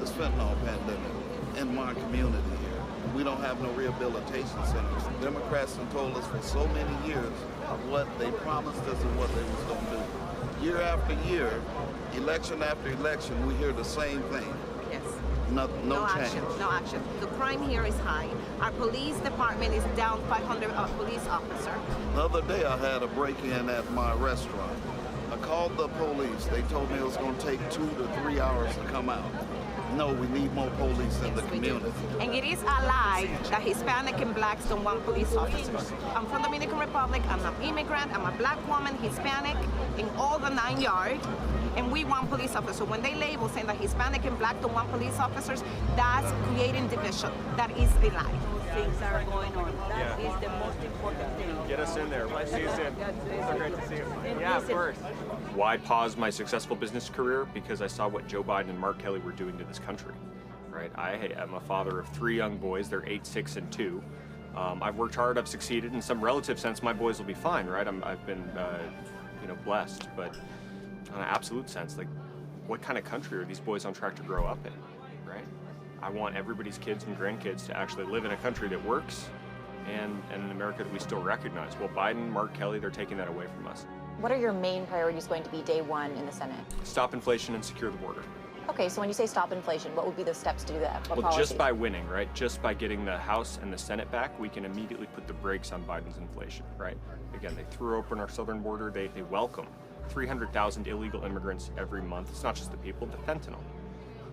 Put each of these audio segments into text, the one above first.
this fentanyl pandemic in my community here. We don't have no rehabilitation centers. Democrats have told us for so many years what they promised us and what they was going to do. Year after year, election after election, we hear the same thing. Yes. No change. Action, no action. The crime here is high. Our police department is down 500 police officers. The other day I had a break-in at my restaurant. I called the police. They told me it was going to take 2 to 3 hours to come out. No, we need more police in the community. And it is a lie that Hispanic and blacks don't want police officers. I'm from Dominican Republic, I'm an immigrant, I'm a black woman, Hispanic, in all the 9 yards, and we want police officers. When they label saying that Hispanic and black don't want police officers, that's creating division. That is a lie. Things are going on. That is the most important thing. Get us in there. See you soon. So great to see you. Yeah, of course. Why pause my successful business career? Because I saw what Joe Biden and Mark Kelly were doing to this country. Right? I am a father of 3 young boys. They're 8, 6, and 2. I've worked hard. I've succeeded. In some relative sense, my boys will be fine. Right? I've been, blessed. But on an absolute sense, like, what kind of country are these boys on track to grow up in? Right? I want everybody's kids and grandkids to actually live in a country that works and an America that we still recognize. Well, Biden, Mark Kelly, they're taking that away from us. What are your main priorities going to be day one in the Senate? Stop inflation and secure the border. Okay, so when you say stop inflation, what would be the steps to do that? What Well, policies? just by winning, right? Just by getting the House and the Senate back, we can immediately put the brakes on Biden's inflation, right? Again, they threw open our southern border. They welcome 300,000 illegal immigrants every month. It's not just the people, the fentanyl.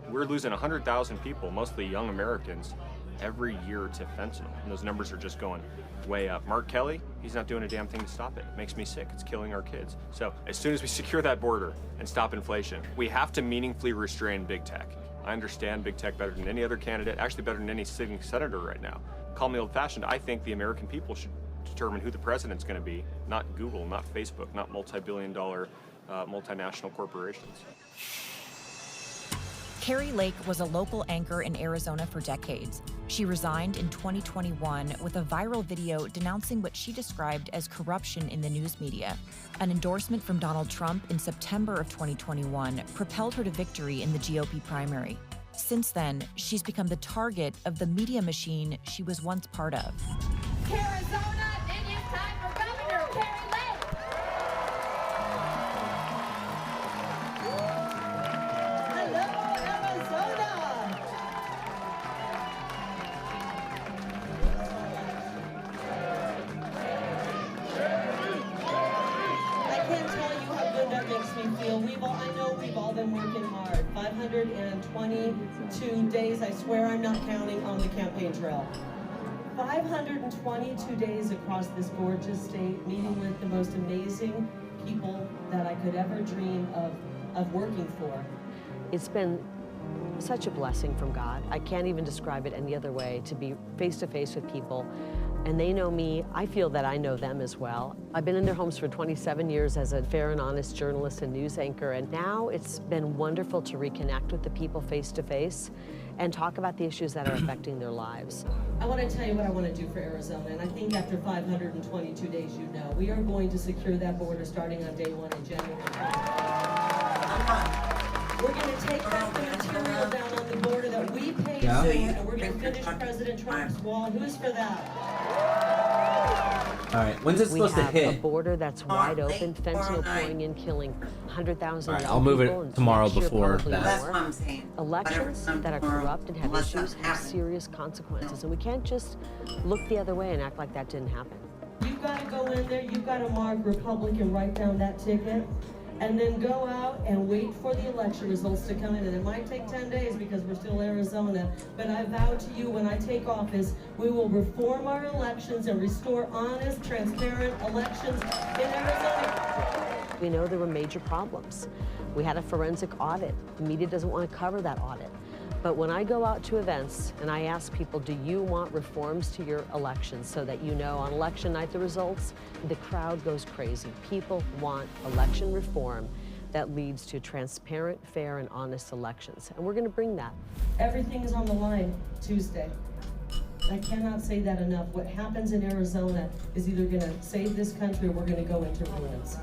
We're losing 100,000 people, mostly young Americans, every year to fentanyl. And those numbers are just going way up. Mark Kelly, he's not doing a damn thing to stop it. It makes me sick. It's killing our kids. So as soon as we secure that border and stop inflation, we have to meaningfully restrain big tech. I understand big tech better than any other candidate, actually better than any sitting senator right now. Call me old-fashioned. I think the American people should determine who the president's going to be, not Google, not Facebook, not multi-billion-dollar multinational corporations. Carrie Lake was a local anchor in Arizona for decades. She resigned in 2021 with a viral video denouncing what she described as corruption in the news media. An endorsement from Donald Trump in September of 2021 propelled her to victory in the GOP primary. Since then, she's become the target of the media machine she was once part of. Arizona, then it's time for Governor Carrie Lake. I know we've all been working hard. 522 days, I swear I'm not counting on the campaign trail. 522 days across this gorgeous state, meeting with the most amazing people that I could ever dream of working for. It's been such a blessing from God. I can't even describe it any other way, to be face to face with people. And they know me. I feel that I know them as well. I've been in their homes for 27 years as a fair and honest journalist and news anchor, and now it's been wonderful to reconnect with the people face to face and talk about the issues that are affecting their lives. I want to tell you what I want to do for Arizona, and I think after 522 days, you know, we are going to secure that border starting on day 1 in January 2020. We're going to take back the material down on the border that we paid for, and we're going to finish President Trump's wall. Who's for that? All right, when's it supposed to hit? We have a border that's wide open, fentanyl pouring in, killing 100,000 All right, I'll move it tomorrow before that. That's what I'm saying. Elections that are corrupt and have issues have serious consequences, and we can't just look the other way and act like that didn't happen. You've got to go in there, you've got to mark Republican, write down that ticket, and then go out and wait for the election results to come in. And it might take 10 days because we're still Arizona, but I vow to you when I take office, we will reform our elections and restore honest, transparent elections in Arizona. We know there were major problems. We had a forensic audit. The media doesn't want to cover that audit. But when I go out to events and I ask people, do you want reforms to your elections so that you know on election night the results, the crowd goes crazy. People want election reform that leads to transparent, fair, and honest elections. And we're going to bring that. Everything is on the line Tuesday. I cannot say that enough. What happens in Arizona is either going to save this country or we're going to go into ruins.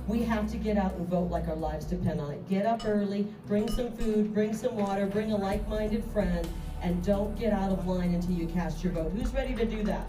We have to get out and vote like our lives depend on it. Get up early, bring some food, bring some water, bring a like-minded friend, and don't get out of line until you cast your vote. Who's ready to do that?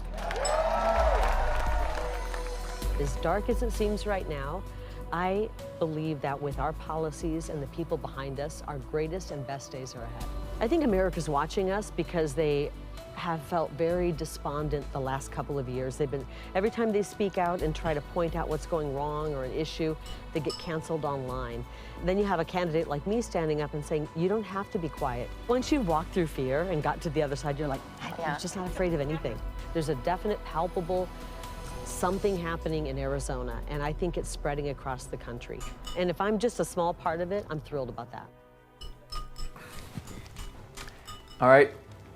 As dark as it seems right now, I believe that with our policies and the people behind us, our greatest and best days are ahead. I think America's watching us because they have felt very despondent the last couple of years. They've been, every time they speak out and try to point out what's going wrong or an issue, they get canceled online. Then you have a candidate like me standing up and saying, you don't have to be quiet. Once you've walked through fear and got to the other side, you're like, I'm just not afraid of anything. There's a definite, palpable something happening in Arizona, and I think it's spreading across the country. And if I'm just a small part of it, I'm thrilled about that. All right.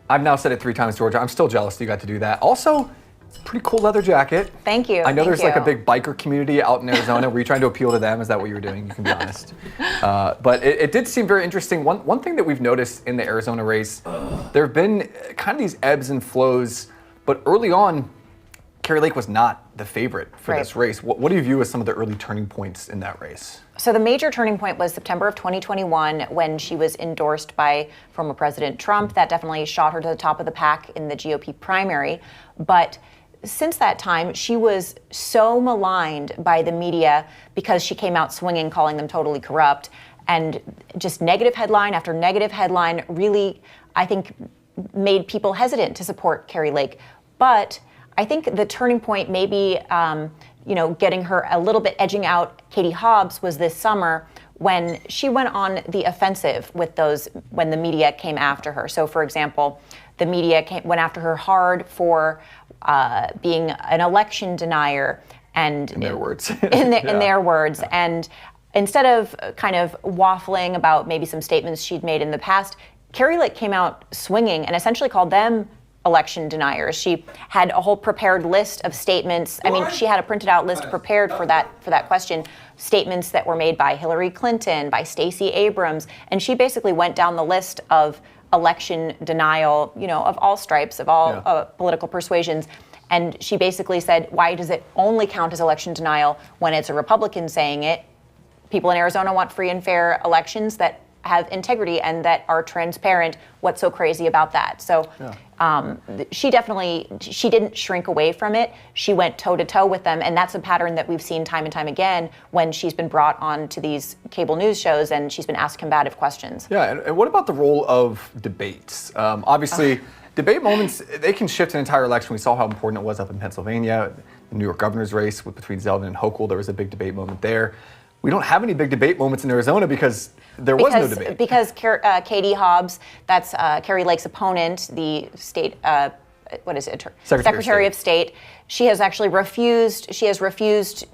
I've now said it 3 times, Georgia. I'm still jealous that you got to do that. Also, it's a pretty cool leather jacket. Thank you. I know there's like a big biker community out in Arizona. Were you trying to appeal to them? Is that what you were doing? You can be honest. But it did seem very interesting. One thing that we've noticed in the Arizona race, there have been kind of these ebbs and flows, but early on, Kari Lake was not the favorite for this race. What do you view as some of the early turning points in that race? So the major turning point was September of 2021 when she was endorsed by former President Trump. That definitely shot her to the top of the pack in the GOP primary. But since that time, she was so maligned by the media because she came out swinging, calling them totally corrupt. And just negative headline after negative headline really, I think, made people hesitant to support Kari Lake. But I think the turning point, maybe, getting her a little bit edging out Katie Hobbs, was this summer when she went on the offensive with those, when the media came after her. So, for example, the media went after her hard for being an election denier, and in their words, in their words, and instead of kind of waffling about maybe some statements she'd made in the past, Kari Lake came out swinging and essentially called them election deniers. She had a whole prepared list of statements. I mean, she had a printed out list prepared for that question, statements that were made by Hillary Clinton, by Stacey Abrams, and she basically went down the list of election denial, of all stripes, of all political persuasions. And she basically said, why does it only count as election denial when it's a Republican saying it? People in Arizona want free and fair elections that have integrity and that are transparent. What's so crazy about that? So she didn't shrink away from it. She went toe to toe with them. And that's a pattern that we've seen time and time again when she's been brought on to these cable news shows and she's been asked combative questions. Yeah, and what about the role of debates? Obviously, debate moments, they can shift an entire election. We saw how important it was up in Pennsylvania, the New York governor's race between Zeldin and Hochul. There was a big debate moment there. We don't have any big debate moments in Arizona because there was no debate. Because Katie Hobbs, that's Kari Lake's opponent, the state, Secretary of State, she has actually refused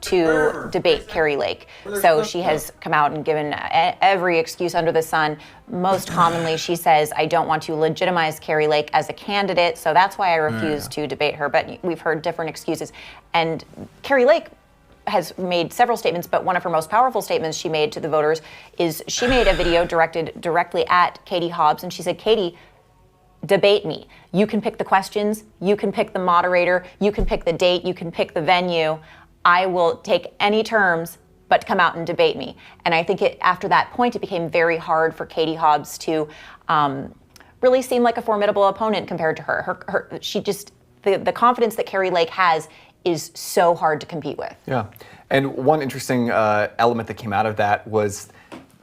to debate Kari Lake. So she has come out and given every excuse under the sun. Most commonly, she says, I don't want to legitimize Kari Lake as a candidate, so that's why I refuse to debate her. But we've heard different excuses. And Kari Lake has made several statements, but one of her most powerful statements she made to the voters is she made a video directed directly at Katie Hobbs, and she said, Katie, debate me. You can pick the questions, you can pick the moderator, you can pick the date, you can pick the venue. I will take any terms, but come out and debate me. And I think after that point, it became very hard for Katie Hobbs to really seem like a formidable opponent compared to her. The confidence that Kari Lake has is so hard to compete with. Yeah, and one interesting element that came out of that was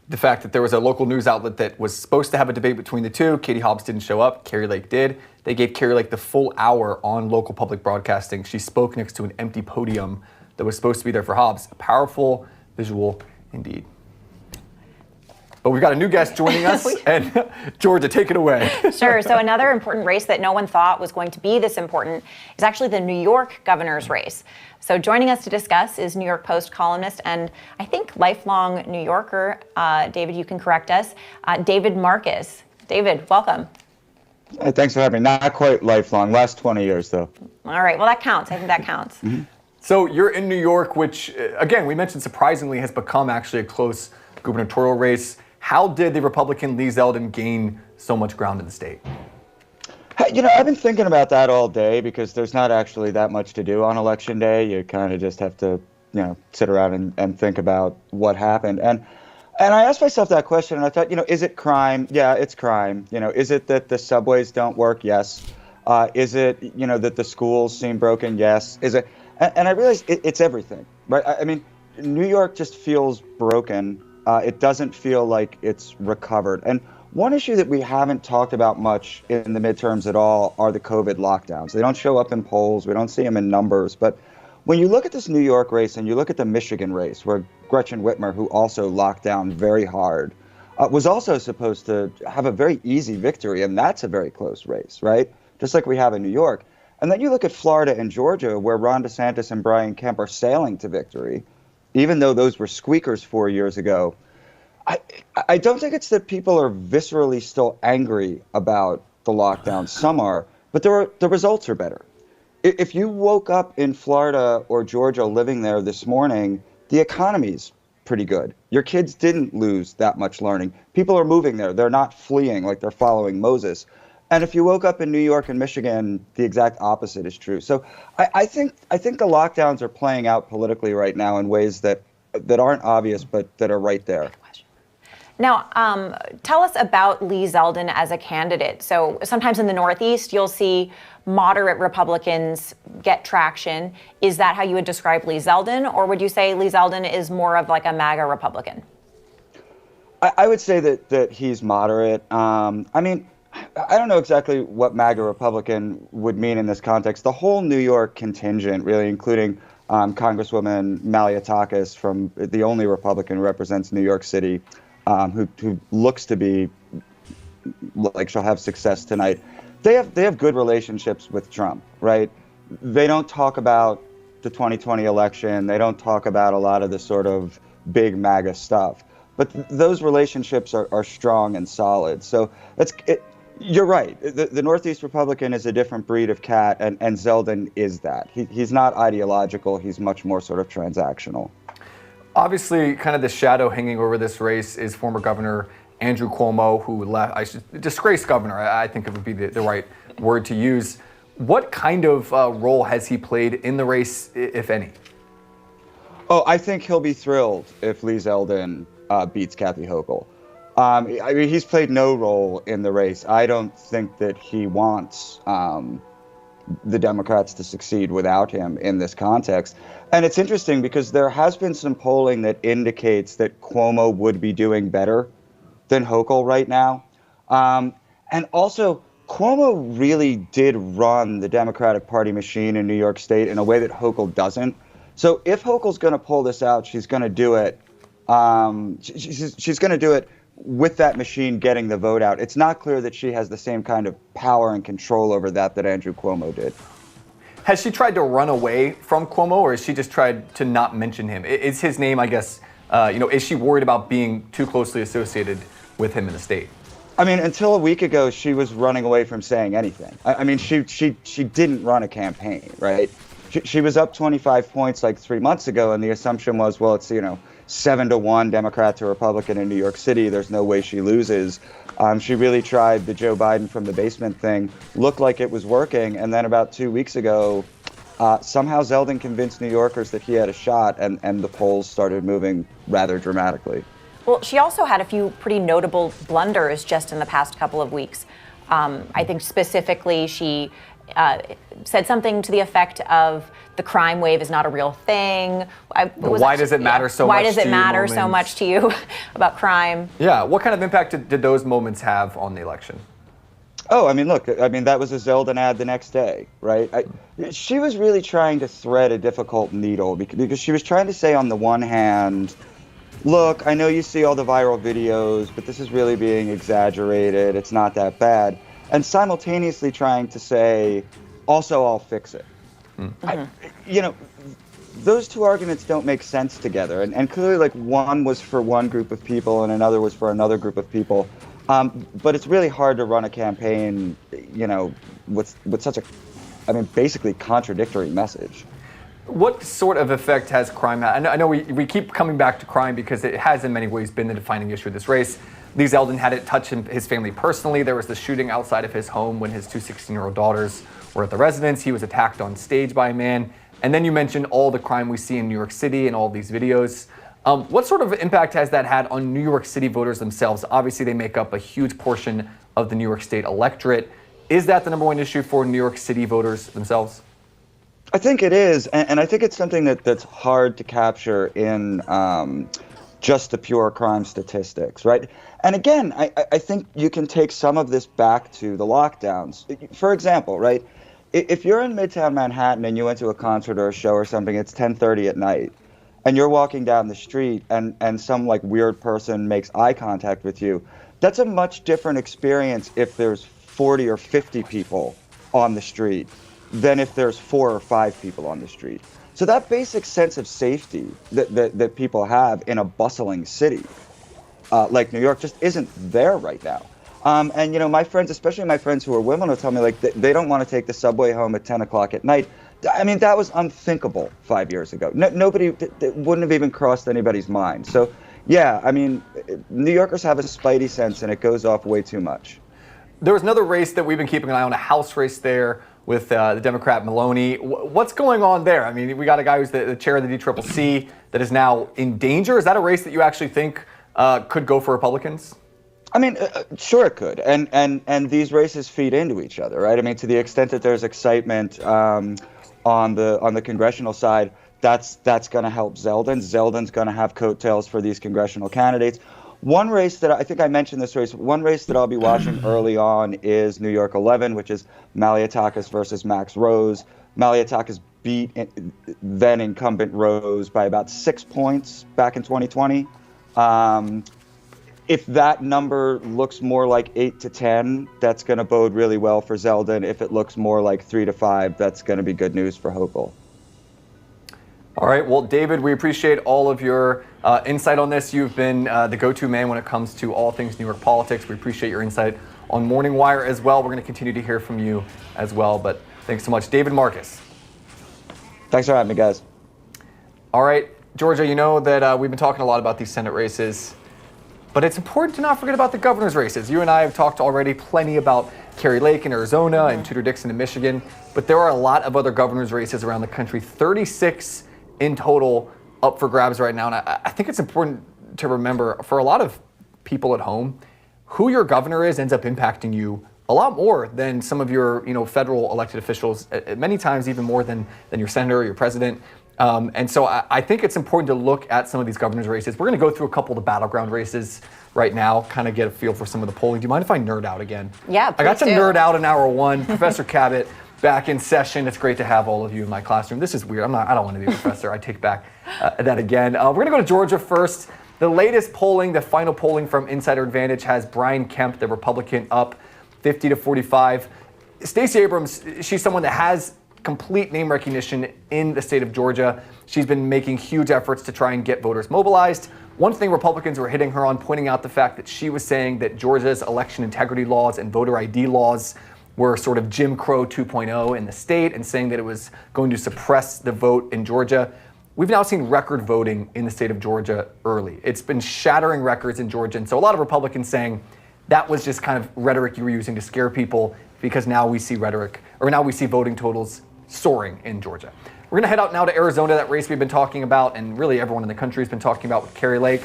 the fact that there was a local news outlet that was supposed to have a debate between the two. Katie Hobbs didn't show up, Kari Lake did. They gave Kari Lake the full hour on local public broadcasting. She spoke next to an empty podium that was supposed to be there for Hobbs. A powerful visual indeed. But we've got a new guest joining us, and Georgia, take it away. Sure. So another important race that no one thought was going to be this important is actually the New York governor's race. So joining us to discuss is New York Post columnist and I think lifelong New Yorker, David, you can correct us, David Marcus. David, welcome. Hey, thanks for having me. Not quite lifelong, last 20 years though. All right, well that counts. I think that counts. Mm-hmm. So you're in New York, which again, we mentioned surprisingly has become actually a close gubernatorial race. How did the Republican Lee Zeldin gain so much ground in the state? I've been thinking about that all day because there's not actually that much to do on election day. You kind of just have to sit around and think about what happened. And I asked myself that question, and I thought, is it crime? Yeah, it's crime. Is it that the subways don't work? Yes. Is it, that the schools seem broken? Yes. Is it? And I realized it's everything, right? I mean, New York just feels broken. It doesn't feel like it's recovered. And one issue that we haven't talked about much in the midterms at all are the COVID lockdowns. They don't show up in polls. We don't see them in numbers. But when you look at this New York race and you look at the Michigan race, where Gretchen Whitmer, who also locked down very hard, was also supposed to have a very easy victory, and that's a very close race, right? Just like we have in New York. And then you look at Florida and Georgia, where Ron DeSantis and Brian Kemp are sailing to victory, even though those were squeakers 4 years ago. I don't think it's that people are viscerally still angry about the lockdown. Some are, but the results are better. If you woke up in Florida or Georgia living there this morning, the economy's pretty good. Your kids didn't lose that much learning. People are moving there. They're not fleeing like they're following Moses. And if you woke up in New York and Michigan, the exact opposite is true. So I think the lockdowns are playing out politically right now in ways that aren't obvious, but that are right there. Now, tell us about Lee Zeldin as a candidate. So sometimes in the Northeast, you'll see moderate Republicans get traction. Is that how you would describe Lee Zeldin? Or would you say Lee Zeldin is more of like a MAGA Republican? I would say that he's moderate. I mean, I don't know exactly what MAGA Republican would mean in this context. The whole New York contingent, really, including Congresswoman Malliotakis, from the only Republican who represents New York City, who looks to be like she'll have success tonight. They have good relationships with Trump, right? They don't talk about the 2020 election. They don't talk about a lot of the sort of big MAGA stuff. But those relationships are strong and solid. So you're right. The Northeast Republican is a different breed of cat, and Zeldin is that. He's not ideological. He's much more sort of transactional. Obviously, kind of the shadow hanging over this race is former Governor Andrew Cuomo, who left, disgraced governor, I think it would be the right word to use. What kind of role has he played in the race, if any? Oh, I think he'll be thrilled if Lee Zeldin beats Kathy Hochul. I mean, he's played no role in the race. I don't think that he wants the Democrats to succeed without him in this context. And it's interesting because there has been some polling that indicates that Cuomo would be doing better than Hochul right now. And also, Cuomo really did run the Democratic Party machine in New York State in a way that Hochul doesn't. So if Hochul's going to pull this out, she's going to do it. She's going to do it with that machine getting the vote out. It's not clear that she has the same kind of power and control over that Andrew Cuomo did. Has she tried to run away from Cuomo, or has she just tried to not mention him? Is his name, I guess, is she worried about being too closely associated with him in the state? I mean, until a week ago, she was running away from saying anything. I mean, she didn't run a campaign, right? She was up 25 points like 3 months ago, and the assumption was, well, it's, 7-1 Democrat to Republican in New York City. There's no way she loses. She really tried the Joe Biden from the basement thing, looked like it was working, and then about 2 weeks ago, somehow Zeldin convinced New Yorkers that he had a shot, and the polls started moving rather dramatically. Well, she also had a few pretty notable blunders just in the past couple of weeks. I think specifically she said something to the effect of the crime wave is not a real thing. Why does it matter so much to you? Why does it matter so much to you about crime? Yeah, what kind of impact did those moments have on the election? Oh, I mean, look, that was a Zeldin ad the next day, right? She was really trying to thread a difficult needle because she was trying to say on the one hand, look, I know you see all the viral videos, but this is really being exaggerated. It's not that bad. And simultaneously trying to say, also, I'll fix it. Mm-hmm. Those two arguments don't make sense together. And clearly, like, one was for one group of people and another was for another group of people. But it's really hard to run a campaign, with such basically contradictory message. What sort of effect has crime had? I know we keep coming back to crime because it has in many ways been the defining issue of this race. Lee Zeldin had it touch his family personally. There was the shooting outside of his home when his two 16-year-old daughters were at the residence. He was attacked on stage by a man. And then you mentioned all the crime we see in New York City and all these videos. What sort of impact has that had on New York City voters themselves? Obviously, they make up a huge portion of the New York State electorate. Is that the number one issue for New York City voters themselves? I think it is, and I think it's something that's hard to capture in just the pure crime statistics, right? And again, I think you can take some of this back to the lockdowns. For example, right, if you're in Midtown Manhattan and you went to a concert or a show or something, it's 10:30 at night, and you're walking down the street and some like weird person makes eye contact with you, that's a much different experience if there's 40 or 50 people on the street than if there's 4 or 5 people on the street. So that basic sense of safety that people have in a bustling city like New York just isn't there right now. And you know, my friends, especially my friends who are women, will tell me like they don't want to take the subway home at 10 o'clock at night. I mean, that was unthinkable 5 years ago. Nobody, it wouldn't have even crossed anybody's mind. So yeah, I mean, New Yorkers have a spidey sense and it goes off way too much. There was another race that we've been keeping an eye on, a House race there with the Democrat Maloney. What's going on there? I mean, we got a guy who's the chair of the DCCC that is now in danger. Is that a race that you actually think could go for Republicans? I mean, sure it could, and these races feed into each other, right? I mean, to the extent that there's excitement on the congressional side, that's going to help Zeldin. Zeldin's going to have coattails for these congressional candidates. One race that I think I mentioned this race. One race that I'll be watching early on is New York 11, which is Malliotakis versus Max Rose. Malliotakis beat then incumbent Rose by about 6 points back in 2020. If that number looks more like 8 to 10, that's going to bode really well for Zeldin. If it looks more like 3 to 5, that's going to be good news for Hochul. All right. Well, David, we appreciate all of your insight on this. You've been the go-to man when it comes to all things New York politics. We appreciate your insight on Morning Wire as well. We're going to continue to hear from you as well. But thanks so much, David Marcus. Thanks for having me, guys. All right, Georgia, you know that we've been talking a lot about these Senate races, but it's important to not forget about the governor's races. You and I have talked already plenty about Kari Lake in Arizona and Tudor Dixon in Michigan, but there are a lot of other governor's races around the country, 36 in total up for grabs right now. And I think it's important to remember for a lot of people at home, who your governor is ends up impacting you a lot more than some of your federal elected officials, many times even more than your senator or your president. And so I think it's important to look at some of these governor's races. We're going to go through a couple of the battleground races right now, kind of get a feel for some of the polling. Do you mind if I nerd out again? Yeah, I got to do. nerd out in hour one. Professor Cabot back in session. It's great to have all of you in my classroom. This is weird. I don't want to be a professor. I take back that again. We're going to go to Georgia first. The latest polling, the final polling from Insider Advantage, has Brian Kemp, the Republican, up 50 to 45. Stacey Abrams, she's someone that has complete name recognition in the state of Georgia. She's been making huge efforts to try and get voters mobilized. One thing Republicans were hitting her on, pointing out the fact that she was saying that Georgia's election integrity laws and voter ID laws were sort of Jim Crow 2.0 in the state, and saying that it was going to suppress the vote in Georgia. We've now seen record voting in the state of Georgia early. It's been shattering records in Georgia. And so a lot of Republicans saying that was just kind of rhetoric you were using to scare people, because now we see voting totals soaring in Georgia. We're going to head out now to Arizona, that race we've been talking about, and really everyone in the country has been talking about, with Kari Lake.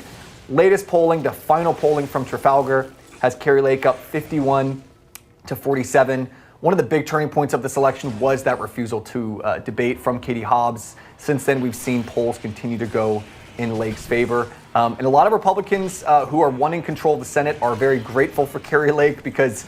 Latest polling, the final polling from Trafalgar, has Kari Lake up 51 to 47. One of the big turning points of this election was that refusal to debate from Katie Hobbs. Since then, we've seen polls continue to go in Lake's favor. And a lot of Republicans who are wanting control of the Senate are very grateful for Kari Lake, because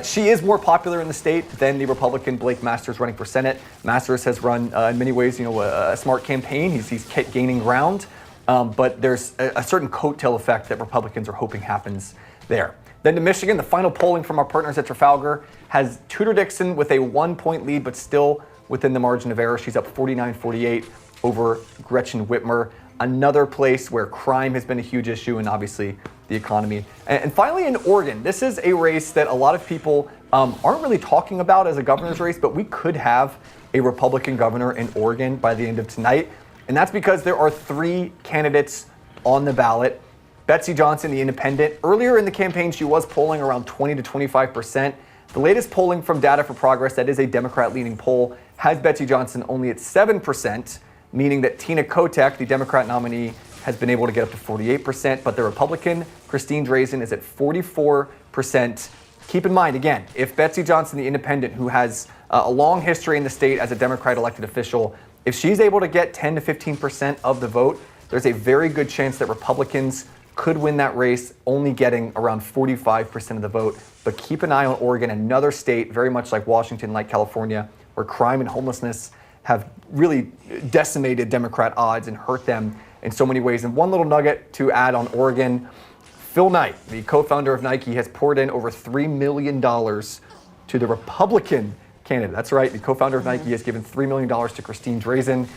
she is more popular in the state than the Republican Blake Masters running for Senate. Masters has run, in many ways, a smart campaign. He's gaining ground. But there's a certain coattail effect that Republicans are hoping happens there. Then to Michigan, the final polling from our partners at Trafalgar has Tudor Dixon with a 1-point lead, but still within the margin of error. She's up 49-48 over Gretchen Whitmer. Another place where crime has been a huge issue, and obviously the economy. And finally, in Oregon, this is a race that a lot of people aren't really talking about as a governor's race, but we could have a Republican governor in Oregon by the end of tonight. And that's because there are 3 candidates on the ballot. Betsy Johnson, the independent. Earlier in the campaign, she was polling around 20 to 25%. The latest polling from Data for Progress, that is a Democrat-leaning poll, has Betsy Johnson only at 7%, meaning that Tina Kotek, the Democrat nominee, has been able to get up to 48%, but the Republican, Christine Drazan, is at 44%. Keep in mind, again, if Betsy Johnson, the independent, who has a long history in the state as a Democrat elected official, if she's able to get 10 to 15% of the vote, there's a very good chance that Republicans could win that race, only getting around 45% of the vote. But keep an eye on Oregon, another state very much like Washington, like California, where crime and homelessness have really decimated Democrat odds and hurt them in so many ways. And one little nugget to add on Oregon, Phil Knight, the co-founder of Nike, has poured in over $3 million to the Republican candidate. That's right, the co-founder of Nike has given $3 million to Christine Drazan.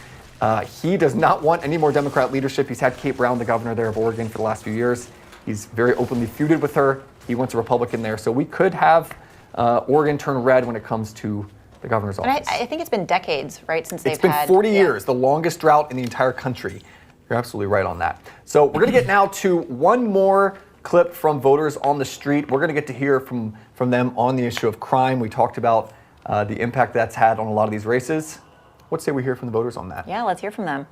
He does not want any more Democrat leadership. He's had Kate Brown, the governor there of Oregon, for the last few years. He's very openly feuded with her. He wants a Republican there. So we could have Oregon turn red when it comes to the governor's office. I think it's been decades, right, since they've It's had... been 40 years, the longest drought in the entire country. You're absolutely right on that. So we're going to get now to one more clip from voters on the street. We're going to get to hear from them on the issue of crime. We talked about the impact that's had on a lot of these races. What say we hear from the voters on that? Yeah, let's hear from them.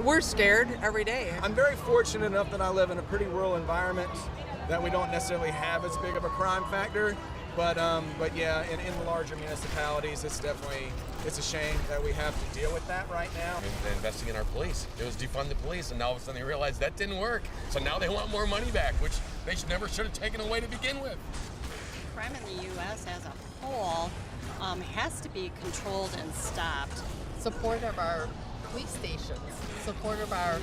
We're scared every day. I'm very fortunate enough that I live in a pretty rural environment that we don't necessarily have as big of a crime factor. But yeah, in the larger municipalities, it's a shame that we have to deal with that right now. They're investing in our police. It was defund the police, and now all of a sudden they realized that didn't work. So now they want more money back, which they never should have taken away to begin with. Crime in the U.S. as a whole has to be controlled and stopped. Support of our police stations, support of our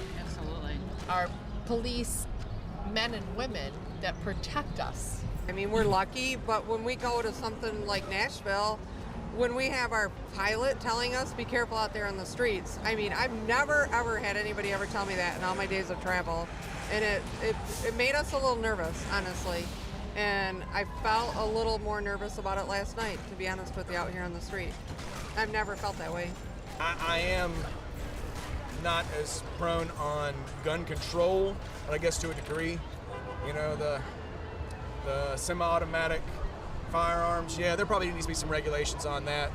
police men and women that protect us. I mean, we're lucky, but when we go to something like Nashville, when we have our pilot telling us, be careful out there on the streets. I mean, I've never, ever had anybody ever tell me that in all my days of travel. And it made us a little nervous, honestly. And I felt a little more nervous about it last night, to be honest with you, out here on the street. I've never felt that way. I am not as prone on gun control, but I guess to a degree. You know, the semi-automatic firearms, yeah, there probably needs to be some regulations on that.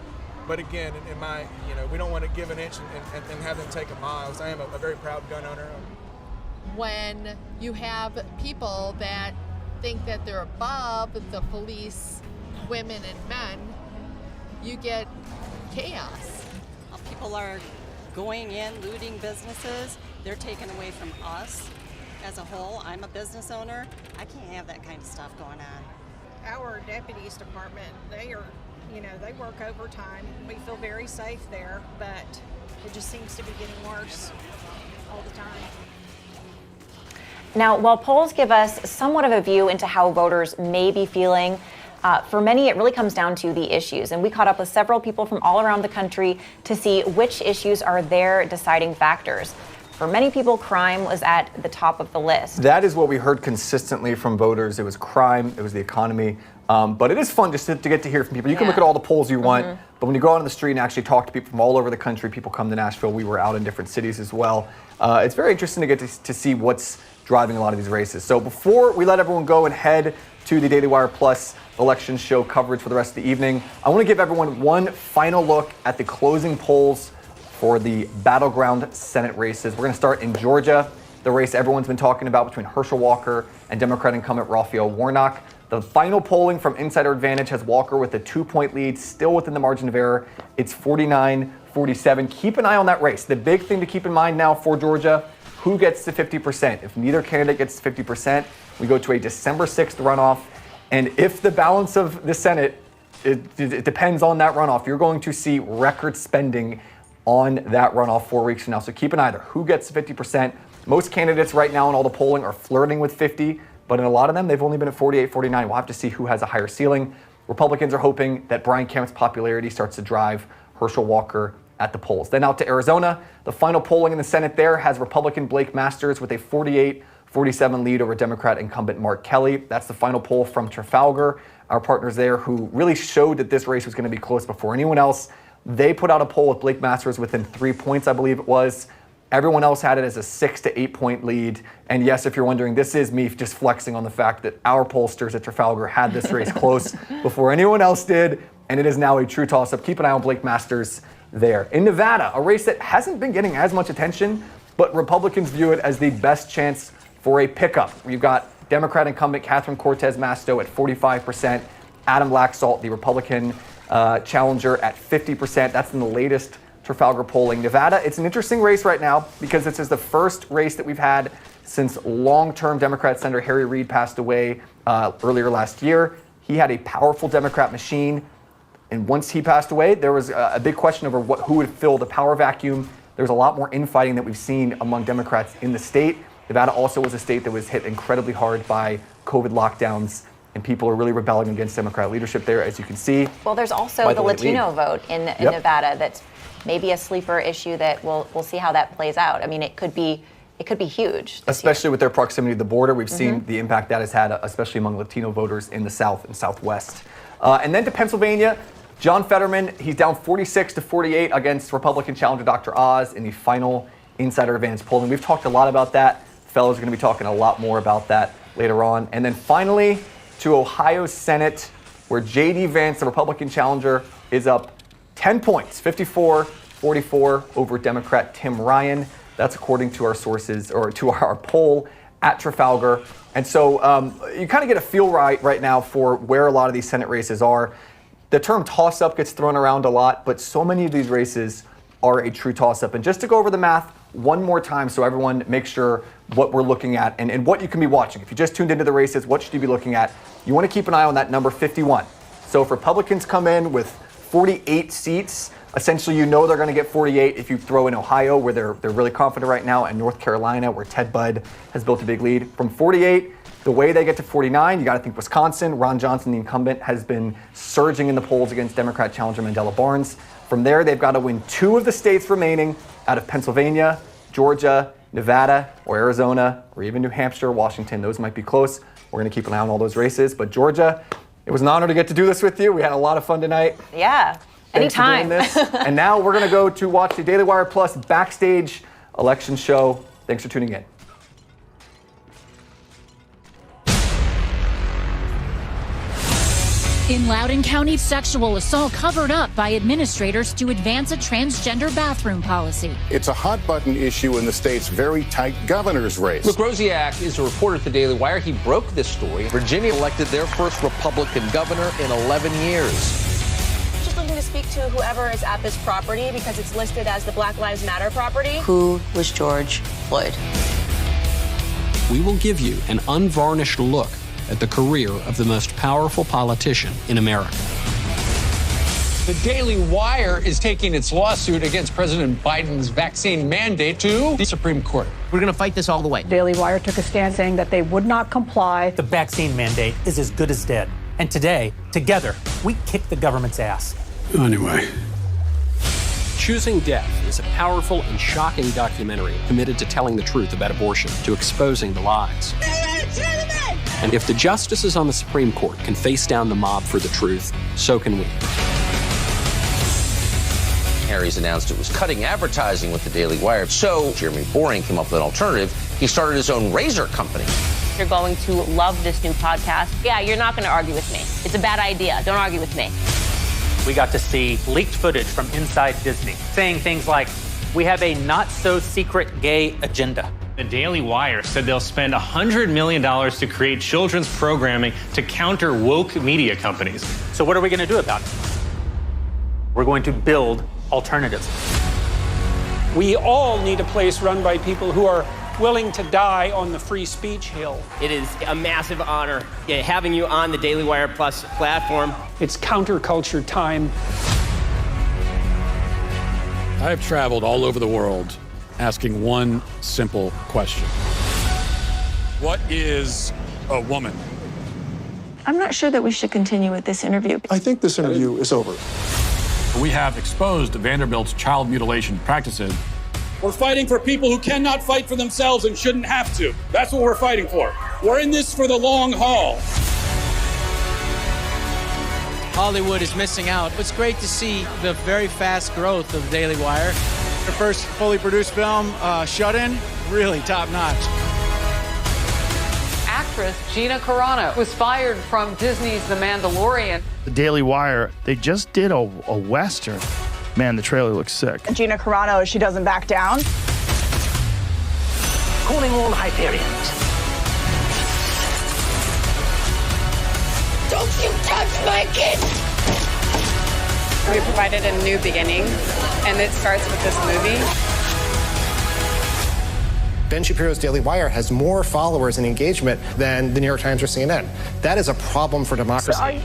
But again, in my, we don't want to give an inch and have them take a mile. I am a very proud gun owner. When you have people that think that they're above the police, women and men, you get chaos. People are going in, looting businesses. They're taken away from us as a whole. I'm a business owner. I can't have that kind of stuff going on. Our deputies department, they work overtime. We feel very safe there, but it just seems to be getting worse all the time. Now, while polls give us somewhat of a view into how voters may be feeling, for many, it really comes down to the issues. And we caught up with several people from all around the country to see which issues are their deciding factors. For many people, crime was at the top of the list. That is what we heard consistently from voters. It was crime, it was the economy. But it is fun just to get to hear from people. You can look at all the polls you want, but when you go out on the street and actually talk to people from all over the country, people come to Nashville. We were out in different cities as well. It's very interesting to get to see what's driving a lot of these races. So before we let everyone go and head to the Daily Wire Plus election show coverage for the rest of the evening, I want to give everyone one final look at the closing polls for the battleground Senate races. We're going to start in Georgia, the race everyone's been talking about between Herschel Walker and Democrat incumbent Raphael Warnock. The final polling from Insider Advantage has Walker with a 2-point lead, still within the margin of error. It's 49-47. Keep an eye on that race. The big thing to keep in mind now for Georgia, who gets to 50%? If neither candidate gets to 50%, we go to a December 6th runoff. And if the balance of the Senate, it depends on that runoff, you're going to see record spending on that runoff 4 weeks from now. So keep an eye there. Who gets to 50%? Most candidates right now in all the polling are flirting with 50, but in a lot of them, they've only been at 48, 49. We'll have to see who has a higher ceiling. Republicans are hoping that Brian Kemp's popularity starts to drive Herschel Walker at the polls. Then out to Arizona, the final polling in the Senate there has Republican Blake Masters with a 48-47 lead over Democrat incumbent Mark Kelly. That's the final poll from Trafalgar, our partners there, who really showed that this race was going to be close before anyone else. They put out a poll with Blake Masters within 3 points, I believe it was. Everyone else had it as a 6 to 8 point lead. And yes, if you're wondering, this is me just flexing on the fact that our pollsters at Trafalgar had this race close before anyone else did. and it is now a true toss-up. Keep an eye on Blake Masters there. In Nevada, a race that hasn't been getting as much attention, but Republicans view it as the best chance for a pickup. You've got Democrat incumbent Catherine Cortez Masto at 45%, Adam Laxalt, the Republican challenger, at 50%. That's in the latest Trafalgar polling. Nevada, it's an interesting race right now because this is the first race that we've had since long-term Democrat Senator Harry Reid passed away earlier last year. He had a powerful Democrat machine, and once he passed away, there was a big question over who would fill the power vacuum. There's a lot more infighting that we've seen among Democrats in the state. Nevada also was a state that was hit incredibly hard by COVID lockdowns, and people are really rebelling against Democrat leadership there, as you can see. Well, there's also the Latino vote in Nevada that's maybe a sleeper issue that we'll see how that plays out. I mean, it could be huge. Especially with their proximity to the border. We've seen the impact that has had, especially among Latino voters in the South and Southwest. And then to Pennsylvania, John Fetterman, he's down 46-48 against Republican challenger Dr. Oz in the final insider advantage polling. We've talked a lot about that. Fellows are going to be talking a lot more about that later on. And then finally to Ohio Senate, where J.D. Vance, the Republican challenger, is up 10 points, 54-44 over Democrat Tim Ryan. That's according to our sources, or to our poll at Trafalgar. And so you kind of get a feel right now for where a lot of these Senate races are. The term toss-up gets thrown around a lot, but so many of these races are a true toss-up. And just to go over the math one more time so everyone makes sure what we're looking at and what you can be watching. If you just tuned into the races, what should you be looking at? You want to keep an eye on that number 51. So if Republicans come in with 48 seats, essentially you know they're going to get 48 if you throw in Ohio, where they're really confident right now, and North Carolina, where Ted Budd has built a big lead. From 48, the way they get to 49, you got to think Wisconsin. Ron Johnson, the incumbent, has been surging in the polls against Democrat challenger Mandela Barnes. From there, they've got to win 2 of the states remaining out of Pennsylvania, Georgia, Nevada, or Arizona, or even New Hampshire, Washington. Those might be close. We're going to keep an eye on all those races. But Georgia, it was an honor to get to do this with you. We had a lot of fun tonight. Yeah, Thanks anytime. For doing this. And now we're going to go to watch the Daily Wire Plus Backstage election show. Thanks for tuning in. In Loudoun County, sexual assault covered up by administrators to advance a transgender bathroom policy. It's a hot-button issue in the state's very tight governor's race. Luke Rosiak is a reporter at the Daily Wire. He broke this story. Virginia elected their first Republican governor in 11 years. Just looking to speak to whoever is at this property because it's listed as the Black Lives Matter property. Who was George Floyd? We will give you an unvarnished look at the career of the most powerful politician in America. The Daily Wire is taking its lawsuit against President Biden's vaccine mandate to the Supreme Court. We're going to fight this all the way. Daily Wire took a stand saying that they would not comply. The vaccine mandate is as good as dead. And today, together, we kick the government's ass. Anyway. Choosing Death is a powerful and shocking documentary committed to telling the truth about abortion, to exposing the lies. And if the justices on the Supreme Court can face down the mob for the truth, so can we. Harry's announced it was cutting advertising with the Daily Wire. So Jeremy Boring came up with an alternative. He started his own razor company. You're going to love this new podcast. Yeah, you're not going to argue with me. It's a bad idea. Don't argue with me. We got to see leaked footage from inside Disney saying things like, we have a not-so-secret gay agenda. The Daily Wire said they'll spend $100 million to create children's programming to counter woke media companies. So what are we going to do about it? We're going to build alternatives. We all need a place run by people who are willing to die on the free speech hill. It is a massive honor having you on the Daily Wire Plus platform. It's counterculture time. I have traveled all over the world asking one simple question. What is a woman? I'm not sure that we should continue with this interview. I think this interview is over. We have exposed Vanderbilt's child mutilation practices. We're fighting for people who cannot fight for themselves and shouldn't have to. That's what we're fighting for. We're in this for the long haul. Hollywood is missing out. It's great to see the very fast growth of Daily Wire. The first fully produced film, Shut In, really top notch. actress Gina Carano was fired from Disney's The Mandalorian. The Daily Wire, they just did a Western. Man, the trailer looks sick. Gina Carano, she doesn't back down. Calling all Hyperions. Don't you touch my kid! We provided a new beginning, and it starts with this movie. Ben Shapiro's Daily Wire has more followers and engagement than the New York Times or CNN. That is a problem for democracy.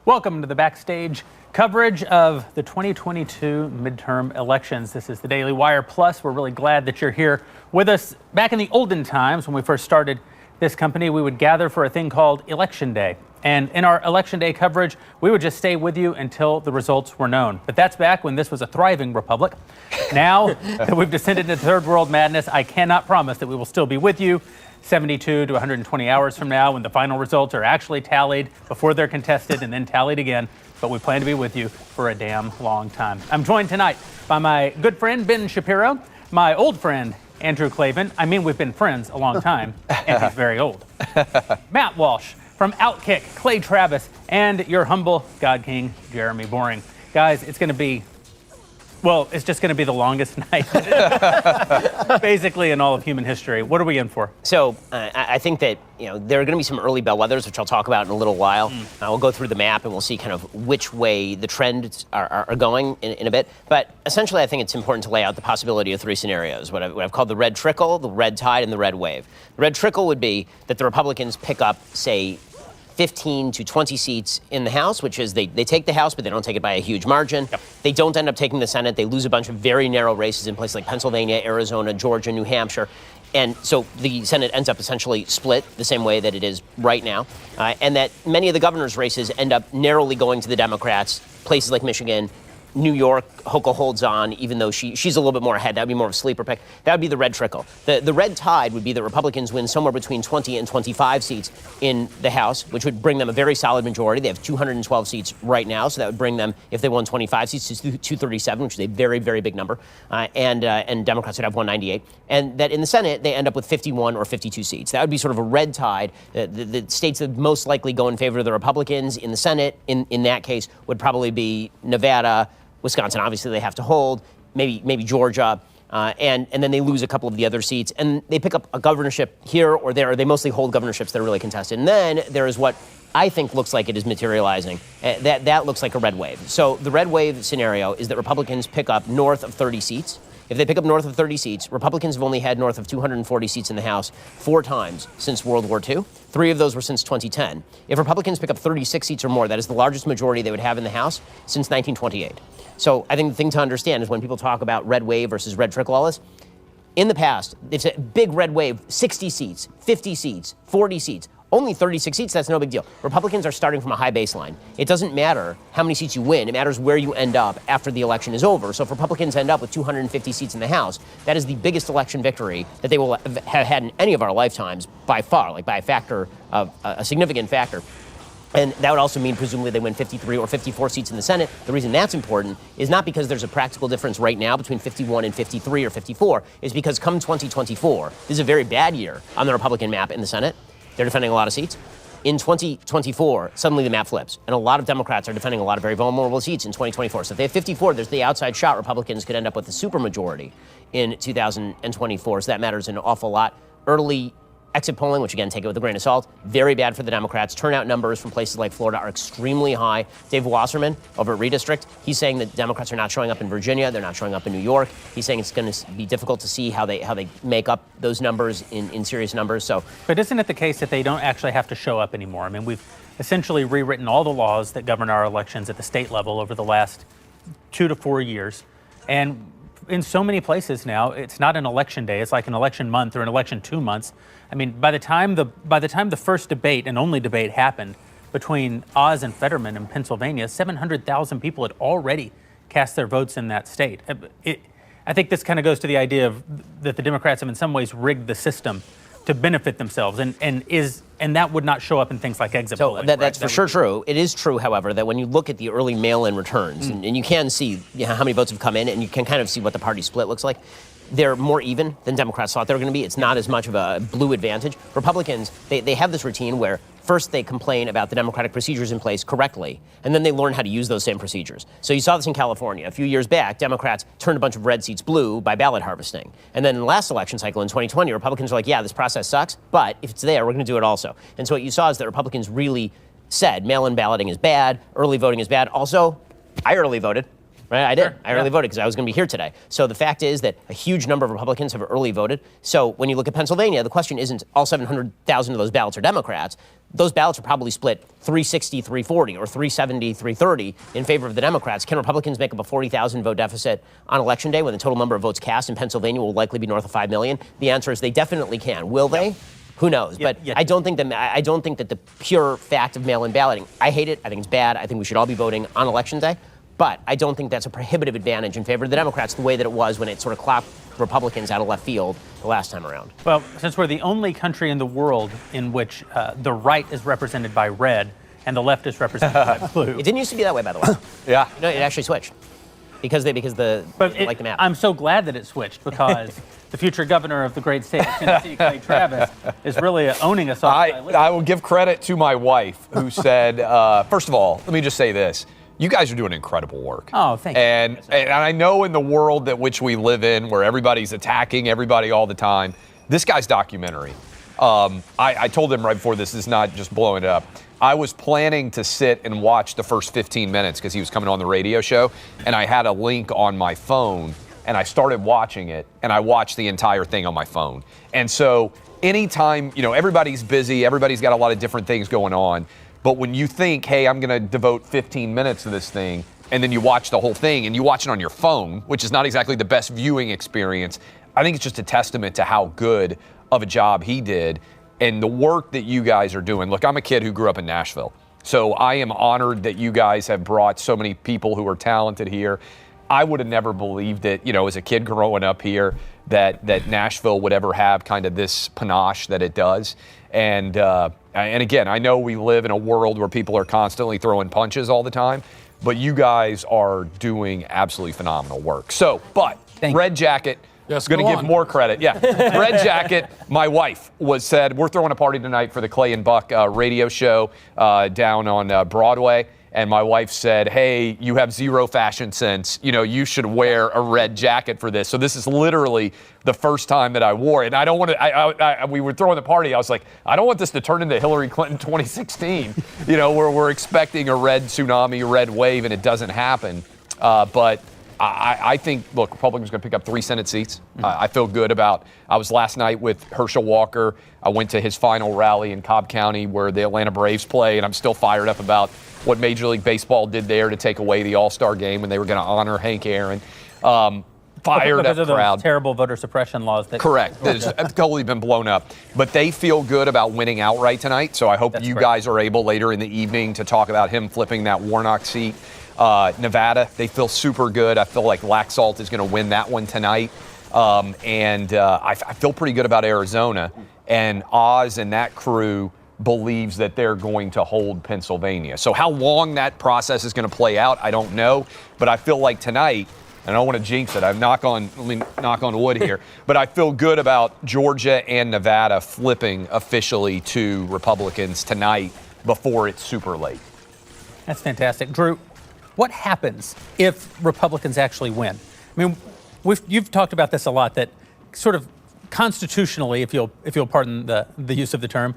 Welcome to the backstage coverage of the 2022 midterm elections. This is the Daily Wire Plus. We're really glad that you're here with us. Back in the olden times, when we first started this company, we would gather for a thing called Election Day. And in our Election Day coverage, we would just stay with you until the results were known. But that's back when this was a thriving republic. Now that we've descended into third world madness, I cannot promise that we will still be with you 72 to 120 hours from now when the final results are actually tallied before they're contested and then tallied again. But we plan to be with you for a damn long time. I'm joined tonight by my good friend, Ben Shapiro, my old friend, Andrew Klavan. I mean, we've been friends a long time, and he's very old. Matt Walsh from Outkick, Clay Travis, and your humble God King, Jeremy Boring. Guys, it's going to be, well, it's just going to be the longest night, basically, in all of human history. What are we in for? So I think that there are going to be some early bellwethers, which I'll talk about in a little while. We'll go through the map and we'll see kind of which way the trends are going in a bit. But essentially, I think it's important to lay out the possibility of three scenarios, what I've called the red trickle, the red tide, and the red wave. The red trickle would be that the Republicans pick up, say, 15 to 20 seats in the House, which is they take the House, but they don't take it by a huge margin. Yep. They don't end up taking the Senate. They lose a bunch of very narrow races in places like Pennsylvania, Arizona, Georgia, New Hampshire. And so the Senate ends up essentially split the same way that it is right now. And that many of the governor's races end up narrowly going to the Democrats, places like Michigan. New York, Hochul holds on, even though she's a little bit more ahead. That would be more of a sleeper pick. That would be the red trickle. The red tide would be that Republicans win somewhere between 20 and 25 seats in the House, which would bring them a very solid majority. They have 212 seats right now, so that would bring them, if they won 25 seats, to 237, which is a very, very big number. And Democrats would have 198. And that in the Senate, they end up with 51 or 52 seats. That would be sort of a red tide. The states that most likely go in favor of the Republicans in the Senate, in that case, would probably be Nevada, Wisconsin, obviously they have to hold, maybe Georgia, and then they lose a couple of the other seats, and they pick up a governorship here or there. Or they mostly hold governorships that are really contested. And then there is what I think looks like it is materializing. That looks like a red wave. So the red wave scenario is that Republicans pick up north of 30 seats. If they pick up north of 30 seats, Republicans have only had north of 240 seats in the House 4 times since World War II. 3 of those were since 2010. If Republicans pick up 36 seats or more, that is the largest majority they would have in the House since 1928. So I think the thing to understand is when people talk about red wave versus red trickle, all this, in the past, they've said big red wave, 60 seats, 50 seats, 40 seats. Only 36 seats, that's no big deal. Republicans are starting from a high baseline. It doesn't matter how many seats you win. It matters where you end up after the election is over. So if Republicans end up with 250 seats in the House, that is the biggest election victory that they will have had in any of our lifetimes by far, like by a factor of a significant factor. And that would also mean presumably they win 53 or 54 seats in the Senate. The reason that's important is not because there's a practical difference right now between 51 and 53 or 54, is because come 2024, this is a very bad year on the Republican map in the Senate. They're defending a lot of seats. In 2024, suddenly the map flips, and a lot of Democrats are defending a lot of very vulnerable seats in 2024. So if they have 54, there's the outside shot. Republicans could end up with a supermajority in 2024, so that matters an awful lot. Early exit polling, which again, take it with a grain of salt, very bad for the Democrats. Turnout numbers from places like Florida are extremely high. Dave Wasserman over at Redistrict, he's saying that Democrats are not showing up in Virginia, they're not showing up in New York. He's saying it's going to be difficult to see how they make up those numbers in serious numbers. So, but isn't it the case that they don't actually have to show up anymore? I mean, we've essentially rewritten all the laws that govern our elections at the state level over the last 2 to 4 years, and in so many places now, it's not an election day. It's like an election month or an election 2 months. I mean, by the time the first debate and only debate happened between Oz and Fetterman in Pennsylvania, 700,000 people had already cast their votes in that state. I think this kind of goes to the idea of that the Democrats have in some ways rigged the system to benefit themselves, and that would not show up in things like exit polling. That's for sure true. It is true, however, that when you look at the early mail-in returns, and you can see how many votes have come in, and you can kind of see what the party split looks like, they're more even than Democrats thought they were going to be. It's not as much of a blue advantage. Republicans, they have this routine where first they complain about the democratic procedures in place correctly, and then they learn how to use those same procedures. So you saw this in California. A few years back, Democrats turned a bunch of red seats blue by ballot harvesting. And then in the last election cycle in 2020, Republicans were like, yeah, this process sucks, but if it's there, we're going to do it also. And so what you saw is that Republicans really said mail-in balloting is bad, early voting is bad. Also, I early voted. Right, I did. Sure. I early voted because I was going to be here today. So the fact is that a huge number of Republicans have early voted. So when you look at Pennsylvania, the question isn't all 700,000 of those ballots are Democrats. Those ballots are probably split 360, 340, or 370, 330 in favor of the Democrats. Can Republicans make up a 40,000 vote deficit on Election Day when the total number of votes cast in Pennsylvania will likely be north of 5 million? The answer is they definitely can. Will they? Who knows? But I don't think that the pure fact of mail-in balloting, I hate it. I think it's bad. I think we should all be voting on Election Day. But I don't think that's a prohibitive advantage in favor of the Democrats the way that it was when it sort of clapped Republicans out of left field the last time around. Well, since we're the only country in the world in which the right is represented by red and the left is represented by blue. It didn't used to be that way, by the way. Yeah. No, it actually switched. Because they like the map. I'm so glad that it switched because the future governor of the great state of Tennessee, Clay Travis, is really owning us all. I will give credit to my wife who said, first of all, let me just say this. You guys are doing incredible work. Oh, thank you. And I know in the world that which we live in, where everybody's attacking everybody all the time, this guy's documentary. I told him right before this is not just blowing it up. I was planning to sit and watch the first 15 minutes because he was coming on the radio show, and I had a link on my phone, and I started watching it, and I watched the entire thing on my phone. And so anytime, everybody's busy, everybody's got a lot of different things going on. But when you think, hey, I'm going to devote 15 minutes to this thing, and then you watch the whole thing, and you watch it on your phone, which is not exactly the best viewing experience, I think it's just a testament to how good of a job he did and the work that you guys are doing. Look, I'm a kid who grew up in Nashville, so I am honored that you guys have brought so many people who are talented here. I would have never believed it, as a kid growing up here, that Nashville would ever have kind of this panache that it does. And again, I know we live in a world where people are constantly throwing punches all the time, but you guys are doing absolutely phenomenal work. So, Red Jacket, going to give more credit. Yeah, Red Jacket, my wife said, we're throwing a party tonight for the Clay and Buck radio show down on Broadway. And my wife said, hey, you have zero fashion sense. You should wear a red jacket for this. So this is literally the first time that I wore it. And I don't want to, we were throwing the party. I was like, I don't want this to turn into Hillary Clinton 2016, where we're expecting a red tsunami, red wave, and it doesn't happen. But I think, look, Republicans are going to pick up 3 Senate seats. I feel good about, I was last night with Herschel Walker. I went to his final rally in Cobb County where the Atlanta Braves play, and I'm still fired up about what Major League Baseball did there to take away the All-Star game when they were going to honor Hank Aaron. Fired because up of crowd. Those terrible voter suppression laws. Correct. That has totally been blown up. But they feel good about winning outright tonight, so I hope you guys are able later in the evening to talk about him flipping that Warnock seat. Nevada, they feel super good. I feel like Laxalt is going to win that one tonight. I feel pretty good about Arizona. And Oz and that crew believes that they're going to hold Pennsylvania. So how long that process is going to play out, I don't know. But I feel like tonight, and I don't want to jinx it, let me knock on wood here, but I feel good about Georgia and Nevada flipping officially to Republicans tonight before it's super late. That's fantastic. Drew, what happens if Republicans actually win? I mean, you've talked about this a lot, that sort of constitutionally, if you'll pardon the use of the term,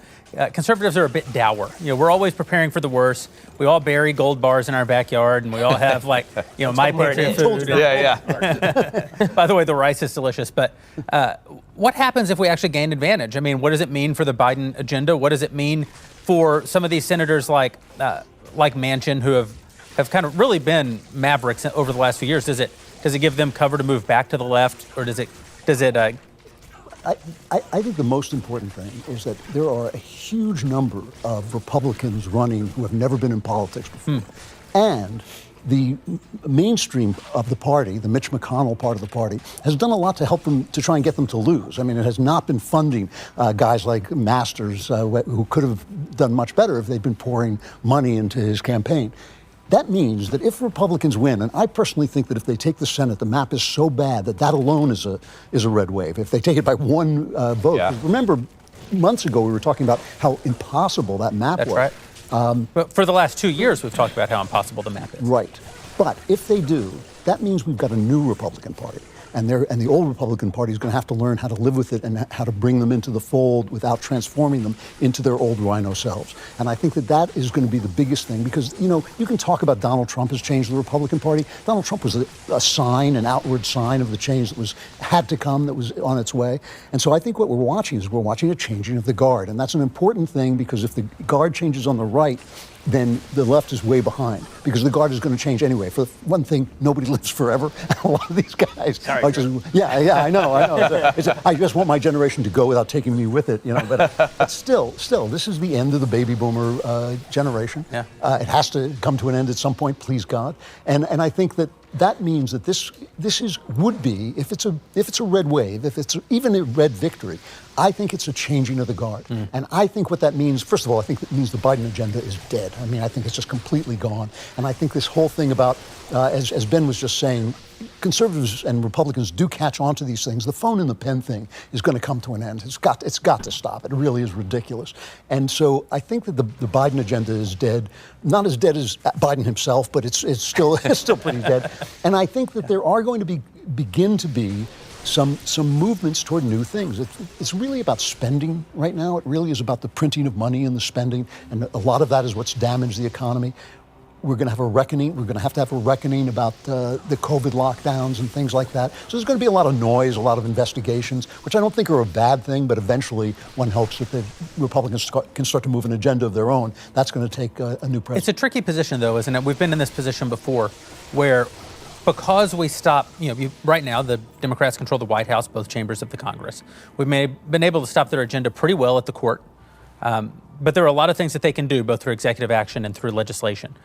conservatives are a bit dour. We're always preparing for the worst. We all bury gold bars in our backyard, and we all have My Patriot food. Yeah. By the way, the rice is delicious. But what happens if we actually gain advantage? I mean, what does it mean for the Biden agenda? What does it mean for some of these senators like Manchin, who have kind of really been mavericks over the last few years? Does it give them cover to move back to the left, or does it? I think the most important thing is that there are a huge number of Republicans running who have never been in politics before. And the mainstream of the party, the Mitch McConnell part of the party, has done a lot to help them, to try and get them to lose. I mean, it has not been funding guys like Masters, who could have done much better if they'd been pouring money into his campaign. That means that if Republicans win, and I personally think that if they take the Senate, the map is so bad that alone is a red wave. If they take it by one vote, remember months ago we were talking about how impossible that map was. That's right. But for the last 2 years, we've talked about how impossible the map is. Right. But if they do, that means we've got a new Republican Party. And the old Republican Party is going to have to learn how to live with it and how to bring them into the fold without transforming them into their old rhino selves. And I think that is going to be the biggest thing, because, you can talk about Donald Trump has changed the Republican Party. Donald Trump was a sign, an outward sign of the change that had to come, that was on its way. And so I think what we're watching a changing of the guard. And that's an important thing, because if the guard changes on the right, then the left is way behind, because the guard is going to change anyway. For one thing, nobody lives forever. A lot of these guys are just, I know. I just want my generation to go without taking me with it, But still, this is the end of the baby boomer generation. Yeah. It has to come to an end at some point, please God. And I think that means that this would be, if it's a red wave, if it's even a red victory, I think it's a changing of the guard. And I think what that means, first of all, I think it means the Biden agenda is dead. I mean, I think it's just completely gone. And I think this whole thing about, as Ben was just saying, conservatives and Republicans do catch on to these things. The phone and the pen thing is going to come to an end. It's got to stop. It really is ridiculous. And so I think that the Biden agenda is dead. Not as dead as Biden himself, but it's still pretty dead. And I think that there are going to begin to be some movements toward new things. It's really about spending right now. It really is about the printing of money and the spending, and a lot of that is what's damaged the economy. We're going to have a reckoning. We're going to have a reckoning about the COVID lockdowns and things like that. So there's going to be a lot of noise, a lot of investigations, which I don't think are a bad thing, but eventually one hopes that the Republicans can start to move an agenda of their own. That's going to take a new president. It's a tricky position, though, isn't it? We've been in this position before where, because we stop, right now the Democrats control the White House, both chambers of the Congress. We've been able to stop their agenda pretty well at the court. But there are a lot of things that they can do, both through executive action and through legislation.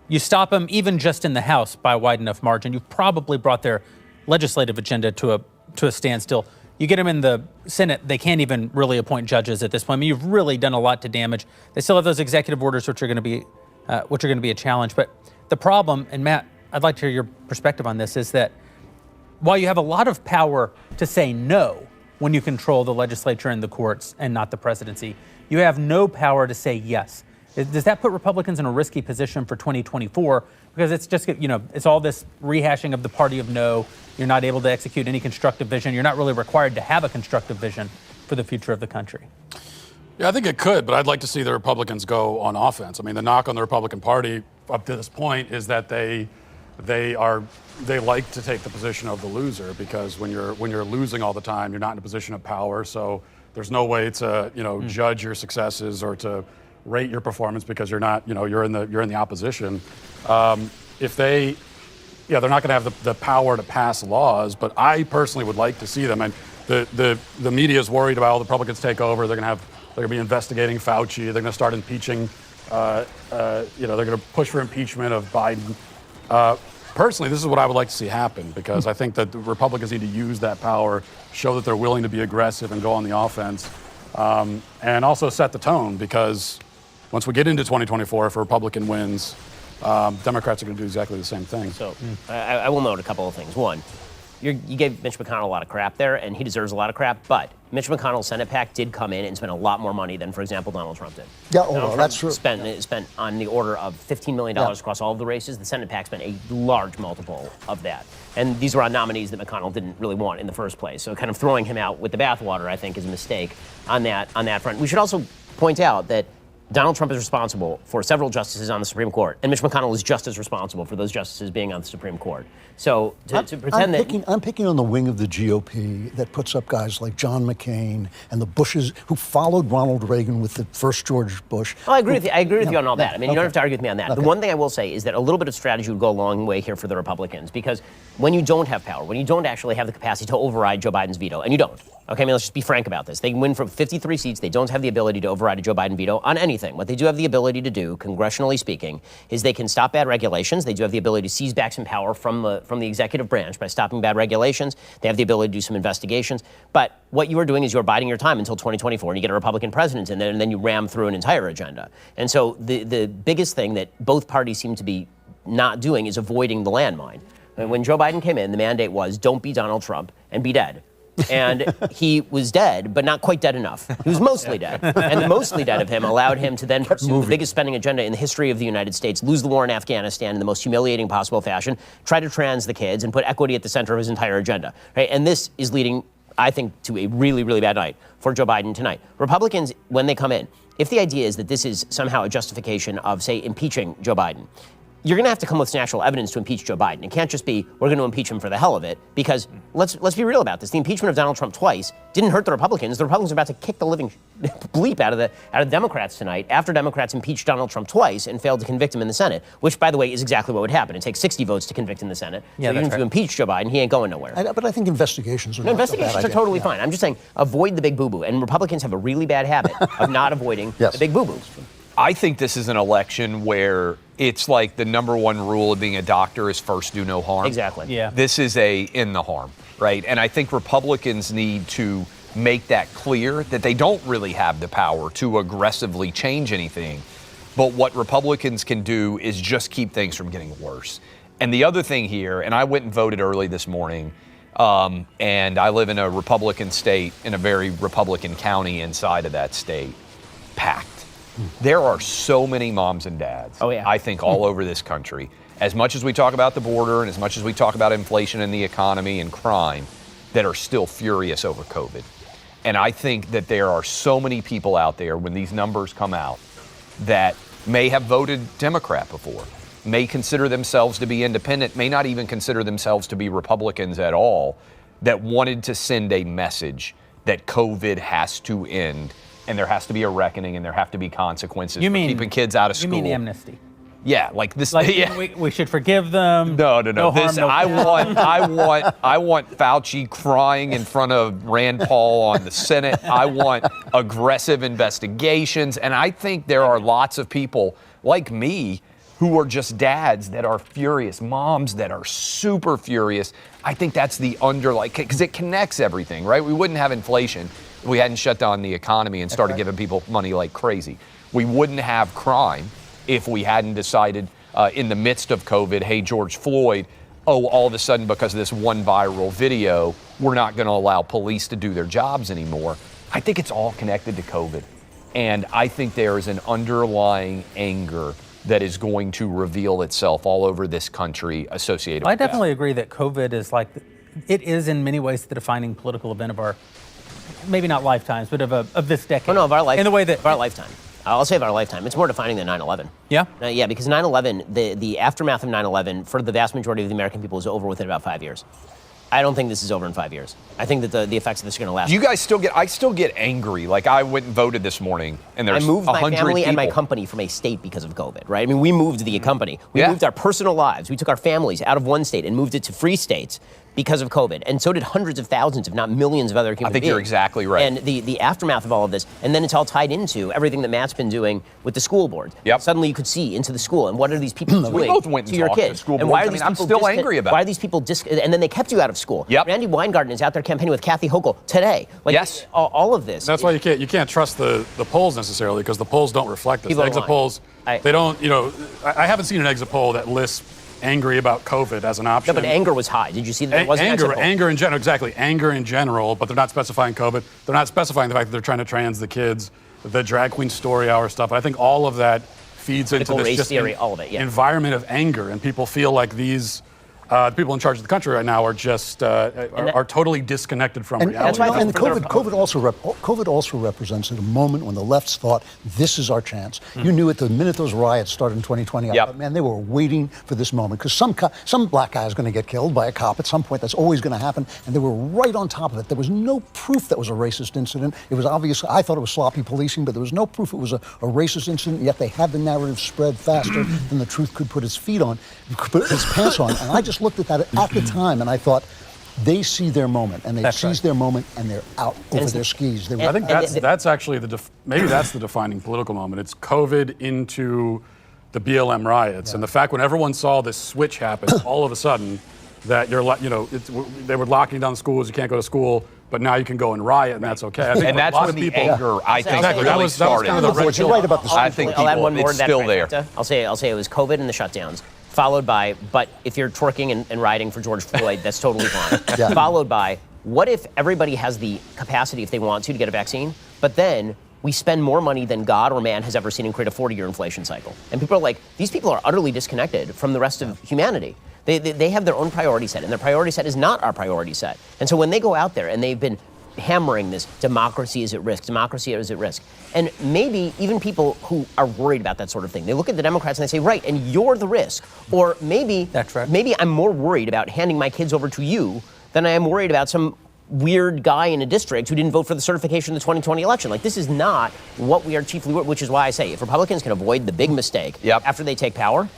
You stop them even just in the House by a wide enough margin, you've probably brought their legislative agenda to a standstill. You get them in the Senate, they can't even really appoint judges at this point. I mean, you've really done a lot to damage. They still have those executive orders, which are going to be a challenge. But the problem, and Matt, I'd like to hear your perspective on this, is that while you have a lot of power to say no when you control the legislature and the courts and not the presidency, you have no power to say yes. Does that put Republicans in a risky position for 2024? Because it's just, it's all this rehashing of the party of no. You're not able to execute any constructive vision. You're not really required to have a constructive vision for the future of the country. Yeah, I think it could, but I'd like to see the Republicans go on offense. I mean, the knock on the Republican Party up to this point is that they like to take the position of the loser, because when you're losing all the time, you're not in a position of power. So there's no way to judge your successes or to rate your performance, because you're not you're in the opposition. If they're not going to have the power to pass laws, but I personally would like to see them. And the media is worried about all the Republicans take over. They're going to be investigating Fauci. They're going to start impeaching. They're going to push for impeachment of Biden. Personally, this is what I would like to see happen, because I think that the Republicans need to use that power, show that they're willing to be aggressive and go on the offense, and also set the tone, because once we get into 2024, if a Republican wins, Democrats are going to do exactly the same thing. So I will note a couple of things. One, you gave Mitch McConnell a lot of crap there, and he deserves a lot of crap, but Mitch McConnell's Senate PAC did come in and spend a lot more money than, for example, Donald Trump did. Yeah, Donald Trump spent on the order of $15 million across all of the races. The Senate PAC spent a large multiple of that. And these were on nominees that McConnell didn't really want in the first place. So kind of throwing him out with the bathwater, I think, is a mistake on that front. We should also point out that Donald Trump is responsible for several justices on the Supreme Court, and Mitch McConnell is just as responsible for those justices being on the Supreme Court. So to pretend I'm picking on the wing of the GOP that puts up guys like John McCain and the Bushes who followed Ronald Reagan with the first George Bush. Oh, I agree with you. I agree with you on all that. I mean, you don't have to argue with me on that. The one thing I will say is that a little bit of strategy would go a long way here for the Republicans, because when you don't have power, when you don't actually have the capacity to override Joe Biden's veto, and you don't. Okay, I mean, let's just be frank about this. They win from 53 seats. They don't have the ability to override a Joe Biden veto on anything. What they do have the ability to do, congressionally speaking, is they can stop bad regulations. They do have the ability to seize back some power from the executive branch by stopping bad regulations. They have the ability to do some investigations. But what you are doing is you're biding your time until 2024, and you get a Republican president in there, and then you ram through an entire agenda. And so the biggest thing that both parties seem to be not doing is avoiding the landmine. And when Joe Biden came in, the mandate was don't be Donald Trump and be dead. And he was dead, but not quite dead enough. He was mostly dead. And the mostly dead of him allowed him to then pursue the biggest spending agenda in the history of the United States, lose the war in Afghanistan in the most humiliating possible fashion, try to trans the kids, and put equity at the center of his entire agenda. Right? And this is leading, I think, to a really, really bad night for Joe Biden tonight. Republicans, when they come in, if the idea is that this is somehow a justification of, say, impeaching Joe Biden, you're going to have to come with some actual evidence to impeach Joe Biden. It can't just be, we're going to impeach him for the hell of it, because let's be real about this. The impeachment of Donald Trump twice didn't hurt the Republicans. The Republicans are about to kick the living bleep out of the Democrats tonight after Democrats impeached Donald Trump twice and failed to convict him in the Senate, which, by the way, is exactly what would happen. It takes 60 votes to convict in the Senate. Yeah, so even if you impeach Joe Biden, he ain't going nowhere. But I think investigations are investigations are totally fine. I'm just saying, avoid the big boo-boo. And Republicans have a really bad habit of not avoiding the big boo-boo. I think this is an election where it's like the number one rule of being a doctor is first do no harm. Exactly. Yeah. This is a in the harm, right? And I think Republicans need to make that clear that they don't really have the power to aggressively change anything. But what Republicans can do is just keep things from getting worse. And the other thing here, and I went and voted early this morning, and I live in a Republican state, in a very Republican county inside of that state, packed. There are so many moms and dads, I think, all over this country. As much as we talk about the border and as much as we talk about inflation and the economy and crime, that are still furious over COVID. And I think that there are so many people out there when these numbers come out that may have voted Democrat before, may consider themselves to be independent, may not even consider themselves to be Republicans at all, that wanted to send a message that COVID has to end. And there has to be a reckoning, and there have to be consequences for keeping kids out of school. You mean amnesty? Yeah, like this. Like yeah. we should forgive them. No. Harm, no I want Fauci crying in front of Rand Paul on the Senate. I want aggressive investigations, and I think there are lots of people like me who are just dads that are furious, moms that are super furious. I think that's the underlying, because it connects everything, right? We wouldn't have inflation if we hadn't shut down the economy and started giving people money like crazy. We wouldn't have crime if we hadn't decided in the midst of COVID, hey, George Floyd, all of a sudden because of this one viral video, we're not going to allow police to do their jobs anymore. I think it's all connected to COVID. And I think there is an underlying anger that is going to reveal itself all over this country associated with I definitely agree that COVID is it is in many ways the defining political event of our, maybe not lifetimes, but of this decade. Oh, no, of our lifetime. In the way that... Of our lifetime. I'll say of our lifetime. It's more defining than 9/11. Yeah? Yeah, because 9/11, the aftermath of 9/11, for the vast majority of the American people, is over within about 5 years. I don't think this is over in 5 years. I think that the effects of this are going to last. Do you guys I still get angry. Like, I went and voted this morning, and there's 100 I moved my family people. and my company from a state because of COVID, right? I mean, we moved the company. We moved our personal lives. We took our families out of one state and moved it to 3 states because of COVID. And so did hundreds of thousands, if not millions of other human beings. I think you're exactly right. And the aftermath of all of this, and then it's all tied into everything that Matt's been doing with the school board. Yep. Suddenly you could see into the school, and what are these people doing we both went to and your talked kids? to school and boards. why are I these mean, I'm people still angry about Why are these people and then they kept you out of school. Yep. Randy Weingarten is out there campaigning with Kathy Hochul today. Like, yes. All of this. That's why you can't trust the polls necessarily, because the polls don't reflect this. People The exit polls, they don't, I haven't seen an exit poll that lists angry about COVID as an option. No, but anger was high. Did you see that? It wasn't acceptable. Anger in general, exactly. Anger in general, but they're not specifying COVID. They're not specifying the fact that they're trying to trans the kids, the drag queen story hour stuff. I think all of that feeds into this race just theory, all of it, yeah. environment of anger, and people feel like these people in charge of the country right now are just are totally disconnected from reality. And COVID also represents a moment when the lefts thought, this is our chance. You knew it the minute those riots started in 2020. I thought, man, they were waiting for this moment because some black guy is going to get killed by a cop at some point. That's always going to happen. And they were right on top of it. There was no proof that was a racist incident. It was obvious. I thought it was sloppy policing, but there was no proof it was a racist incident. Yet they had the narrative spread faster than the truth could put its pants on. And I just looked at that at the time and I thought, they see their moment and they seize their moment and they're out over their skis. I think that's actually maybe that's the defining political moment. It's COVID into the BLM riots and the fact when everyone saw this switch happen, all of a sudden that they were locking down schools, you can't go to school, but now you can go and riot and that's okay. I think and that's when the anger, I think, really started. Kind of the you're right about the I think I'll add one more it's to that still there. I'll say it was COVID and the shutdowns. Followed by, but if you're twerking and rioting for George Floyd, that's totally fine. Followed by, what if everybody has the capacity, if they want to get a vaccine, but then we spend more money than God or man has ever seen and create a 40-year inflation cycle? And people are like, these people are utterly disconnected from the rest of humanity. They have their own priority set, and their priority set is not our priority set. And so when they go out there and they've been hammering this, democracy is at risk, democracy is at risk. And maybe even people who are worried about that sort of thing, they look at the Democrats and they say, right, and you're the risk. Or maybe I'm more worried about handing my kids over to you than I am worried about some weird guy in a district who didn't vote for the certification in the 2020 election. Like, this is not what we are chiefly, which is why I say if Republicans can avoid the big mistake after they take power,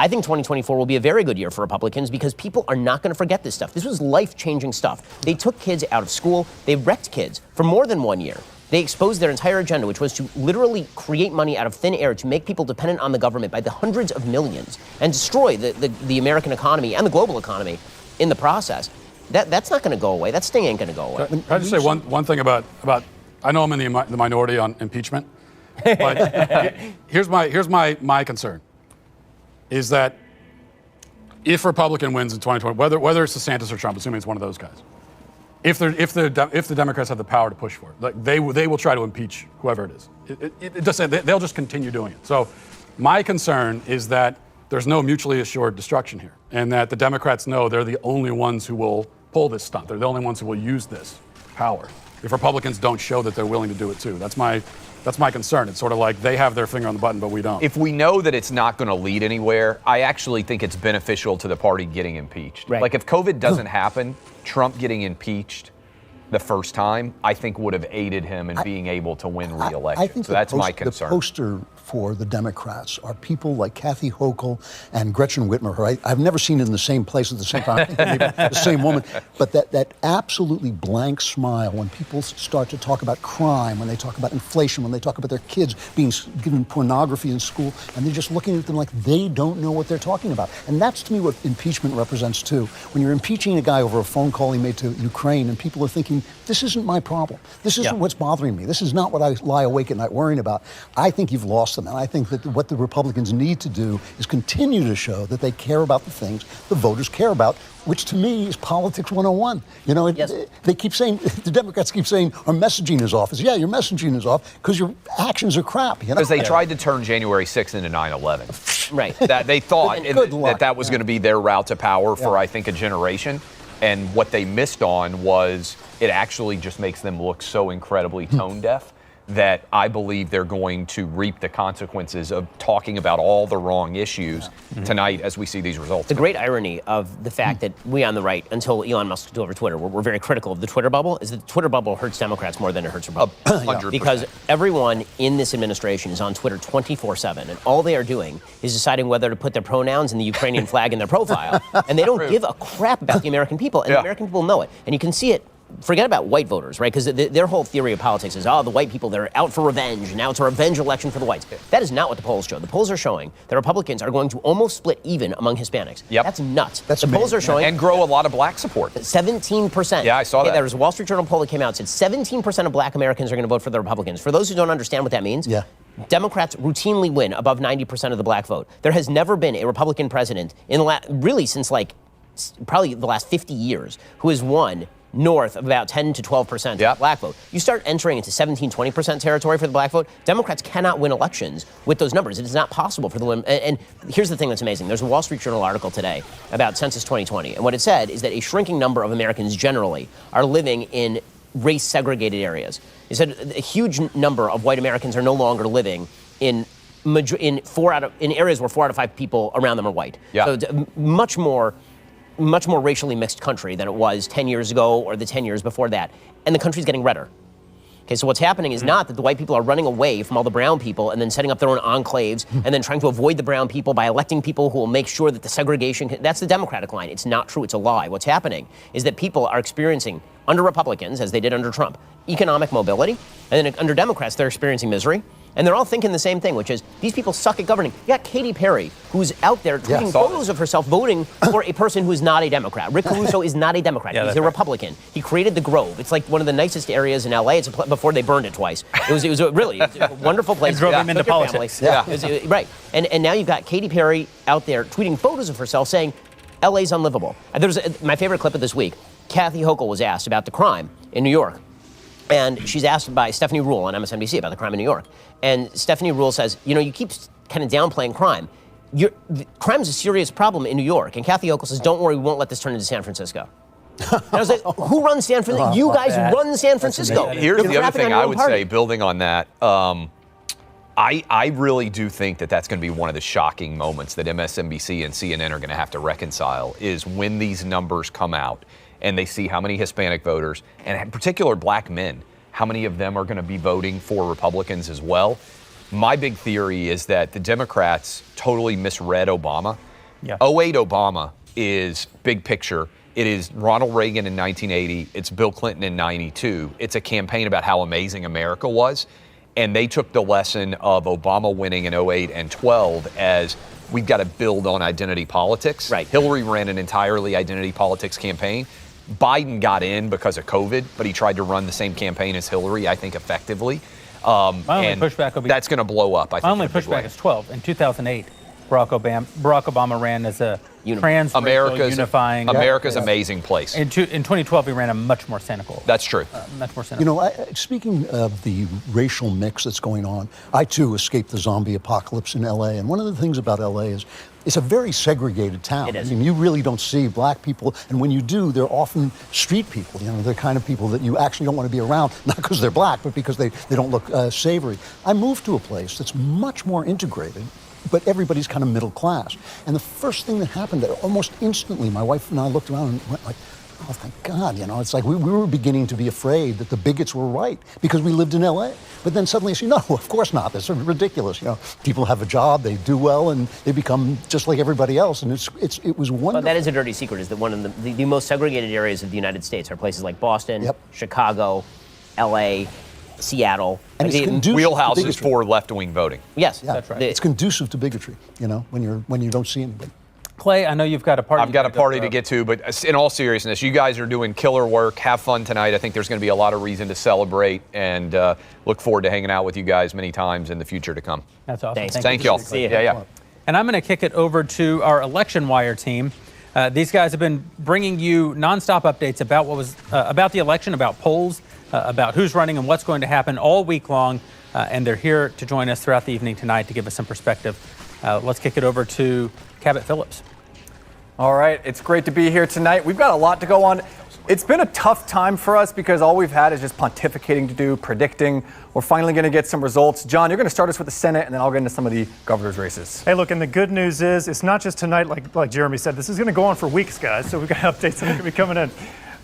I think 2024 will be a very good year for Republicans because people are not going to forget this stuff. This was life-changing stuff. They took kids out of school. They wrecked kids for more than 1 year. They exposed their entire agenda, which was to literally create money out of thin air to make people dependent on the government by the hundreds of millions and destroy the American economy and the global economy in the process. That's not going to go away. That sting ain't going to go away. Can I just say one thing about I know I'm in the minority on impeachment, but here's my concern. Is that if Republican wins in 2020, whether it's DeSantis or Trump, assuming it's one of those guys, if the Democrats have the power to push for it, like they will try to impeach whoever it is. They'll just continue doing it. So my concern is that there's no mutually assured destruction here, and that the Democrats know they're the only ones who will pull this stunt. They're the only ones who will use this power. If Republicans don't show that they're willing to do it too, that's my concern. It's sort of like they have their finger on the button, but we don't. If we know that it's not going to lead anywhere, I actually think it's beneficial to the party getting impeached. Right. Like if COVID doesn't happen, Trump getting impeached the first time, I think would have aided him in being able to win re-election. I think so that's my concern. The poster for the Democrats are people like Kathy Hochul and Gretchen Whitmer, who I've never seen in the same place at the same time, maybe the same woman, but that absolutely blank smile when people start to talk about crime, when they talk about inflation, when they talk about their kids being given pornography in school, and they're just looking at them like they don't know what they're talking about. And that's, to me, what impeachment represents, too. When you're impeaching a guy over a phone call he made to Ukraine, and people are thinking, this isn't my problem. This isn't what's bothering me. This is not what I lie awake at night worrying about. I think you've lost them. And I think that what the Republicans need to do is continue to show that they care about the things the voters care about, which to me is politics 101. You know, they keep saying, the Democrats keep saying, our messaging is off. Yeah, your messaging is off because your actions are crap. You know? Because they tried to turn January 6th into 9/11. Right. That they thought that was going to be their route to power for, I think, a generation. And what they missed on was it actually just makes them look so incredibly tone deaf that I believe they're going to reap the consequences of talking about all the wrong issues tonight as we see these results. The great irony of the fact that we on the right, until Elon Musk took over Twitter, we're very critical of the Twitter bubble, is that the Twitter bubble hurts Democrats more than it hurts Republicans. 100%. Because everyone in this administration is on Twitter 24/7, and all they are doing is deciding whether to put their pronouns and the Ukrainian flag in their profile, and they don't give a crap about the American people, and the American people know it. And you can see it forget about white voters, right? Because their whole theory of politics is, the white people, they're out for revenge, and now it's a revenge election for the whites. That is not what the polls show. The polls are showing that Republicans are going to almost split even among Hispanics. Yep. That's nuts. The polls are showing... And grow a lot of black support. 17%. Yeah, I saw that. There was a Wall Street Journal poll that came out and said 17% of black Americans are going to vote for the Republicans. For those who don't understand what that means, Democrats routinely win above 90% of the black vote. There has never been a Republican president really since probably the last 50 years who has won north of about 10 to 12% of the black vote. You start entering into 17, 20% territory for the black vote, Democrats cannot win elections with those numbers. It is not possible for them. And here's the thing that's amazing. There's a Wall Street Journal article today about Census 2020. And what it said is that a shrinking number of Americans generally are living in race-segregated areas. It said a huge number of white Americans are no longer living in areas where 4 out of 5 people around them are white. Yeah. So it's much more racially mixed country than it was 10 years ago or the 10 years before that. And the country's getting redder. Okay, so what's happening is not that the white people are running away from all the brown people and then setting up their own enclaves and then trying to avoid the brown people by electing people who will make sure that the segregation... That's the Democratic line. It's not true. It's a lie. What's happening is that people are experiencing, under Republicans, as they did under Trump, economic mobility. And then under Democrats, they're experiencing misery. And they're all thinking the same thing, which is these people suck at governing. You got Katy Perry, who's out there tweeting photos of herself voting for a person who is not a Democrat. Rick Caruso is not a Democrat. He's a Republican. He created the Grove. It's like one of the nicest areas in L.A. It's before they burned it twice. It was really a wonderful place. It drove him into politics. Right. And now you've got Katy Perry out there tweeting photos of herself saying, L.A.'s unlivable. There's my favorite clip of this week. Kathy Hochul was asked about the crime in New York. And she's asked by Stephanie Ruhle on MSNBC about the crime in New York. And Stephanie Ruhle says, you keep kind of downplaying crime. Crime is a serious problem in New York. And Kathy Hochul says, don't worry, we won't let this turn into San Francisco. And I was like, who runs San Francisco? You guys run San Francisco. Here's the other thing I would say, building on that. I really do think that that's going to be one of the shocking moments that MSNBC and CNN are going to have to reconcile, is when these numbers come out and they see how many Hispanic voters, and in particular black men, how many of them are going to be voting for Republicans as well. My big theory is that the Democrats totally misread Obama. 08 Obama is big picture. It is Ronald Reagan in 1980. It's Bill Clinton in 92. It's a campaign about how amazing America was. And they took the lesson of Obama winning in 08 and 12 as we've got to build on identity politics. Right. Hillary ran an entirely identity politics campaign. Biden got in because of COVID, but he tried to run the same campaign as Hillary, I think, effectively. My only pushback will be that's going to blow up, I think. My only pushback is 12. In 2008, Barack Obama ran as a trans-racial unifying... America's amazing place. In 2012, he ran a much more cynical... That's true. Much more cynical. Speaking of the racial mix that's going on, I, too, escaped the zombie apocalypse in L.A., and one of the things about L.A. is it's a very segregated town. It is. I mean, you really don't see black people, and when you do, they're often street people. They're the kind of people that you actually don't want to be around, not because they're black, but because they don't look savory. I moved to a place that's much more integrated, but everybody's kind of middle class. And the first thing that happened, almost instantly, my wife and I looked around and went like, oh, thank God, it's like we were beginning to be afraid that the bigots were right because we lived in L.A. But then suddenly you see, no, of course not. That's ridiculous. People have a job, they do well, and they become just like everybody else. And it was wonderful. Well, that is a dirty secret, is that one of the most segregated areas of the United States are places like Boston, Chicago, L.A., Seattle. And wheelhouses for left-wing voting. Yes, that's right. It's conducive to bigotry, when you don't see anybody. Clay, I know you've got a party. I've got a party to get to, but in all seriousness, you guys are doing killer work. Have fun tonight. I think there's going to be a lot of reason to celebrate, and look forward to hanging out with you guys many times in the future to come. That's awesome. Thanks. Thank y'all. See you. Yeah. And I'm going to kick it over to our Election Wire team. These guys have been bringing you nonstop updates about about the election, about polls, about who's running and what's going to happen all week long. And they're here to join us throughout the evening tonight to give us some perspective. Let's kick it over to Cabot Phillips. All right, it's great to be here tonight. We've got a lot to go on. It's been a tough time for us because all we've had is just pontificating to do, predicting. We're finally going to get some results. John, you're going to start us with the Senate, and then I'll get into some of the governor's races. Hey, look, and the good news is it's not just tonight, like Jeremy said. This is going to go on for weeks, guys, so we've got updates that are going to be coming in.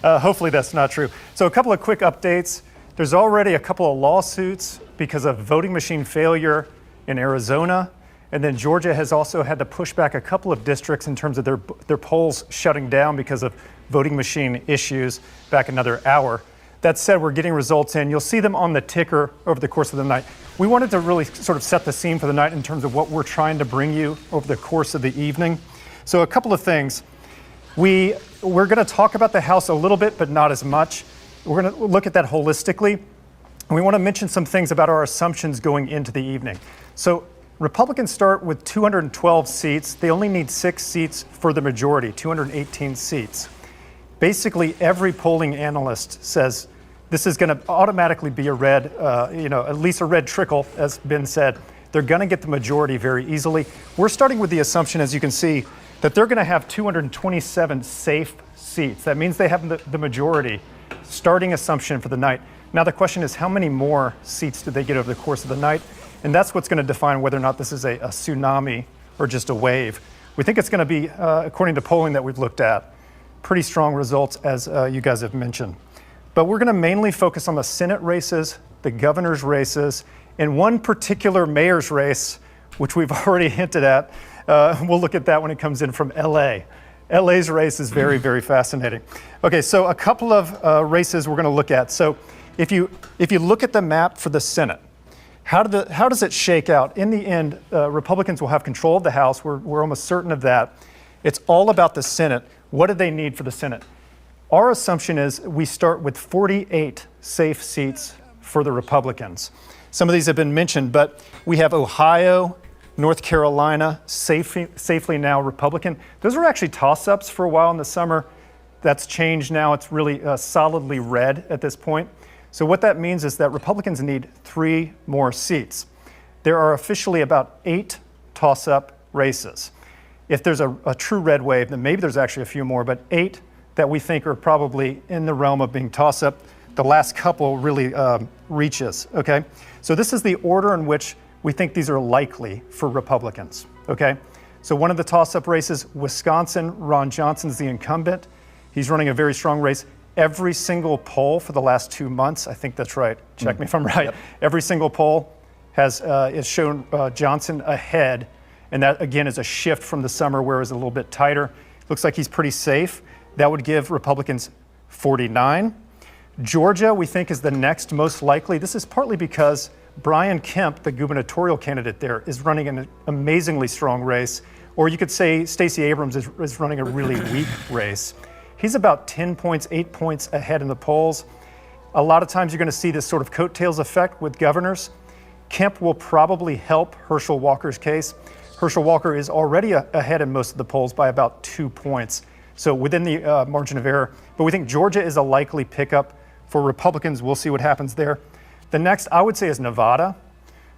Hopefully that's not true. So a couple of quick updates. There's already a couple of lawsuits because of voting machine failure in Arizona. And then Georgia has also had to push back a couple of districts in terms of their polls shutting down because of voting machine issues back another hour. That said, we're getting results in. You'll see them on the ticker over the course of the night. We wanted to really sort of set the scene for the night in terms of what we're trying to bring you over the course of the evening. So a couple of things. We're going to talk about the House a little bit, but not as much. We're going to look at that holistically. And we want to mention some things about our assumptions going into the evening. So Republicans start with 212 seats. They only need 6 seats for the majority, 218 seats. Basically, every polling analyst says this is going to automatically be a red, at least a red trickle, as Ben said. They're going to get the majority very easily. We're starting with the assumption, as you can see, that they're going to have 227 safe seats. That means they have the majority, starting assumption for the night. Now the question is, how many more seats do they get over the course of the night? And that's what's going to define whether or not this is a tsunami or just a wave. We think it's going to be, according to polling that we've looked at, pretty strong results, as you guys have mentioned. But we're going to mainly focus on the Senate races, the governor's races, and one particular mayor's race, which we've already hinted at. We'll look at that when it comes in from LA. LA's race is very, very fascinating. Okay, so a couple of races we're going to look at. So if you look at the map for the Senate, how does it shake out? In the end, Republicans will have control of the House. We're almost certain of that. It's all about the Senate. What do they need for the Senate? Our assumption is we start with 48 safe seats for the Republicans. Some of these have been mentioned, but we have Ohio, North Carolina, safely now Republican. Those were actually toss-ups for a while in the summer. That's changed now. It's really solidly red at this point. So what that means is that Republicans need 3 more seats. There are officially about 8 toss-up races. If there's a true red wave, then maybe there's actually a few more, but 8 that we think are probably in the realm of being toss-up. The last couple really reaches, okay? So this is the order in which we think these are likely for Republicans, okay? So one of the toss-up races, Wisconsin, Ron Johnson's the incumbent. He's running a very strong race. Every single poll for the last 2 months, I think that's right, check me if I'm right. Yep. Every single poll has shown Johnson ahead, and that again is a shift from the summer where it was a little bit tighter. Looks like he's pretty safe. That would give Republicans 49. Georgia, we think, is the next most likely. This is partly because Brian Kemp, the gubernatorial candidate there, is running an amazingly strong race. Or you could say Stacey Abrams is running a really weak race. He's about 10 points, 8 points ahead in the polls. A lot of times you're going to see this sort of coattails effect with governors. Kemp will probably help Herschel Walker's case. Herschel Walker is already ahead in most of the polls by about 2 points. So within the margin of error. But we think Georgia is a likely pickup for Republicans. We'll see what happens there. The next, I would say, is Nevada.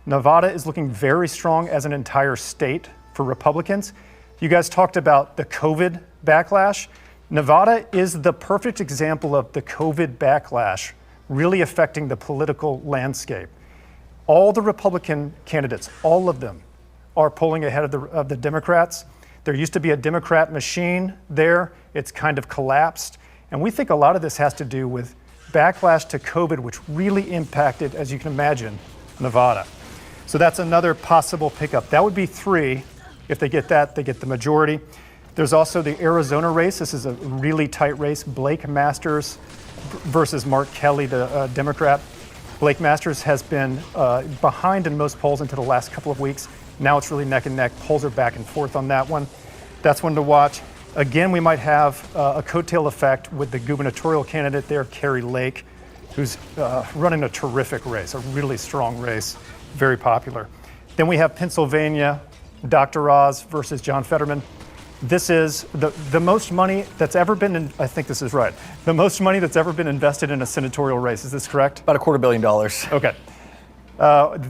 Nevada is looking very strong as an entire state for Republicans. You guys talked about the COVID backlash. Nevada is the perfect example of the COVID backlash really affecting the political landscape. All the Republican candidates, all of them, are polling ahead of the Democrats. There used to be a Democrat machine there. It's kind of collapsed. And we think a lot of this has to do with backlash to COVID, which really impacted, as you can imagine, Nevada. So that's another possible pickup. That would be 3. If they get that, they get the majority. There's also the Arizona race. This is a really tight race. Blake Masters versus Mark Kelly, the Democrat. Blake Masters has been behind in most polls until the last couple of weeks. Now it's really neck and neck. Polls are back and forth on that one. That's one to watch. Again, we might have a coattail effect with the gubernatorial candidate there, Carrie Lake, who's running a terrific race, a really strong race, very popular. Then we have Pennsylvania, Dr. Oz versus John Fetterman. This is the most money that's ever been, I think this is right, the most money that's ever been invested in a senatorial race. Is this correct? About $250 million. Okay.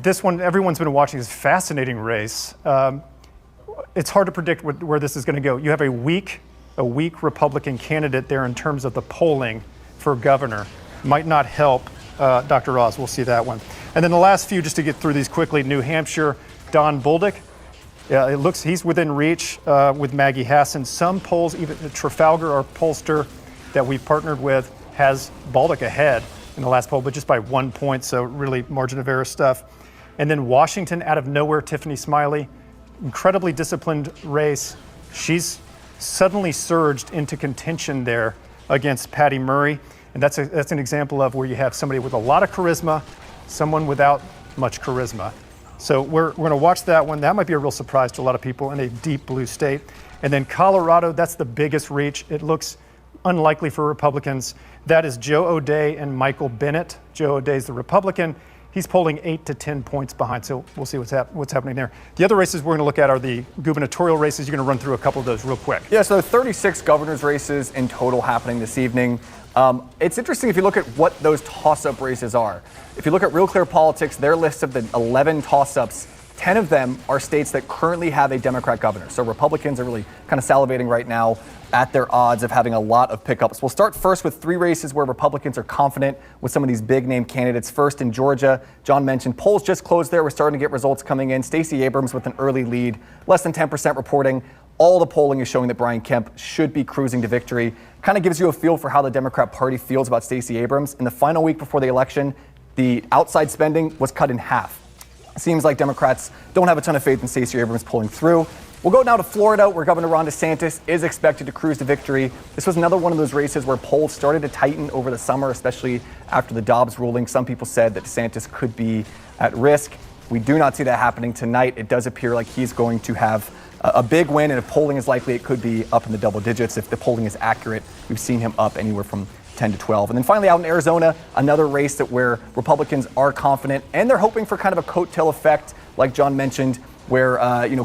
This one, everyone's been watching this fascinating race. It's hard to predict where this is going to go. You have a weak Republican candidate there in terms of the polling for governor. Might not help Dr. Oz. We'll see that one. And then the last few, just to get through these quickly, New Hampshire, Don Bolduc. Yeah, it looks he's within reach with Maggie Hassan. Some polls, even Trafalgar, our pollster that we've partnered with, has Bolduc ahead in the last poll, but just by 1 point, so really margin of error stuff. And then Washington, out of nowhere, Tiffany Smiley. incredibly disciplined race. She's suddenly surged into contention there against Patty Murray. And that's an example of where you have somebody with a lot of charisma, someone without much charisma. So we're going to watch that one. That might be a real surprise to a lot of people in a deep blue state. And then Colorado, that's the biggest reach. It looks unlikely for Republicans. That is Joe O'Dea and Michael Bennet. Joe O'Dea's the Republican. He's polling 8 to 10 points behind, so we'll see what's happening there. The other races we're going to look at are the gubernatorial races. You're going to run through a couple of those real quick. Yeah, so 36 governor's races in total happening this evening. It's interesting if you look at what those toss-up races are. If you look at Real Clear Politics, their list of the 11 toss-ups, 10 of them are states that currently have a Democrat governor. So Republicans are really kind of salivating right now at their odds of having a lot of pickups. We'll start first with 3 races where Republicans are confident with some of these big name candidates. First in Georgia, John mentioned polls just closed there. We're starting to get results coming in. Stacey Abrams with an early lead, less than 10% reporting. All the polling is showing that Brian Kemp should be cruising to victory. Kind of gives you a feel for how the Democrat Party feels about Stacey Abrams. In the final week before the election, the outside spending was cut in half. It seems like Democrats don't have a ton of faith in Stacey Abrams pulling through. We'll go now to Florida, where Governor Ron DeSantis is expected to cruise to victory. This was another one of those races where polls started to tighten over the summer, especially after the Dobbs ruling. Some people said that DeSantis could be at risk. We do not see that happening tonight. It does appear like he's going to have a big win, and if polling is likely, it could be up in the double digits. If the polling is accurate, we've seen him up anywhere from 10 to 12. And then finally out in Arizona, another race that where Republicans are confident, and they're hoping for kind of a coattail effect, like John mentioned, where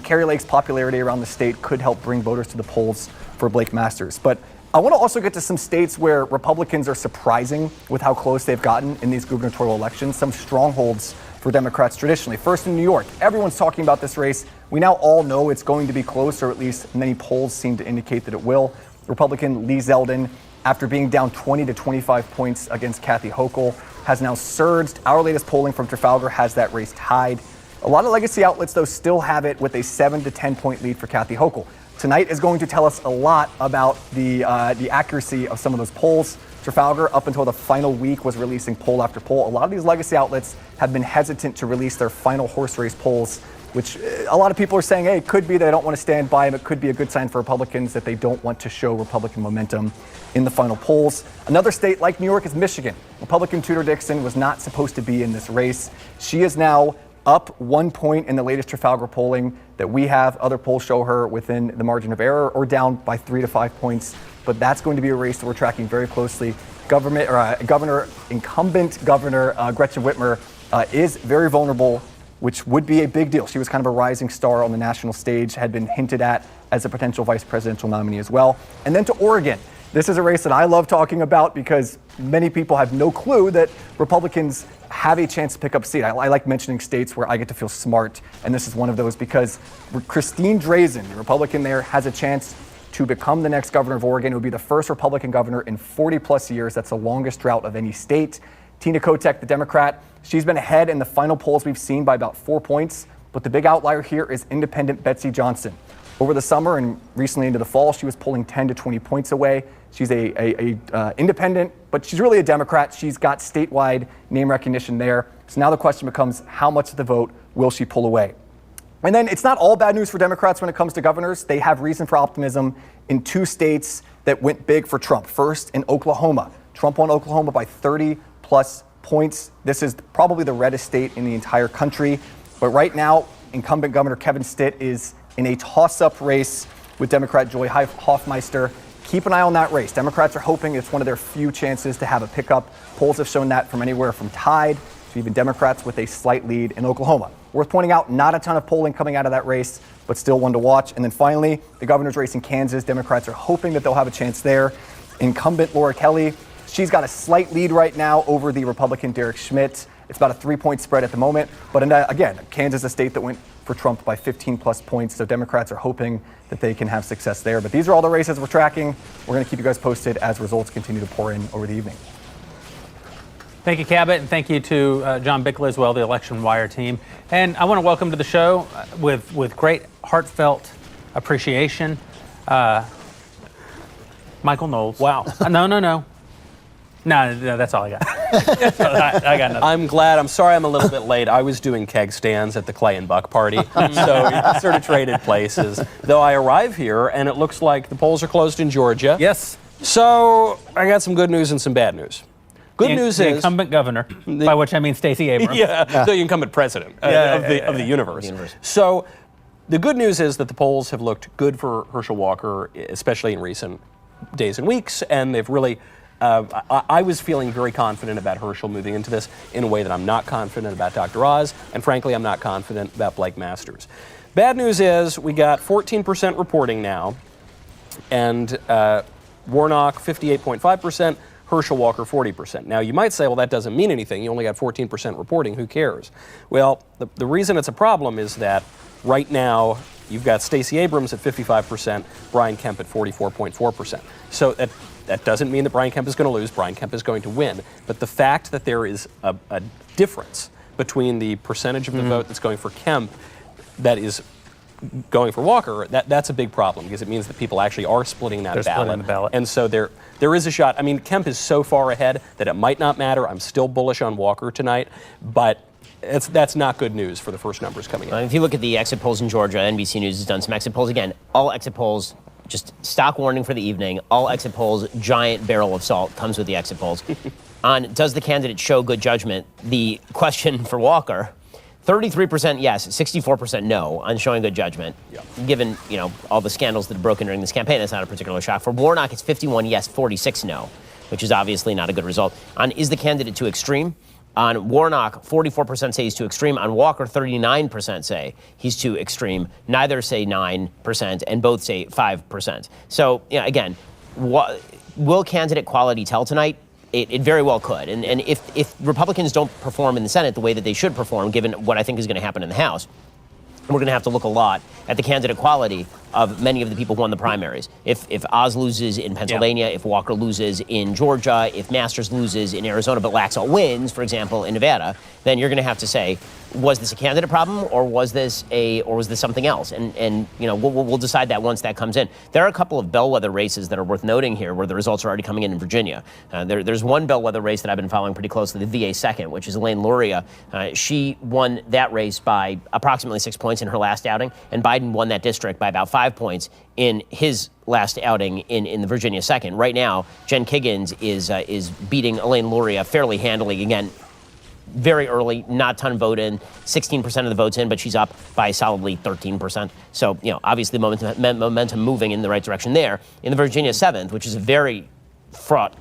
Kari Lake's popularity around the state could help bring voters to the polls for Blake Masters. But I want to also get to some states where Republicans are surprising with how close they've gotten in these gubernatorial elections, some strongholds for Democrats traditionally. First in New York, everyone's talking about this race. We now all know it's going to be close, or at least many polls seem to indicate that it will. Republican Lee Zeldin, after being down 20 to 25 points against Kathy Hochul, has now surged. Our latest polling from Trafalgar has that race tied. A lot of legacy outlets, though, still have it with a 7 to 10 point lead for Kathy Hochul. Tonight is going to tell us a lot about the accuracy of some of those polls. Trafalgar, up until the final week, was releasing poll after poll. A lot of these legacy outlets have been hesitant to release their final horse race polls, which a lot of people are saying, hey, it could be they don't want to stand by them. It could be a good sign for Republicans that they don't want to show Republican momentum in the final polls. Another state like New York is Michigan. Republican Tudor Dixon was not supposed to be in this race. She is now up 1 point in the latest Trafalgar polling that we have. Other polls show her within the margin of error or down by 3 to 5 points. But that's going to be a race that we're tracking very closely. Incumbent Governor Gretchen Whitmer is very vulnerable, which would be a big deal. She was kind of a rising star on the national stage, had been hinted at as a potential vice presidential nominee as well. And then to Oregon. This is a race that I love talking about because many people have no clue that Republicans have a chance to pick up a seat. I like mentioning states where I get to feel smart, and this is one of those because Christine Drazan, the Republican there, has a chance to become the next governor of Oregon. It would be the first Republican governor in 40 plus years. That's the longest drought of any state. Tina Kotek, the Democrat, she's been ahead in the final polls we've seen by about 4 points, but the big outlier here is independent Betsy Johnson. Over the summer and recently into the fall, she was pulling 10 to 20 points away. She's a independent, but she's really a Democrat. She's got statewide name recognition there. So now the question becomes, how much of the vote will she pull away? And then it's not all bad news for Democrats when it comes to governors. They have reason for optimism in 2 states that went big for Trump. First, in Oklahoma. Trump won Oklahoma by 30 plus points. This is probably the reddest state in the entire country. But right now, incumbent Governor Kevin Stitt is in a toss-up race with Democrat Joy Hoffmeister. Keep an eye on that race. Democrats are hoping it's one of their few chances to have a pickup. Polls have shown that from anywhere from tied to even Democrats with a slight lead in Oklahoma. Worth pointing out, not a ton of polling coming out of that race, but still one to watch. And then finally, the governor's race in Kansas. Democrats are hoping that they'll have a chance there. Incumbent Laura Kelly, she's got a slight lead right now over the Republican Derek Schmidt. It's about a 3-point spread at the moment. But again, Kansas is a state that went for Trump by 15 plus points. So Democrats are hoping that they can have success there. But these are all the races we're tracking. We're going to keep you guys posted as results continue to pour in over the evening. Thank you, Cabot, and thank you to John Bickel as well, the Election Wire team. And I want to welcome to the show with great heartfelt appreciation, Michael Knowles. Wow. No, that's all I got. I got nothing. I'm glad. I'm sorry I'm a little bit late. I was doing keg stands at the Clay and Buck party, so we sort of traded places. Though I arrive here, and it looks like the polls are closed in Georgia. Yes. So I got some good news and some bad news. Good news the is incumbent governor, by which I mean Stacey Abrams. the incumbent president of the universe. So the good news is that the polls have looked good for Herschel Walker, especially in recent days and weeks, and they've really. I was feeling very confident about Herschel moving into this in a way that I'm not confident about Dr. Oz, and frankly, I'm not confident about Blake Masters. Bad news is we got 14% reporting now, and Warnock 58.5%, Herschel Walker 40%. Now, you might say, well, that doesn't mean anything. You only got 14% reporting. Who cares? Well, the reason it's a problem is that right now you've got Stacey Abrams at 55%, Brian Kemp at 44.4%. So that doesn't mean that Brian Kemp is going to lose. Brian Kemp is going to win. But the fact that there is a difference between the percentage of the vote that's going for Kemp that is going for Walker, that's a big problem because it means that people actually are splitting that ballot. Splitting the ballot. And so there is a shot. I mean, Kemp is so far ahead that it might not matter. I'm still bullish on Walker tonight, but that's not good news for the first numbers coming in. If you look at the exit polls in Georgia, NBC News has done some exit polls. Again, all exit polls, just stock warning for the evening, all exit polls, giant barrel of salt comes with the exit polls. On does the candidate show good judgment, the question for Walker, 33% yes, 64% no on showing good judgment. Yeah. Given, all the scandals that have broken during this campaign, that's not a particular shock. For Warnock, it's 51 yes, 46 no, which is obviously not a good result. On is the candidate too extreme? On Warnock, 44% say he's too extreme. On Walker, 39% say he's too extreme. Neither say 9%, and both say 5%. So, again, will candidate quality tell tonight? It very well could. And if Republicans don't perform in the Senate the way that they should perform, given what I think is going to happen in the House, we're going to have to look a lot at the candidate quality of many of the people who won the primaries. If Oz loses in Pennsylvania, if Walker loses in Georgia, if Masters loses in Arizona, but Laxalt wins, for example, in Nevada, then you're going to have to say, was this a candidate problem or was this something else? And we'll decide that once that comes in. There are a couple of bellwether races that are worth noting here where the results are already coming in Virginia. There's one bellwether race that I've been following pretty closely, the VA 2nd, which is Elaine Luria. She won that race by approximately 6 points in her last outing, and Biden won that district by about 5 points in his last outing in the Virginia 2nd. Right now, Jen Kiggins is beating Elaine Luria fairly handily. Again, very early, not a ton of vote in, 16% of the votes in, but she's up by solidly 13%. So, obviously momentum moving in the right direction there. In the Virginia 7th, which is a very fraught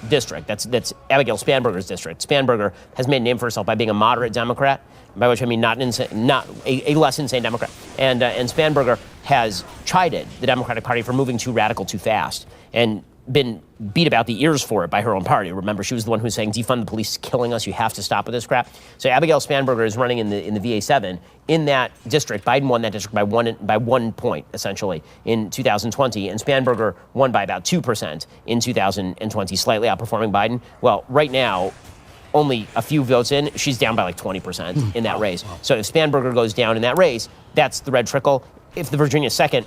district, that's Abigail Spanberger's district. Spanberger has made a name for herself by being a moderate Democrat, by which I mean not a less insane Democrat. And Spanberger has chided the Democratic Party for moving too radical too fast and been beat about the ears for it by her own party. Remember, she was the one who was saying, defund the police is killing us, you have to stop with this crap. So Abigail Spanberger is running in the VA 7. In that district, Biden won that district by 1 point, essentially, in 2020, and Spanberger won by about 2% in 2020, slightly outperforming Biden. Well, right now, only a few votes in, she's down by like 20% in that race. So if Spanberger goes down in that race, that's the red trickle. If the Virginia 2nd,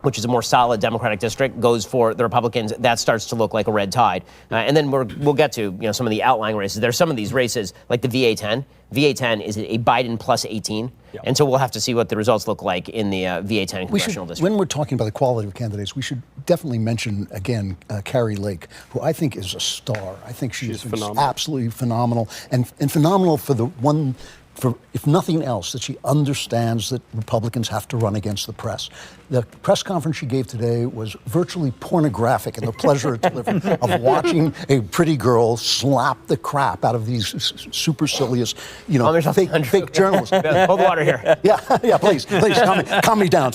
which is a more solid Democratic district, goes for the Republicans, that starts to look like a red tide. And then we'll get to some of the outlying races. There's some of these races, like the VA 10. VA 10 is a Biden plus 18. Yep. And so we'll have to see what the results look like in the VA 10 congressional district. When we're talking about the quality of candidates, we should definitely mention, again, Carrie Lake, who I think is a star. I think she's absolutely phenomenal. And phenomenal for if nothing else, that she understands that Republicans have to run against the press. The press conference she gave today was virtually pornographic in the pleasure it delivered of watching a pretty girl slap the crap out of these supercilious, fake journalists. Hold the water here. Yeah, please, calm me down.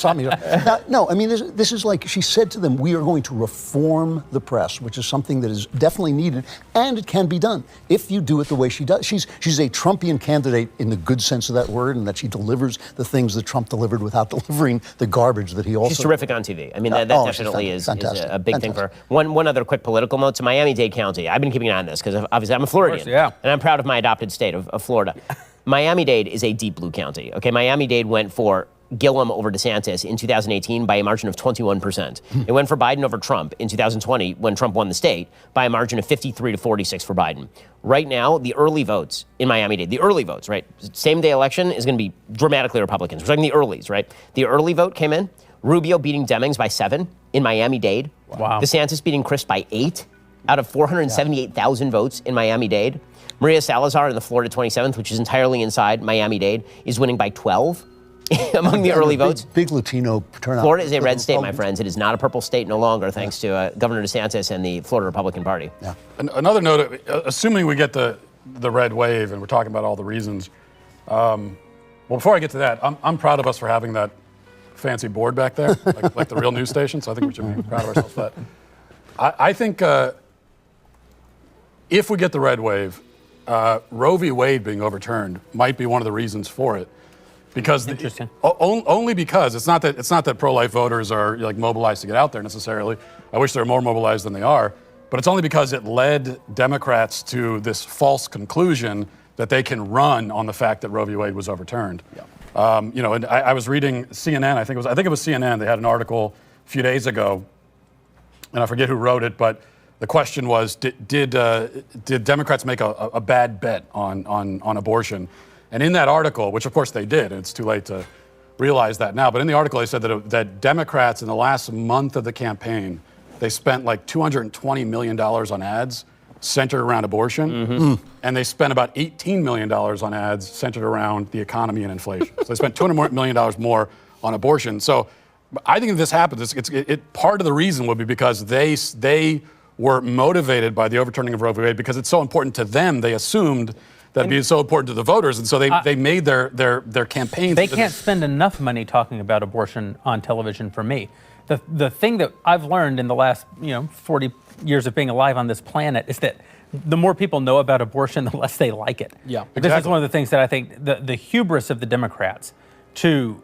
No, I mean, this is like she said to them, we are going to reform the press, which is something that is definitely needed, and it can be done if you do it the way she does. She's a Trumpian candidate in the good sense of that word, and that she delivers the things that Trump delivered without delivering the garbage that he also... She's terrific on TV. I mean, that definitely is a big thing for her. One other quick political note to Miami-Dade County. I've been keeping an eye on this because obviously I'm a Floridian, and I'm proud of my adopted state of Florida. Miami-Dade is a deep blue county. Okay, Miami-Dade went for Gillum over DeSantis in 2018 by a margin of 21%. It went for Biden over Trump in 2020 when Trump won the state by a margin of 53 to 46 for Biden. Right now, the early votes in Miami-Dade, the early votes, right? Same day election is going to be dramatically Republicans. We're talking the earlies, right? The early vote came in. Rubio beating Demings by 7 in Miami-Dade. Wow. DeSantis beating Chris by 8 out of 478,000 votes in Miami-Dade. Maria Salazar in the Florida 27th, which is entirely inside Miami-Dade, is winning by 12 among the early votes. Big Latino turnout. Florida is a red state, my friends. It is not a purple state no longer, thanks to Governor DeSantis and the Florida Republican Party. Yeah. Another note, assuming we get the red wave, and we're talking about all the reasons, well, before I get to that, I'm proud of us for having that fancy board back there, like the real news station, so I think we should be proud of ourselves for that. I think if we get the red wave, Roe v. Wade being overturned might be one of the reasons for it. Because only because it's not that pro-life voters are like mobilized to get out there necessarily. I wish they were more mobilized than they are, but it's only because it led Democrats to this false conclusion that they can run on the fact that Roe v. Wade was overturned. Yeah. And I was reading CNN. I think it was CNN. They had an article a few days ago, and I forget who wrote it, but the question was, did Democrats make a bad bet on abortion? And in that article, which of course they did, and it's too late to realize that now, but in the article they said that Democrats in the last month of the campaign, they spent like $220 million on ads centered around abortion, and they spent about $18 million on ads centered around the economy and inflation. So they spent $200 million more on abortion. So I think if this happens, part of the reason would be because they were motivated by the overturning of Roe v. Wade because it's so important to them. They assumed that'd be so important to the voters, and so they made their campaigns. They can't spend enough money talking about abortion on television for me. The thing that I've learned in the last 40 years of being alive on this planet is that the more people know about abortion, the less they like it. Yeah, exactly. This is one of the things that I think the hubris of the Democrats to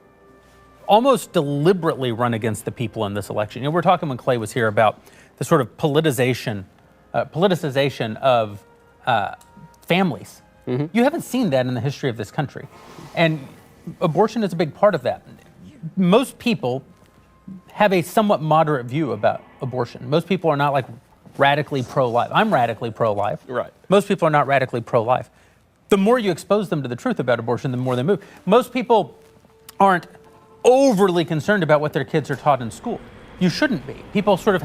almost deliberately run against the people in this election. We're talking when Clay was here about the sort of politicization of families. You haven't seen that in the history of this country. And abortion is a big part of that. Most people have a somewhat moderate view about abortion. Most people are not like radically pro-life. I'm radically pro-life. Right. Most people are not radically pro-life. The more you expose them to the truth about abortion, the more they move. Most people aren't overly concerned about what their kids are taught in school. You shouldn't be. People sort of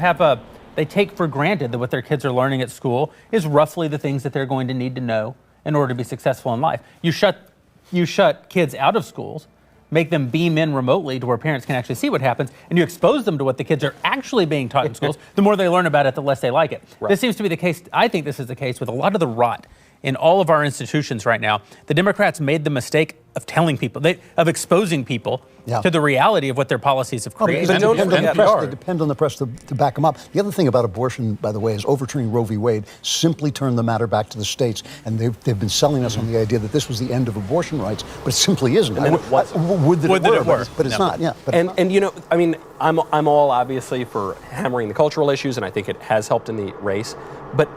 they take for granted that what their kids are learning at school is roughly the things that they're going to need to know in order to be successful in life. You shut kids out of schools, make them beam in remotely to where parents can actually see what happens, and you expose them to what the kids are actually being taught in schools. The more they learn about it, the less they like it. Right. This seems to be the case. I think this is the case with a lot of the rot in all of our institutions right now. The Democrats made the mistake of telling people, of exposing people to the reality of what their policies have created. They depend on the press to back them up. The other thing about abortion, by the way, is overturning Roe v. Wade simply turned the matter back to the states, and they've been selling us on the idea that this was the end of abortion rights, but it simply isn't. Would that it were, but it's not. Yeah. I'm all obviously for hammering the cultural issues, and I think it has helped in the race. But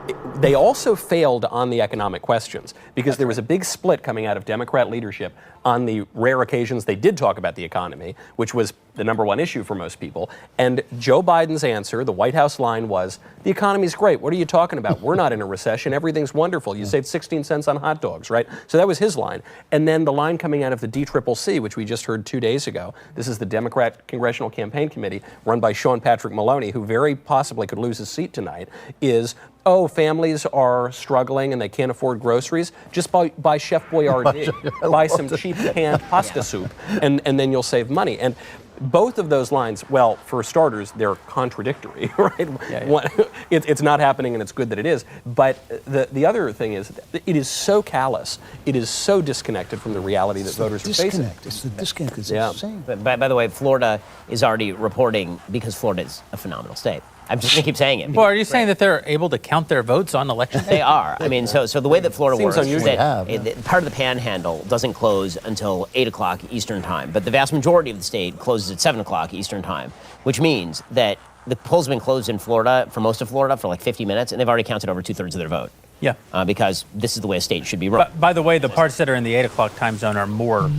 they also failed on the economic questions because there was a big split coming out of Democrat leadership on the rare occasions they did talk about the economy, which was the number one issue for most people. And Joe Biden's answer, the White House line was, the economy's great. What are you talking about? We're not in a recession. Everything's wonderful. You saved 16 cents on hot dogs, right? So that was his line. And then the line coming out of the DCCC, which we just heard 2 days ago, this is the Democrat Congressional Campaign Committee run by Sean Patrick Maloney, who very possibly could lose his seat tonight, is, families are struggling and they can't afford groceries. Just buy Chef Boyardee, buy some cheap canned pasta soup, and then you'll save money. And both of those lines, well, for starters, they're contradictory, right? It's not happening, and it's good that it is. But the other thing is, it is so callous. It is so disconnected from the reality that voters are facing. It's the disconnect. It's insane. But by the way, Florida is already reporting, because Florida is a phenomenal state. I'm just going to keep saying it. Well, are you saying that they're able to count their votes on election day? They are. I mean, so the way that Florida works is that part of the panhandle doesn't close until 8 o'clock Eastern time, but the vast majority of the state closes at 7 o'clock Eastern time, which means that the polls have been closed in Florida, for most of Florida, for like 50 minutes, and they've already counted over 2/3 of their vote. Yeah. Because this is the way a state should be run. By the way, the parts that are in the 8 o'clock time zone are more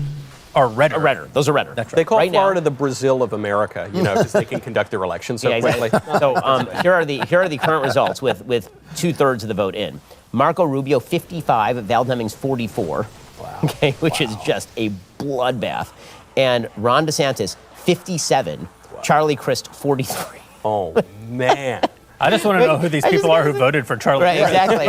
are redder. Redder. Those are redder. They call Right Florida the Brazil of America, because they can conduct their elections so quickly. Exactly. So here are the current results with 2/3 of the vote in. Marco Rubio 55, Val Demings 44. Wow. Okay, which is just a bloodbath. And Ron DeSantis 57, Charlie Crist 43. Oh man. I just want to know who these people are who voted for Charlie. Right, exactly.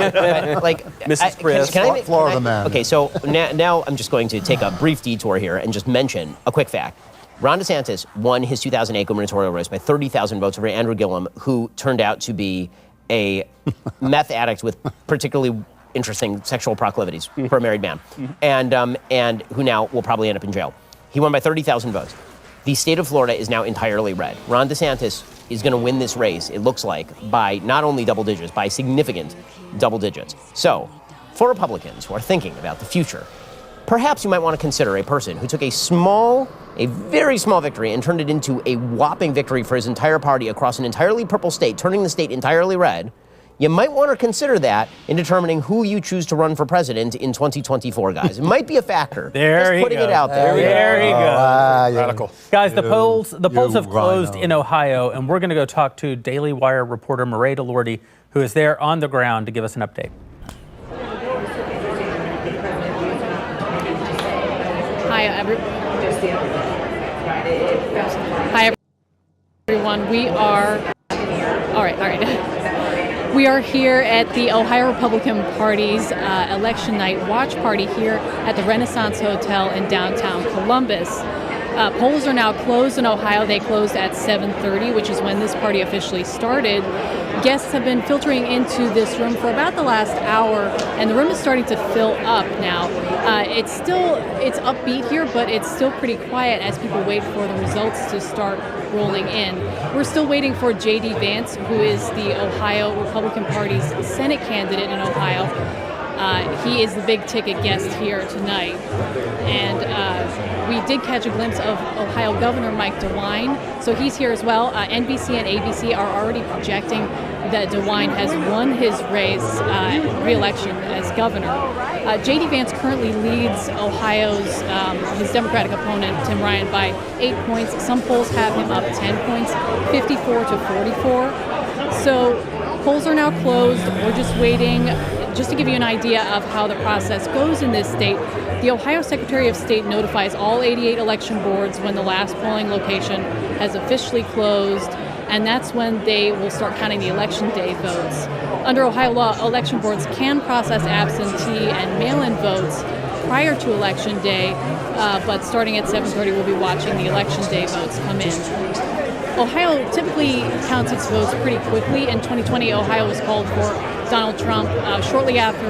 Like Mrs. Chris, Florida man. Okay, so now I'm just going to take a brief detour here and just mention a quick fact. Ron DeSantis won his 2008 gubernatorial race by 30,000 votes over Andrew Gillum, who turned out to be a meth addict with particularly interesting sexual proclivities for a married man, and who now will probably end up in jail. He won by 30,000 votes. The state of Florida is now entirely red. Ron DeSantis is going to win this race, it looks like, by not only double digits, by significant double digits. So, for Republicans who are thinking about the future, perhaps you might want to consider a person who took a very small victory and turned it into a whopping victory for his entire party across an entirely purple state, turning the state entirely red. You might want to consider that in determining who you choose to run for president in 2024, guys. It might be a factor. Just putting it out there. There you go. Radical. Guys, the polls have closed in Ohio, and we're going to go talk to Daily Wire reporter Murray DeLordi, who is there on the ground to give us an update. Hi, everyone. We are all right. We are here at the Ohio Republican Party's election night watch party here at the Renaissance Hotel in downtown Columbus. Polls are now closed in Ohio. They closed at 7:30, which is when this party officially started. Guests have been filtering into this room for about the last hour, and the room is starting to fill up now. It's upbeat here, but it's still pretty quiet as people wait for the results to start rolling in. We're still waiting for J.D. Vance, who is the Ohio Republican Party's Senate candidate in Ohio. He is the big ticket guest here tonight. And we did catch a glimpse of Ohio Governor Mike DeWine, so he's here as well. NBC and ABC are already projecting that DeWine has won his race, re-election as governor. J.D. Vance currently leads Ohio's, his Democratic opponent, Tim Ryan, by 8 points. Some polls have him up 10 points, 54 to 44. So polls are now closed. We're just waiting. Just to give you an idea of how the process goes in this state, the Ohio Secretary of State notifies all 88 election boards when the last polling location has officially closed, and that's when they will start counting the election day votes. Under Ohio law, election boards can process absentee and mail-in votes prior to election day, but starting at 7:30, we'll be watching the election day votes come in. Ohio typically counts its votes pretty quickly. In 2020, Ohio was called for Donald Trump shortly after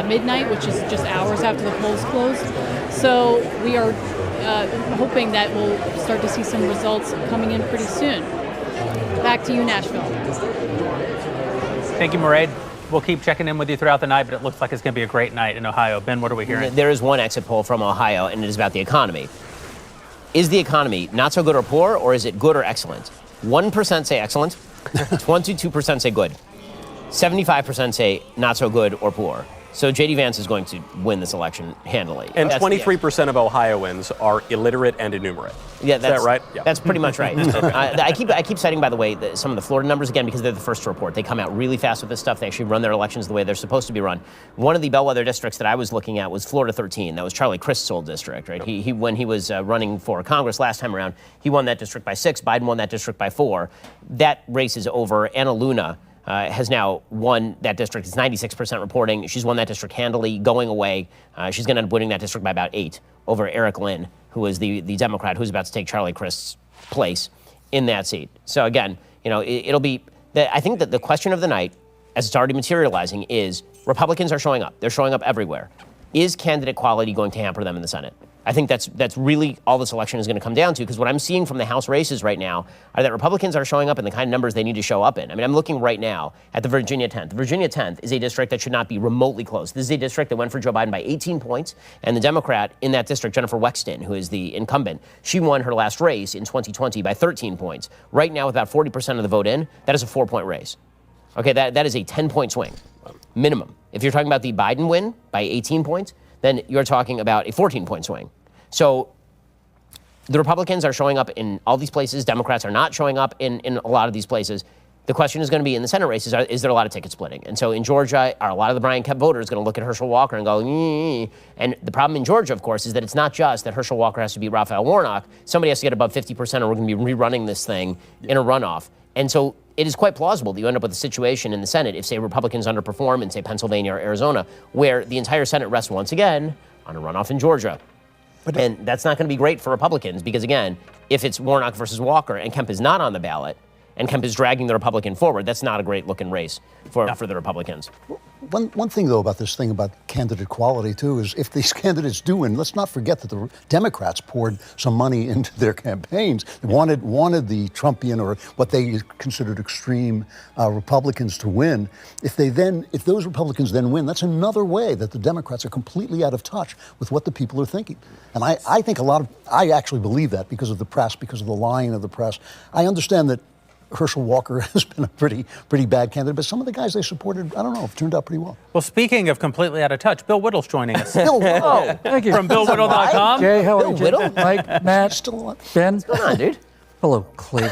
midnight, which is just hours after the polls closed. So we are hoping that we'll start to see some results coming in pretty soon. Back to you, Nashville. Thank you, Mairead. We'll keep checking in with you throughout the night, but it looks like it's going to be a great night in Ohio. Ben, what are we hearing? There is one exit poll from Ohio, and it is about the economy. Is the economy not so good or poor, or is it good or excellent? 1% say excellent, 22% say good, 75% say not so good or poor. So J.D. Vance is going to win this election handily. And 23% of Ohioans are illiterate and illiterate. Yeah, is that right? Yeah. That's pretty much right. I keep citing, by the way, some of the Florida numbers again because they're the first to report. They come out really fast with this stuff. They actually run their elections the way they're supposed to be run. One of the bellwether districts that I was looking at was Florida 13. That was Charlie Crist's old district, right? He when he was running for Congress last time around, he won that district by 6. Biden won that district by 4. That race is over. Anna Luna has now won that district. It's 96% reporting. She's won that district handily, going away. She's going to end up winning that district by about 8 over Eric Lynn, who is the Democrat who's about to take Charlie Crist's place in that seat. So again, it'll be. I think that the question of the night, as it's already materializing, is Republicans are showing up. They're showing up everywhere. Is candidate quality going to hamper them in the Senate? I think that's really all this election is going to come down to, because what I'm seeing from the House races right now are that Republicans are showing up in the kind of numbers they need to show up in. I mean, I'm looking right now at the Virginia 10th. The Virginia 10th is a district that should not be remotely close. This is a district that went for Joe Biden by 18 points, and the Democrat in that district, Jennifer Wexton, who is the incumbent, she won her last race in 2020 by 13 points. Right now, with about 40% of the vote in, that is a 4-point race. Okay, that is a 10-point swing, minimum. If you're talking about the Biden win by 18 points, then you're talking about a 14-point swing. So the Republicans are showing up in all these places. Democrats are not showing up in a lot of these places. The question is going to be in the Senate races, is there a lot of ticket splitting? And so in Georgia, are a lot of the Brian Kemp voters going to look at Herschel Walker and go, And the problem in Georgia, of course, is that it's not just that Herschel Walker has to beat Raphael Warnock. Somebody has to get above 50% or we're going to be rerunning this thing in a runoff. And so it is quite plausible that you end up with a situation in the Senate if, say, Republicans underperform in, say, Pennsylvania or Arizona, where the entire Senate rests once again on a runoff in Georgia. And that's not going to be great for Republicans because, again, if it's Warnock versus Walker and Kemp is not on the ballot, and Kemp is dragging the Republican forward, that's not a great looking race for the Republicans. One thing, though, about this thing about candidate quality, too, is if these candidates do win, let's not forget that the Democrats poured some money into their campaigns. They wanted the Trumpian or what they considered extreme Republicans to win. If those Republicans then win, that's another way that the Democrats are completely out of touch with what the people are thinking. And I think I actually believe that because of the press, because of the lying of the press. I understand that Herschel Walker has been a pretty bad candidate, but some of the guys they supported, I don't know, have turned out pretty well. Well, speaking of completely out of touch, Bill Whittle's joining us. Bill Whittle. Oh, thank you. From BillWhittle.com. Jay, how are you? Bill Whittle? Mike, Matt, still Ben. What's going on, dude? Hello, Cleveland.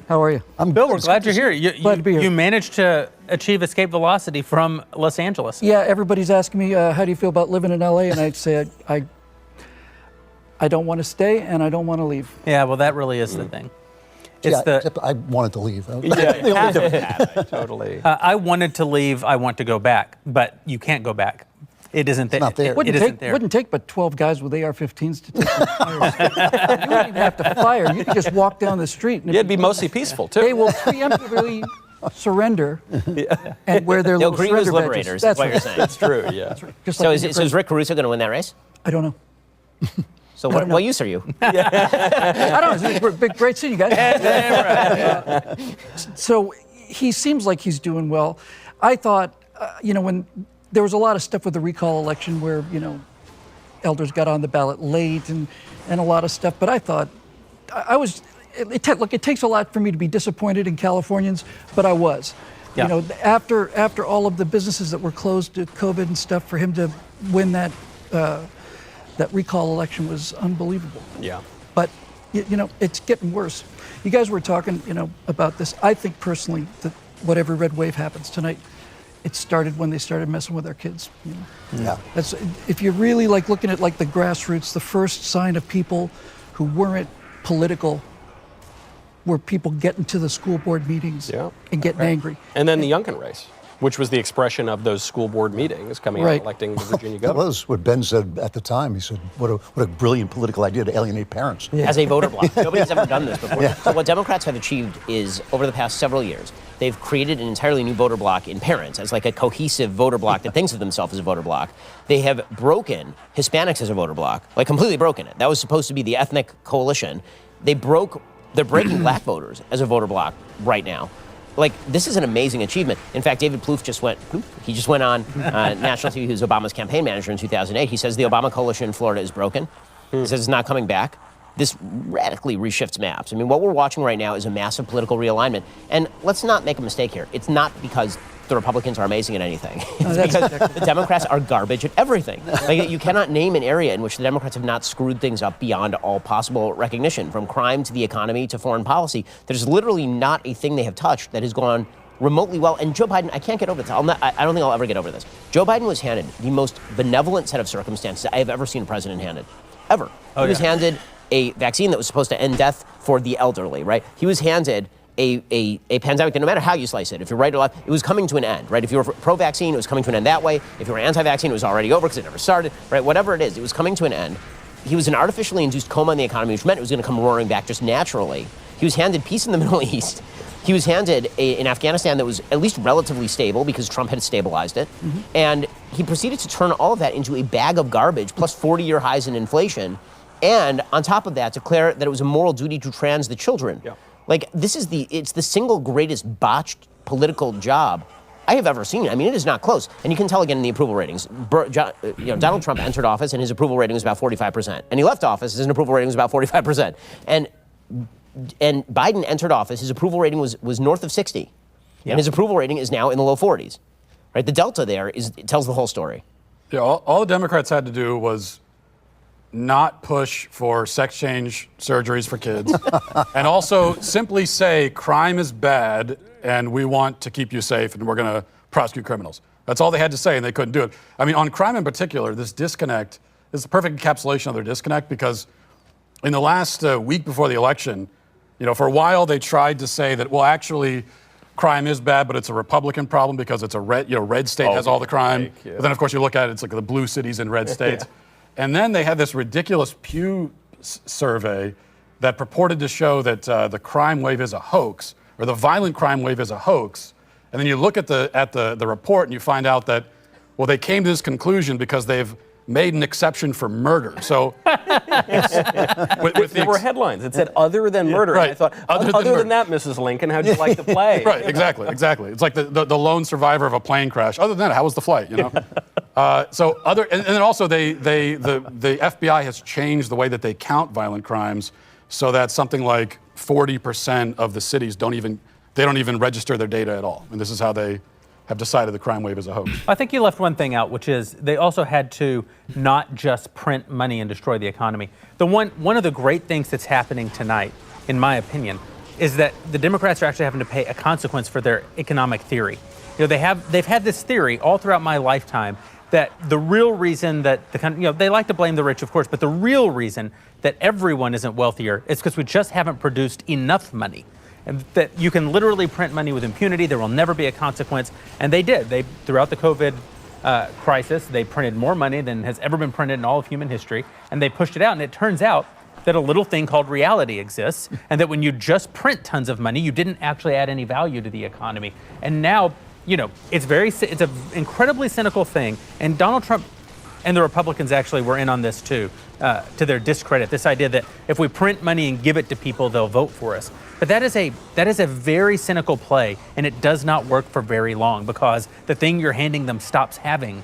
How are you? Bill, we're glad you're here. Glad to be here. You managed to achieve escape velocity from Los Angeles. Yeah, everybody's asking me, how do you feel about living in LA? And I'd say I don't want to stay and I don't want to leave. Yeah, well, that really is the thing. Except I wanted to leave. Totally. I wanted to leave. I want to go back, but you can't go back. It isn't there. Not there. It wouldn't take but 12 guys with AR-15s to take some fires. You wouldn't even have to fire. You could just walk down the street. And It'd be mostly peaceful, too. They will preemptively surrender and wear their little agree with surrender liberators. badges. That's what you're saying. That's true, yeah. Just So like is Rick Caruso going to win that race? I don't know. So what use are you? I don't know. It's great seeing you guys. So he seems like he's doing well. I thought, when there was a lot of stuff with the recall election where, elders got on the ballot late and a lot of stuff. But I thought, look, it takes a lot for me to be disappointed in Californians, but I was. Yeah. After all of the businesses that were closed to COVID and stuff, for him to win that recall election was unbelievable. Yeah. But, it's getting worse. You guys were talking, about this. I think personally that whatever red wave happens tonight, it started when they started messing with our kids. Yeah. That's, if you're really looking at the grassroots, the first sign of people who weren't political were people getting to the school board meetings and getting angry. And then the Youngkin race, which was the expression of those school board meetings coming out electing the Virginia governor. That was what Ben said at the time. He said, what a brilliant political idea to alienate parents. As a voter bloc. Nobody's ever done this before. So what Democrats have achieved is, over the past several years, they've created an entirely new voter bloc in parents as like a cohesive voter bloc that thinks of themselves as a voter bloc. They have broken Hispanics as a voter bloc, completely broken it. That was supposed to be the ethnic coalition. They're breaking black voters as a voter bloc right now. This is an amazing achievement. In fact, David Plouffe just went on national TV, who's Obama's campaign manager in 2008. He says the Obama coalition in Florida is broken. He says it's not coming back. This radically reshifts maps. I mean, what we're watching right now is a massive political realignment. And let's not make a mistake here. It's not because the Republicans are amazing at anything. It's because the Democrats are garbage at everything. You cannot name an area in which the Democrats have not screwed things up beyond all possible recognition, from crime to the economy to foreign policy. There's literally not a thing they have touched that has gone remotely well. And Joe Biden, I can't get over this. I don't think I'll ever get over this. Joe Biden was handed the most benevolent set of circumstances I have ever seen a president handed, ever. He was handed a vaccine that was supposed to end death for the elderly, right? He was handed a pandemic that, no matter how you slice it, if you're right or left, it was coming to an end, right? If you were pro-vaccine, it was coming to an end that way. If you were anti-vaccine, it was already over because it never started, right? Whatever it is, it was coming to an end. He was an artificially induced coma in the economy, which meant it was going to come roaring back just naturally. He was handed peace in the Middle East. He was handed an Afghanistan that was at least relatively stable because Trump had stabilized it. Mm-hmm. And he proceeded to turn all of that into a bag of garbage, plus 40-year highs in inflation. And on top of that, declare that it was a moral duty to trans the children. Yeah. It's the single greatest botched political job I have ever seen. I mean, it is not close. And you can tell again in the approval ratings. Donald Trump entered office and his approval rating was about 45%. And he left office, his approval rating was about 45%. And Biden entered office, his approval rating was north of 60. Yep. And his approval rating is now in the low 40s. Right? The delta there tells the whole story. Yeah, all the Democrats had to do was not push for sex change surgeries for kids, and also simply say crime is bad and we want to keep you safe and we're going to prosecute criminals. That's all they had to say, and they couldn't do it. I mean, on crime in particular, this disconnect is the perfect encapsulation of their disconnect, because in the last week before the election, for a while they tried to say that, well, actually, crime is bad, but it's a Republican problem because it's a red state has all the crime. Yeah. But then, of course, you look at it, it's like the blue cities in red states. And then they had this ridiculous Pew survey that purported to show that the crime wave is a hoax, or the violent crime wave is a hoax. And then you look at the report and you find out that, well, they came to this conclusion because they've made an exception for murder. So there were headlines. It said other than murder. Right. And I thought, other than that, Mrs. Lincoln, how'd you like the play? Right, exactly. It's like the lone survivor of a plane crash. Other than that, how was the flight, and then also the FBI has changed the way that they count violent crimes, so that something like 40% of the cities don't even register their data at all. And this is how they have decided the crime wave is a hoax. I think you left one thing out, which is they also had to not just print money and destroy the economy. One of the great things that's happening tonight, in my opinion, is that the Democrats are actually having to pay a consequence for their economic theory. They've had this theory all throughout my lifetime that the real reason that they like to blame the rich, of course, but the real reason that everyone isn't wealthier is because we just haven't produced enough money. And that you can literally print money with impunity. There will never be a consequence. And they did. Throughout the COVID crisis, they printed more money than has ever been printed in all of human history. And they pushed it out. And it turns out that a little thing called reality exists. And that when you just print tons of money, you didn't actually add any value to the economy. And now, it's an incredibly cynical thing. And Donald Trump and the Republicans actually were in on this too, to their discredit. This idea that if we print money and give it to people, they'll vote for us. But that is a very cynical play, and it does not work for very long, because the thing you're handing them stops having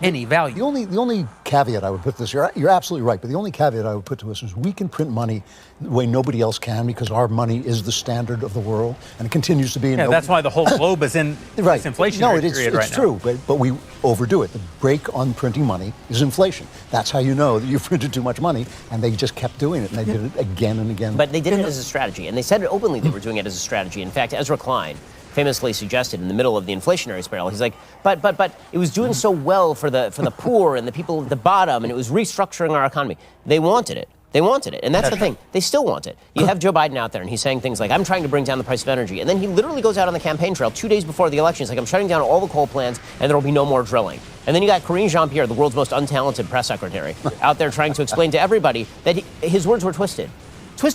any value. The only caveat I would put to this, you're absolutely right, but the only caveat I would put to this is we can print money the way nobody else can, because our money is the standard of the world, and it continues to be. Yeah, that's why the whole globe is in this inflationary period right now. It's true, but we overdo it. The brake on printing money is inflation. That's how you know that you printed too much money, and they just kept doing it, and they did it again and again. But they did it as a strategy, and they said it openly they were doing it as a strategy. In fact, Ezra Klein famously suggested in the middle of the inflationary spiral, he's like, but it was doing so well for the poor and the people at the bottom, and it was restructuring our economy. They wanted it. They wanted it. And that's the thing. They still want it. You have Joe Biden out there, and he's saying things like, I'm trying to bring down the price of energy. And then he literally goes out on the campaign trail 2 days before the election. He's like, I'm shutting down all the coal plants, and there will be no more drilling. And then you got Karine Jean-Pierre, the world's most untalented press secretary, out there trying to explain to everybody that his words were twisted.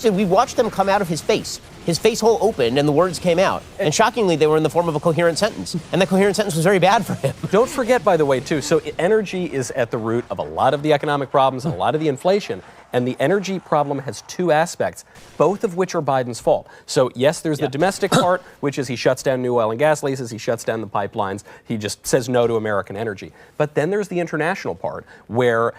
We watched them come out of his face. His face hole opened and the words came out. And shockingly, they were in the form of a coherent sentence. And that coherent sentence was very bad for him. Don't forget, by the way, too, so energy is at the root of a lot of the economic problems and a lot of the inflation. And the energy problem has two aspects, both of which are Biden's fault. So, yes, there's the domestic part, which is he shuts down new oil and gas leases, he shuts down the pipelines, he just says no to American energy. But then there's the international part, where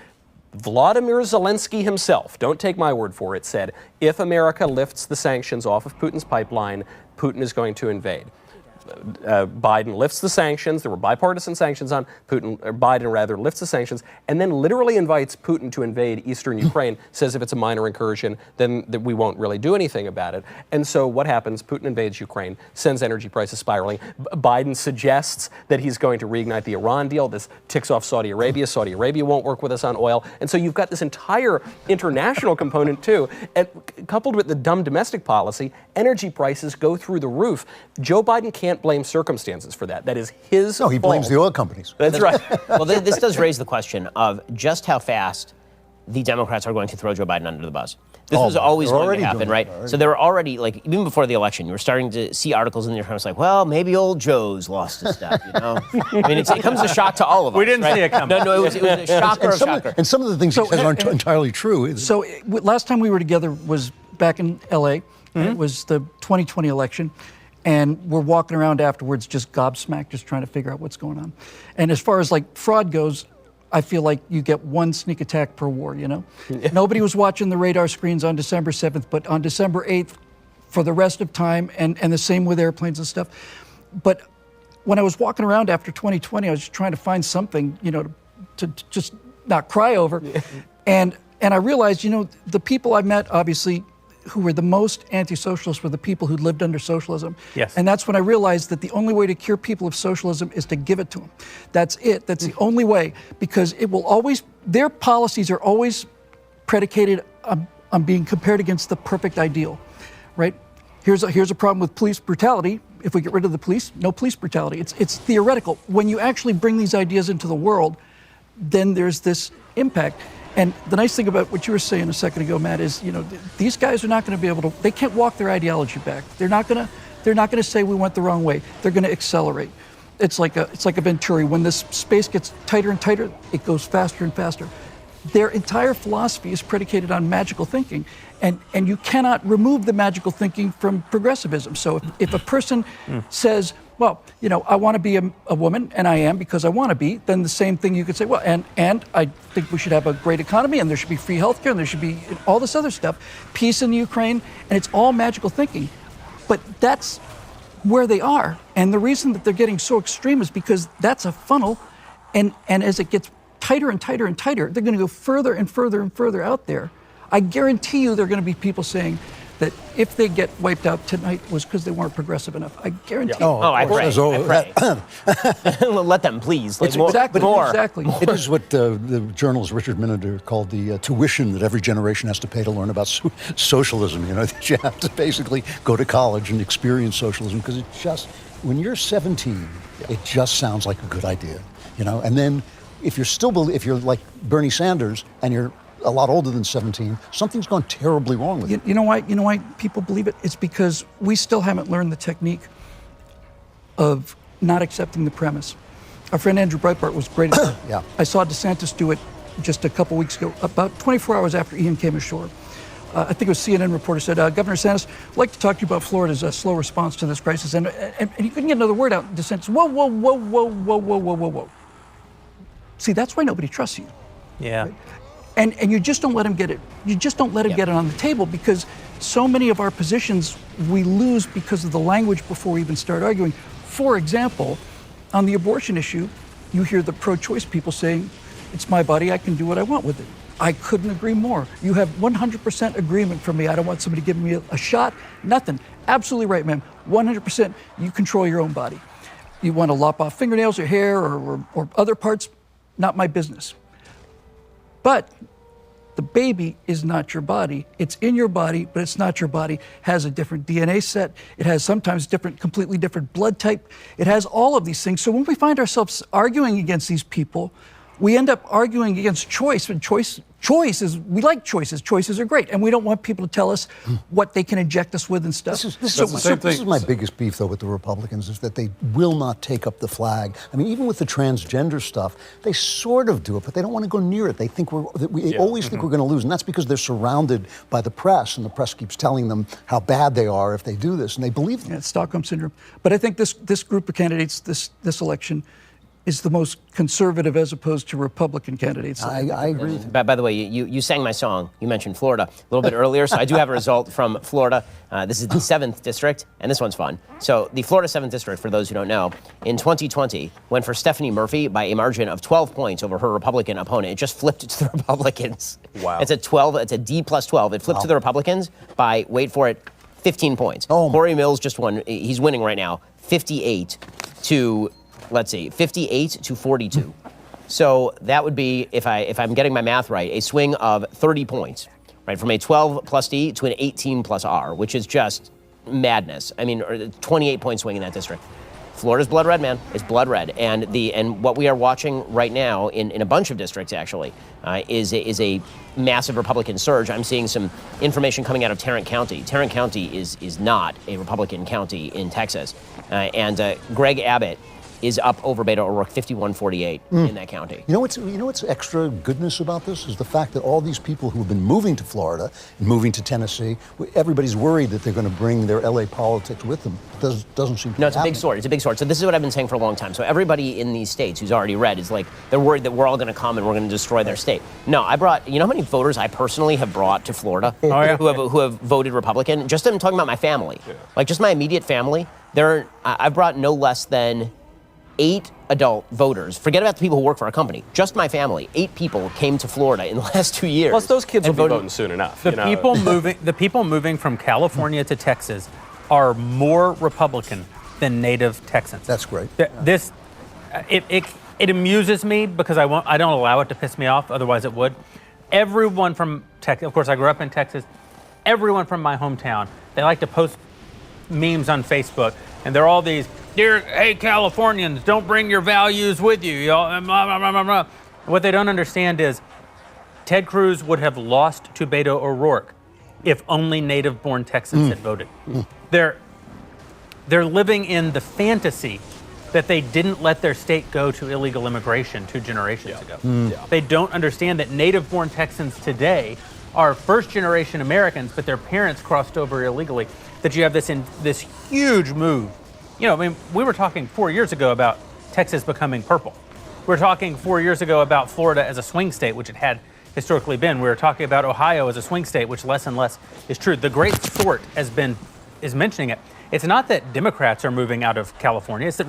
Vladimir Zelensky himself, don't take my word for it, said, if America lifts the sanctions off of Putin's pipeline, Putin is going to invade. Biden lifts the sanctions. There were bipartisan sanctions on Putin, or Biden rather, lifts the sanctions, and then literally invites Putin to invade eastern Ukraine, says if it's a minor incursion, then we won't really do anything about it. And so what happens? Putin invades Ukraine, sends energy prices spiraling. Biden suggests that he's going to reignite the Iran deal. This ticks off Saudi Arabia. Saudi Arabia won't work with us on oil. And so you've got this entire international component too. And coupled with the dumb domestic policy, energy prices go through the roof. Joe Biden can't blame circumstances for that. That is his fault. No, he blames the oil companies. That's right. Well, this does raise the question of just how fast the Democrats are going to throw Joe Biden under the bus. This was always going to happen, right? So they were already, like, even before the election, you were starting to see articles in the New York Times like, well, maybe old Joe's lost his step, I mean, it comes as a shock to all of us. We didn't see it coming. No, it was a shocker of shocker. And some of the things he says aren't entirely true. So last time we were together was back in L.A. It was the 2020 election. And we're walking around afterwards just gobsmacked, just trying to figure out what's going on. And as far as like fraud goes, I feel like you get one sneak attack per war, Nobody was watching the radar screens on December 7th, but on December 8th, for the rest of time, and the same with airplanes and stuff. But when I was walking around after 2020, I was just trying to find something, to just not cry over. And I realized, the people I met, obviously, who were the most anti-socialist were the people who lived under socialism. Yes. And that's when I realized that the only way to cure people of socialism is to give it to them. That's it. That's the only way, because it will always, their policies are always predicated on being compared against the perfect ideal, right? Here's a problem with police brutality. If we get rid of the police, no police brutality. It's theoretical. When you actually bring these ideas into the world, then there's this impact. And the nice thing about what you were saying a second ago, Matt, is these guys are not going to be able to. They can't walk their ideology back. They're not going to say we went the wrong way. They're going to accelerate. It's like a Venturi. When this space gets tighter and tighter, it goes faster and faster. Their entire philosophy is predicated on magical thinking, and you cannot remove the magical thinking from progressivism. So if a person says, well, I want to be a woman, and I am because I want to be, then the same thing you could say, well, and I think we should have a great economy, and there should be free healthcare, and there should be all this other stuff, peace in the Ukraine, and it's all magical thinking. But that's where they are, and the reason that they're getting so extreme is because that's a funnel, and as it gets tighter and tighter and tighter, they're going to go further and further and further out there. I guarantee you there are going to be people saying that if they get wiped out tonight was because they weren't progressive enough. I guarantee you. I pray. Let them, please. More. Exactly. It is what the journalist Richard Minader called the tuition that every generation has to pay to learn about socialism. That you have to basically go to college and experience socialism, because it just, when you're 17, it just sounds like a good idea. And then if you're like Bernie Sanders and you're a lot older than 17, something's gone terribly wrong with it. You know why people believe it? It's because we still haven't learned the technique of not accepting the premise. Our friend Andrew Breitbart was great at that. Yeah. I saw DeSantis do it just a couple weeks ago, about 24 hours after Ian came ashore. I think it was CNN reporter said, Governor DeSantis, I'd like to talk to you about Florida's slow response to this crisis. And he couldn't get another word out. DeSantis, whoa. See, that's why nobody trusts you. Yeah. Right? And you just don't let him get it. You just don't let him get it on the table, because so many of our positions we lose because of the language before we even start arguing. For example, on the abortion issue, you hear the pro-choice people saying, it's my body, I can do what I want with it. I couldn't agree more. You have 100% agreement from me. I don't want somebody giving me a shot, nothing. Absolutely right, ma'am. 100%, you control your own body. You want to lop off fingernails or hair or other parts, not my business. But the baby is not your body. It's in your body, but it's not your body. Has a different DNA set. It has sometimes completely different blood type. It has all of these things. So when we find ourselves arguing against these people, we end up arguing against choice. And choice is, we like choices. Choices are great. And we don't want people to tell us what they can inject us with and stuff. This is my biggest beef, though, with the Republicans, is that they will not take up the flag. I mean, even with the transgender stuff, they sort of do it, but they don't want to go near it. They think we always think we're going to lose. And that's because they're surrounded by the press, and the press keeps telling them how bad they are if they do this, and they believe them. Yeah, it's Stockholm Syndrome. But I think this group of candidates, this election, is the most conservative as opposed to Republican candidates. I agree with you. By the way, you sang my song. You mentioned Florida a little bit earlier, so I do have a result from Florida. This is the 7th district, and this one's fun. So the Florida 7th district, for those who don't know, in 2020, went for Stephanie Murphy by a margin of 12 points over her Republican opponent. It just flipped to the Republicans. Wow. It's a D plus 12. It flipped to the Republicans by, wait for it, 15 points. Corey Mills just won. He's winning right now, 58 to 42. So that would be, if I'm getting my math right, a swing of 30 points, right, from a 12 plus D to an 18 plus R, which is just madness. I mean, 28-point swing in that district. Florida's blood red, man. It's blood red, and what we are watching right now in a bunch of districts actually is a massive Republican surge. I'm seeing some information coming out of Tarrant County. Tarrant County is not a Republican county in Texas, and Greg Abbott is up over Beto O'Rourke 51-48 in that county. You know what's extra goodness about this is the fact that all these people who have been moving to Florida and moving to Tennessee, everybody's worried that they're going to bring their LA politics with them. It doesn't seem to be No, it's a big sword. It's a big sword. So this is what I've been saying for a long time. So everybody in these states who's already read is like, they're worried that we're all going to come and we're going to destroy their state. No, I brought, you know how many voters I personally have brought to Florida who have voted Republican? Just I'm talking about my family. Like just my immediate family. I've brought no less than 8 adult voters, forget about the people who work for our company, just my family, 8 people came to Florida in the last 2 years. Plus, those kids will be voting soon enough. The people moving from California to Texas are more Republican than native Texans. That's great. It amuses me because I don't allow it to piss me off. Otherwise, it would. Everyone from Texas, of course, I grew up in Texas. Everyone from my hometown, they like to post memes on Facebook, and they're all these, hey, Californians, don't bring your values with you. Blah, blah, blah, blah, blah. What they don't understand is Ted Cruz would have lost to Beto O'Rourke if only native-born Texans had voted. They're living in the fantasy that they didn't let their state go to illegal immigration 2 generations ago. They don't understand that native-born Texans today are first-generation Americans, but their parents crossed over illegally. That you have this huge move. You know, I mean, we were talking 4 years ago about Texas becoming purple. We were talking 4 years ago about Florida as a swing state, which it had historically been. We were talking about Ohio as a swing state, which less and less is true. The great sort is mentioning it. It's not that Democrats are moving out of California. It's that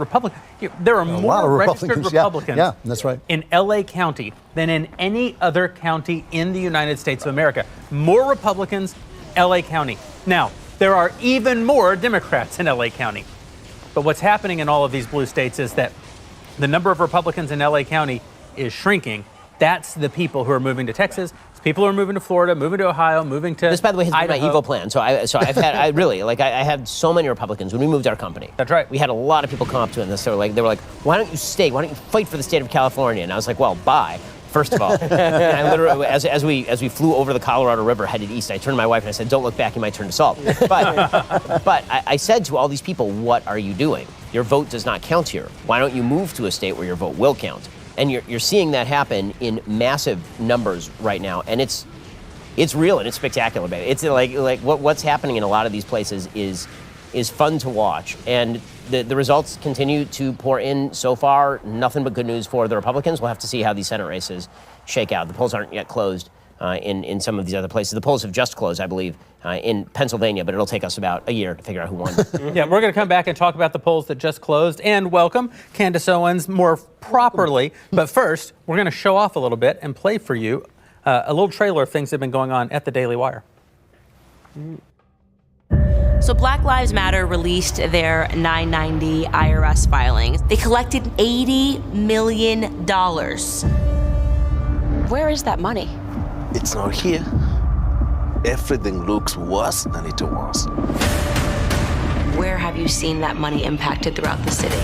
there are more registered Republicans yeah, that's right. in LA County than in any other county in the United States of America. More Republicans, LA County. Now, there are even more Democrats in LA County. But what's happening in all of these blue states is that the number of Republicans in LA County is shrinking. That's the people who are moving to Texas. It's people who are moving to Florida, moving to Ohio, moving to This, by the way, has Idaho. been my evil plan. So I've had, I had so many Republicans when we moved our company. That's right. We had a lot of people come up to us. They were like, why don't you stay? Why don't you fight for the state of California? And I was like, well, bye. First of all, and I literally, as we flew over the Colorado River headed east, I turned to my wife and I said, "Don't look back; you might turn to salt." But I said to all these people, "What are you doing? Your vote does not count here. Why don't you move to a state where your vote will count?" And you're seeing that happen in massive numbers right now, and it's real and it's spectacular, baby. It's like what's happening in a lot of these places is fun to watch, and the results continue to pour in. So far, nothing but good news for the Republicans. We'll have to see how these Senate races shake out. The polls aren't yet closed in some of these other places. The polls have just closed, I believe, in Pennsylvania, but it'll take us about a year to figure out who won. Yeah, we're going to come back and talk about the polls that just closed and welcome Candace Owens more properly. But first, we're going to show off a little bit and play for you a little trailer of things that have been going on at the Daily Wire. So Black Lives Matter released their 990 IRS filings. They collected $80 million. Where is that money? It's not here. Everything looks worse than it was. Where have you seen that money impacted throughout the city?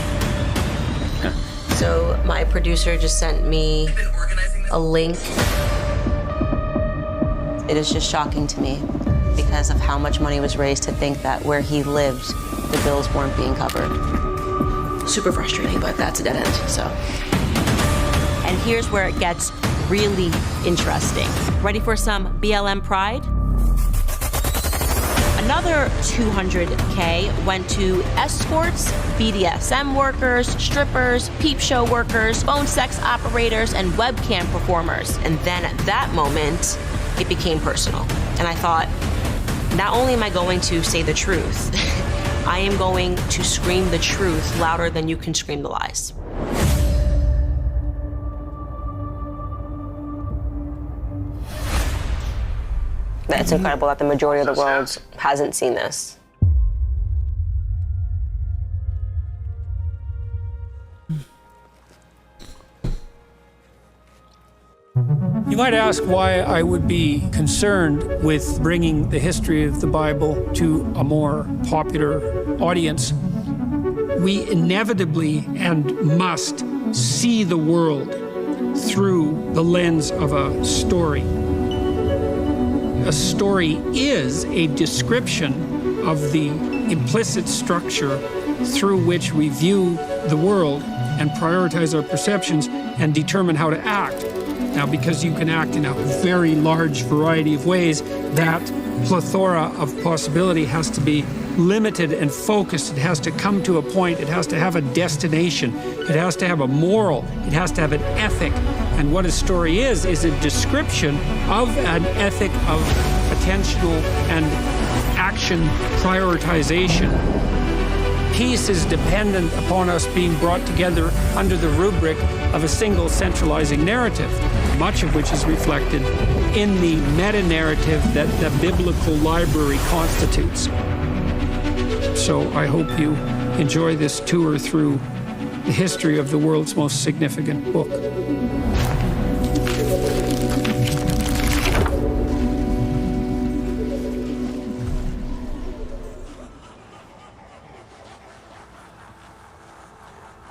So my producer just sent me a link. It is just shocking to me because of how much money was raised to think that where he lived, the bills weren't being covered. Super frustrating, but that's a dead end, so. And here's where it gets really interesting. Ready for some BLM pride? Another $200K went to escorts, BDSM workers, strippers, peep show workers, phone sex operators, and webcam performers. And then at that moment, it became personal. And I thought, not only am I going to say the truth, I am going to scream the truth louder than you can scream the lies. It's incredible that the majority of the world hasn't seen this. You might ask why I would be concerned with bringing the history of the Bible to a more popular audience. We inevitably and must see the world through the lens of a story. A story is a description of the implicit structure through which we view the world and prioritize our perceptions and determine how to act. Now, because you can act in a very large variety of ways, that plethora of possibility has to be limited and focused. It has to come to a point. It has to have a destination. It has to have a moral. It has to have an ethic. And what a story is a description of an ethic of potential and action prioritization. Peace is dependent upon us being brought together under the rubric of a single centralizing narrative, much of which is reflected in the meta-narrative that the biblical library constitutes. So I hope you enjoy this tour through the history of the world's most significant book.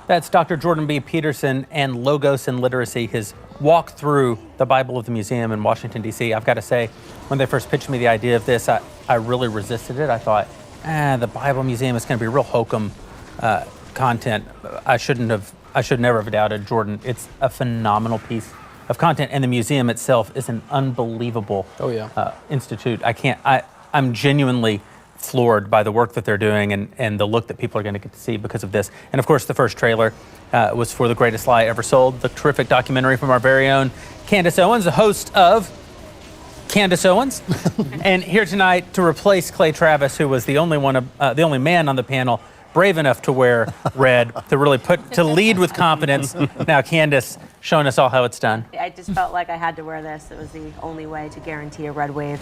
That's Dr. Jordan B. Peterson and Logos and Literacy, his walk through the Bible of the Museum in Washington, D.C. I've got to say, when they first pitched me the idea of this, I really resisted it. I thought, the Bible Museum is going to be real hokum content. I should never have doubted Jordan. It's a phenomenal piece of content, and the museum itself is an unbelievable institute. I'm genuinely floored by the work that they're doing and the look that people are going to get to see because of this. And of course, the first trailer was for The Greatest Lie Ever Sold, the terrific documentary from our very own Candace Owens, the host of Candace Owens, and here tonight to replace Clay Travis, who was the only man on the panel brave enough to wear red, to lead with confidence. Now, Candace, showing us all how it's done. I just felt like I had to wear this. It was the only way to guarantee a red wave.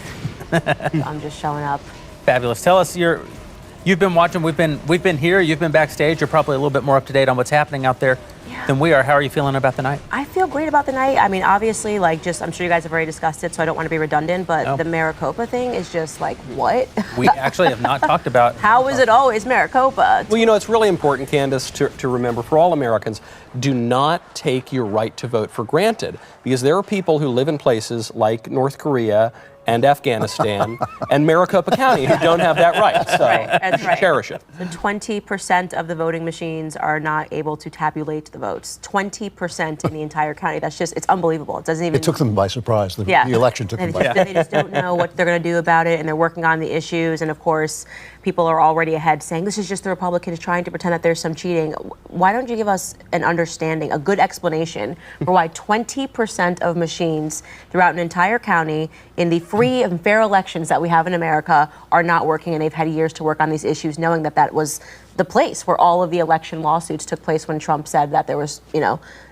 I'm just showing up. Fabulous. Tell us, you've been watching. We've been here. You've been backstage. You're probably a little bit more up to date on what's happening out there than we are. How are you feeling about the night? I feel great about the night. I mean, obviously, I'm sure you guys have already discussed it, so I don't want to be redundant, but the Maricopa thing is just like, what? We actually have not talked about. How is it always Maricopa? Well, it's really important, Candace, to remember for all Americans, do not take your right to vote for granted, because there are people who live in places like North Korea and Afghanistan and Maricopa County who don't have that right. So That's right. Cherish it. So 20% of the voting machines are not able to tabulate the votes. 20% in the entire county. It's unbelievable. It doesn't even. It took them by surprise. The election took them by surprise. They just don't know what they're going to do about it, and they're working on the issues. And of course, people are already ahead saying this is just the Republicans trying to pretend that there's some cheating. Why don't you give us an understanding, a good explanation for why 20% of machines throughout an entire county in the free and fair elections that we have in America are not working, and they've had years to work on these issues, knowing that was the place where all of the election lawsuits took place when Trump said that there was,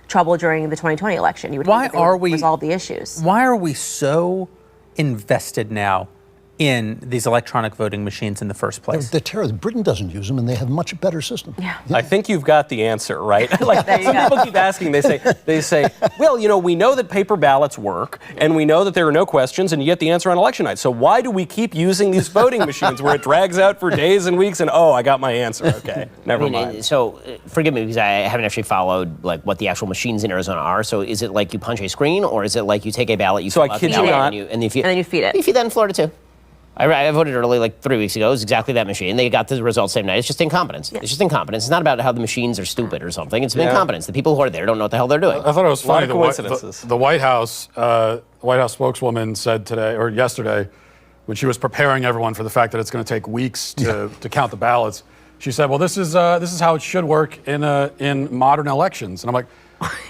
trouble during the 2020 election. You would think that they would resolve the issues. Why are we so invested now in these electronic voting machines in the first place? They're terrible. Britain doesn't use them, and they have a much better system. Yeah. I think you've got the answer, right? Some people keep asking. They say, well, we know that paper ballots work, and we know that there are no questions, and you get the answer on election night. So why do we keep using these voting machines where it drags out for days and weeks? And I got my answer. Okay, never mind. So forgive me because I haven't actually followed what the actual machines in Arizona are. So is it like you punch a screen, or is it like you take a ballot, you fill out the ballot, and then you feed it? You feed that in Florida too. I voted early 3 weeks ago. It was exactly that machine. They got the results same night. It's just incompetence. Yeah. It's just incompetence. It's not about how the machines are stupid or something. It's incompetence. The people who are there don't know what the hell they're doing. I thought it was funny. A lot of coincidences. The White House spokeswoman said today or yesterday, when she was preparing everyone for the fact that it's going to take weeks to count the ballots, she said, "Well, this is how it should work in modern elections." And I'm like,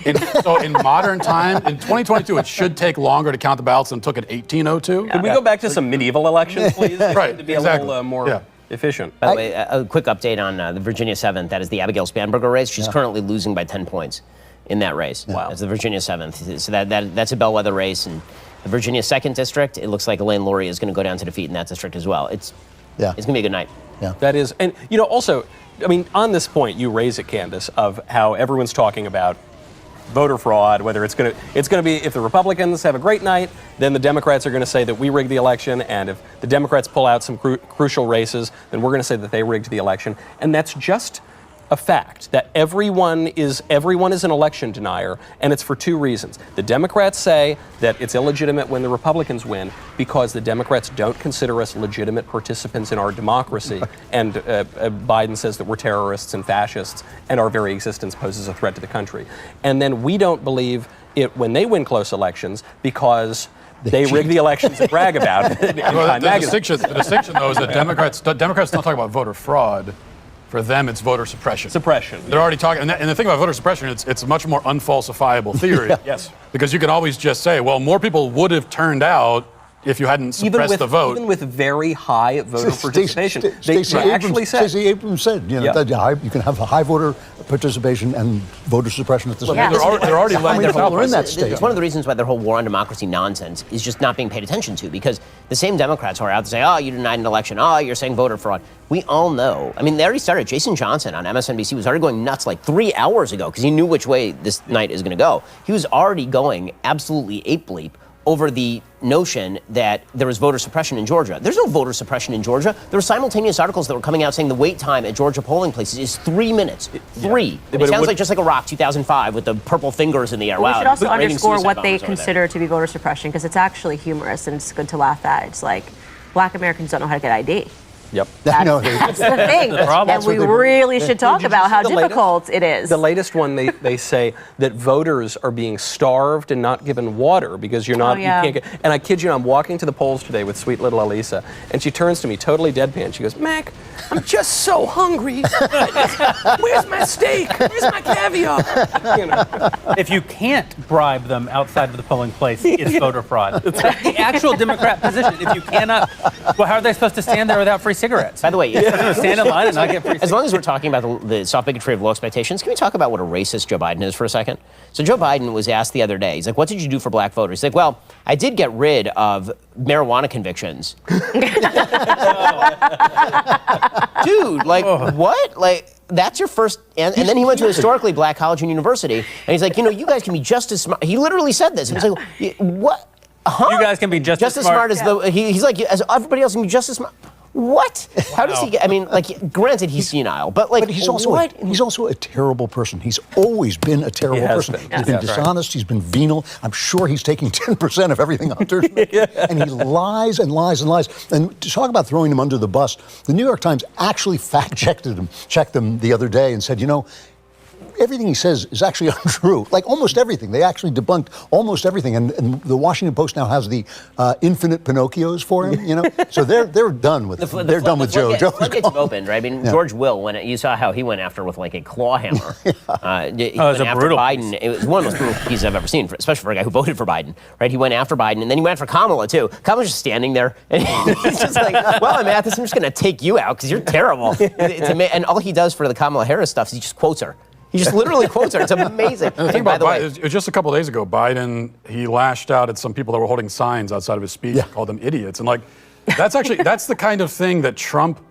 in modern time, in 2022, it should take longer to count the ballots than it took in 1802. Could we go back to some medieval elections, please? Right, to be exactly. a little more efficient. By the way, a quick update on the Virginia 7th. That is the Abigail Spanberger race. She's currently losing by 10 points in that race. Wow. That's the Virginia 7th. So that's a bellwether race. And the Virginia 2nd district, it looks like Elaine Lurie is going to go down to defeat in that district as well. It's going to be a good night. Yeah. That is. And, also, on this point, you raise it, Candace, of how everyone's talking about voter fraud, whether it's going to be, if the Republicans have a great night, then the Democrats are going to say that we rigged the election, and if the Democrats pull out some crucial races, then we're going to say that they rigged the election. And that's just a fact, that everyone is an election denier, and it's for two reasons. The Democrats say that it's illegitimate when the Republicans win because the Democrats don't consider us legitimate participants in our democracy, and Biden says that we're terrorists and fascists, and our very existence poses a threat to the country. And then we don't believe it when they win close elections because they rig the elections and brag about it. The distinction, though, is that Democrats don't talk about voter fraud. For them, it's voter suppression. They're already talking, and the thing about voter suppression, it's a much more unfalsifiable theory. Yes. Because you can always just say, well, more people would have turned out if you hadn't suppressed the vote. Even with very high voter participation. They actually said. Stacey Abrams said, that you can have a high voter participation and voter suppression at the same time. They're already letting their people are in that state. It's one of the reasons why their whole war on democracy nonsense is just not being paid attention to, because the same Democrats who are out to say, oh, you denied an election, oh, you're saying voter fraud. We all know. I mean, they already started. Jason Johnson on MSNBC was already going nuts like 3 hours ago because he knew which way this night is going to go. He was already going absolutely ape-bleep over the notion that there was voter suppression in Georgia. There's no voter suppression in Georgia. There were simultaneous articles that were coming out saying the wait time at Georgia polling places is 3 minutes. Three. Yeah. It sounds like just like Iraq 2005 with the purple fingers in the air. Well, wow. we should also underscore what they consider to be voter suppression, because it's actually humorous and it's good to laugh at. It's like Black Americans don't know how to get ID. Yep. That's the thing. And we really should talk about how difficult it is. The latest one, they say that voters are being starved and not given water because you're not, you can't get, and I kid you, I'm walking to the polls today with sweet little Elisa, and she turns to me totally deadpan. She goes, Mac, I'm just so hungry. Where's my steak? Where's my caviar? If you can't bribe them outside of the polling place, it's voter fraud. That's the actual Democrat position. If you cannot, well, how are they supposed to stand there without free cigarettes? By the way, stand in line and not get free cigarettes. As long as we're talking about the soft bigotry of low expectations, can we talk about what a racist Joe Biden is for a second? So Joe Biden was asked the other day, he's like, what did you do for black voters? He's like, well, I did get rid of marijuana convictions. Dude, like, what? Like, that's your first, and then he went to a historically black college and university, and he's like, you guys can be just as smart. He literally said this. He's like, what? Huh? You guys can be just as smart as he's like, as everybody else can be just as smart. What? How does he get? I mean, like, granted, he's senile, but like, he's also he's also a terrible person. He's always been a terrible person. He's been dishonest. He's been venal. I'm sure he's taking 10% of everything Hunter's making, and he lies and lies and lies. And to talk about throwing him under the bus, the New York Times actually fact-checked him the other day and said, everything he says is actually untrue. Like almost everything. They actually debunked almost everything. And the Washington Post now has the infinite Pinocchios for him, So they're done with they're done with Joe. The floodgates have opened, right? I mean, George Will, you saw how he went after with like a claw hammer. He went after brutal Biden. It was one of the most brutal pieces I've ever seen, especially for a guy who voted for Biden, right? He went after Biden, and then he went after Kamala, too. Kamala's just standing there, and he's just like, well, Mathis, I'm just going to take you out because you're terrible. And all he does for the Kamala Harris stuff is he just quotes her. He just literally quotes her. It's amazing. The thing about Biden, it was just a couple of days ago, Biden, he lashed out at some people that were holding signs outside of his speech, called them idiots. And that's the kind of thing that Trump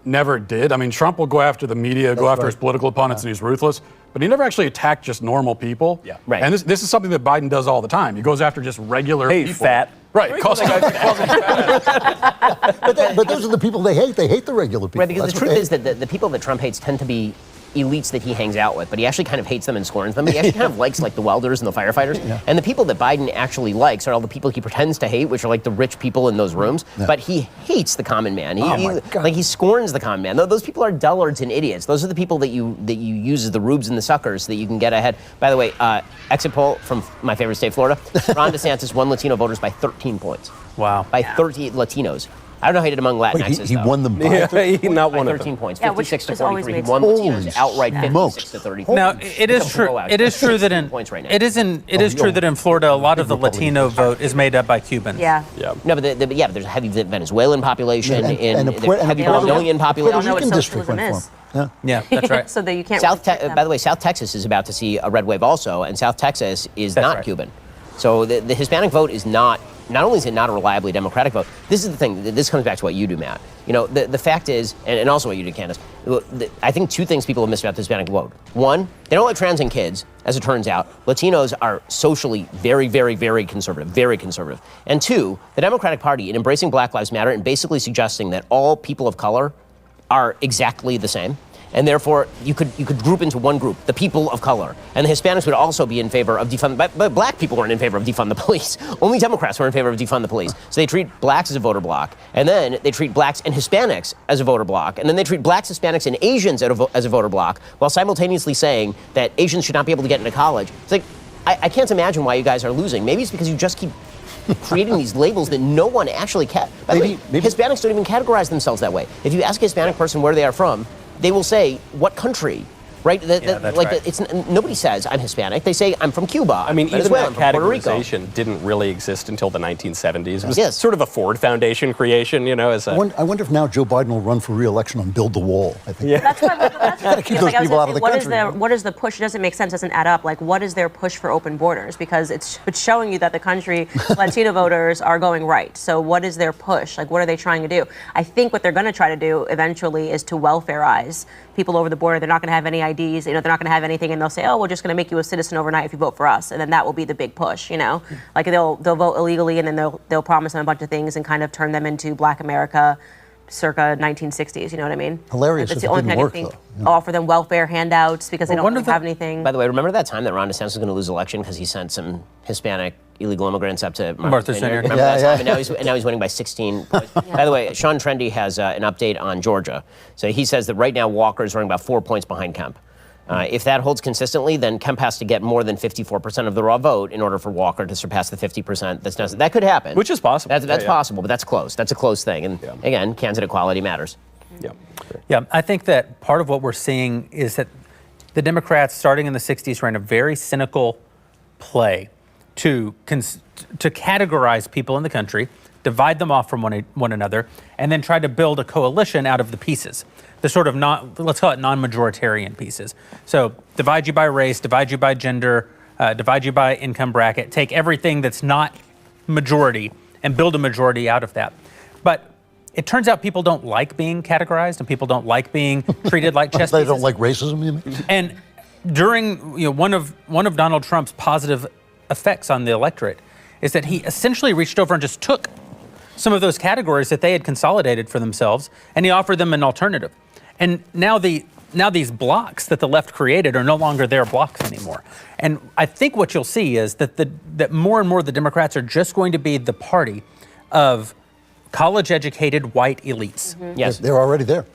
never did. I mean, Trump will go after the media, go after his political opponents, and he's ruthless. But he never actually attacked just normal people. Yeah. Right. And this is something that Biden does all the time. He goes after just regular people. Fat. Right. Calls them fat. But those are the people they hate. They hate the regular people. Right, because the truth is that the people that Trump hates tend to be elites that he hangs out with, but he actually kind of hates them and scorns them. He actually kind of likes like the welders and the firefighters. Yeah. And the people that Biden actually likes are all the people he pretends to hate, which are like the rich people in those rooms. Yeah. But he hates the common man. He scorns the common man. Those people are dullards and idiots. Those are the people that you use as the rubes and the suckers so that you can get ahead. By the way, exit poll from my favorite state, Florida. Ron DeSantis won Latino voters by 13 points. Wow. By 38 Latinos. I don't know how he did among Latinxes. He won them by 13 points, 56 to 43. He won Latinos outright 56 to 33. Now, it is true. It is true that in Florida, a lot of the Latino vote is made up by Cubans. Yeah. No, but there's a heavy Venezuelan population and a heavy Brazilian population. I don't know what socialism is. Yeah, that's right. So that you can't. By the way, South Texas is about to see a red wave also, and South Texas is not Cuban. So the Hispanic vote is not only is it not a reliably Democratic vote, this is the thing, this comes back to what you do, Matt. The fact is, and also what you do, Candace, I think two things people have missed about the Hispanic vote. One, they don't like trans and kids, as it turns out. Latinos are socially very, very, very conservative, very conservative. And two, the Democratic Party, in embracing Black Lives Matter and basically suggesting that all people of color are exactly the same, and therefore you could group into one group, the people of color. And the Hispanics would also be in favor of defund, but black people weren't in favor of defund the police. Only Democrats were in favor of defund the police. So they treat blacks as a voter bloc, and then they treat blacks and Hispanics as a voter bloc, and then they treat blacks, Hispanics, and Asians as a voter bloc, while simultaneously saying that Asians should not be able to get into college. It's like, I can't imagine why you guys are losing. Maybe it's because you just keep creating these labels that no one actually maybe Hispanics don't even categorize themselves that way. If you ask a Hispanic person where they are from, they will say what country. right? That's right. It's nobody says I'm Hispanic. They say I'm from Cuba. I mean, even Venezuela, that I'm from Puerto Rico. categorization didn't really exist until the 1970s. It was sort of a Ford Foundation creation, you know. As I wonder if now Joe Biden will run for re-election on Build the Wall. I think. Yeah. That's Gotta keep those people out of the country. What is the push? It doesn't make sense. Doesn't add up. Like, what is their push for open borders? Because it's showing you that the country, Latino voters are going right. So what is their push? Like, what are they trying to do? I think what they're going to try to do eventually is to welfareize people over the border. They're not going to have any IDs. They're not going to have anything, and they'll say, "Oh, we're just going to make you a citizen overnight if you vote for us," and then that will be the big push. Like they'll vote illegally, and then they'll promise them a bunch of things and kind of turn them into Black America, circa 1960s. You know what I mean? Hilarious. That's If it didn't work, though. Offer them welfare handouts because they don't really have anything. By the way, remember that time that Ron DeSantis was going to lose election because he sent some Hispanic illegal immigrants up to Martha's Vineyard. Remember that time? And now he's winning by 16 points. By the way, Sean Trendy has an update on Georgia. So he says that right now Walker is running about 4 points behind Kemp. If that holds consistently, then Kemp has to get more than 54% of the raw vote in order for Walker to surpass the 50% that's necessary. That could happen. Which is possible. That's possible, but that's close. That's a close thing. And again, candidate equality matters. Yeah, I think that part of what we're seeing is that the Democrats, starting in the 60s, ran a very cynical play to categorize people in the country, divide them off from one another, and then try to build a coalition out of the pieces. The sort of let's call it non-majoritarian pieces. So divide you by race, divide you by gender, divide you by income bracket, take everything that's not majority and build a majority out of that. But it turns out people don't like being categorized and people don't like being treated like chess They pieces. don't like racism, you mean? And during one of Donald Trump's positive effects on the electorate is that he essentially reached over and just took some of those categories that they had consolidated for themselves and he offered them an alternative. And now these blocks that the left created are no longer their blocks anymore. And I think what you'll see is that more and more the Democrats are just going to be the party of college-educated white elites. Yes. They're already there.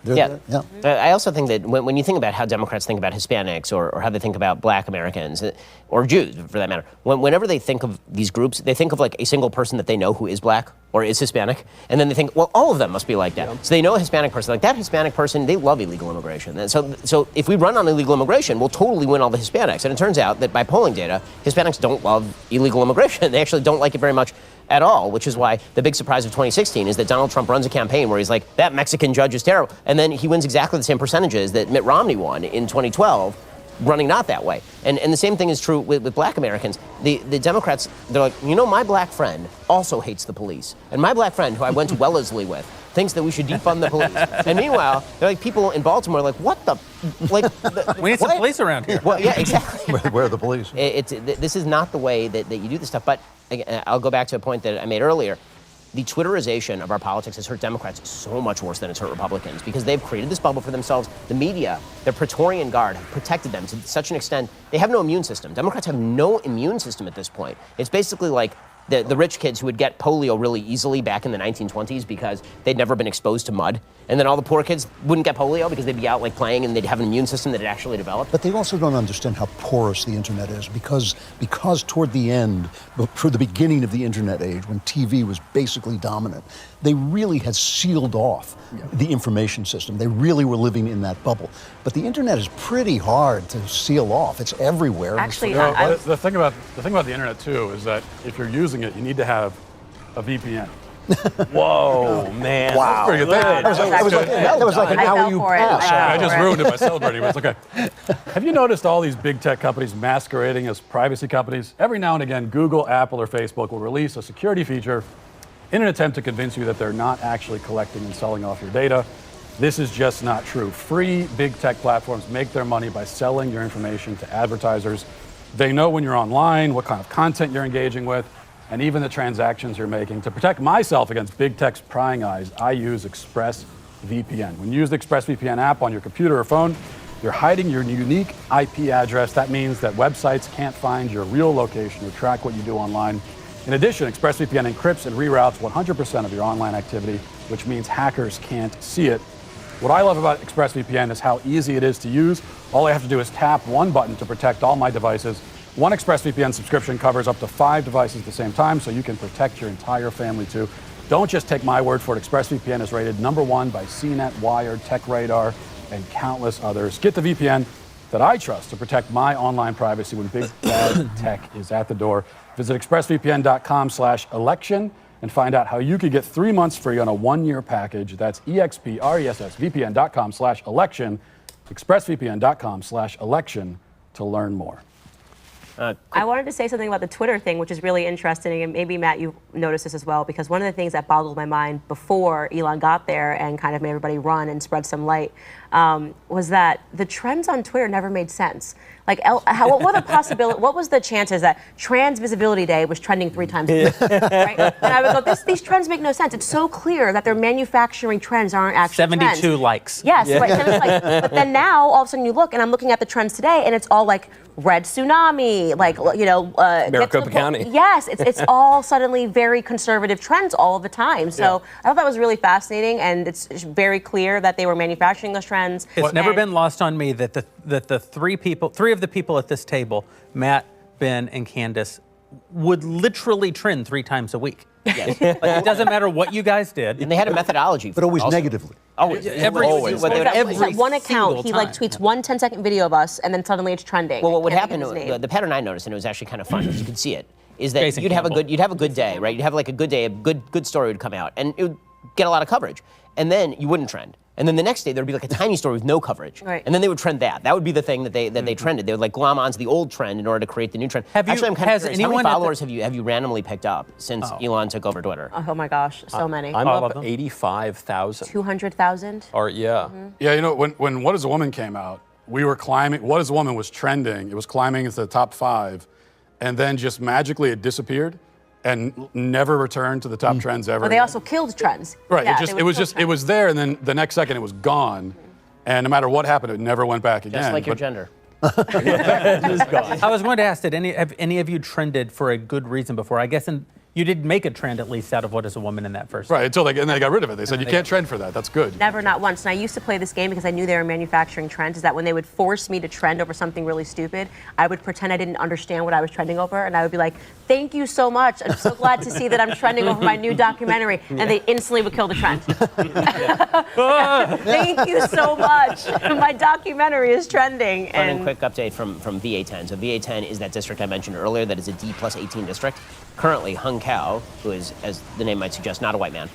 I also think that when you think about how Democrats think about Hispanics or how they think about Black Americans or Jews, for that matter, whenever they think of these groups, they think of like a single person that they know who is Black or is Hispanic, and then they think, well, all of them must be like that. So they know a Hispanic person. Like that Hispanic person, they love illegal immigration. And so if we run on illegal immigration, we'll totally win all the Hispanics. And it turns out that by polling data, Hispanics don't love illegal immigration. They actually don't like it very much at all, which is why the big surprise of 2016 is that Donald Trump runs a campaign where he's like, that Mexican judge is terrible. And then he wins exactly the same percentages that Mitt Romney won in 2012, running not that way. And the same thing is true with Black Americans. The Democrats, they're like, my Black friend also hates the police. And my Black friend, who I went to Wellesley with, thinks that we should defund the police. And meanwhile, they're like, people in Baltimore are like, what the, we need some police around here. Well, yeah, exactly. Where are the police? This is not the way that you do this stuff. But I'll go back to a point that I made earlier. The Twitterization of our politics has hurt Democrats so much worse than it's hurt Republicans because they've created this bubble for themselves. The media, their Praetorian Guard, have protected them to such an extent. They have no immune system. Democrats have no immune system at this point. It's basically like the rich kids who would get polio really easily back in the 1920s because they'd never been exposed to mud. And then all the poor kids wouldn't get polio because they'd be out like playing and they'd have an immune system that had actually developed. But they also don't understand how porous the internet is because toward the end, toward the beginning of the internet age, when TV was basically dominant, they really had sealed off the information system. They really were living in that bubble. But the internet is pretty hard to seal off. It's everywhere. Actually, the thing about the internet too is that if you're using it, you need to have a VPN. Whoa, man. Wow. That's pretty good. That was like an hour you passed. I just ruined it by celebrating, but it's okay. Have you noticed all these big tech companies masquerading as privacy companies? Every now and again, Google, Apple, or Facebook will release a security feature in an attempt to convince you that they're not actually collecting and selling off your data. This is just not true. Free big tech platforms make their money by selling your information to advertisers. They know when you're online, what kind of content you're engaging with, and even the transactions you're making. To protect myself against big tech's prying eyes, I use ExpressVPN. When you use the ExpressVPN app on your computer or phone, you're hiding your unique IP address. That means that websites can't find your real location or track what you do online. In addition, ExpressVPN encrypts and reroutes 100% of your online activity, which means hackers can't see it. What I love about ExpressVPN is how easy it is to use. All I have to do is tap one button to protect all my devices. One ExpressVPN subscription covers up to 5 devices at the same time, so you can protect your entire family too. Don't just take my word for it. ExpressVPN is rated #1 by CNET, Wired, TechRadar, and countless others. Get the VPN that I trust to protect my online privacy when big bad tech is at the door. Visit expressvpn.com/election and find out how you could get 3 months free on a 1-year package. That's expressvpn.com/election, expressvpn.com/election to learn more. I wanted to say something about the Twitter thing, which is really interesting, and maybe, Matt, you noticed this as well, because one of the things that boggled my mind before Elon got there and kind of made everybody run and spread some light was that the trends on Twitter never made sense. Like, what were the possibility? What was the chances that Trans Visibility Day was trending 3 times a week? Right? And I would go, these trends make no sense. It's so clear that they're manufacturing trends aren't actually 72 trends. likes. Yes, right. 72 likes. But then now, all of a sudden, you look, and I'm looking at the trends today, and it's all like red tsunami, like Maricopa County. Yes, it's all suddenly very conservative trends all of the time. So I thought that was really fascinating, and it's very clear that they were manufacturing those trends. It's never been lost on me that the three of the people at this table, Matt, Ben, and Candace, would literally trend 3 times a week. Yes. Like, it doesn't matter what you guys did. And they had a methodology. But always negatively. Always. Always. Every one account, he time. tweets one 10-second video of us, and then suddenly it's trending. Well, what would Can't think happen? of his name. The pattern I noticed, and it was actually kind of fun because you could see it, is that Jason you'd have a Campbell. good day, right? You'd have like a good day, a good story would come out, and it would get a lot of coverage, and then you wouldn't trend. And then the next day there'd be like a tiny story with no coverage, Right. and then they would trend that. That would be the thing that they trended. They would like glom onto the old trend in order to create the new trend. Actually, I'm kind of curious. How many followers have you randomly picked up since Elon took over Twitter? Oh my gosh, so many. I'm up 85,000. 200,000. Or yeah. Yeah, when What Is a Woman came out, we were climbing. What Is a Woman was trending. It was climbing into the top 5, and then just magically it disappeared and never returned to the top trends ever. Well, they also killed trends. Right. Yeah, It was there, and then the next second it was gone, and no matter what happened, it never went back again. Just like your gender. I was going to ask, have any of you trended for a good reason before? I guess you did make a trend at least out of What Is a Woman in that first. Right, until they got rid of it. They said you can't trend for that. That's good. Never, not once. And I used to play this game because I knew they were manufacturing trends, is that when they would force me to trend over something really stupid, I would pretend I didn't understand what I was trending over, and I would be like, thank you so much. I'm so glad to see that I'm trending over my new documentary. And they instantly would kill the trend. Thank you so much. My documentary is trending. Fun and quick update from VA10. So VA10 is that district I mentioned earlier that is a D+18 district. Currently, Hung Kao, who is, as the name might suggest, not a white man,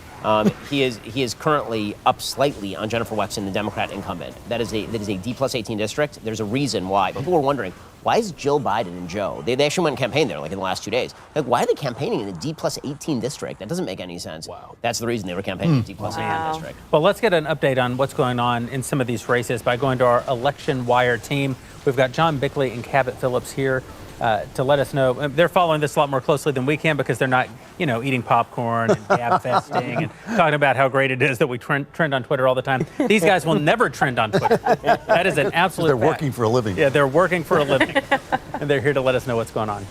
he is currently up slightly on Jennifer Wexton, the Democrat incumbent. That is a D+18 district. There's a reason why. People were wondering, why is Jill Biden and Joe? They actually went and campaigned there like in the last 2 days. Like, why are they campaigning in a D+18 district? That doesn't make any sense. Wow. That's the reason they were campaigning in a D+18 district. Well, let's get an update on what's going on in some of these races by going to our Election Wire team. We've got John Bickley and Cabot Phillips here to let us know. They're following this a lot more closely than we can because they're not, eating popcorn and gab festing and talking about how great it is that we trend on Twitter all the time. These guys will never trend on Twitter. That is an absolute They're fact. working for a living. Yeah, they're working for a living. And they're here to let us know what's going on.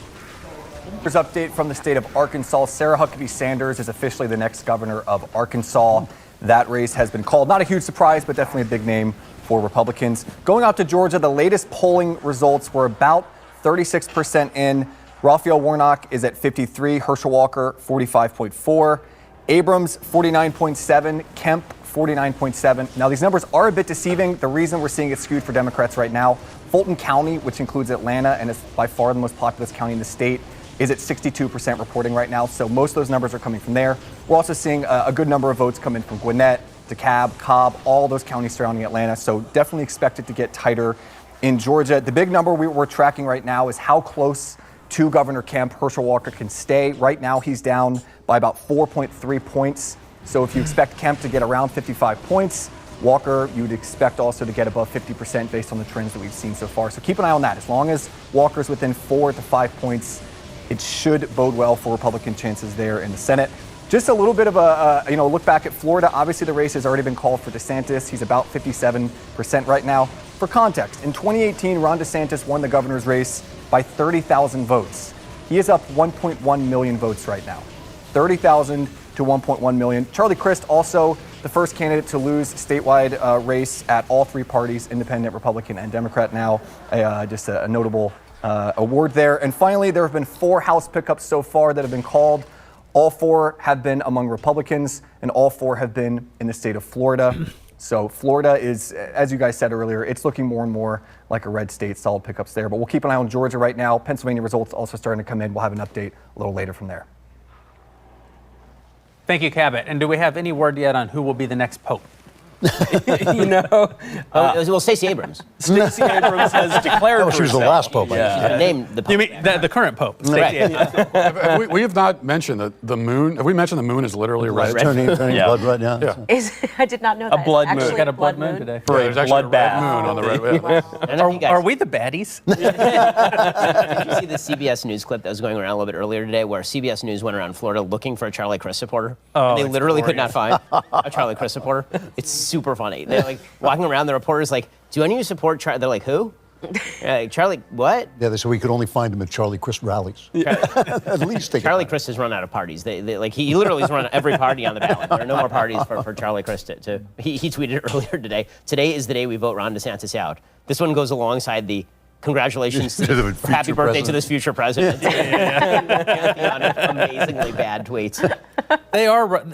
Here's an update from the state of Arkansas. Sarah Huckabee Sanders is officially the next governor of Arkansas. That race has been called. Not a huge surprise, but definitely a big name for Republicans. Going out to Georgia, the latest polling results were about 36% in. Raphael Warnock is at 53, Herschel Walker 45.4, Abrams 49.7, Kemp 49.7. Now these numbers are a bit deceiving. The reason we're seeing it skewed for Democrats right now, Fulton County, which includes Atlanta and is by far the most populous county in the state, is at 62% reporting right now. So most of those numbers are coming from there. We're also seeing a good number of votes come in from Gwinnett, DeKalb, Cobb, all those counties surrounding Atlanta. So definitely expect it to get tighter in Georgia. The big number we're tracking right now is how close to Governor Kemp Herschel Walker can stay. Right now he's down by about 4.3 points. So if you expect Kemp to get around 55 points, Walker, you'd expect also to get above 50% based on the trends that we've seen so far. So keep an eye on that. As long as Walker's within 4 to 5 points, it should bode well for Republican chances there in the Senate. Just a little bit of a look back at Florida. Obviously, the race has already been called for DeSantis. He's about 57% right now. For context, in 2018, Ron DeSantis won the governor's race by 30,000 votes. He is up 1.1 million votes right now. 30,000 to 1.1 million. Charlie Crist, also the first candidate to lose statewide race at all 3 parties, Independent, Republican, and Democrat now. Just a notable award there. And finally, there have been 4 House pickups so far that have been called. All 4 have been among Republicans, and all 4 have been in the state of Florida. So Florida is, as you guys said earlier, it's looking more and more like a red state, solid pickups there. But we'll keep an eye on Georgia right now. Pennsylvania results also starting to come in. We'll have an update a little later from there. Thank you, Cabot. And do we have any word yet on who will be the next pope? Well, Stacey Abrams. Stacey Abrams has declared. Oh, she was the last pope. Yeah. Named the pope. You mean the current pope? Stacey Abrams. we have not mentioned that the moon. Have we mentioned the moon is literally red? Turning blood red now. Yeah. I did not know that. A blood moon. Actually Got a blood moon today. For There's a actually blood a red bath. moon on the red. Are we the baddies? Did you see the CBS News clip that was going around a little bit earlier today, where CBS News went around Florida looking for a Charlie Crist supporter? Oh, and they it's literally could not glorious. find a Charlie Crist supporter. It's super funny. They're like walking around. The reporter's like, "Do any of you support Charlie?" They're like, "Who?" Like, Charlie, what? Yeah, they said we could only find him at Charlie Crist rallies. At least Charlie Crist has run out of parties. They like he literally has run every party on the ballot. There are no more parties for Charlie Crist to he tweeted earlier today. Today is the day we vote Ron DeSantis out. This one goes alongside the congratulations to the happy birthday to this future president. Amazingly bad tweets. They are.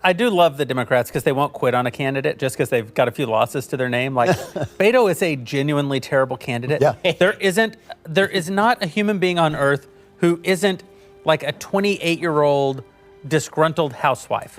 I do love the Democrats because they won't quit on a candidate just because they've got a few losses to their name. Like Beto is a genuinely terrible candidate. Yeah. There is not a human being on earth who isn't like a 28-year-old disgruntled housewife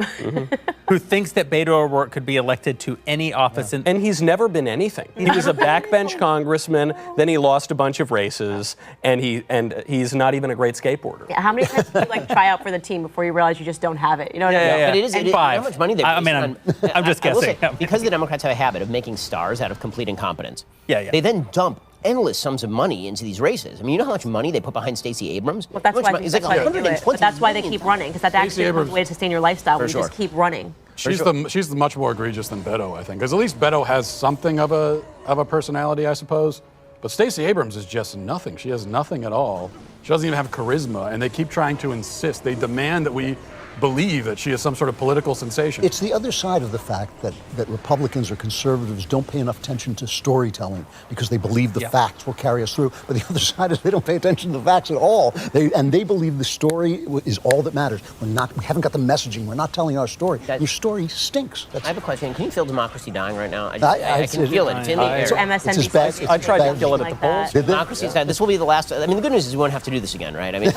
who thinks that Beto O'Rourke could be elected to any office. And he's never been anything. He was a backbench congressman, then he lost a bunch of races, and he's not even a great skateboarder. Yeah, how many times did you try out for the team before you realize you just don't have it? You know what I mean? But it is how much money they I mean, I'm just I will guessing. say, because the Democrats have a habit of making stars out of complete incompetence. Yeah. They then dump endless sums of money into these races. I mean, you know how much money they put behind Stacey Abrams? Well, that's why, it's like they do it. But that's why they keep running, because that's actually Abrams- the way to sustain your lifestyle. For You sure. just keep running. She's the much more egregious than Beto, I think, because at least Beto has something of a personality, I suppose. But Stacey Abrams is just nothing. She has nothing at all. She doesn't even have charisma, and they keep trying to insist. They demand that we believe that she is some sort of political sensation. It's the other side of the fact that Republicans or conservatives don't pay enough attention to storytelling because they believe the facts will carry us through. But the other side is they don't pay attention to the facts at all. They believe the story is all that matters. We haven't got the messaging. We're not telling our story. Your story stinks. I have a question. Can you feel democracy dying right now? I can feel it. It's in the air. MSNBC. I tried to kill it at the polls. Democracy's died. This will be the last. I mean, the good news is we won't have to do this again, right? I mean,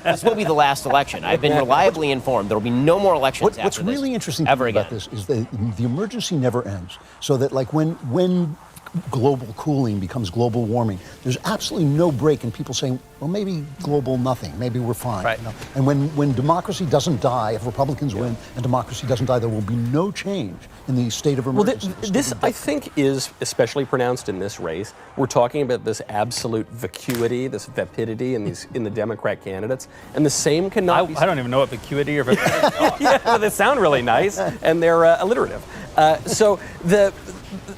this will be the last election. I've been reliably informed there will be no more elections after What's this. really interesting ever about this is that the emergency never ends. So that like when global cooling becomes global warming, there's absolutely no break in people saying, well, maybe global nothing, maybe we're fine. Right. You know? And when democracy doesn't die, if Republicans win and democracy doesn't die, there will be no change in the state of emergency. Well, this I think is especially pronounced in this race. We're talking about this absolute vacuity, this vapidity in the Democrat candidites, and the same cannot be. I don't even know what vacuity or vapidity are. Yeah, well, they sound really nice, and they're alliterative. So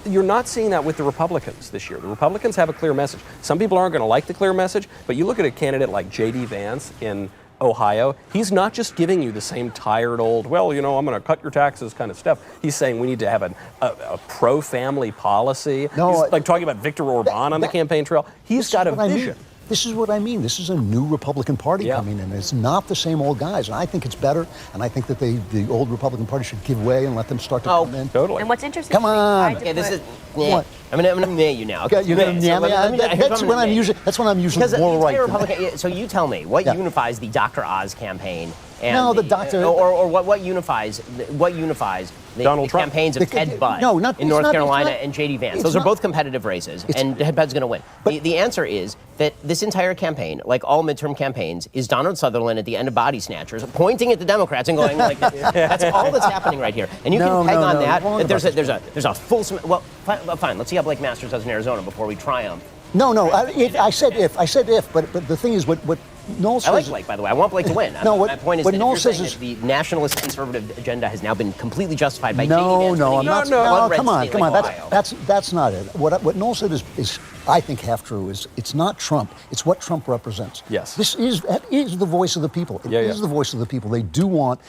you're not seeing that with the Republicans this year. The Republicans have a clear message. Some people aren't going to like the clear message, but you look at a candidate like J.D. Vance in Ohio, he's not just giving you the same tired old, well, you know, I'm going to cut your taxes kind of stuff. He's saying we need to have a pro-family policy. No, he's like talking about Victor Orban on the campaign trail. He's got a vision. This is what I mean. This is a new Republican Party coming in. It's not the same old guys. And I think it's better. And I think that the old Republican Party should give way and let them start to come in. Totally. And what's interesting? Come on. Okay, this is. What? I'm gonna nail you now. Okay, you're gonna nail me. That's when I'm usually more right. So you tell me what unifies the Dr. Oz campaign and No, the Dr. or what unifies Donald the Trump. campaigns of Ted Budd in North Carolina and J.D. Vance. Those are both competitive races, and Ted Budd's going to win. The answer is that this entire campaign, like all midterm campaigns, is Donald Sutherland at the end of Body Snatchers, pointing at the Democrats and going like, "That's all that's happening right here." And you can peg on that. There's a full. Well, fine. Let's see how Blake Masters does in Arizona before we triumph. No. I said if. But the thing is, what Noel says. I like Blake, by the way. I want Blake to win. My point is what that Noel if you're says saying that the nationalist conservative agenda has now been completely justified by No, J.D. Vance. I'm not. No, Come on. Ohio. That's not it. What Noel said is I think half true. Is it's not Trump. It's what Trump represents. Yes. That is the voice of the people. It is the voice of the people. They do want.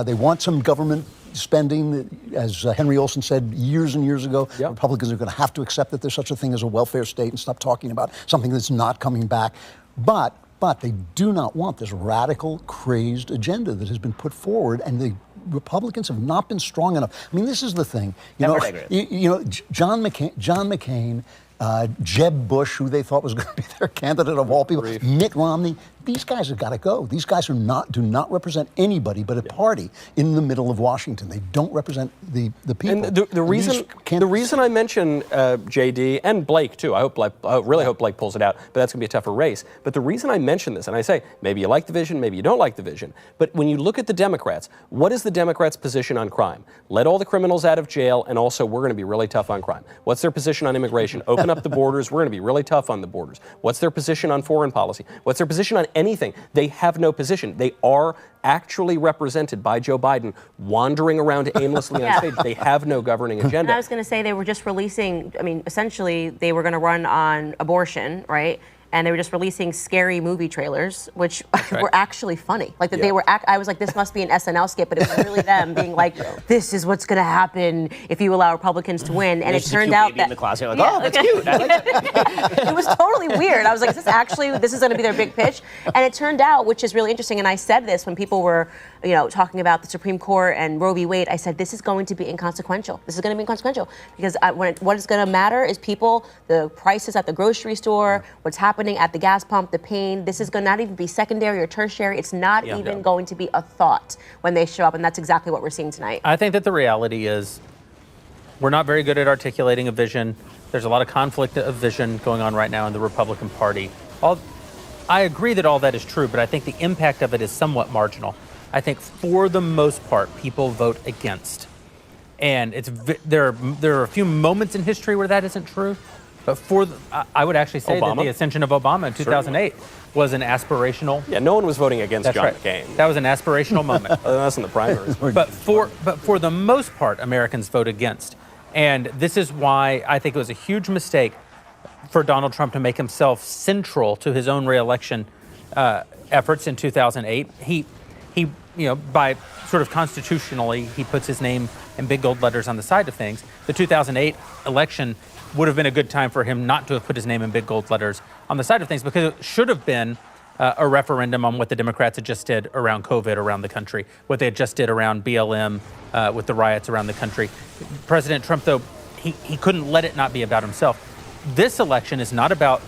They want some government spending, as Henry Olsen said years and years ago. Republicans are going to have to accept that there's such a thing as a welfare state and stop talking about something that's not coming back. But they do not want this radical, crazed agenda that has been put forward, and Republicans have not been strong enough. I mean, this is the thing. John McCain, Jeb Bush, who they thought was going to be their candidate of all people, Mitt Romney. These guys have got to go. These guys do not represent anybody but a party in the middle of Washington. They don't represent the people. And the reason I mention JD and Blake too, I really hope Blake pulls it out, but that's going to be a tougher race. But the reason I mention this, and I say maybe you like the vision, maybe you don't like the vision, but when you look at the Democrats, what is the Democrats' position on crime? Let all the criminals out of jail, and also we're going to be really tough on crime. What's their position on immigration? Open up the borders. We're going to be really tough on the borders. What's their position on foreign policy? What's their position on anything? They have no position. They are actually represented by Joe Biden wandering around aimlessly on stage. They have no governing agenda. And I was going to say they were just releasing, I mean, essentially they were going to run on abortion, right? And they were just releasing scary movie trailers, which were actually funny. Like that they were, I was like, this must be an SNL skit, but it was really them being like, this is what's going to happen if you allow Republicans to win. And it turned out that in the closet, like, oh, that's cute. I like that. It was totally weird. I was like, is this actually, this is going to be their big pitch? And it turned out, which is really interesting, and I said this when people were, talking about the Supreme Court and Roe v. Wade, I said, this is going to be inconsequential. This is going to be inconsequential because what is going to matter is people, the prices at the grocery store, what's happening at the gas pump, the pain. This is going to not even be secondary or tertiary. It's not even going to be a thought when they show up, and that's exactly what we're seeing tonight. I think that the reality is we're not very good at articulating a vision. There's a lot of conflict of vision going on right now in the Republican Party. I agree that all that is true, but I think the impact of it is somewhat marginal. I think for the most part, people vote against. And there are a few moments in history where that isn't true. But I would actually say that the ascension of Obama in 2008 was an aspirational. Yeah, no one was voting against John McCain. That was an aspirational moment. That's in the primaries. But for the most part, Americans vote against. And this is why I think it was a huge mistake for Donald Trump to make himself central to his own reelection efforts in 2008. He by sort of constitutionally, he puts his name in big gold letters on the side of things. The 2008 election would have been a good time for him not to have put his name in big gold letters on the side of things, because it should have been a referendum on what the Democrats had just did around COVID around the country, what they had just did around BLM with the riots around the country. President Trump, though, he couldn't let it not be about himself. This election is not about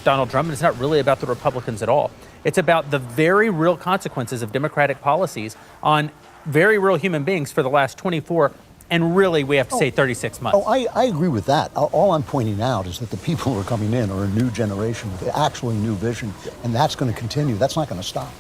Donald Trump, and it's not really about the Republicans at all. It's about the very real consequences of Democratic policies on very real human beings for the last 24 and really, we have to say 36 months. I agree with that. All I'm pointing out is that the people who are coming in are a new generation with actually new vision, and that's going to continue. That's not going to stop.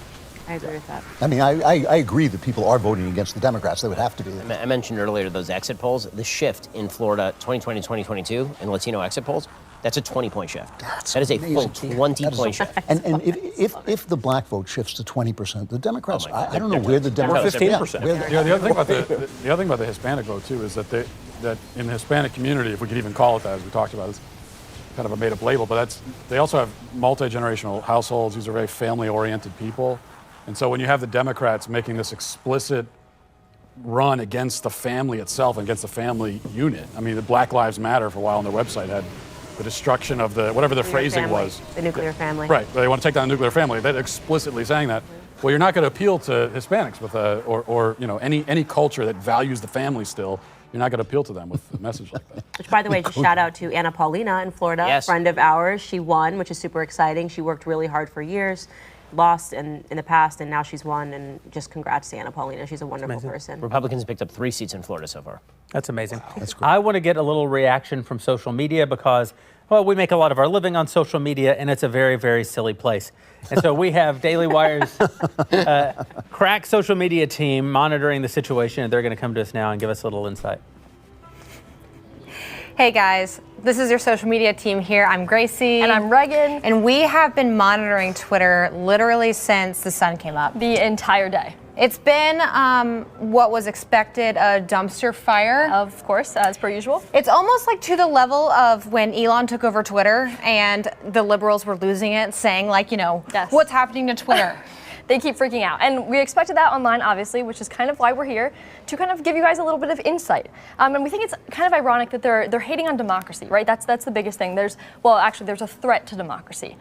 I agree with that. I mean, I agree that people are voting against the Democrats. They would have to be. I mentioned earlier those exit polls. The shift in Florida 2020, 2022 in Latino exit polls, that's a 20-point shift. That is a full 20-point shift. And if the black vote shifts to 20%, the Democrats, I don't know where the Democrats... 15%. The other thing about the Hispanic vote, too, is that that in the Hispanic community, if we could even call it that, as we talked about, it's kind of a made-up label, but they also have multi-generational households. These are very family-oriented people. And so when you have the Democrats making this explicit run against the family itself, against the family unit, I mean, the Black Lives Matter for a while on their website had the destruction of the, whatever the phrasing was. The nuclear family. Right, they want to take down the nuclear family. They're explicitly saying that. Well, you're not going to appeal to Hispanics with or any culture that values the family still. You're not going to appeal to them with a message like that. Which, by the way, just shout out to Anna Paulina in Florida, a friend of ours. She won, which is super exciting. She worked really hard for years, lost in the past, and now she's won. And just congrats to Anna Paulina. She's a wonderful person. Republicans picked up 3 seats in Florida so far. That's amazing. Wow, that's great. I want to get a little reaction from social media because, well, we make a lot of our living on social media, and it's a very, very silly place. And so we have Daily Wire's crack social media team monitoring the situation, and they're going to come to us now and give us a little insight. Hey guys, this is your social media team here. I'm Gracie. And I'm Reagan. And we have been monitoring Twitter literally since the sun came up. The entire day. It's been what was expected, a dumpster fire. Of course, as per usual. It's almost like to the level of when Elon took over Twitter and the liberals were losing it, saying like, yes. What's happening to Twitter? They keep freaking out. And we expected that online, obviously, which is kind of why we're here, to kind of give you guys a little bit of insight. And we think it's kind of ironic that they're hating on democracy, right? That's the biggest thing. There's a threat to democracy.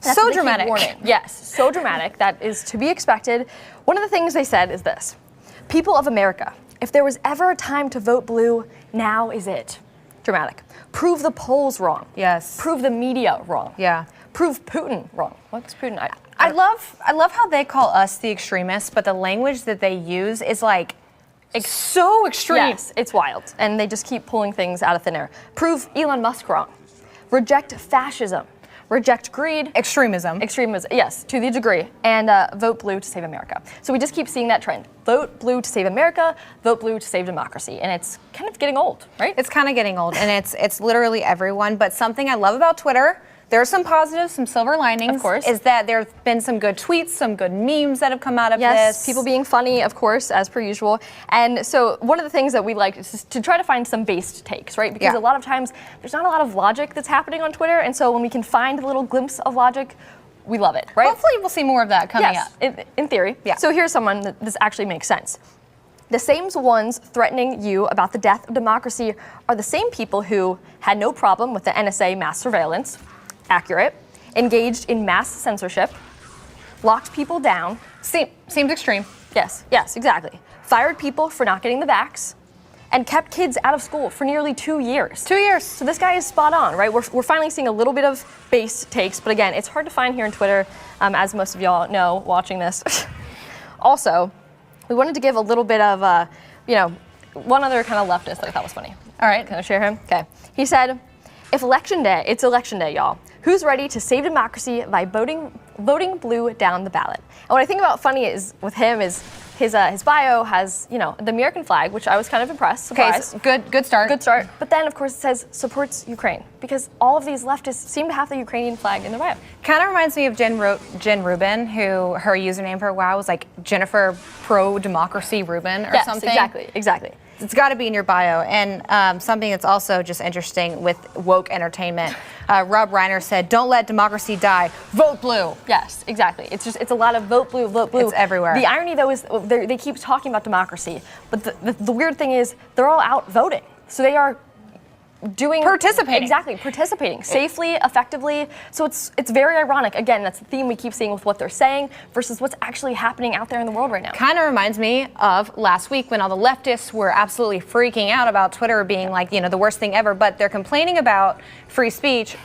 So dramatic. Yes, so dramatic. That is to be expected. One of the things they said is this. People of America, if there was ever a time to vote blue, now is it. Dramatic. Prove the polls wrong. Yes. Prove the media wrong. Yeah. Prove Putin wrong. What's Putin? I love how they call us the extremists, but the language that they use is like so extreme. Yes, it's wild. And they just keep pulling things out of thin air. Prove Elon Musk wrong. Reject fascism. Reject greed. Extremism. Extremism, yes, to the degree. And vote blue to save America. So we just keep seeing that trend. Vote blue to save America, vote blue to save democracy. And it's kind of getting old, right? It's kind of getting old, and it's literally everyone. But something I love about Twitter, there are some positives, some silver linings. Of course. Is that there have been some good tweets, some good memes that have come out of yes, this. people being funny, of course, as per usual. And so one of the things that we like is to try to find some based takes, right? Because a lot of times there's not a lot of logic that's happening on Twitter. And so when we can find a little glimpse of logic, we love it, right? Hopefully we'll see more of that coming up. In theory. Yeah. So here's someone that this actually makes sense. The same ones threatening you about the death of democracy are the same people who had no problem with the NSA mass surveillance, accurate, engaged in mass censorship, locked people down. Seems extreme. Yes, exactly. Fired people for not getting the vax, and kept kids out of school for nearly 2 years. 2 years. So this guy is spot on, right? We're finally seeing a little bit of base takes, but again, it's hard to find here on Twitter, as most of y'all know watching this. Also, we wanted to give a little bit of, one other kind of leftist that I thought was funny. All right, can I share him? Okay. He said, it's election day, y'all. Who's ready to save democracy by voting blue down the ballot? And what I think about funny is with him is his bio has, the American flag, which I was kind of impressed. Surprised. Okay, good start. Good start. But then, of course, it says supports Ukraine because all of these leftists seem to have the Ukrainian flag in their bio. Kind of reminds me of Jen Rubin, who her username for a while was like Jennifer Pro Democracy Rubin or something. Exactly. It's got to be in your bio. And something that's also just interesting with woke entertainment. Rob Reiner said, "Don't let democracy die. Vote blue." Yes, exactly. It's a lot of vote blue, vote blue. It's everywhere. The irony, though, is they keep talking about democracy, but the weird thing is they're all out voting, so they are participating safely, effectively. So it's very ironic. Again, that's the theme we keep seeing with what they're saying versus what's actually happening out there in the world right now. Kind of reminds me of last week when all the leftists were absolutely freaking out about Twitter being like, the worst thing ever, but they're complaining about free speech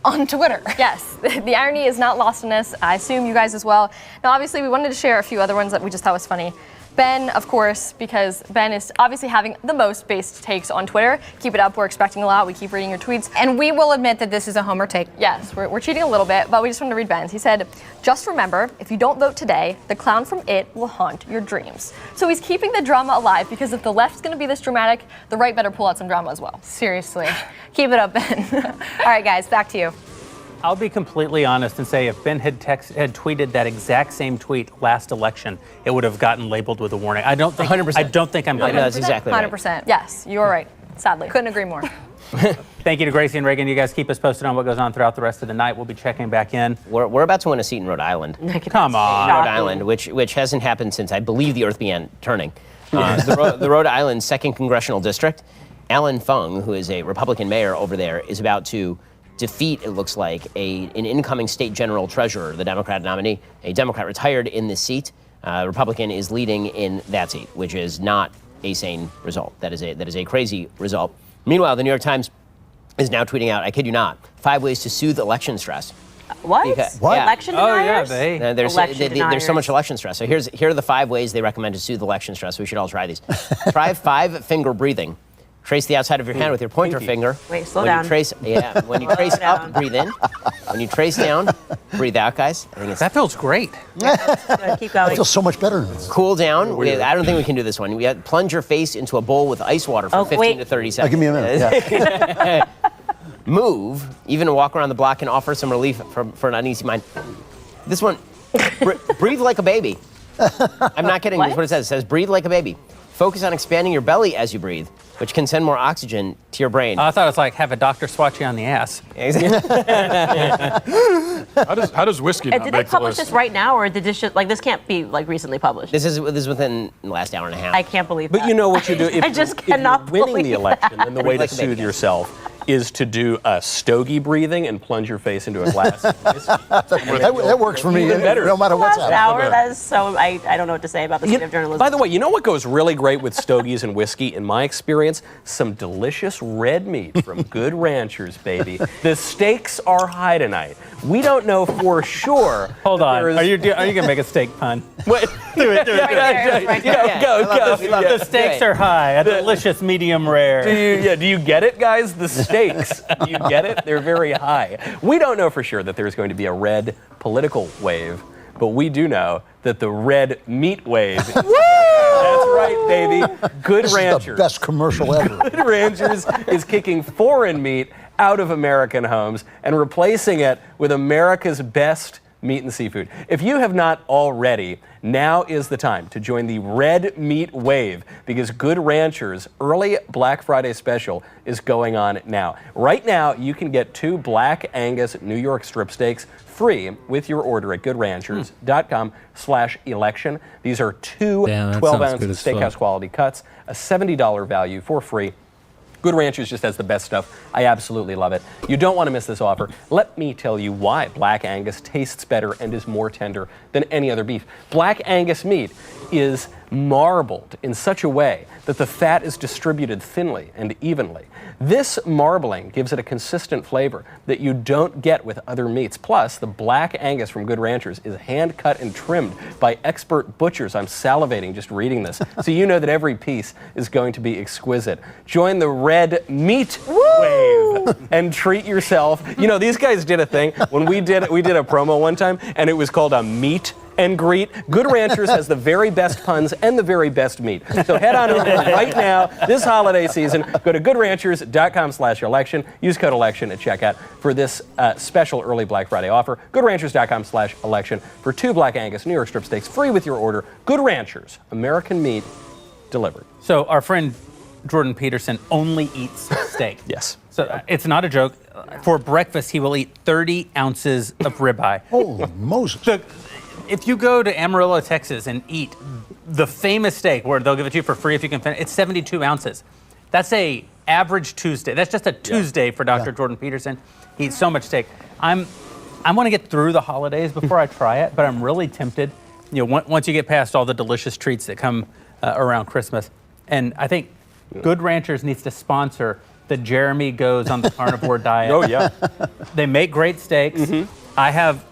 on Twitter. Yes, the irony is not lost on us. I assume you guys as well. Now, obviously, we wanted to share a few other ones that we just thought was funny. Ben, of course, because Ben is obviously having the most based takes on Twitter. Keep it up. We're expecting a lot. We keep reading your tweets. And we will admit that this is a homer take. Yes, we're cheating a little bit, but we just wanted to read Ben's. He said, "Just remember, if you don't vote today, the clown from It will haunt your dreams." So he's keeping the drama alive because if the left's going to be this dramatic, the right better pull out some drama as well. Seriously. Keep it up, Ben. All right, guys, back to you. I'll be completely honest and say if Ben had tweeted that exact same tweet last election, it would have gotten labeled with a warning. I don't think 100%. I don't think I'm. No, that's exactly right. 100%. Yes, you are right. Sadly, couldn't agree more. Thank you to Gracie and Reagan. You guys keep us posted on what goes on throughout the rest of the night. We'll be checking back in. We're about to win a seat in Rhode Island. Come on, Rhode Island, which hasn't happened since I believe the Earth began turning. The Rhode Island 2nd Congressional District. Alan Fung, who is a Republican mayor over there, is about to defeat, it looks like, an incoming state general treasurer, the Democrat nominee. A Democrat retired in this seat. Republican is leading in that seat, which is not a sane result. That is a crazy result. Meanwhile, the New York Times is now tweeting out, I kid you not, 5 ways to soothe election stress. What? Yeah. Election deniers? There's so much election stress. So here are the 5 ways they recommend to soothe election stress. We should all try these. Try 5-finger breathing. Trace the outside of your hand with your pointer finger. Wait, slow down. When you trace up, breathe in. When you trace down, breathe out, guys. That feels great. Keep going. I feel so much better. Cool down. I don't think we can do this one. We have plunge your face into a bowl with ice water for 15 to 30 seconds. Give me a minute. Yeah. Move, even walk around the block and offer some relief for an uneasy mind. This one, breathe like a baby. I'm not kidding. That's what it says. It says breathe like a baby. Focus on expanding your belly as you breathe, which can send more oxygen to your brain. I thought it was like have a doctor swat you on the ass. How does whiskey not Did make they publish the list? this right now, or did this this can't be recently published? This is within the last hour and a half. I can't believe But that. you know what you do if, I just if you're cannot winning the believe election, that. and the way to Like a baby. soothe yourself is to do stogie breathing and plunge your face into a glass. that works for me, Even better. no matter what's Last happening. hour, that is so, I don't know what to say about the state of journalism. By the way, you know what goes really great with stogies and whiskey, in my experience? Some delicious red meat from Good Ranchers, baby. The stakes are high tonight. We don't know for sure. Hold on. Are you gonna make a steak pun? What? Do it. Go. The stakes are high. A delicious medium rare. Do you get it, guys? The stakes. Do you get it? They're very high. We don't know for sure that there's going to be a red political wave, but we do know that the red meat wave. That's right, baby. Good Ranchers. This is the best commercial ever. Good Ranchers is kicking foreign meat out of American homes and replacing it with America's best meat and seafood. If you have not already, now is the time to join the red meat wave, because Good Ranchers' early Black Friday special is going on now. Right now, you can get 2 Black Angus New York strip steaks free with your order at goodranchers.com/election. These are 2 12-ounce steakhouse quality cuts, a $70 value for free. Good Ranchers just has the best stuff. I absolutely love it. You don't want to miss this offer. Let me tell you why Black Angus tastes better and is more tender than any other beef. Black Angus meat is marbled in such a way that the fat is distributed thinly and evenly. This marbling gives it a consistent flavor that you don't get with other meats. Plus, the Black Angus from Good Ranchers is hand cut and trimmed by expert butchers. I'm salivating just reading this. So you know that every piece is going to be exquisite. Join the red meat wave and treat yourself. You know, these guys did a thing when we did a promo one time, and it was called a meet and greet. Good Ranchers has the very best puns and the very best meat. So head on over right now, this holiday season. Go to goodranchers.com/election. Use code election at checkout for this special early Black Friday offer. Goodranchers.com/election for 2 Black Angus New York strip steaks free with your order. Good Ranchers, American meat delivered. So our friend Jordan Peterson only eats steak. Yes. So it's not a joke. For breakfast, he will eat 30 ounces of ribeye. Holy Moses. If you go to Amarillo, Texas and eat the famous steak where they'll give it to you for free if you can finish, it's 72 ounces. That's a average Tuesday. That's just a Tuesday for Dr. Jordan Peterson. He eats so much steak. I want to get through the holidays before I try it, but I'm really tempted. You know, once you get past all the delicious treats that come around Christmas. And I think Good Ranchers needs to sponsor the Jeremy Goes on the Carnivore Diet. Oh, yeah. They make great steaks. I have,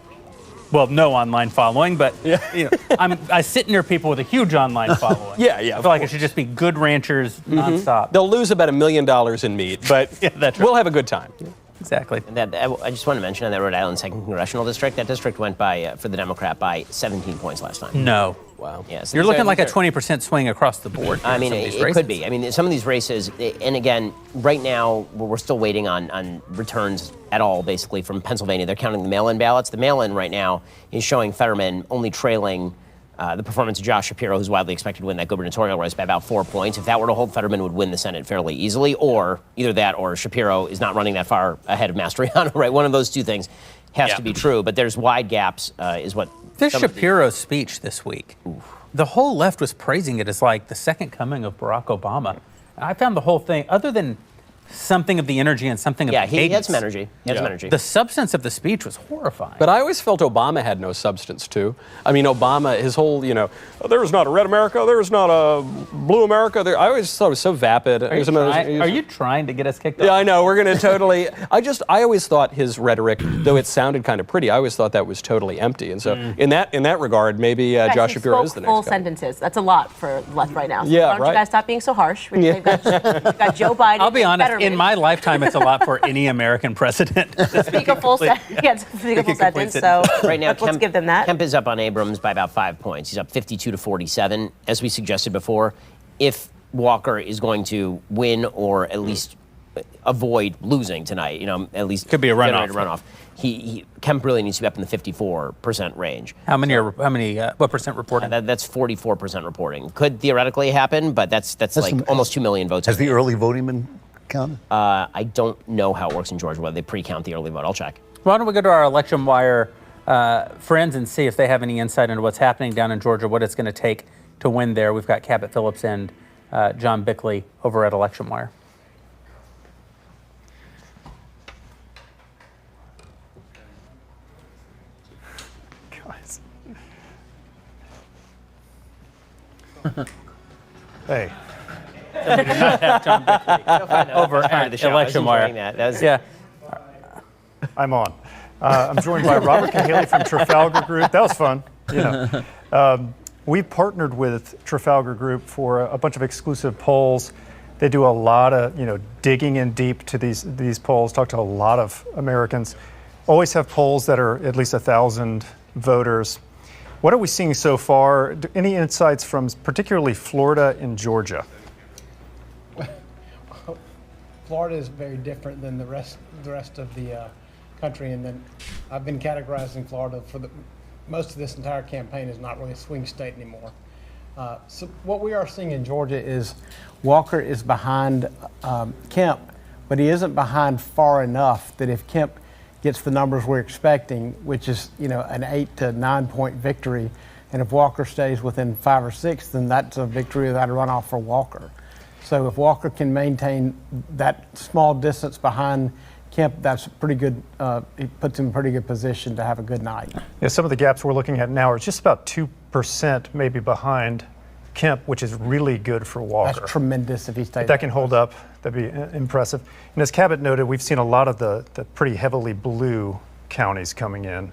well, no online following, but you know, I sit near people with a huge online following. Yeah. I feel like it should just be Good Ranchers nonstop. They'll lose about $1 million in meat, but we'll have a good time. Exactly. And I just want to mention on that Rhode Island 2nd Congressional District, that district went by, for the Democrat, by 17 points last time. No. Wow. Yeah, so You're looking like a 20% swing across the board. I mean, it could be. I mean, some of these races, and again, right now, we're still waiting on returns at all, basically, from Pennsylvania. They're counting the mail-in ballots. The mail-in right now is showing Fetterman only trailing the performance of Josh Shapiro, who's widely expected to win that gubernatorial race by about 4 points. If that were to hold, Fetterman would win the Senate fairly easily, or either that or Shapiro is not running that far ahead of Mastriano, right? One of those two things has to be true, but there's wide gaps, is what... This Shapiro's speech this week, the whole left was praising it as like the second coming of Barack Obama. I found the whole thing, other than something of the energy and something of the he had some energy. The substance of the speech was horrifying. But I always felt Obama had no substance, too. I mean, Obama, his whole, there's not a red America, there's not a blue America. I always thought it was so vapid. Are you trying to get us kicked off? Yeah, I know. We're going to totally... I always thought his rhetoric, though it sounded kind of pretty, I always thought that was totally empty. And so in that regard, maybe Josh Shapiro is the next full guy. sentences. That's a lot for left right now. So Yeah, why don't you guys stop being so harsh? We've got Joe Biden. I'll be honest, Fetterman. in my lifetime, it's a lot for any American president. Speak a full sentence. So right now, let's give them that. Kemp is up on Abrams by about 5 points. He's up 52-47. As we suggested before, if Walker is going to win or at least avoid losing tonight, at least could be a runoff. Kemp really needs to be up in the 54% range. What percent reporting? That's 44% reporting. Could theoretically happen, but that's like almost 2 million votes. Has the early voting been counted? I don't know how it works in Georgia, whether they pre-count the early vote. I'll check. Why don't we go to our election wire friends and see if they have any insight into what's happening down in Georgia, what it's going to take to win there. We've got Cabot Phillips and John Bickley over at Election Wire. guys. Hey. We did not have John Bickley over at Election Wire. Yeah. I'm on. I'm joined by Robert Cahaley from Trafalgar Group. That was fun. We've partnered with Trafalgar Group for a bunch of exclusive polls. They do a lot of, digging in deep to these polls, talk to a lot of Americans. Always have polls that are at least 1,000 voters. What are we seeing so far? Any insights from particularly Florida and Georgia? Florida is very different than the rest of the country, and then I've been categorizing Florida for most of this entire campaign is not really a swing state anymore. So what we are seeing in Georgia is Walker is behind Kemp, but he isn't behind far enough that if Kemp gets the numbers we're expecting, which is an 8 to 9 point victory, and if Walker stays within 5 or 6, then that's a victory without a runoff for Walker. So if Walker can maintain that small distance behind Kemp, that's pretty good. It puts him in a pretty good position to have a good night. Yeah, some of the gaps we're looking at now are just about 2% maybe behind Kemp, which is really good for Walker. That's tremendous if he stays. If that can hold up, that'd be impressive. And as Cabot noted, we've seen a lot of the pretty heavily blue counties coming in.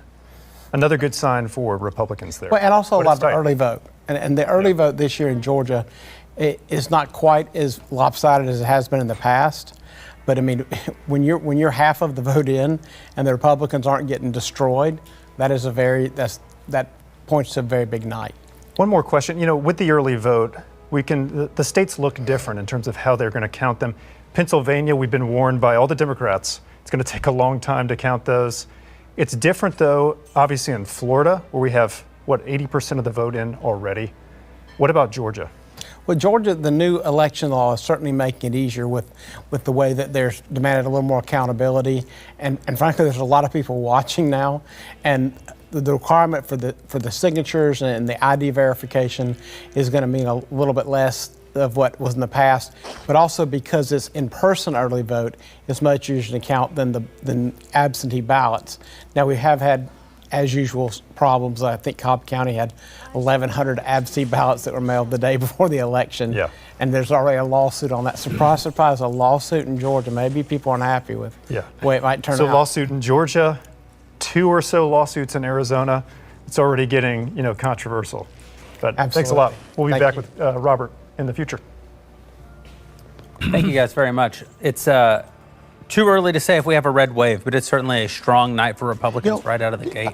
Another good sign for Republicans there. Well, and also a lot of the early vote. And the early vote this year in Georgia is not quite as lopsided as it has been in the past. But I mean, when you're half of the vote in and the Republicans aren't getting destroyed, that points to a very big night. One more question. With the early vote, the states look different in terms of how they're going to count them. Pennsylvania, we've been warned by all the Democrats, it's going to take a long time to count those. It's different, though, obviously in Florida, where we have, 80% of the vote in already. What about Georgia? Well, Georgia, the new election law is certainly making it easier with the way that there's demanded a little more accountability. And frankly, there's a lot of people watching now. And the requirement for the signatures and the ID verification is going to mean a little bit less of what was in the past. But also because it's in-person early vote, it's much easier to count than absentee ballots. Now, we have had, as usual, problems. I think Cobb County had 1,100 absentee ballots that were mailed the day before the election. Yeah. And there's already a lawsuit on that. Surprise, surprise, a lawsuit in Georgia. Maybe people aren't happy with the way it might turn out. So lawsuit in Georgia, 2 or so lawsuits in Arizona. It's already getting, controversial. But thanks a lot. We'll be back with Robert in the future. Thank you guys very much. It's too early to say if we have a red wave, but it's certainly a strong night for Republicans right out of the gate.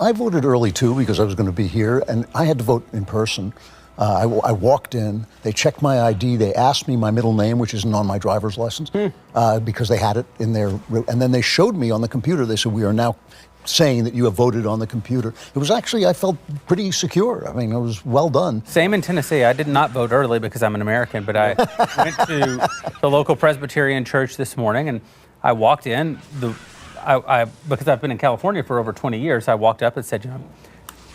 I voted early too because I was going to be here, and I had to vote in person. I walked in, they checked my ID, they asked me my middle name, which isn't on my driver's license, because they had it in there, and then they showed me on the computer, they said, we are now saying that you have voted on the computer. It was actually, I felt pretty secure. I mean, it was well done. Same in Tennessee. I did not vote early because I'm an American, but I went to the local Presbyterian church this morning, and I walked in. Because I've been in California for over 20 years, I walked up and said,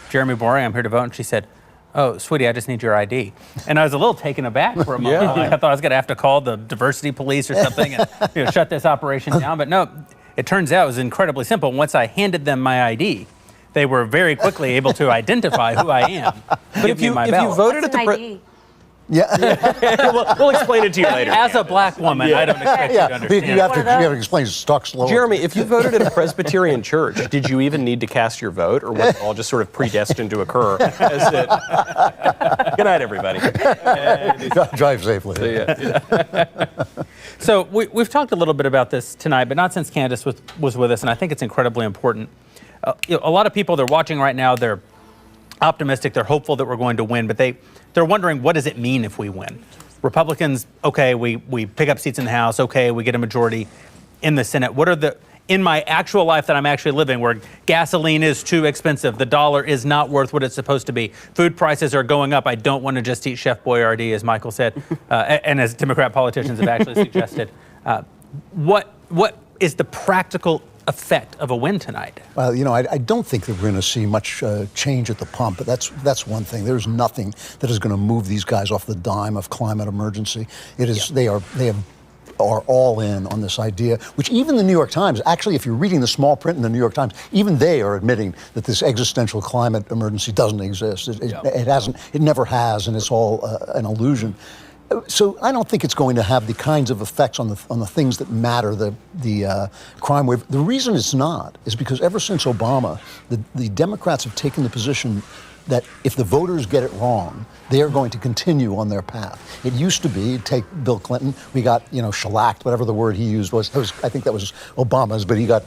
Jeremy Boring, I'm here to vote. And she said, oh, sweetie, I just need your ID. And I was a little taken aback for a moment. I thought I was going to have to call the diversity police or something and shut this operation down. But no, it turns out it was incredibly simple. Once I handed them my ID, they were very quickly able to identify who I am. But if you voted at the we'll explain it to you later. As a black woman, I don't expect you to understand. You have to explain talk slower. Jeremy, if you voted at a Presbyterian church, did you even need to cast your vote, or was it all just sort of predestined to occur? Good night, everybody. Drive safely. So we've talked a little bit about this tonight, but not since Candace was with us, and I think it's incredibly important. A lot of people, they're watching right now, they're optimistic, they're hopeful that we're going to win, but they're wondering, what does it mean if we win? Republicans, okay, we pick up seats in the House, okay, we get a majority in the Senate. What are in my actual life that I'm actually living, where gasoline is too expensive, the dollar is not worth what it's supposed to be, food prices are going up, I don't want to just eat Chef Boyardee, as Michael said, and as Democrat politicians have actually suggested. What is the practical effect of a win tonight? Well, I don't think that we're going to see much change at the pump, but that's one thing. There's nothing that is going to move these guys off the dime of climate emergency. It is they have are all in on this idea, which even the New York Times, actually, if you're reading the small print in the New York Times, even they are admitting that this existential climate emergency doesn't exist. It hasn't, it never has, and it's all an illusion. So I don't think it's going to have the kinds of effects on the things that matter, the crime wave. The reason it's not is because ever since Obama, the Democrats have taken the position that if the voters get it wrong, they are going to continue on their path. It used to be, take Bill Clinton, we got, shellacked, whatever the word he used was, I think that was Obama's, but he got,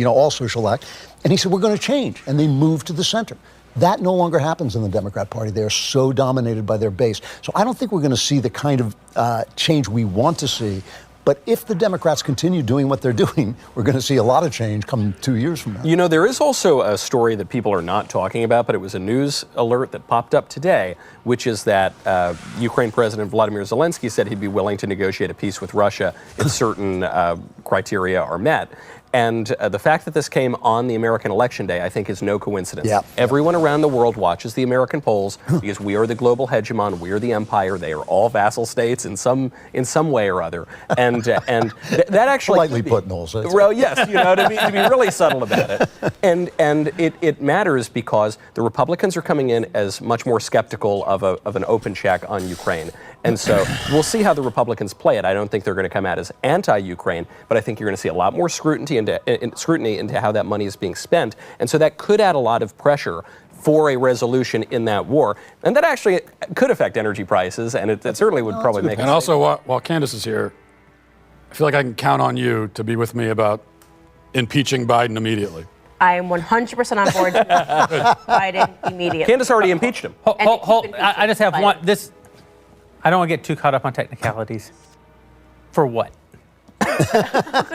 also shellacked. And he said, we're going to change. And they moved to the center. That no longer happens in the Democrat Party. They are so dominated by their base. So I don't think we're going to see the kind of change we want to see. But if the Democrats continue doing what they're doing, we're going to see a lot of change come 2 years from now. There is also a story that people are not talking about, but it was a news alert that popped up today, which is that Ukraine President Vladimir Zelensky said he'd be willing to negotiate a peace with Russia if certain criteria are met. And the fact that this came on the American election day, I think, is no coincidence. Yeah. Everyone around the world watches the American polls because we are the global hegemon, we are the empire. They are all vassal states in some way or other. And that actually politely put, Knowles. Well, yes, to be really subtle about it. And it matters because the Republicans are coming in as much more skeptical of an open check on Ukraine. And so we'll see how the Republicans play it. I don't think they're going to come out as anti-Ukraine, but I think you're going to see a lot more scrutiny into how that money is being spent. And so that could add a lot of pressure for a resolution in that war. And that actually could affect energy prices, and it certainly would probably make it. And also, while Candace is here, I feel like I can count on you to be with me about impeaching Biden immediately. I am 100% on board to Biden immediately. Candace already impeached him. I just have one. I don't want to get too caught up on technicalities. For what?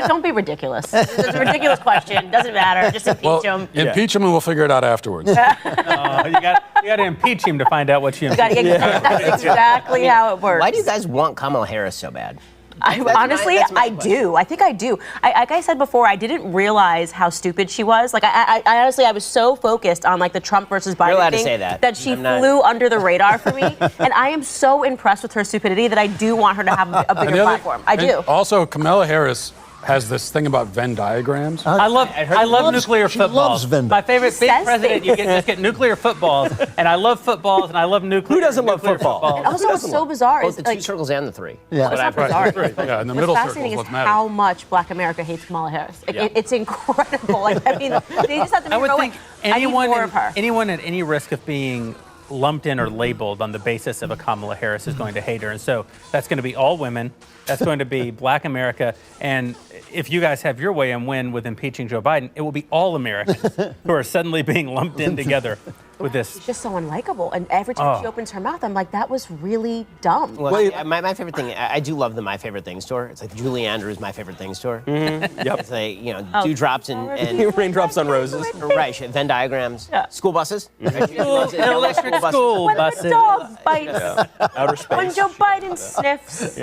Don't be ridiculous. It's a ridiculous question. Doesn't matter. Just impeach him. Impeach him and we'll figure it out afterwards. You got to impeach him to find out what you impeach. That's exactly how it works. Why do you guys want Kamala Harris so bad? Honestly, I do. I think I do. Like I said before, I didn't realize how stupid she was. Like I honestly, I was so focused on like the Trump versus Biden You're allowed thing to say that she flew under the radar for me. And I am so impressed with her stupidity that I do want her to have a bigger platform. I do. Also, Kamala Harris has this thing about Venn diagrams. I love nuclear footballs. My favorite being president, you just get nuclear footballs, and I love footballs, and I love nuclear. Who doesn't love football? Also, what's so bizarre Both is the two circles and the three. Yeah, it's not bizarre. Yeah, in the middle What's circle fascinating is is what matters. how much Black America hates Kamala Harris. It's incredible. Like I mean, they just have to. I would think anyone at any risk of being lumped in or labeled on the basis of a Kamala Harris is going to hate her. And so that's going to be all women. That's going to be Black America. And if you guys have your way and win with impeaching Joe Biden, it will be all Americans who are suddenly being lumped in together with this. She's just so unlikable. And every time she opens her mouth, I'm like, that was really dumb. Well, my favorite thing, I do love the My Favorite Things tour. It's like Julie Andrews' My Favorite Things tour. Mm-hmm. Yep. It's like, dewdrops and raindrops on roses. Right, Venn diagrams. Yeah. School buses. Electric school buses. When the dog bites. Outer space. When Joe Biden sniffs.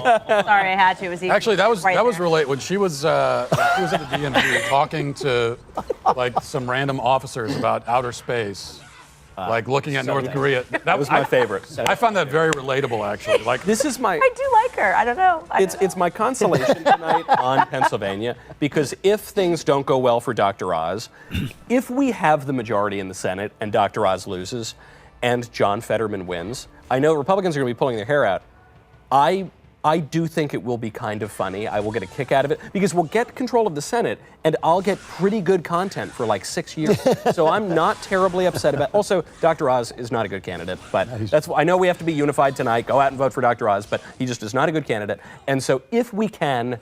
Sorry, I had to. It was Actually, that was related when she was at the DMV talking to like some random officers about outer space, like looking at North Korea. That was my favorite. I found that very relatable, actually. Like this is my. I do like her. I don't know. It's my consolation tonight on Pennsylvania because if things don't go well for Dr. Oz, if we have the majority in the Senate and Dr. Oz loses, and John Fetterman wins, I know Republicans are going to be pulling their hair out. I do think it will be kind of funny. I will get a kick out of it because we'll get control of the Senate and I'll get pretty good content for like 6 years. So I'm not terribly upset about it. Also, Dr. Oz is not a good candidate, but I know we have to be unified tonight. Go out and vote for Dr. Oz, but he just is not a good candidate. And so if we can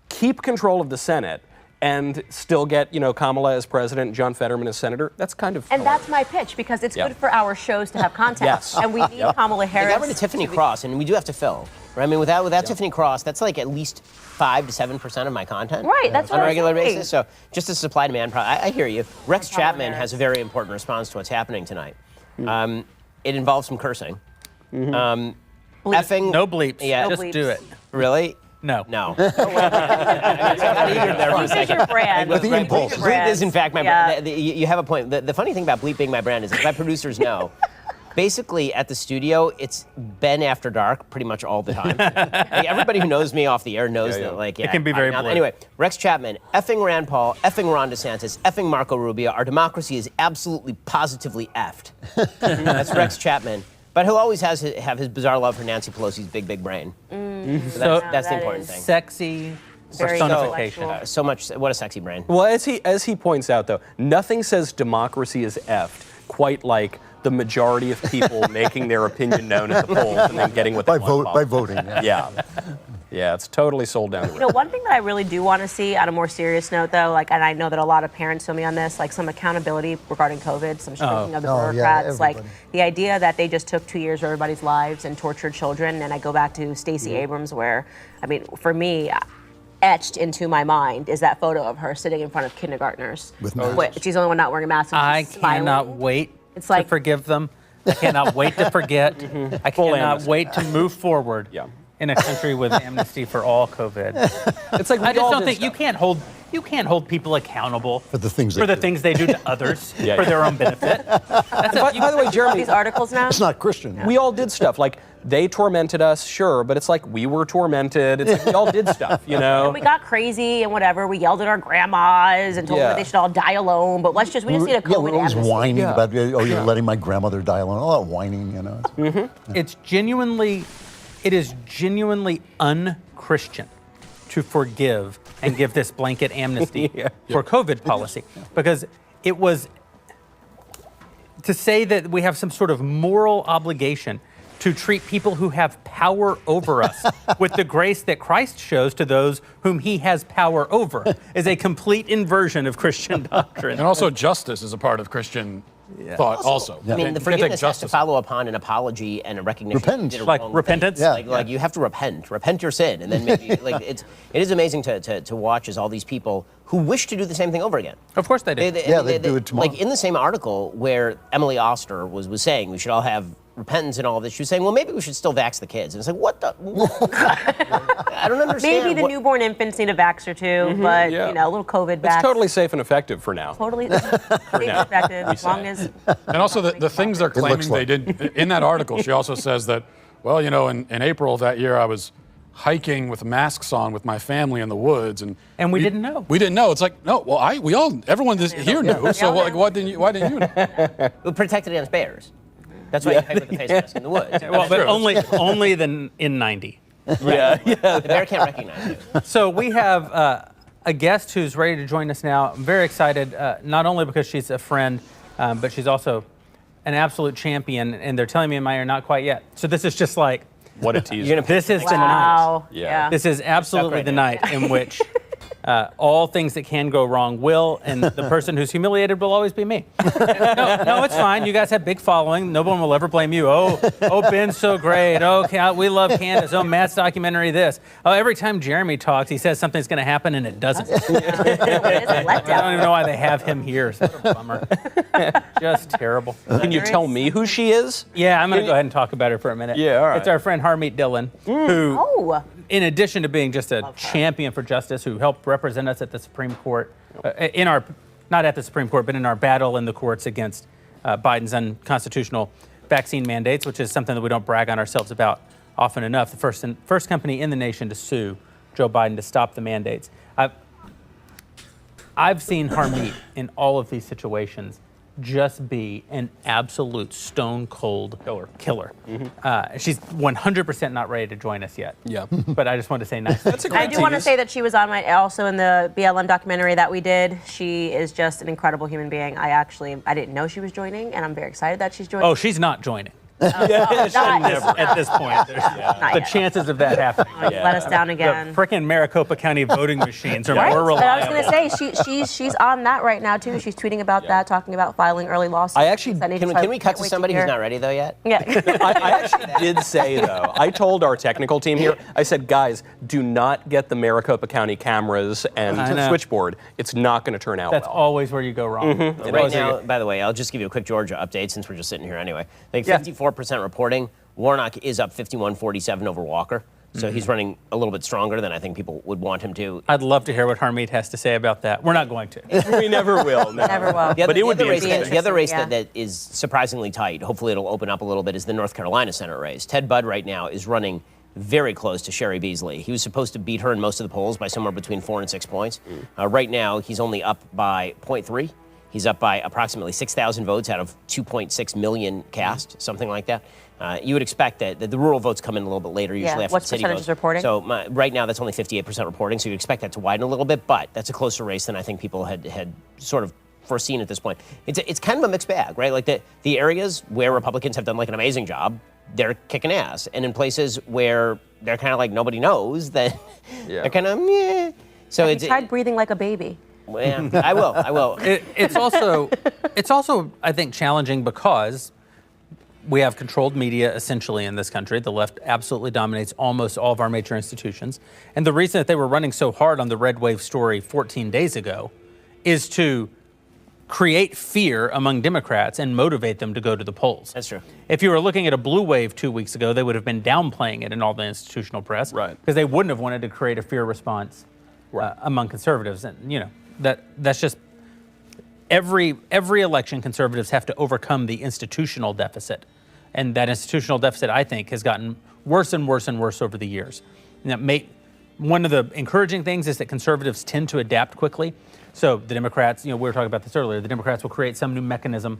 keep control of the Senate and still get, Kamala as president, John Fetterman as senator, that's kind of And that's my pitch because it's good for our shows to have content. Yes. And we need Kamala Harris. They got rid of Tiffany Cross, and we do have to fill. Right? I mean, without Tiffany Cross, that's like at least 5 to 7% of my content. Right, that's on a what regular I'm saying. basis. So just a supply-demand problem. I hear you. Rex Chapman has a very important response to what's happening tonight. It involves some cursing. Effing. No bleeps. Yeah. Just do it. Really? No. No. Bleep is your brand. With the impulse. Bleep is, in fact, my brand. You have a point. The funny thing about bleep being my brand is that my producers know Basically, at the studio, it's Ben after dark pretty much all the time. Like, everybody who knows me off the air knows that, like, yeah. It can be very blurry. Anyway, Rex Chapman, effing Rand Paul, effing Ron DeSantis, effing Marco Rubio. Our democracy is absolutely, positively effed. That's Rex Chapman. But he'll always have his bizarre love for Nancy Pelosi's big brain. So that's the important thing. Sexy personification. So much. What a sexy brain. Well, as he points out, though, nothing says democracy is effed quite like the majority of people making their opinion known at the polls and then getting what they want. By voting. Yeah, it's totally sold down. You know, one thing that I really do want to see, on a more serious note, though, like, and I know that a lot of parents feel me on this, like some accountability regarding COVID, some shrinking of the bureaucrats, like the idea that they just took 2 years of everybody's lives and tortured children. And I go back to Stacey Abrams, where, I mean, for me, etched into my mind is that photo of her sitting in front of kindergartners. She's the only one not wearing a mask. I cannot wait to forgive them. I cannot wait to forget. I cannot wait to move forward in a country with amnesty for all COVID. It's like I just don't think you can't hold people accountable for the things they do to others for their own benefit. By the way, Jeremy, these articles now. It's not Christian. We all did stuff like they tormented us, sure, but it's like we were tormented. It's like we all did stuff, you know. And we got crazy and whatever. We yelled at our grandmas and told them that they should all die alone. But we just need a COVID we're always amnesty. whining about, you're letting my grandmother die alone. All that whining, you know. It is genuinely un-Christian to forgive and give this blanket amnesty for COVID policy, because it was to say that we have some sort of moral obligation to treat people who have power over us with the grace that Christ shows to those whom he has power over is a complete inversion of Christian doctrine. And also justice is a part of Christian thought also. I mean, the forgiveness has to follow upon an apology and a recognition. Repentance. You did a Like wrong repentance? thing. Like you have to repent your sin, and then maybe it is amazing to watch as all these people who wish to do the same thing over again. Of course they do. They do it tomorrow. Like in the same article where Emily Oster was saying we should all have repentance and all of this, she was saying, well, maybe we should still vax the kids. And it's like, what the? I don't understand. Maybe the newborn infants need a vax or two, but you know, a little COVID vax. It's totally safe and effective for now. Totally safe and effective, as long as. And also the things they're claiming they did in that article. She also says that, well, you know, in April of that year, I was hiking with masks on with my family in the woods, and we didn't know. We didn't know. It's like, no, well, everyone here knew. So like, why didn't you know? We're protected against bears. That's why you hike with the face mask in the woods. Well, but only than in 90. The bear can't recognize you. So we have a guest who's ready to join us now. I'm very excited, not only because she's a friend, but she's also an absolute champion. And they're telling me in my ear, not quite yet. So this is just like, what a teaser. This is the night. Yeah. This is absolutely the night in which all things that can go wrong will, and the person who's humiliated will always be me. No, it's fine. You guys have big following. No one will ever blame you. Oh, Ben's so great. Oh, we love Candace. Oh, Matt's documentary this. Oh, every time Jeremy talks, he says something's going to happen, and it doesn't. I don't even know why they have him here. So what a bummer. Just terrible. Can you tell me who she is? Yeah, I'm going to go ahead and talk about her for a minute. Yeah, all right. It's our friend Harmeet Dillon, who, in addition to being just a champion for justice, who helped represent us at the Supreme Court, not at the Supreme Court, but in our battle in the courts against Biden's unconstitutional vaccine mandates, which is something that we don't brag on ourselves about often enough. The first company in the nation to sue Joe Biden to stop the mandates. I've seen Harmeet in all of these situations just be an absolute stone cold killer. She's 100% not ready to join us yet. Yeah. But I just wanted to say nice. I do want to say that she was on also in the BLM documentary that we did. She is just an incredible human being. I didn't know she was joining, and I'm very excited that she's joining. Oh, she's not joining. At this point, the chances of that happening. Let us down again. The frickin' Maricopa County voting machines are more reliable. But I was going to say she's on that right now too. She's tweeting about that, talking about filing early lawsuits. I actually can we cut to somebody who's not ready though yet? Yeah. I actually did say though. I told our technical team here. I said, guys, do not get the Maricopa County cameras and switchboard. It's not going to turn out well. That's always where you go wrong. And right now, by the way, I'll just give you a quick Georgia update since we're just sitting here anyway. Like 54% reporting. Warnock is up 51-47 over Walker. So he's running a little bit stronger than I think people would want him to. I'd love to hear what Harmeet has to say about that. We're not going to. We never will. No. Never will. The other, But it would be the other race yeah. that is surprisingly tight, hopefully it'll open up a little bit, is the North Carolina Senate race. Ted Budd right now is running very close to Sherry Beasley. He was supposed to beat her in most of the polls by somewhere between 4 and 6 points. Right now, he's only up by 0.3. He's up by approximately 6,000 votes out of 2.6 million cast, something like that. You would expect that the rural votes come in a little bit later, usually after What's the city percentage votes. reporting? So right now, that's only 58% reporting, so you expect that to widen a little bit, but that's a closer race than I think people had sort of foreseen at this point. It's kind of a mixed bag, right? Like the areas where Republicans have done like an amazing job, they're kicking ass. And in places where they're kind of like nobody knows, then they're kind of, meh. So Have you tried breathing like a baby? Well, I will. It's also, I think, challenging because we have controlled media essentially in this country. The left absolutely dominates almost all of our major institutions. And the reason that they were running so hard on the red wave story 14 days ago is to create fear among Democrats and motivate them to go to the polls. That's true. If you were looking at a blue wave 2 weeks ago, they would have been downplaying it in all the institutional press. Right. Because they wouldn't have wanted to create a fear response among conservatives. And, that's just every election, conservatives have to overcome the institutional deficit. And that institutional deficit, I think, has gotten worse and worse and worse over the years. One of the encouraging things is that conservatives tend to adapt quickly. So the Democrats, we were talking about this earlier, the Democrats will create some new mechanism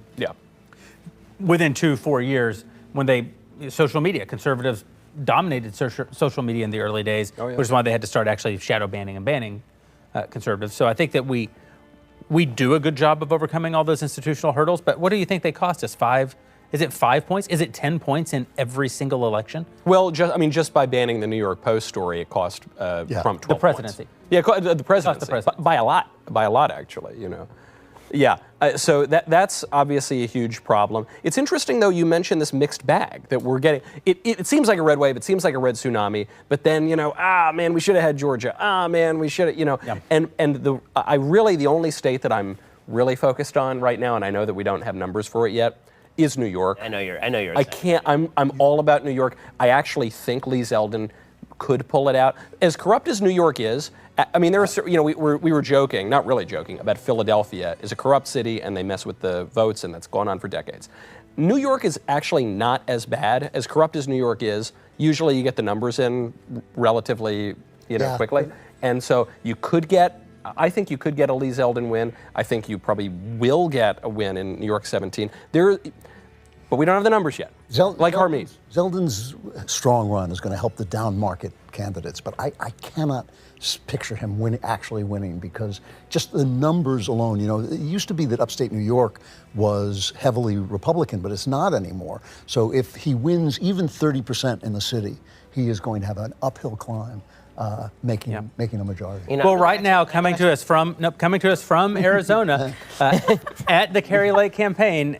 within 2-4 years when social media, conservatives dominated social media in the early days, which is why they had to start actually shadow banning and banning conservatives. So I think that we do a good job of overcoming all those institutional hurdles, but what do you think they cost us? Is it 5 points? Is it 10 points in every single election? Well, just by banning the New York Post story, it cost Trump 12 the presidency. Points. Yeah, the presidency. The presidency. By a lot, actually. Yeah, so that's obviously a huge problem. It's interesting, though, you mentioned this mixed bag that we're getting. It seems like a red wave, it seems like a red tsunami, but then, man, we should have had Georgia. Man, we should have, And the only state that I'm really focused on right now, and I know that we don't have numbers for it yet, is New York. I know you're. I'm all about New York. I actually think Lee Zeldin could pull it out. As corrupt as New York is, I mean, there are, we were joking, not really joking, about Philadelphia is a corrupt city and they mess with the votes, and that's gone on for decades. New York is actually not as bad. As corrupt as New York is, usually you get the numbers in relatively, quickly. And so I think you could get a Lee Zeldin win. I think you probably will get a win in New York 17. But we don't have the numbers yet. Harmeet. Zeldin's strong run is going to help the down market candidates, but I cannot picture him actually winning, because just the numbers alone, it used to be that upstate New York was heavily Republican, but it's not anymore. So if he wins even 30% in the city, he is going to have an uphill climb. Making a majority. Well, right now, coming to us from Arizona at the Kerry Lake campaign,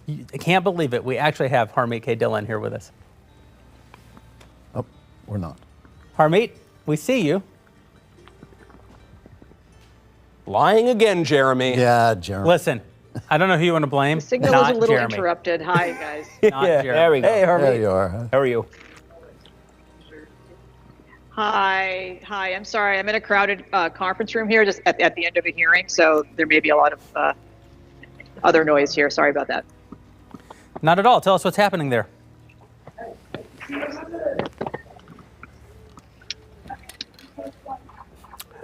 I can't believe it. We actually have Harmeet K. Dillon here with us. Oh, we're not. Harmeet, we see you. Lying again, Jeremy. Yeah, Jeremy. Listen, I don't know who you want to blame. The signal Not is a little Jeremy. interrupted. Hi, guys. Not Jeremy. There we go. Hey, Harmeet. There you are. Huh? How are you? Hi. I'm sorry. I'm in a crowded conference room here, just at the end of a hearing, so there may be a lot of other noise here. Sorry about that. Not at all. Tell us what's happening there.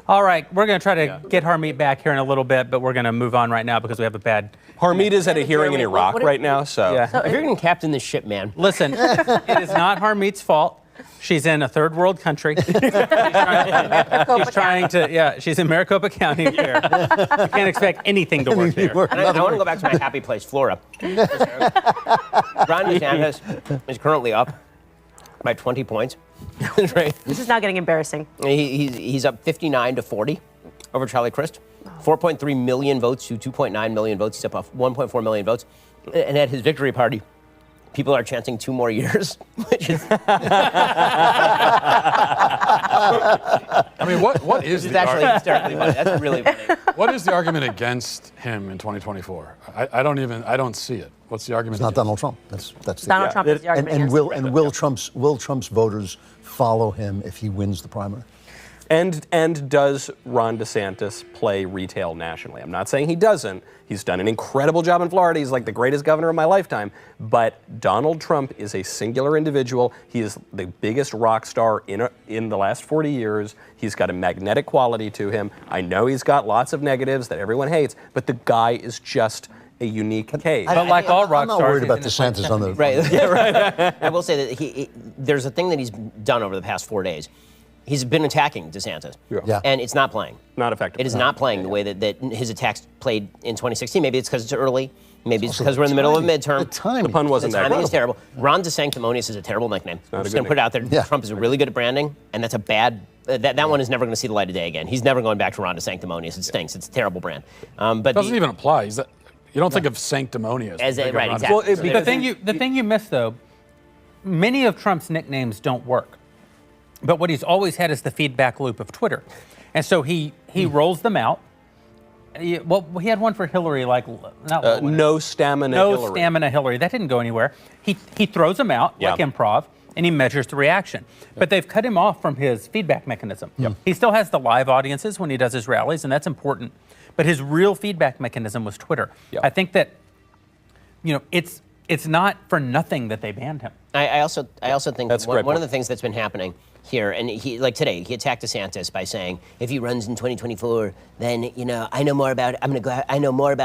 All right, we're going to try to get Harmeet back here in a little bit, but we're going to move on right now because we have a bad... Harmeet is at a hearing in Iraq right now, so... Yeah. So if you're going to captain this ship, man. Listen, it is not Harmeet's fault. She's in a third world country. She's trying to, she's in Maricopa County here. You can't expect anything to work there. I want to go back to my happy place, Florida. Ron DeSantis is currently up by 20 points. Right. This is not getting embarrassing. He's up 59-40 over Charlie Crist. 4.3 million votes to 2.9 million votes. He's up 1.4 million votes. And at his victory party, people are chanting 2 more years, which is... I mean, what is It's the actually argument? hysterically funny. That's really funny. What is the argument against him in 2024? I don't see it. What's the argument? It's not Donald Trump. That's the Donald Trump is the argument. Will Trump's voters follow him if he wins the primary? And does Ron DeSantis play retail nationally? I'm not saying he doesn't. He's done an incredible job in Florida. He's like the greatest governor of my lifetime. But Donald Trump is a singular individual. He is the biggest rock star in the last 40 years. He's got a magnetic quality to him. I know he's got lots of negatives that everyone hates, but the guy is just a unique case. But like all rock I'm not stars, worried about DeSantis on the Right. Yeah, right. I will say that there's a thing that he's done over the past 4 days. He's been attacking DeSantis, and it's not playing. Not effective. It is not playing the way that his attacks played in 2016. Maybe it's because it's early. Maybe it's because we're in the middle of a midterm. The pun wasn't that The timing good. is terrible. Ron DeSanctimonious is a terrible nickname. I'm just going to put it out there. Yeah. Trump is really good at branding, and that's a bad. That one is never going to see the light of day again. He's never going back to Ron DeSanctimonious. It stinks. It's a terrible brand. But It doesn't even apply. You don't think of sanctimonious. As a, Think of right, Ron exactly. DeSantis. The thing you miss, though, many of Trump's nicknames don't work. But what he's always had is the feedback loop of Twitter. And so he rolls them out. He had one for Hillary, No Stamina Hillary. No Stamina Hillary. That didn't go anywhere. He throws them out like improv, and he measures the reaction. But they've cut him off from his feedback mechanism. He still has the live audiences when he does his rallies, and that's important. But his real feedback mechanism was Twitter. I think that, it's not for nothing that they banned him. I also think one of the things that's been happening here, and today, he attacked DeSantis by saying, if he runs in 2024, then I know more about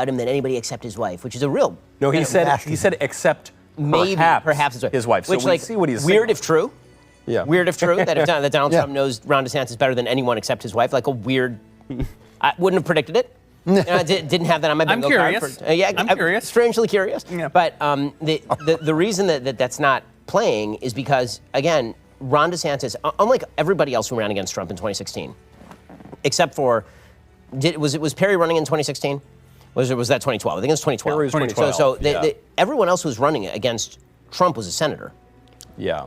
him than anybody except his wife, which is a real. No, he said except perhaps his wife. Which, so we see what he's weird if true. Yeah. Weird if true that Donald Trump knows Ron DeSantis better than anyone except his wife. Like a weird. I wouldn't have predicted it. I didn't have that on my bingo card. I'm curious. Strangely curious. Yeah. But the reason that's not playing is because, again, Ron DeSantis, unlike everybody else who ran against Trump in 2016, except for, was Perry running in 2016? Was that 2012? I think it was 2012. Perry was 2012. So everyone else who was running against Trump was a senator. Yeah.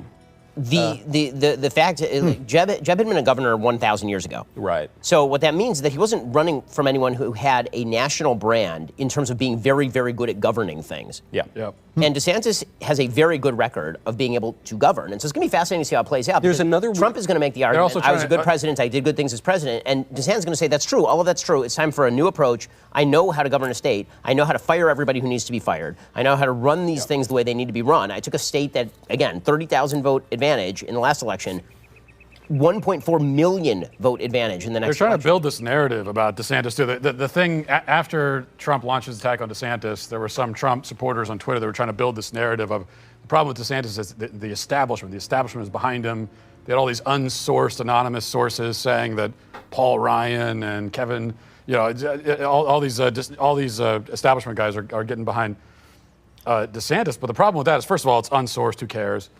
The fact Jeb had been a governor 1,000 years ago. Right. So what that means is that he wasn't running from anyone who had a national brand in terms of being very, very good at governing things. Yeah. And DeSantis has a very good record of being able to govern. And so it's going to be fascinating to see how it plays out. There's another. Trump is going to make the argument, I was a good president, I did good things as president. And DeSantis is going to say, that's true, all of that's true. It's time for a new approach. I know how to govern a state. I know how to fire everybody who needs to be fired. I know how to run these things the way they need to be run. I took a state that, again, 30,000 vote advantage in the last election, 1.4 million vote advantage in the next They're trying election. to build this narrative about DeSantis, too. The thing, after Trump launched his attack on DeSantis, there were some Trump supporters on Twitter that were trying to build this narrative of the problem with DeSantis is the establishment. The establishment is behind him. They had all these unsourced, anonymous sources saying that Paul Ryan and Kevin, all these establishment guys are getting behind DeSantis. But the problem with that is, first of all, it's unsourced. Who cares?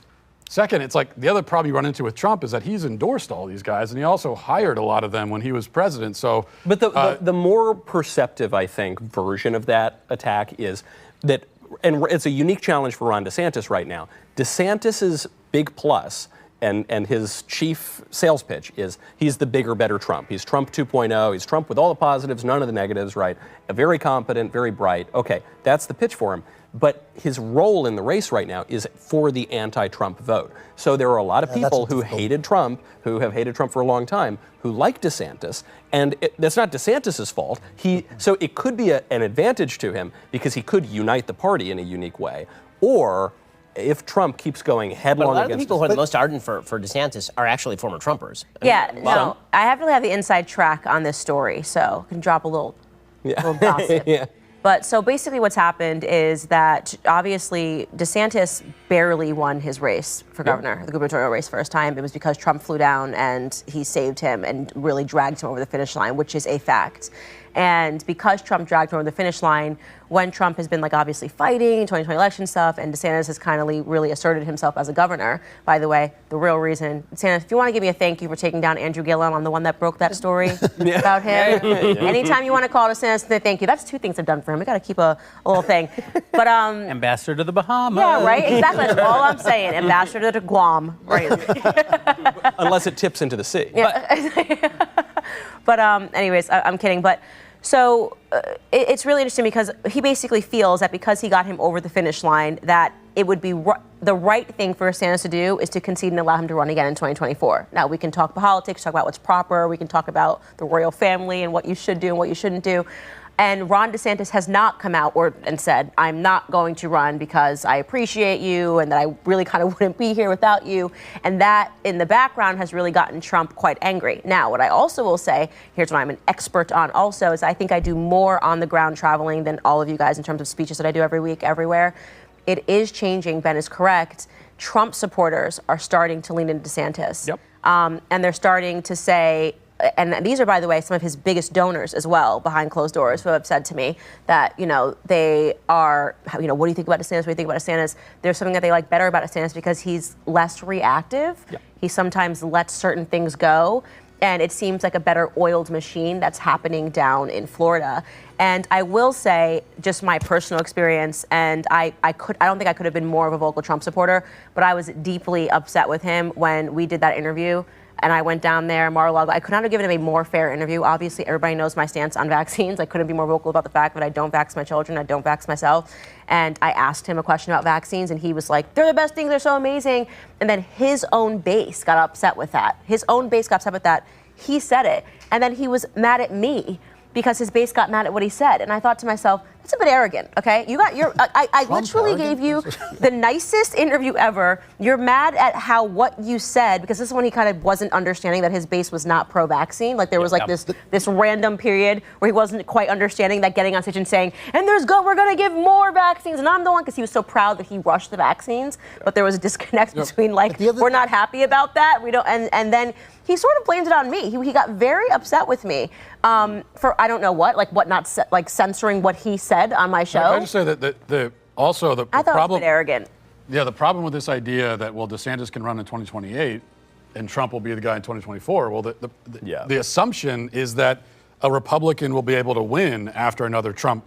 Second, it's like the other problem you run into with Trump is that he's endorsed all these guys, and he also hired a lot of them when he was president. So, but the more perceptive, I think, version of that attack is that, and it's a unique challenge for Ron DeSantis right now. DeSantis's big plus and his chief sales pitch is he's the bigger, better Trump. He's Trump 2.0. He's Trump with all the positives, none of the negatives, right? Very competent, very bright. Okay, that's the pitch for him. But his role in the race right now is for the anti-Trump vote. So there are a lot of people who hated Trump, who have hated Trump for a long time, who like DeSantis, and that's not DeSantis's fault. So it could be an advantage to him because he could unite the party in a unique way, or if Trump keeps going headlong But a lot against of the people who are the most ardent for DeSantis are actually former Trumpers. No, I have to have the inside track on this story, so I can drop a little gossip. Yeah. But so basically what's happened is that obviously DeSantis barely won his race for governor, the gubernatorial race first time. It was because Trump flew down and he saved him and really dragged him over the finish line, which is a fact. And because Trump dragged him over the finish line, when Trump has been obviously fighting 2020 election stuff, and DeSantis has kind of really asserted himself as a governor. By the way, the real reason, DeSantis, if you want to give me a thank you for taking down Andrew Gillum, I'm the one that broke that story about him. Anytime you want to call DeSantis, say thank you. That's two things I've done for him. We got to keep a little thing. But ambassador to the Bahamas. Yeah, right. Exactly. That's all I'm saying. Ambassador to Guam. Right. Unless it tips into the sea. Yeah. But anyways, I'm kidding. But So it's really interesting because he basically feels that because he got him over the finish line, that it would be the right thing for DeSantis to do is to concede and allow him to run again in 2024. Now, we can talk politics, talk about what's proper, we can talk about the royal family and what you should do and what you shouldn't do. And Ron DeSantis has not come out and said, I'm not going to run because I appreciate you and that I really kind of wouldn't be here without you. And that, in the background, has really gotten Trump quite angry. Now, what I also will say, here's what I'm an expert on also, is I think I do more on the ground traveling than all of you guys in terms of speeches that I do every week, everywhere. It is changing. Ben is correct. Trump supporters are starting to lean into DeSantis. Yep. And they're starting to say, and these are, by the way, some of his biggest donors as well, behind closed doors, who have said to me that, they are, what do you think about DeSantis? What do you think about DeSantis? There's something that they like better about DeSantis because he's less reactive. Yeah. He sometimes lets certain things go. And it seems like a better oiled machine that's happening down in Florida. And I will say, just my personal experience, and I don't think I could have been more of a vocal Trump supporter, but I was deeply upset with him when we did that interview. And I went down there, Mar-a-Lago. I could not have given him a more fair interview. Obviously, everybody knows my stance on vaccines. I couldn't be more vocal about the fact that I don't vax my children, I don't vax myself. And I asked him a question about vaccines, and he was like, they're the best things, they're so amazing. And then his own base got upset with that. He said it. And then he was mad at me because his base got mad at what he said. And I thought to myself, that's a bit arrogant, okay? I literally gave you the nicest interview ever. You're mad at what you said, because this is when he kind of wasn't understanding that his base was not pro-vaccine. Like there was this random period where he wasn't quite understanding that, getting on stage and saying, and we're going to give more vaccines, and I'm the one, because he was so proud that he rushed the vaccines. But there was a disconnect between we're not happy about that. We don't, and then he sort of blamed it on me. He got very upset with me for I don't know what, not censoring what he said on my show. I just say that the I thought it was a bit arrogant. Yeah, the problem with this idea that DeSantis can run in 2028 and Trump will be the guy in 2024. Well, the assumption is that a Republican will be able to win after another Trump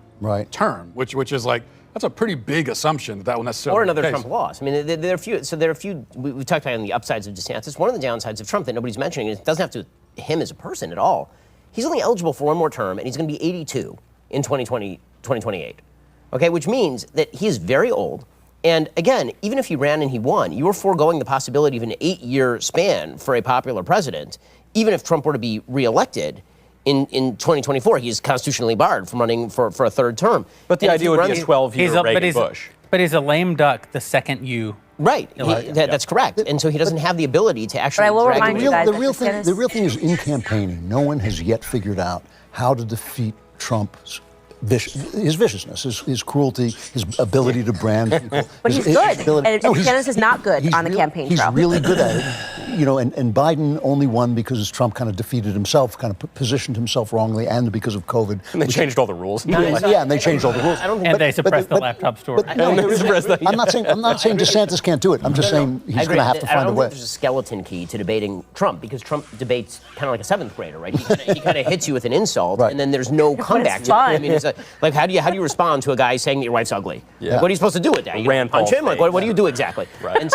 term, which is that's a pretty big assumption that will necessarily or another be the case. Trump loss. I mean, there are a few. We talked about on the upsides of DeSantis. One of the downsides of Trump that nobody's mentioning is it doesn't have to him as a person at all. He's only eligible for one more term, and he's going to be 82 in 2028. Okay, which means that he is very old. And again, even if he ran and he won, you are foregoing the possibility of an 8-year span for a popular president. Even if Trump were to be reelected in 2024, he is constitutionally barred from running for a third term. But the idea would be a 12-year Reagan-Bush. But he's a lame duck the second you... Right, that's correct. And so he doesn't have the ability to actually drag the real thing is in campaigning, no one has yet figured out how to defeat Trump's his viciousness, his cruelty, his ability to brand people. But he's good. And DeSantis is not good on the campaign trail. He's really good at it. And Biden only won because Trump kind of defeated himself, kind of positioned himself wrongly, and because of COVID. And they changed all the rules. And they changed all the rules. And they suppressed the laptop store. I'm not saying DeSantis can't do it. I'm just saying he's going to have to find a way. There's a skeleton key to debating Trump, because Trump debates kind of like a seventh grader, right? He kind of hits you with an insult, and then there's no comeback. I mean, it's like how do you respond to a guy saying that your wife's ugly? Yeah. What are you supposed to do with that? You punch him? Like what do you do exactly? Right.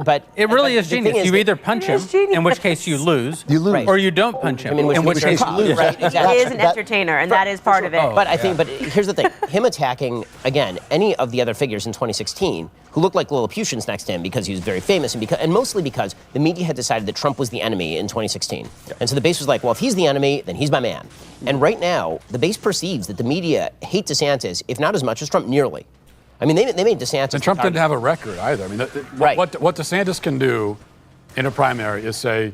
But it really is genius. You either punch him, in which case you lose, or you don't punch him, in which case you lose. Right, exactly. He is an entertainer, and that is part of it. But I think, but here's the thing: him attacking again any of the other figures in 2016 who looked like Lilliputians next to him because he was very famous, and mostly because the media had decided that Trump was the enemy in 2016, and so the base was like, well, if he's the enemy, then he's my man. And right now, the base perceives that the media hate DeSantis, if not as much as Trump, nearly. I mean, they made DeSantis. And Trump didn't have a record either. I mean, what DeSantis can do in a primary is say,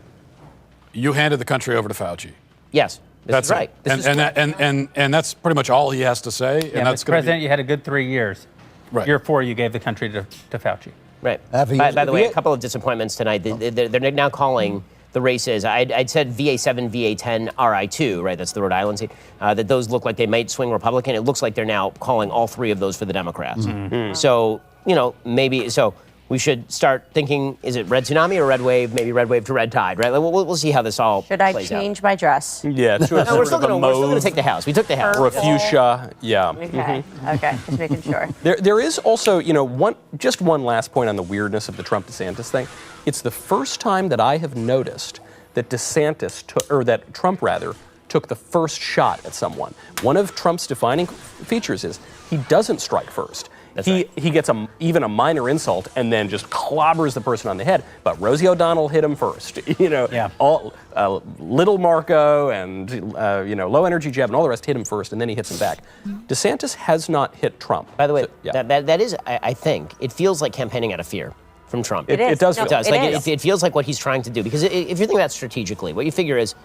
you handed the country over to Fauci. Yes, that's right. And that's pretty much all he has to say. Yeah, and that's Mr. President, you had a good 3 years. Right. Year 4, you gave the country to Fauci. Right. By the way, a couple of disappointments tonight. They're now calling the races. I'd said VA7, VA10, RI2, right? That's the Rhode Island seat. That those look like they might swing Republican. It looks like they're now calling all three of those for the Democrats. Mm-hmm. So, maybe we should start thinking, is it red tsunami or red wave? Maybe red wave to red tide, right? We'll see how this all plays out. Should I change my dress? Yeah, to we're still going to take the house. We took the house. Or a fuchsia, yeah. Okay, just making sure. There is also, one last point on the weirdness of the Trump-DeSantis thing. It's the first time that I have noticed that Trump took the first shot at someone. One of Trump's defining features is he doesn't strike first. He gets even a minor insult and then just clobbers the person on the head. But Rosie O'Donnell hit him first. All little Marco and low energy Jeb and all the rest hit him first, and then he hits him back. DeSantis has not hit Trump. By the way, that is, I think, it feels like campaigning out of fear from Trump. It does. It does. It feels like what he's trying to do. Because if you're thinking about it strategically, what you figure is,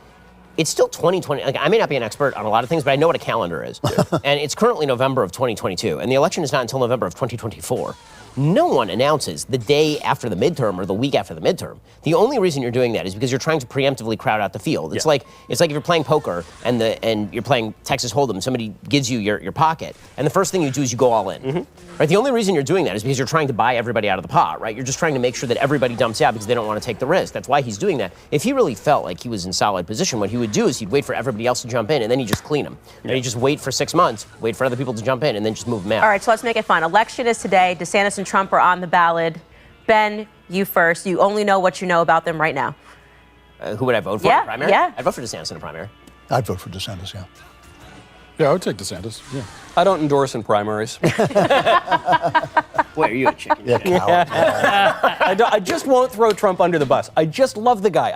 it's still 2020. Like, I may not be an expert on a lot of things, but I know what a calendar is. And it's currently November of 2022, and the election is not until November of 2024. No one announces the day after the midterm or the week after the midterm. The only reason you're doing that is because you're trying to preemptively crowd out the field. It's like if you're playing poker and you're playing Texas Hold'em, somebody gives you your pocket, and the first thing you do is you go all in. Right? The only reason you're doing that is because you're trying to buy everybody out of the pot, right? You're just trying to make sure that everybody dumps out because they don't want to take the risk. That's why he's doing that. If he really felt like he was in solid position, what he would do is he'd wait for everybody else to jump in, and then he'd just clean them. And he'd just wait for 6 months, wait for other people to jump in, and then just move them out. All right, so let's make it fun. Election is today. DeSantis and Trump are on the ballot. Ben, you first. You only know what you know about them right now. Who would I vote for in the primary? Yeah. I'd vote for DeSantis in the primary. I'd vote for DeSantis, yeah. Yeah, I would take DeSantis. Yeah. I don't endorse in primaries. Wait, are you a chicken? Yeah, coward. I just won't throw Trump under the bus. I just love the guy.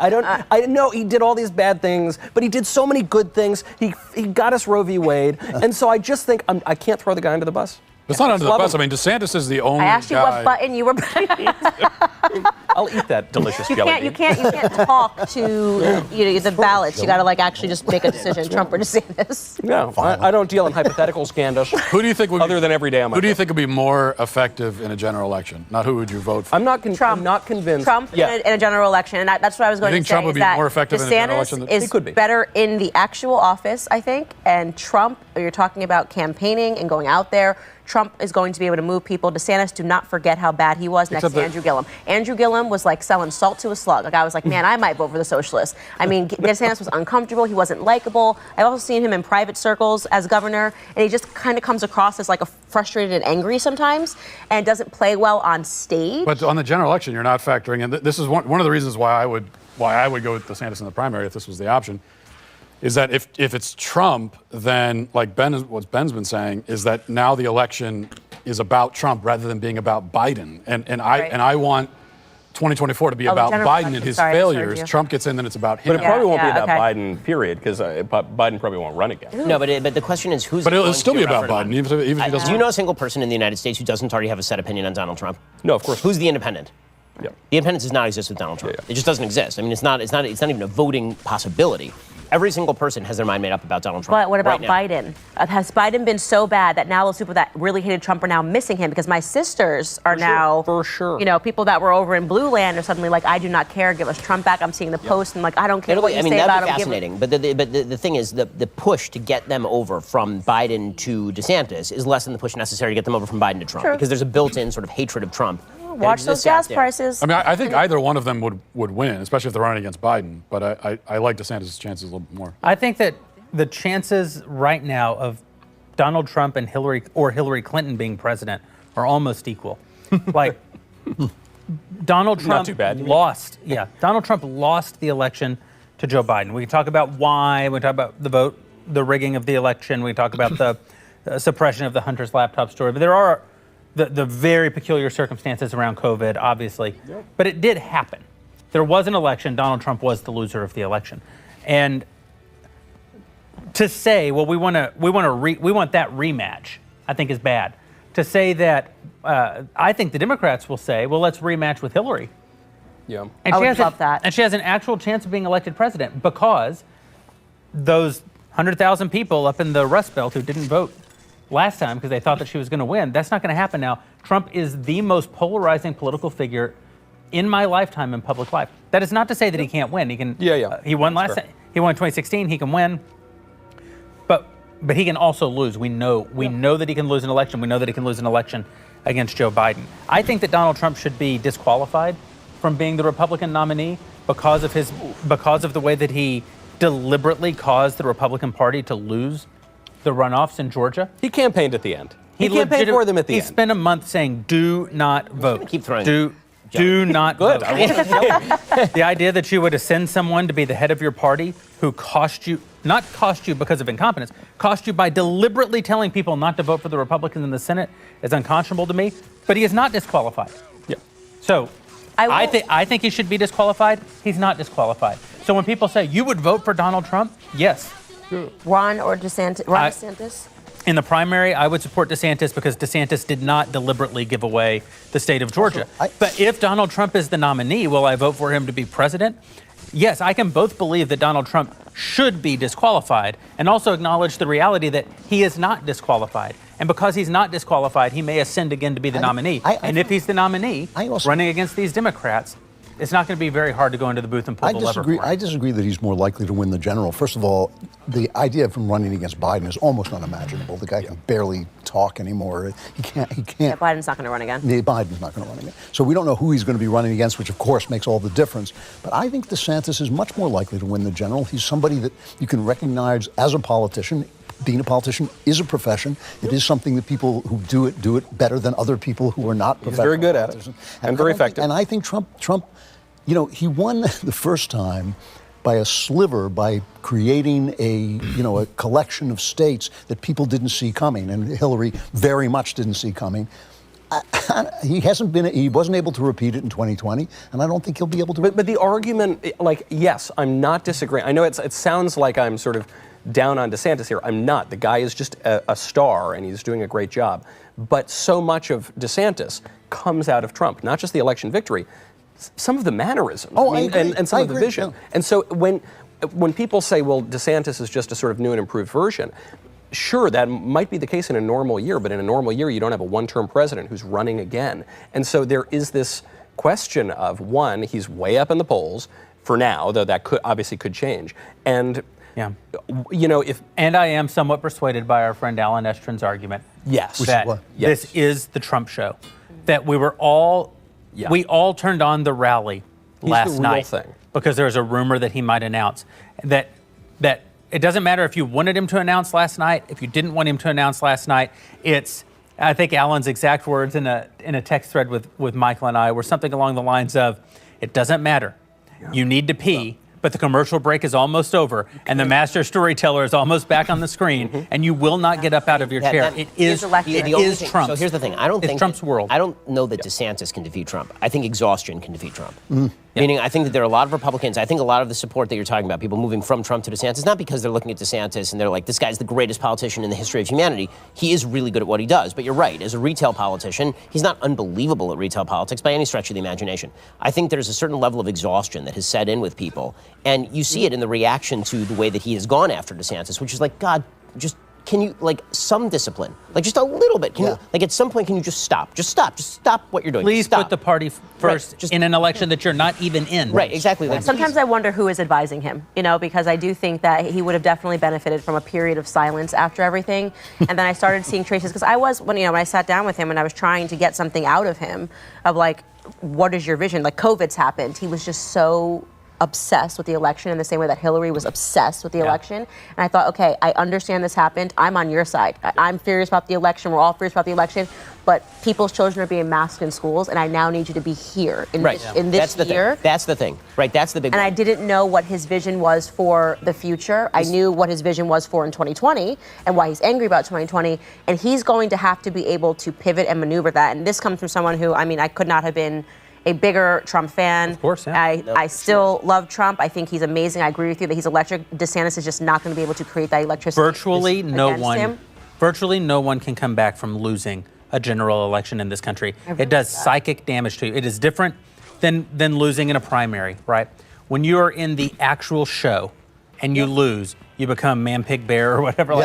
I know he did all these bad things, but he did so many good things. He got us Roe v. Wade, and so I just think I can't throw the guy under the bus. It's not under the bus. I mean, DeSantis is the only I asked you guy. what button you were. I'll eat that delicious jelly bean. You can't talk to the ballots. You got to actually just make a decision, Trump or DeSantis. No, I don't deal in hypotheticals, Candace. Who do you think would other than every day on my Who do you think would be more effective in a general election? Not who would you vote for? I'm not convinced. Trump in a general election, and that's what I was going You think to say. Trump would be more effective in a general election than- DeSantis He could is be. better in the actual office, I think, and Trump, you're talking about campaigning and going out there. Trump is going to be able to move people. DeSantis, do not forget how bad he was next to Andrew Gillum. Andrew Gillum was like selling salt to a slug. Like, I was like, man, I might vote for the socialists. I mean, DeSantis was uncomfortable. He wasn't likable. I've also seen him in private circles as governor, and he just kind of comes across as like a frustrated and angry sometimes, and doesn't play well on stage. But on the general election, you're not factoring in. This is one of the reasons why I would go with DeSantis in the primary if this was the option. Is that if it's Trump, then like what Ben's been saying is that now the election is about Trump rather than being about Biden, and I want 2024 to be about Biden and his failures. Trump gets in, then it's about him. But it probably won't be about Biden, period, because Biden probably won't run again. No, but the question is who's. But it'll going still to be about referendum? Biden, even if he doesn't. Do you know a single person in the United States who doesn't already have a set opinion on Donald Trump? No, of course. Who's the independent? Yeah. The independent does not exist with Donald Trump. Yeah. It just doesn't exist. I mean, it's not even a voting possibility. Every single person has their mind made up about Donald Trump. But what about right now. Biden? Has Biden been so bad that now those people that really hated Trump are now missing him? Because my sisters are now, for sure. People that were over in Blue Land are suddenly like, I do not care. Give us Trump back. I'm seeing the post and like, I don't care what you say about him. That'd be fascinating. But the thing is, the push to get them over from Biden to DeSantis is less than the push necessary to get them over from Biden to Trump. True. Because there's a built-in sort of hatred of Trump. Watch those gas prices. I mean, I think either one of them would win, especially if they're running against Biden. But I like DeSantis' chances a little bit more. I think that the chances right now of Donald Trump and Hillary Clinton being president are almost equal. Like Donald Trump Not too bad, lost. Yeah, Donald Trump lost the election to Joe Biden. We can talk about why. We can talk about the vote, the rigging of the election. We can talk about the suppression of the Hunter's laptop story. But there are the very peculiar circumstances around COVID, obviously. Yep. But it did happen. There was an election. Donald Trump was the loser of the election. And to say, well, we want that rematch, I think is bad. To say that, I think the Democrats will say, well, let's rematch with Hillary. Yeah. And I would love that. And she has an actual chance of being elected president because those 100,000 people up in the Rust Belt who didn't vote last time because they thought that she was going to win, that's not going to happen now. Trump is the most polarizing political figure in my lifetime in public life. That is not to say that he can't win. He can. He won last time. He won in 2016. He can win. But he can also lose. We know that he can lose an election. We know that he can lose an election against Joe Biden. I think that Donald Trump should be disqualified from being the Republican nominee because of the way that he deliberately caused the Republican Party to lose the runoffs in Georgia. He campaigned at the end. He campaigned for them at the end. He spent a month saying, "Do not vote. Keep throwing. Do not Good. vote." The idea that you would send someone to be the head of your party who cost you not cost you because of incompetence, cost you by deliberately telling people not to vote for the Republicans in the Senate is unconscionable to me. But he is not disqualified. Yeah. So I think he should be disqualified. He's not disqualified. So when people say you would vote for Donald Trump, yes. Ron or DeSantis? DeSantis? In the primary, I would support DeSantis because DeSantis did not deliberately give away the state of Georgia. But if Donald Trump is the nominee, will I vote for him to be president? Yes, I can both believe that Donald Trump should be disqualified and also acknowledge the reality that he is not disqualified. And because he's not disqualified, he may ascend again to be the nominee. And if he's the nominee, running against these Democrats, it's not going to be very hard to go into the booth and pull the lever for him. I disagree that he's more likely to win the general. First of all, the idea of him running against Biden is almost unimaginable. The guy can barely talk anymore. He can't. Yeah, Biden's not going to run again. Biden's not going to run again. So we don't know who he's going to be running against, which of course makes all the difference. But I think DeSantis is much more likely to win the general. He's somebody that you can recognize as a politician. Being a politician is a profession. It is something that people who do it better than other people who are not professional. He's very good at it and very effective. And I think Trump, you know, he won the first time by a sliver, by creating a collection of states that people didn't see coming, and Hillary very much didn't see coming. He wasn't able to repeat it in 2020, and I don't think he'll be able to. But the argument, yes, I'm not disagreeing. I know it sounds like I'm sort of down on DeSantis here. I'm not. The guy is just a star, and he's doing a great job. But so much of DeSantis comes out of Trump, not just the election victory, some of the mannerisms and some of the vision. Yeah. And so when people say, well, DeSantis is just a sort of new and improved version, sure, that might be the case in a normal year, but in a normal year, you don't have a one-term president who's running again. And so there is this question of, one, he's way up in the polls for now, though that obviously could change. And yeah, and I am somewhat persuaded by our friend Alan Estrin's argument. Yes, that this is the Trump show. That we all turned on the rally last night because there was a rumor that he might announce that it doesn't matter if you wanted him to announce last night, if you didn't want him to announce last night. I think Alan's exact words in a text thread with Michael and I were something along the lines of, "It doesn't matter. You need to pee." But the commercial break is almost over, and the master storyteller is almost back on the screen, and you will not get up out of your chair. It is Trump. So here's the thing: I don't think Trump's world. I don't know that DeSantis can defeat Trump. I think exhaustion can defeat Trump. Meaning, I think that there are a lot of Republicans. I think a lot of the support that you're talking about, people moving from Trump to DeSantis, not because they're looking at DeSantis and they're like, this guy's the greatest politician in the history of humanity. He is really good at what he does. But you're right. As a retail politician, he's not unbelievable at retail politics by any stretch of the imagination. I think there's a certain level of exhaustion that has set in with people, and you see it in the reaction to the way that he has gone after DeSantis, which is like, God, just can you, some discipline, just a little bit. Can you, at some point, can you just stop? Just stop what you're doing. Please put the party first in an election that you're not even in. Right, exactly. Sometimes I wonder who is advising him, because I do think that he would have definitely benefited from a period of silence after everything. And then I started seeing traces, because when I sat down with him and I was trying to get something out of him of what is your vision? COVID's happened. He was just so obsessed with the election in the same way that Hillary was obsessed with the election. And I thought, okay, I understand this happened. I'm on your side. I'm furious about the election. We're all furious about the election. But people's children are being masked in schools, and I now need you to be here in this year. That's the thing. Right, that's the big one. And I didn't know what his vision was for the future. I knew what his vision was for in 2020 and why he's angry about 2020. And he's going to have to be able to pivot and maneuver that. And this comes from someone who, I could not have been a bigger Trump fan. Of course, yeah. I still love Trump. I think he's amazing. I agree with you that he's electric. DeSantis is just not going to be able to create that electricity. Virtually no one can come back from losing a general election in this country. It does psychic damage to you. It is different than losing in a primary, right? When you're in the actual show and you lose, you become man, pig, bear, or whatever.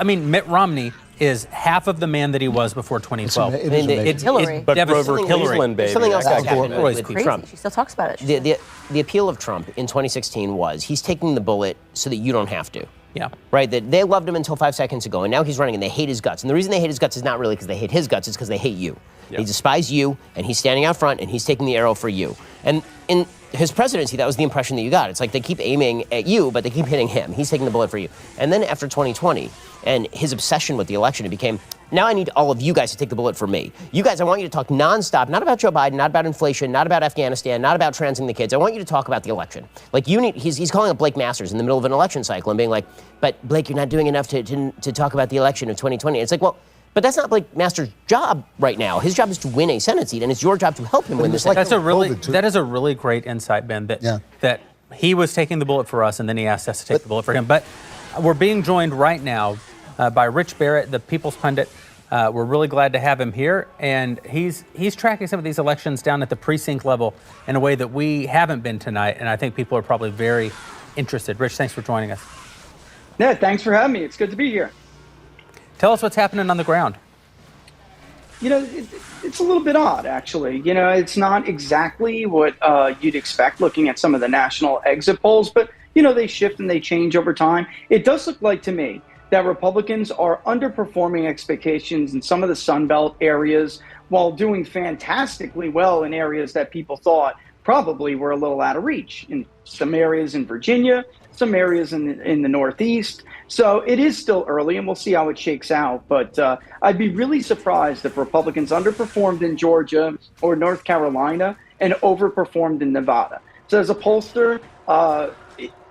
Mitt Romney is half of the man that he was before 2012. Hillary. But Grover Cleveland, baby. Something else that's happened with Trump. She still talks about it. The appeal of Trump in 2016 was he's taking the bullet so that you don't have to. Yeah. Right? That they loved him until 5 seconds ago, and now he's running and they hate his guts. And the reason they hate his guts is not really because they hate his guts, it's because they hate you. Yep. They despise you, and he's standing out front, and he's taking the arrow for you. And in his presidency, that was the impression that you got. It's like they keep aiming at you, but they keep hitting him. He's taking the bullet for you. And then after 2020, and his obsession with the election, it became, now I need all of you guys to take the bullet for me. You guys, I want you to talk nonstop, not about Joe Biden, not about inflation, not about Afghanistan, not about transing the kids. I want you to talk about the election. Like he's calling up Blake Masters in the middle of an election cycle and being like, but Blake, you're not doing enough to talk about the election of 2020. And it's like, well, but that's not Blake Masters' job right now. His job is to win a Senate seat, and it's your job to help him win this election. That is a really great insight, Ben, that he was taking the bullet for us, and then he asked us to take the bullet for him. But we're being joined right now by Rich Barrett, the People's Pundit. We're really glad to have him here, and he's tracking some of these elections down at the precinct level in a way that we haven't been tonight, and I think people are probably very interested. Rich, thanks for joining us. Yeah, thanks for having me. It's good to be here. Tell us what's happening on the ground. You know, it's a little bit odd, actually. You know, it's not exactly what you'd expect looking at some of the national exit polls, but, you know, they shift and they change over time. It does look like to me that Republicans are underperforming expectations in some of the Sun Belt areas while doing fantastically well in areas that people thought probably were a little out of reach. In some areas in Virginia, some areas in the Northeast. So it is still early, and we'll see how it shakes out. But I'd be really surprised if Republicans underperformed in Georgia or North Carolina and overperformed in Nevada. So as a pollster,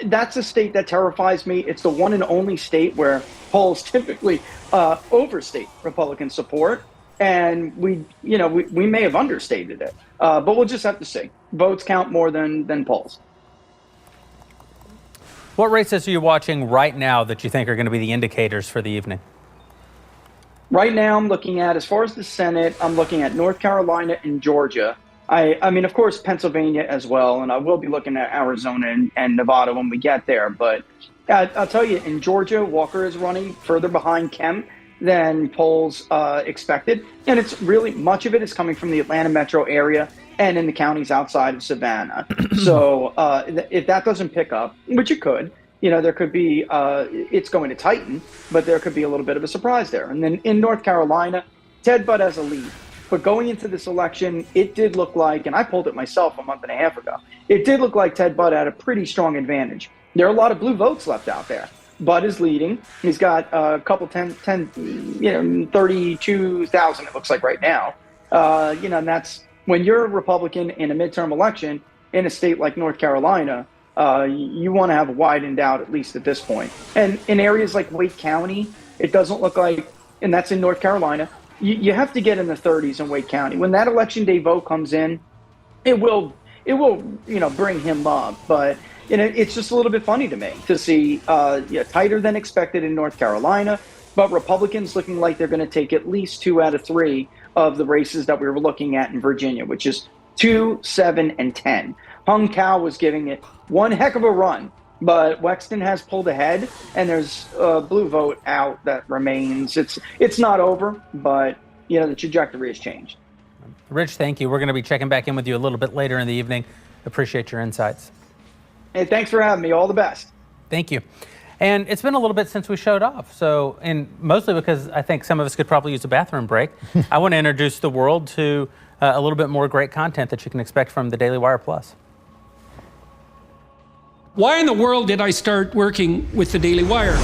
that's a state that terrifies me. It's the one and only state where polls typically overstate Republican support. And we may have understated it, but we'll just have to see. Votes count more than polls. What races are you watching right now that you think are going to be the indicators for the evening? Right now, I'm looking at, as far as the Senate, I'm looking at North Carolina and Georgia. I mean, of course, Pennsylvania as well, and I will be looking at Arizona and Nevada when we get there. But I'll tell you, in Georgia, Walker is running further behind Kemp than polls expected. And it's really, much of it is coming from the Atlanta metro area and in the counties outside of Savannah. So if that doesn't pick up, which it could, you know, there could be, it's going to tighten, but there could be a little bit of a surprise there. And then in North Carolina, Ted Budd has a lead. But going into this election, it did look like, and I polled it myself a month and a half ago, it did look like Ted Budd had a pretty strong advantage. There are a lot of blue votes left out there. Budd is leading. He's got a couple 32,000, it looks like right now. You know, and that's, when you're a Republican in a midterm election in a state like North Carolina, you want to have widened out, at least at this point. And in areas like Wake County, it doesn't look like, and that's in North Carolina, you have to get in the 30s in Wake County. When that election day vote comes in, it will, you know, bring him up. But you know, it's just a little bit funny to me to see tighter than expected in North Carolina, but Republicans looking like they're going to take at least 2 out of 3 of the races that we were looking at in Virginia, which is 2, 7, and 10. Hung Cao was giving it one heck of a run, but Wexton has pulled ahead, and there's a blue vote out that remains. It's not over, but you know, the trajectory has changed. Rich, thank you. We're going to be checking back in with you a little bit later in the evening. Appreciate your insights. Hey, thanks for having me. All the best. Thank you. And it's been a little bit since we showed off. So, and mostly because I think some of us could probably use a bathroom break. I want to introduce the world to a little bit more great content that you can expect from the Daily Wire Plus. Why in the world did I start working with the Daily Wire?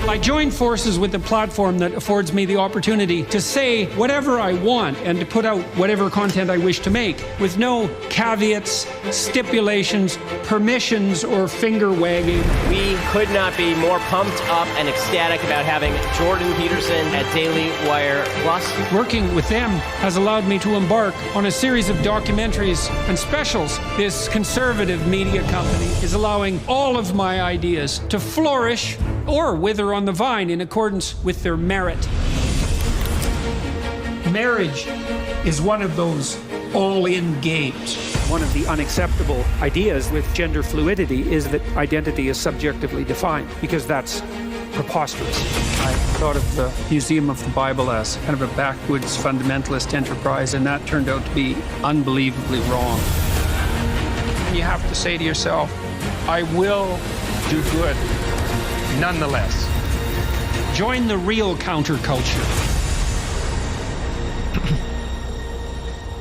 I joined forces with a platform that affords me the opportunity to say whatever I want and to put out whatever content I wish to make, with no caveats, stipulations, permissions, or finger wagging. We could not be more pumped up and ecstatic about having Jordan Peterson at Daily Wire Plus. Working with them has allowed me to embark on a series of documentaries and specials. This conservative media company is allowing all of my ideas to flourish or wither on the vine in accordance with their merit. Marriage is one of those all-in games. One of the unacceptable ideas with gender fluidity is that identity is subjectively defined, because that's preposterous. I thought of the Museum of the Bible as kind of a backwoods fundamentalist enterprise, and that turned out to be unbelievably wrong. You have to say to yourself, I will do good nonetheless. Join the real counterculture.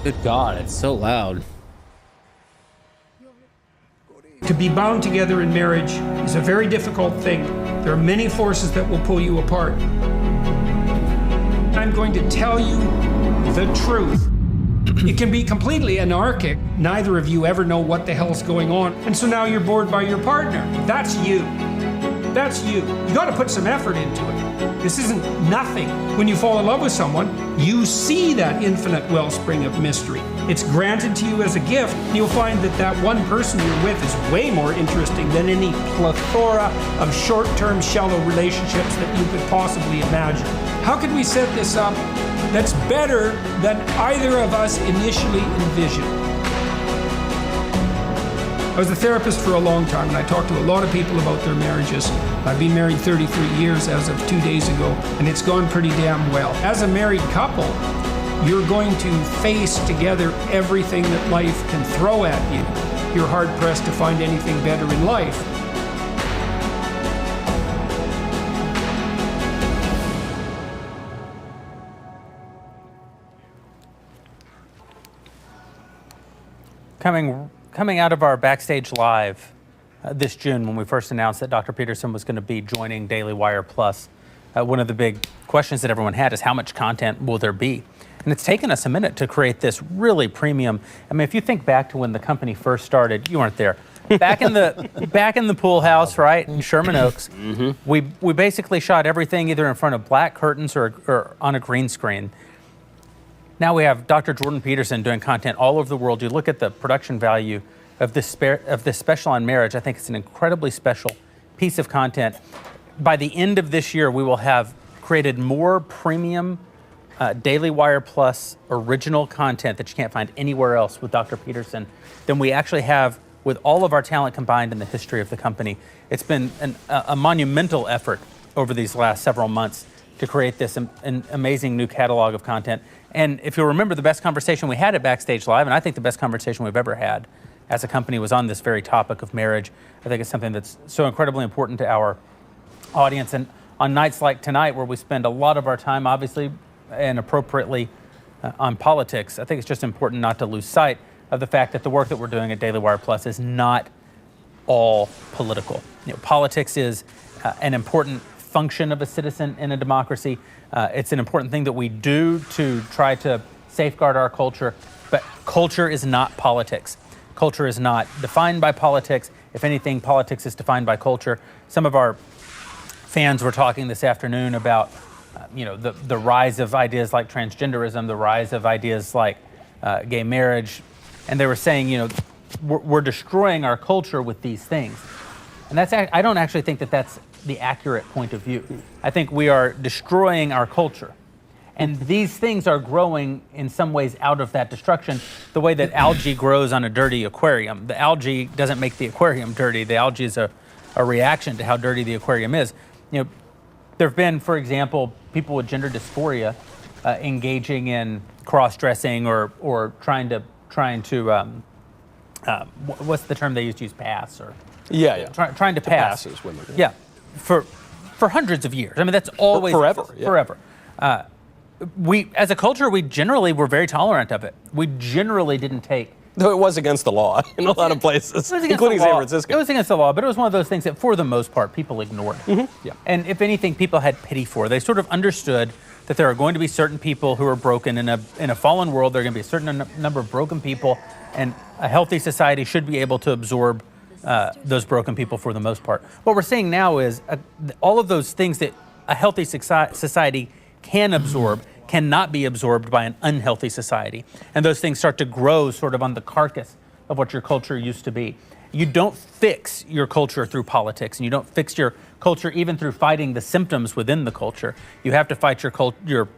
Good God, it's so loud. To be bound together in marriage is a very difficult thing. There are many forces that will pull you apart. I'm going to tell you the truth. It can be completely anarchic. Neither of you ever know what the hell's going on. And so now you're bored by your partner. That's you. That's you. You got to put some effort into it. This isn't nothing. When you fall in love with someone, you see that infinite wellspring of mystery. It's granted to you as a gift, and you'll find that that one person you're with is way more interesting than any plethora of short-term shallow relationships that you could possibly imagine. How could we set this up that's better than either of us initially envisioned? I was a therapist for a long time, and I talked to a lot of people about their marriages. I've been married 33 years as of 2 days ago, and it's gone pretty damn well. As a married couple, you're going to face together everything that life can throw at you. You're hard-pressed to find anything better in life. Coming out of our Backstage Live this June, when we first announced that Dr. Peterson was going to be joining Daily Wire Plus, one of the big questions that everyone had is how much content will there be? And it's taken us a minute to create this really premium. I mean, if you think back to when the company first started, you weren't there. Back in the pool house, right, in Sherman Oaks, we basically shot everything either in front of black curtains or on a green screen. Now we have Dr. Jordan Peterson doing content all over the world. You look at the production value of this special on marriage. I think it's an incredibly special piece of content. By the end of this year, we will have created more premium Daily Wire Plus original content that you can't find anywhere else with Dr. Peterson than we actually have with all of our talent combined in the history of the company. It's been a monumental effort over these last several months to create this an amazing new catalog of content. And if you'll remember, the best conversation we had at Backstage Live, and I think the best conversation we've ever had as a company, was on this very topic of marriage. I think it's something that's so incredibly important to our audience. And on nights like tonight, where we spend a lot of our time, obviously and appropriately, on politics, I think it's just important not to lose sight of the fact that the work that we're doing at Daily Wire Plus is not all political. You know, politics is an important function of a citizen in a democracy. It's an important thing that we do to try to safeguard our culture, but culture is not politics. Culture is not defined by politics. If anything, politics is defined by culture. Some of our fans were talking this afternoon about the rise of ideas like transgenderism, the rise of ideas like gay marriage, and they were saying, we're destroying our culture with these things. And I don't actually think that that's the accurate point of view. I think we are destroying our culture. And these things are growing in some ways out of that destruction, the way that algae grows on a dirty aquarium. The algae doesn't make the aquarium dirty. The algae is a reaction to how dirty the aquarium is. There have been, for example, people with gender dysphoria engaging in cross-dressing or trying to what's the term they used to use, pass or trying to pass as women. Yeah, for hundreds of years. I mean, that's always forever. We, as a culture, we generally were very tolerant of it. We generally didn't take. Though it was against the law in a lot of places, including San Francisco. It was against the law, but it was one of those things that, for the most part, people ignored. Yeah. And if anything, people had pity for. They sort of understood that there are going to be certain people who are broken in a fallen world. There are going to be a certain number of broken people, and a healthy society should be able to absorb those broken people for the most part. What we're seeing now is all of those things that a healthy society can absorb cannot be absorbed by an unhealthy society. And those things start to grow sort of on the carcass of what your culture used to be. You don't fix your culture through politics, and you don't fix your culture even through fighting the symptoms within the culture. You have to fight you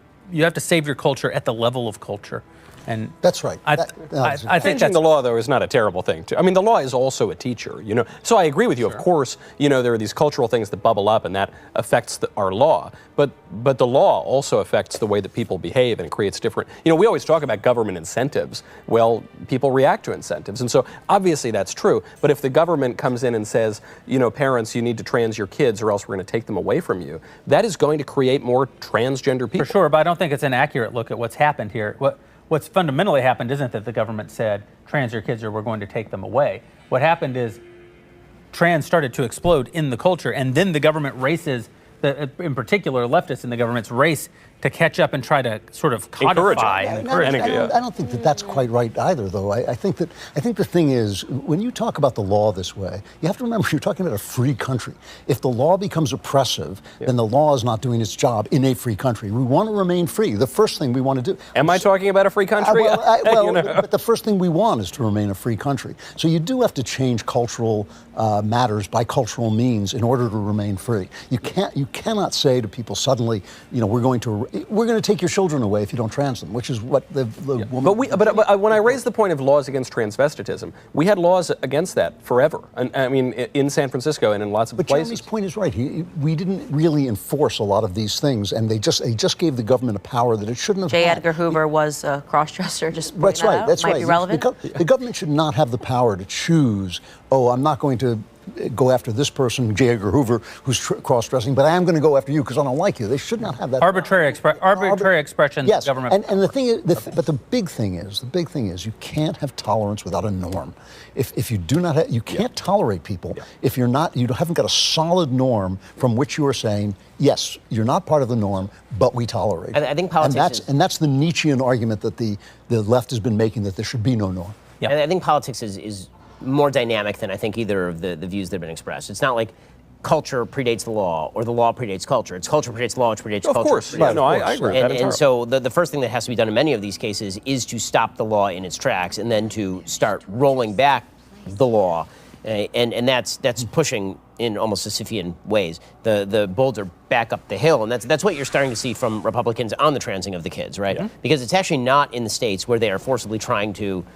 have to save your culture at the level of culture. And that's right. I think changing the law, though, is not a terrible thing. I mean, the law is also a teacher, So I agree with you. Of course, there are these cultural things that bubble up, and that affects our law. But the law also affects the way that people behave, and it creates different. We always talk about government incentives. Well, people react to incentives, and so obviously that's true. But if the government comes in and says, parents, you need to trans your kids, or else we're going to take them away from you, that is going to create more transgender people. For sure, but I don't think it's an accurate look at what's happened here. what's fundamentally happened isn't that the government said trans your kids or we're going to take them away. What happened is trans started to explode in the culture, and then the government races, in particular leftists in the government's race to catch up and try to sort of codify and encourage it. I don't think that that's quite right either, though. I think the thing is, when you talk about the law this way, you have to remember you're talking about a free country. If the law becomes oppressive, then the law is not doing its job in a free country. We want to remain free. The first thing we want to do. Am I talking about a free country? But the first thing we want is to remain a free country. So you do have to change cultural matters by cultural means in order to remain free. You cannot say to people suddenly, we're going to take your children away if you don't trans them, which is what the woman. But when I raised the point of laws against transvestitism, we had laws against that forever. And I mean, in San Francisco and in lots of places. But Jeremy's point is right. We didn't really enforce a lot of these things, and they just gave the government a power that it shouldn't have J. had. Edgar Hoover was a cross-dresser. Just That's right. That's might right. be relevant. The government should not have the power to choose. Oh, I'm not going to go after this person, J. Edgar Hoover, who's cross-dressing, but I am going to go after you because I don't like you. They should not have that. Arbitrary expressions. Yes, of government. and the thing is, but the big thing is, you can't have tolerance without a norm. If you do not, you can't tolerate people if you haven't got a solid norm from which you are saying, yes, you're not part of the norm, but we tolerate it. I think politics and that's the Nietzschean argument that the left has been making, that there should be no norm. I think politics is more dynamic than I think either of the views that have been expressed. It's not like culture predates the law or the law predates culture. It's culture predates law, which predates culture. Of course. Yeah, no, I agree with that. And so the first thing that has to be done in many of these cases is to stop the law in its tracks and then to start rolling back the law. And that's pushing in almost Sisyphean ways the boulder back up the hill. And that's what you're starting to see from Republicans on the transing of the kids, right? Yeah. Because it's actually not in the states where they are forcibly trying to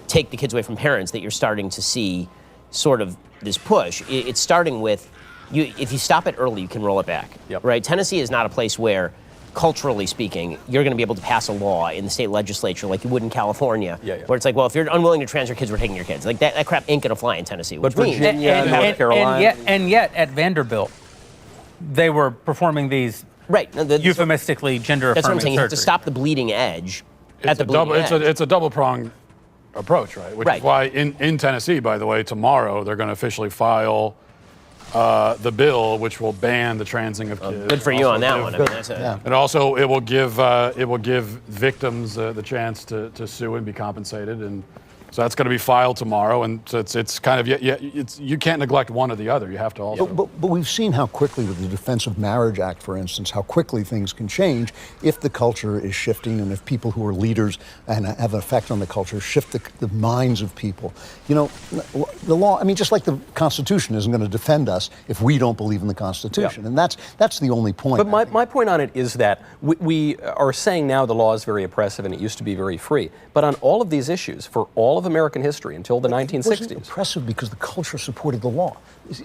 take the kids away from parents that you're starting to see sort of this push. It's starting with, if you stop it early, you can roll it back, right? Tennessee is not a place where, culturally speaking, you're going to be able to pass a law in the state legislature like you would in California, where it's like, well, if you're unwilling to trans your kids, we're taking your kids. Like that crap ain't going to fly in Tennessee. But Virginia and North Carolina. And yet at Vanderbilt, they were performing these euphemistically gender-affirming That's what I'm saying. You have surgeries. to stop the bleeding edge at the It's bleeding edge. a double-pronged approach, right? Which is why in Tennessee, by the way, tomorrow they're going to officially file the bill which will ban the transing of kids. Good for you on that one. I mean, that's And also, it will give victims the chance to sue and be compensated, and so that's going to be filed tomorrow. And so it's kind of you can't neglect one or the other. You have to also. But we've seen how quickly, with the Defense of Marriage Act, for instance, how quickly things can change if the culture is shifting and if people who are leaders and have an effect on the culture shift the minds of people. The law, I mean, just like the Constitution isn't going to defend us if we don't believe in the Constitution. And that's the only point. But my point on it is that we are saying now the law is very oppressive and it used to be very free. But on all of these issues, for all of American history until the 1960s. It wasn't oppressive because the culture supported the law.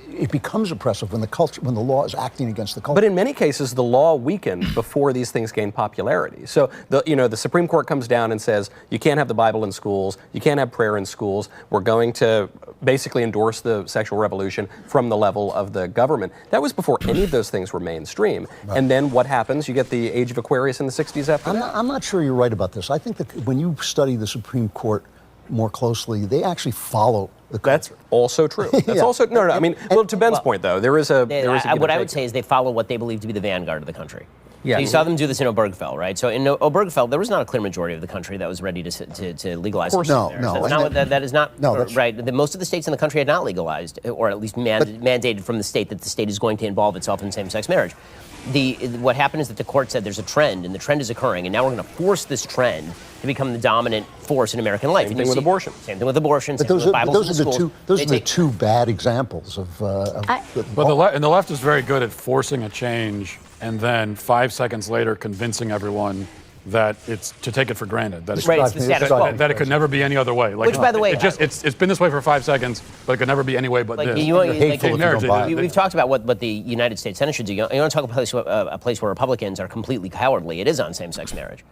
It becomes oppressive when the law is acting against the culture. But in many cases, the law weakened before these things gained popularity. So the Supreme Court comes down and says you can't have the Bible in schools, you can't have prayer in schools. We're going to basically endorse the sexual revolution from the level of the government. That was before any of those things were mainstream. Right. And then what happens? You get the age of Aquarius in the 60s after that. I'm not sure you're right about this. I think that when you study the Supreme Court more closely, they actually follow the culture. That's also true. That's also no. I mean, to Ben's point though, there is a what I would say is they follow what they believe to be the vanguard of the country. Yeah. So you saw them do this in Obergefell, right? So in Obergefell, there was not a clear majority of the country that was ready to legalize. Of course, no. That is not right. Most of the states in the country had not legalized, or at least mandated from the state that the state is going to involve itself in same-sex marriage. What happened is that the court said there's a trend, and the trend is occurring, and now we're going to force this trend to become the dominant force in American life. Same thing with abortion. Same thing with abortion. But those are the two bad examples of. But the left is very good at forcing a change, and then 5 seconds later convincing everyone that it's to take it for granted that it's the status quo. That it could never be any other way. Like, which, by the way, it's been this way for 5 seconds, but it could never be any way but this. We've talked about what the United States Senate should do. You want to talk about a place where Republicans are completely cowardly? It is on same-sex marriage.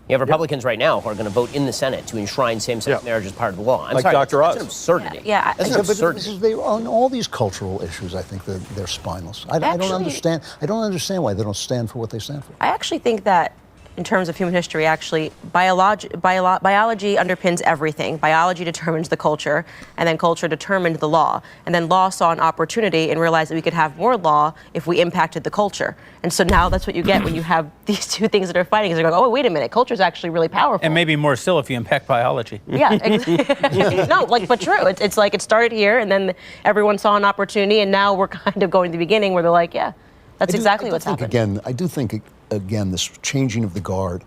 You have Republicans right now who are going to vote in the Senate to enshrine same-sex marriage as part of the law. I'm sorry, Dr. Oz. That's an absurdity. That's an absurdity. On all these cultural issues, I think they're spineless. I don't understand. I don't understand why they don't stand for what they stand for. I actually think that in terms of human history, actually, biology underpins everything. Biology determines the culture, and then culture determined the law. And then law saw an opportunity and realized that we could have more law if we impacted the culture. And so now that's what you get when you have these two things that are fighting. Is they're going, oh, wait a minute, culture is actually really powerful. And maybe more still if you impact biology. Yeah, no, but true. It's like it started here, and then everyone saw an opportunity, and now we're kind of going to the beginning where they're like, yeah, that's exactly what's happening. I do think, again, this changing of the guard,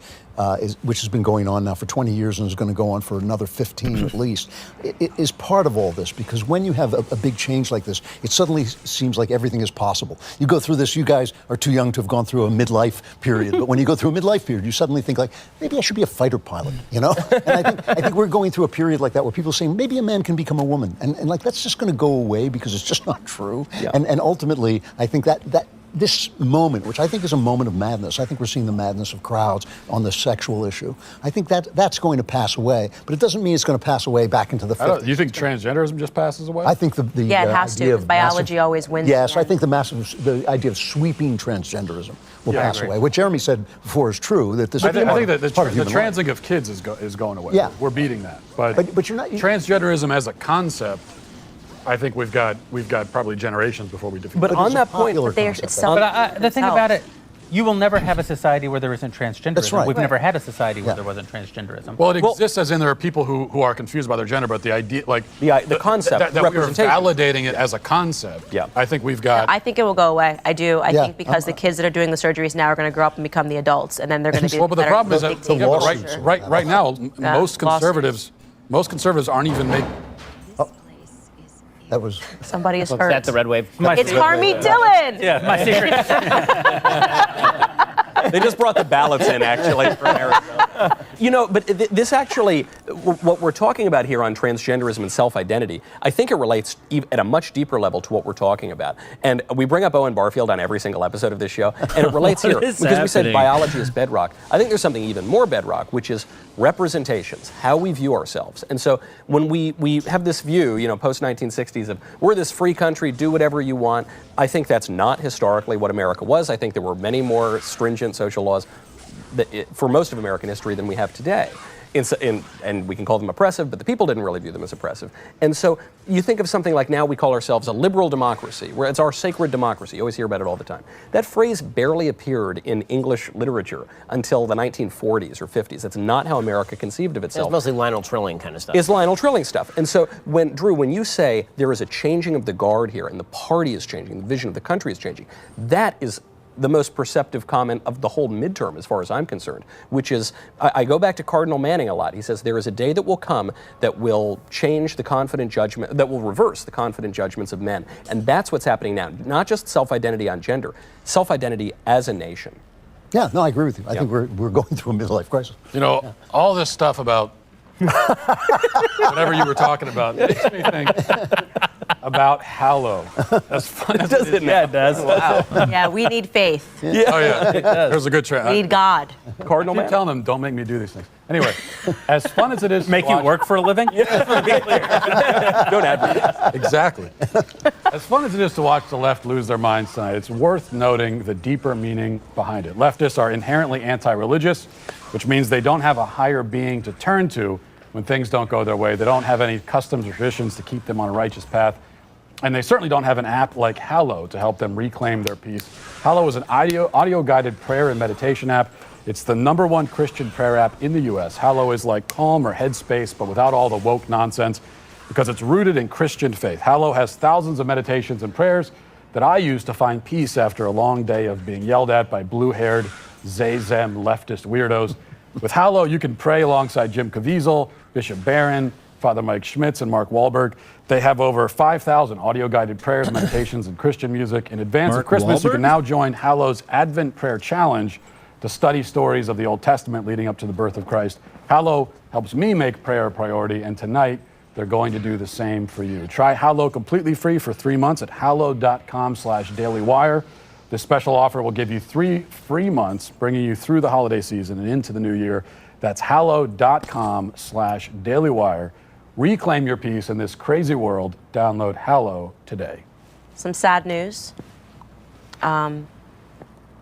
which has been going on now for 20 years and is going to go on for another 15 at least, it is part of all this, because when you have a big change like this, it suddenly seems like everything is possible. You go through this, you guys are too young to have gone through a midlife period, but when you go through a midlife period, you suddenly think like, maybe I should be a fighter pilot, you know? And I think we're going through a period like that where people are saying, maybe a man can become a woman. And like, that's just going to go away because it's just not true. Yeah. And ultimately, I think that this moment, which I think is a moment of madness, I think we're seeing the madness of crowds on the sexual issue. I think that's going to pass away, but it doesn't mean it's going to pass away back into the 50s. You think transgenderism just passes away? I think the it has to, because biology always wins. Yes, I think the idea of sweeping transgenderism will pass away. What Jeremy said before is true, that this I think that the human transing of kids is going away. Yeah. We're beating that. But you're not transgenderism as a concept, I think we've got probably generations before we defeat it. But on that point, the thing about it, you will never have a society where there isn't transgenderism. That's right. We've never had a society where there wasn't transgenderism. Well, it exists as in there are people who are confused about their gender, but the idea, like the concept, that we are validating it as a concept. Yeah, I think we've got. I think it will go away. I do. I think because the kids that are doing the surgeries now are going to grow up and become the adults, and then they're going to be. Well, but the problem is that right now, most conservatives aren't even making. That was somebody is hurt. That's the red wave. It's Harmeet Dillon. Yeah, my secret. They just brought the ballots in, actually, from Arizona. You know, but this actually, what we're talking about here on transgenderism and self-identity, I think it relates at a much deeper level to what we're talking about. And we bring up Owen Barfield on every single episode of this show, and it relates here because we said biology is bedrock. I think there's something even more bedrock, which is representations, how we view ourselves. And so when we have this view, you know, post-1960s of we're this free country, do whatever you want, I think that's not historically what America was. I think there were many more stringent social laws for most of American history than we have today. And we can call them oppressive, but the people didn't really view them as oppressive. And so you think of something like now we call ourselves a liberal democracy, where it's our sacred democracy. You always hear about it all the time. That phrase barely appeared in English literature until the 1940s or 50s. That's not how America conceived of itself. It's mostly Lionel Trilling kind of stuff. It's Lionel Trilling stuff. And so when you say there is a changing of the guard here and the party is changing, the vision of the country is changing, that is the most perceptive comment of the whole midterm, as far as I'm concerned, which is, I go back to Cardinal Manning a lot. He says, there is a day that will come that will change the confident judgment, that will reverse the confident judgments of men. And that's what's happening now. Not just self-identity on gender, self-identity as a nation. Yeah, no, I agree with you. I think we're going through a midlife crisis. You know, all this stuff about whatever you were talking about makes me think about Hallow. That's fun. It does. Yeah, it does. Wow. Yeah, we need faith. Yeah. Oh, yeah. There's a good trend. We need God. Cardinal Man. Telling them, don't make me do these things. Anyway, as fun as it is to make you work for a living? Don't advocate. Exactly. As fun as it is to watch the left lose their minds tonight, it's worth noting the deeper meaning behind it. Leftists are inherently anti-religious, which means they don't have a higher being to turn to when things don't go their way. They don't have any customs or traditions to keep them on a righteous path. And they certainly don't have an app like Hallow to help them reclaim their peace. Hallow is an audio-guided prayer and meditation app. It's the #1 Christian prayer app in the U.S. Hallow is like Calm or Headspace, but without all the woke nonsense, because it's rooted in Christian faith. Hallow has thousands of meditations and prayers that I use to find peace after a long day of being yelled at by blue-haired, Zay-Zem leftist weirdos. With Hallow, you can pray alongside Jim Caviezel, Bishop Barron, Father Mike Schmitz, and Mark Wahlberg. They have over 5,000 audio-guided prayers, meditations, and Christian music. In advance of Christmas, you can now join Hallow's Advent Prayer Challenge to study stories of the Old Testament leading up to the birth of Christ. Hallow helps me make prayer a priority, and tonight they're going to do the same for you. Try Hallow completely free for 3 months at hallow.com/dailywire. This special offer will give you 3 free months, bringing you through the holiday season and into the new year. That's hallow.com/dailywire. Reclaim your peace in this crazy world. Download Hallow today. Some sad news. Beto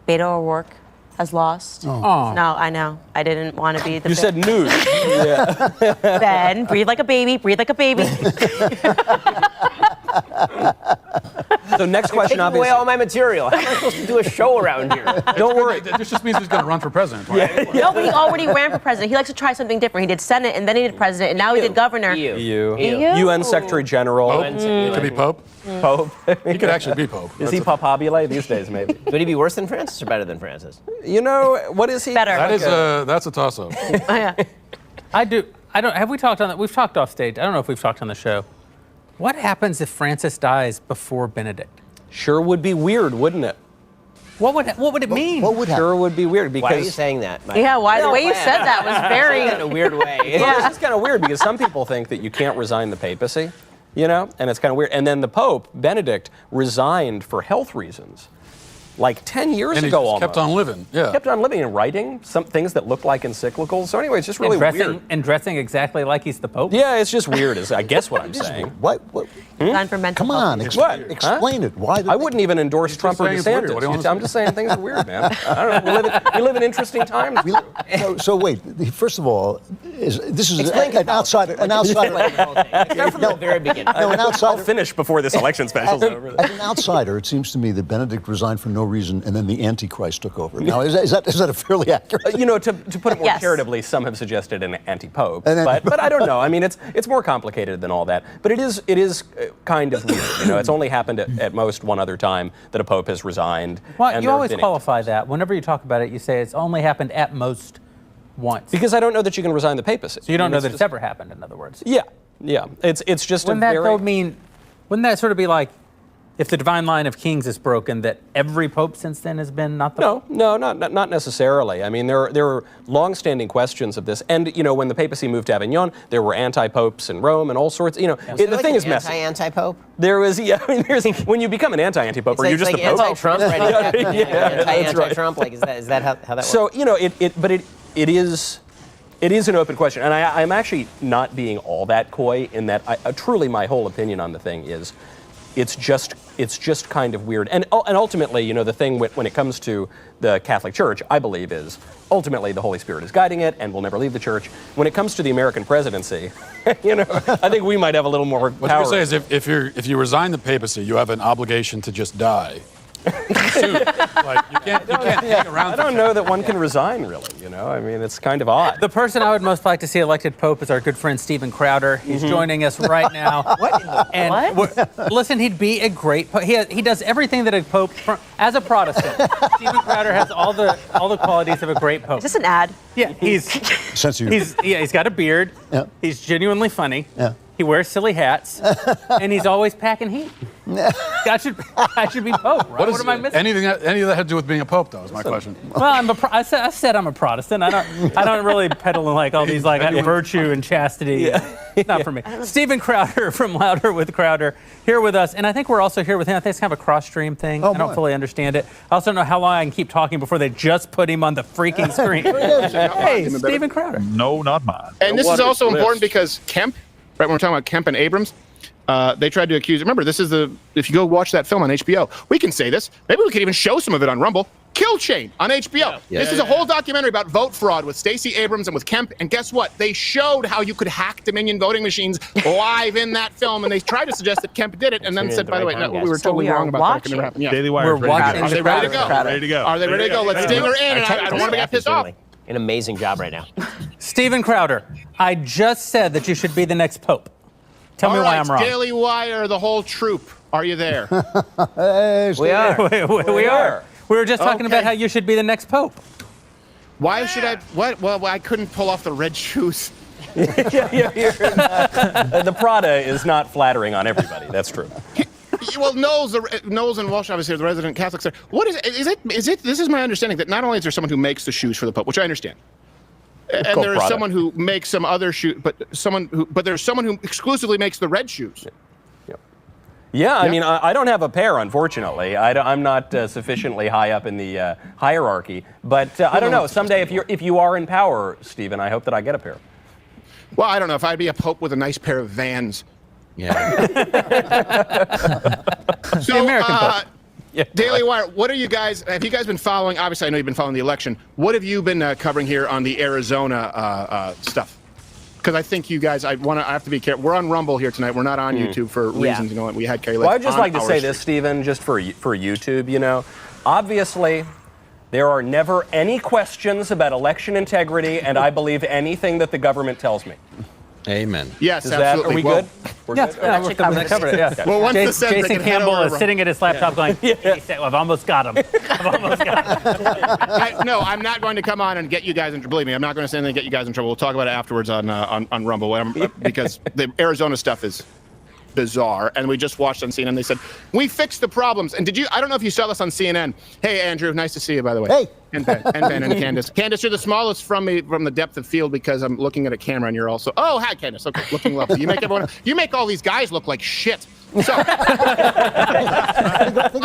O'Rourke has lost. Oh. No, I know. I didn't want to be the. You said nude. Yeah. Ben, breathe like a baby. Breathe like a baby. So next question, Taking away obviously. all my material. How am I supposed to do a show around here? Don't worry. This just means he's going to run for president, right? No, but he already ran for president. He likes to try something different. He did Senate, and then he did president, and now he did governor. EU. EU. UN Secretary General. Pope? He could be Pope. Pope. He could actually be Pope. Is he Popabile these days, maybe? Would he be worse than Francis or better than Francis? You know, what is he? Better. That's a toss-up. I don't. Have we talked on that? We've talked off stage. I don't know if we've talked on the show. What happens if Francis dies before Benedict? Sure would be weird, wouldn't it? What would it mean? What would happen? Sure would be weird because. Why are you saying that, Mike? Yeah, why? The way you said that was very. in a weird way. Well, it's just kind of weird because some people think that you can't resign the papacy, you know, and it's kind of weird. And then the Pope, Benedict, resigned for health reasons. Like 10 years And he ago just almost. kept on living, yeah. Kept on living and writing some things that look like encyclicals. So anyway, it's just really weird. And dressing exactly like he's the Pope? Yeah, it's just weird, is I guess what I'm saying. What? Come on, explain it. Why? I wouldn't even endorse Trump or saying it's weird. DeSantis. What do you want to I'm just saying things are weird, man. I don't know. We live in interesting times. So wait. First of all, this is Explain an outsider. An outsider. Start from the very beginning. No, an I'll outsider. finish before this election special's over. As an outsider, it seems to me that Benedict resigned for no reason, and then the Antichrist took over. Now, is that a fairly accurate? You know, to put it more Yes. charitably, some have suggested an anti-pope, An anti-pope. but I don't know. I mean, it's more complicated than all that. But it is kind of weird. You know, it's only happened at most one other time that a pope has resigned. Well, and you there have always been qualify that. Whenever you talk about it, you say it's only happened at most once. because I don't know that you can resign the papacy. So you don't know that just, it's ever happened, in other words. Yeah. It's just Wouldn't a that very. though mean? Wouldn't that sort of be like, if the divine line of kings is broken, that every pope since then has been not the pope? No, not necessarily. I mean, there are long-standing questions of this, and you know, when the papacy moved to Avignon, there were anti-popes in Rome and all sorts. You know, the thing is messy. Anti-pope? There was, I mean, when you become an anti-pope, are you just like the pope? anti-Trump, right? That's right. Anti-Trump. Like, is that how that works? So you know, it is an open question, and I'm actually not being all that coy in that. Truly, my whole opinion on the thing is, it's just kind of weird, and ultimately, you know, the thing when it comes to the Catholic Church, I believe is ultimately the Holy Spirit is guiding it, and will never leave the Church. When it comes to the American presidency, you know, I think we might have a little more What power. you say is if you resign the papacy, you have an obligation to just die. Soon. Like you can't hang around. I don't know that one can resign, really. You know, I mean, it's kind of odd. The person I would most like to see elected pope is our good friend Stephen Crowder. He's joining us right now. Listen, he'd be a great pope. He does everything that a pope, as a Protestant. Stephen Crowder has all the qualities of a great pope. Is this an ad? Yeah, he's got a beard. Yeah. He's genuinely funny. Yeah. He wears silly hats, and he's always packing heat. I should be pope, right? What am I missing? Any of that had to do with being a pope, though? Is my question. Well, I said I'm a Protestant. I don't really peddle in like all these like virtue and chastity. Not for me. Stephen Crowder from Louder with Crowder here with us, and I think we're also here with him. I think it's kind of a cross stream thing. I don't fully understand it. I also don't know how long I can keep talking before they just put him on the freaking screen. Hey, Stephen Crowder. No, not mine. And this is also important because Kemp, right when we're talking about Kemp and Abrams, they tried to accuse. Remember, this is if you go watch that film on HBO, we can say this. Maybe we could even show some of it on Rumble. Kill Chain on HBO. This is a whole documentary about vote fraud with Stacey Abrams and with Kemp. And guess what? They showed how you could hack Dominion voting machines live in that film. And they tried to suggest that Kemp did it, and then said, by the way, no, we were totally wrong about that. It could never happen. Yeah. Daily Wire. We're watching. Are they ready to go? Ready to go. Are they ready to go? Let's ding her in. And I don't want to get pissed off. An amazing job right now. Stephen Crowder, I just said that you should be the next pope. Tell me why I'm wrong. Daily Wire, the whole troop. Are you there? We are. We are. We were just talking about how you should be the next pope. Why should I? What? Well, I couldn't pull off the red shoes. The Prada is not flattering on everybody. That's true. Well, Knowles and Walsh, obviously, are the resident Catholics there. What is it? This is my understanding that not only is there someone who makes the shoes for the Pope, which I understand, and there is someone who makes some other shoe, but there's someone who exclusively makes the red shoes. Yeah, I mean, I don't have a pair, unfortunately. I'm not sufficiently high up in the hierarchy. But I don't know. Someday, if you are in power, Stephen, I hope that I get a pair. Well, I don't know. If I'd be a pope with a nice pair of Vans. Yeah. So, Daily Wire, what are you guys, have you guys been following, obviously I know you've been following the election, what have you been covering here on the Arizona stuff? Because I think you guys, I have to be careful. We're on Rumble here tonight. We're not on YouTube for reasons, you know, we had Carrie Lake. Well, I'd just on like to our say stream. this, Stephen, just for YouTube, you know, obviously there are never any questions about election integrity, and I believe anything that the government tells me. Amen. Yes, absolutely. Are we Well, good? We're Yeah, good? yeah, we're covered it. Yeah. Well, once the Senate, they Jason can head Campbell over. is sitting at his laptop going, I've almost got him. I've almost got him. No, I'm not going to come on and get you guys in trouble. Believe me, I'm not going to say anything to get you guys in trouble. We'll talk about it afterwards on Rumble because the Arizona stuff is bizarre. And we just watched on CNN. They said, we fixed the problems. And I don't know if you saw this on CNN. Hey, Andrew, nice to see you, by the way. Hey. And Ben and Candace. Candace, you're the smallest from the depth of field because I'm looking at a camera and you're also, oh, hi, Candace. Okay, looking lovely. You make all these guys look like shit. So, Think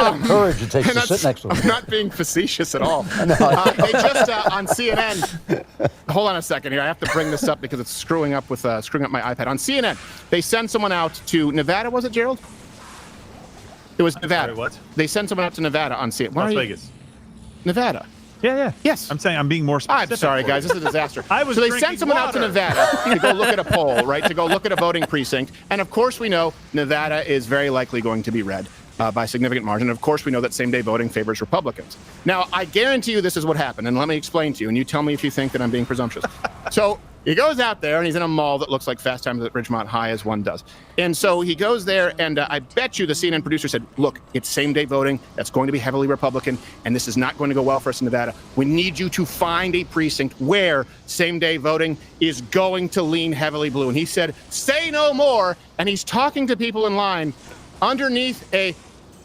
of the courage it takes to sit next to them. I'm not being facetious at all. They just on CNN. Hold on a second here. I have to bring this up because it's screwing up my iPad. On CNN, they send someone out to Nevada. Was it, Gerald? It was Nevada. Sorry, what? They send someone out to Nevada on CNN. Las Vegas. Nevada. Yeah. Yes. I'm saying I'm being more specific. I'm sorry, guys. This is a disaster. I was so they drinking sent someone out to water. Nevada to go look at a poll, right? To go look at a voting precinct. And of course, we know Nevada is very likely going to be red by a significant margin. And of course, we know that same-day voting favors Republicans. Now, I guarantee you this is what happened. And let me explain to you. And you tell me if you think that I'm being presumptuous. So he goes out there and he's in a mall that looks like Fast Times at Ridgemont High, as one does. And so he goes there, and I bet you the CNN producer said, look, it's same-day voting. That's going to be heavily Republican, and this is not going to go well for us in Nevada. We need you to find a precinct where same-day voting is going to lean heavily blue. And he said, say no more. And he's talking to people in line underneath a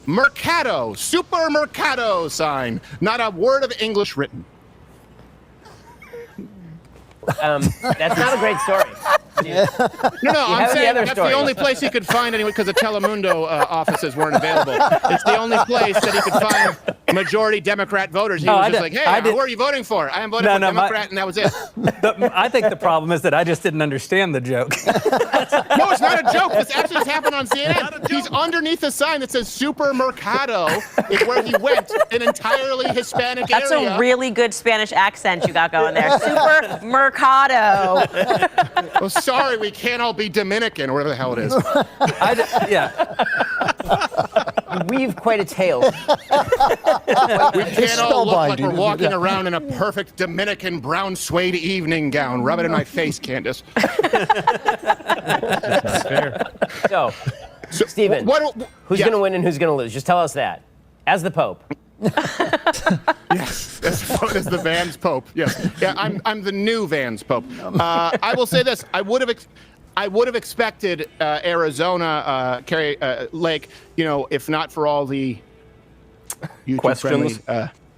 Mercado, Super Mercado sign. Not a word of English written. That's not a great story. No, I'm saying that's the only place he could find anyone because the Telemundo offices weren't available. It's the only place that he could find majority Democrat voters. He was just like, hey, who are you voting for? I am voting for Democrat, and that was it. I think the problem is that I just didn't understand the joke. No, it's not a joke. This actually has happened on CNN. He's underneath a sign that says Super Mercado is where he went, an entirely Hispanic That's area. a really good Spanish accent you got going there. Super Mercado. Well, sorry, we can't all be Dominican or whatever the hell it is. We've quite a tale. We can't all look like we're walking around in a perfect Dominican brown suede evening gown. Rub it in my face, Candace. That's fair. So Stephen, who's going to win and who's going to lose? Just tell us that. As the Pope. Yes, as the Vans Pope. Yes, yeah, I'm the new Vans Pope. I will say this: I would have expected Arizona, Carrie Lake, if not for all the questions,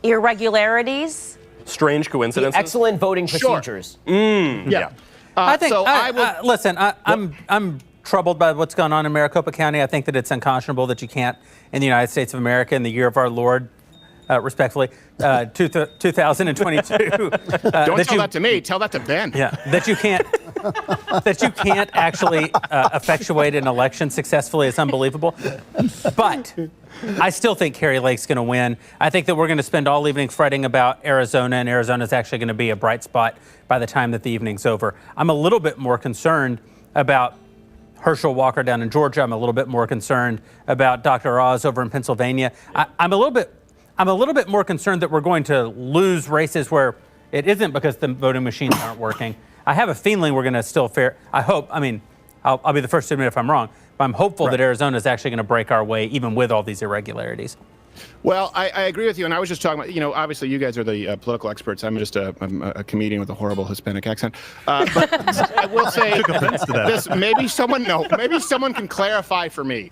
irregularities, strange coincidences, excellent voting procedures. Yeah. I think. So listen, I'm troubled by what's going on in Maricopa County. I think that it's unconscionable that you can't, in the United States of America, in the year of our Lord, respectfully, 2022. Don't tell that to me. Tell that to Ben. Yeah, that you can't actually effectuate an election successfully is unbelievable. But I still think Carrie Lake's going to win. I think that we're going to spend all evening fretting about Arizona, and Arizona's actually going to be a bright spot by the time that the evening's over. I'm a little bit more concerned about Herschel Walker down in Georgia. I'm a little bit more concerned about Dr. Oz over in Pennsylvania. I'm a little bit more concerned that we're going to lose races where it isn't because the voting machines aren't working. I have a feeling we're going to still fare. I hope. I mean, I'll be the first to admit if I'm wrong, but I'm hopeful that Arizona is actually going to break our way, even with all these irregularities. Well, I agree with you, and I was just talking about, obviously you guys are the political experts. I'm just I'm a comedian with a horrible Hispanic accent. But I will say this: maybe someone can clarify for me.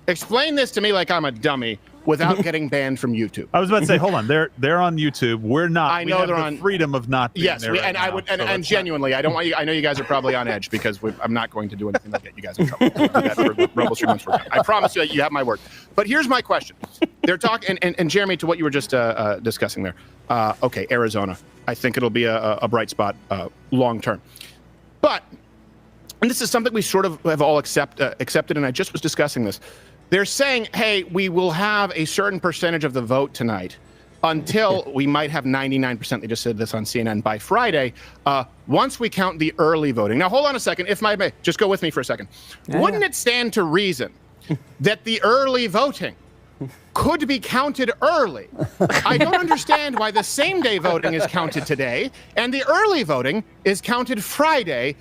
Explain this to me like I'm a dummy without getting banned from YouTube. I was about to say, hold on, they're on YouTube. We're not. I know they're on freedom of not being there. Yes, I would, and genuinely, I don't want you. I know you guys are probably on edge because I'm not going to do anything to get you guys in trouble. We'll do that for Rumble Stream once we're done. I promise you that you have my word. But here's my question: they're talking, and Jeremy, to what you were just discussing there. Okay, Arizona. I think it'll be a bright spot long term, but and this is something we sort of have all accepted, and I just was discussing this. they're saying, hey, we will have a certain percentage of the vote tonight until we might have 99%. They just said this on CNN by Friday. Once we count the early voting. Now, hold on a second. If I may, just go with me for a second. Wouldn't it stand to reason that the early voting could be counted early? I don't understand why the same-day voting is counted today and the early voting is counted Friday.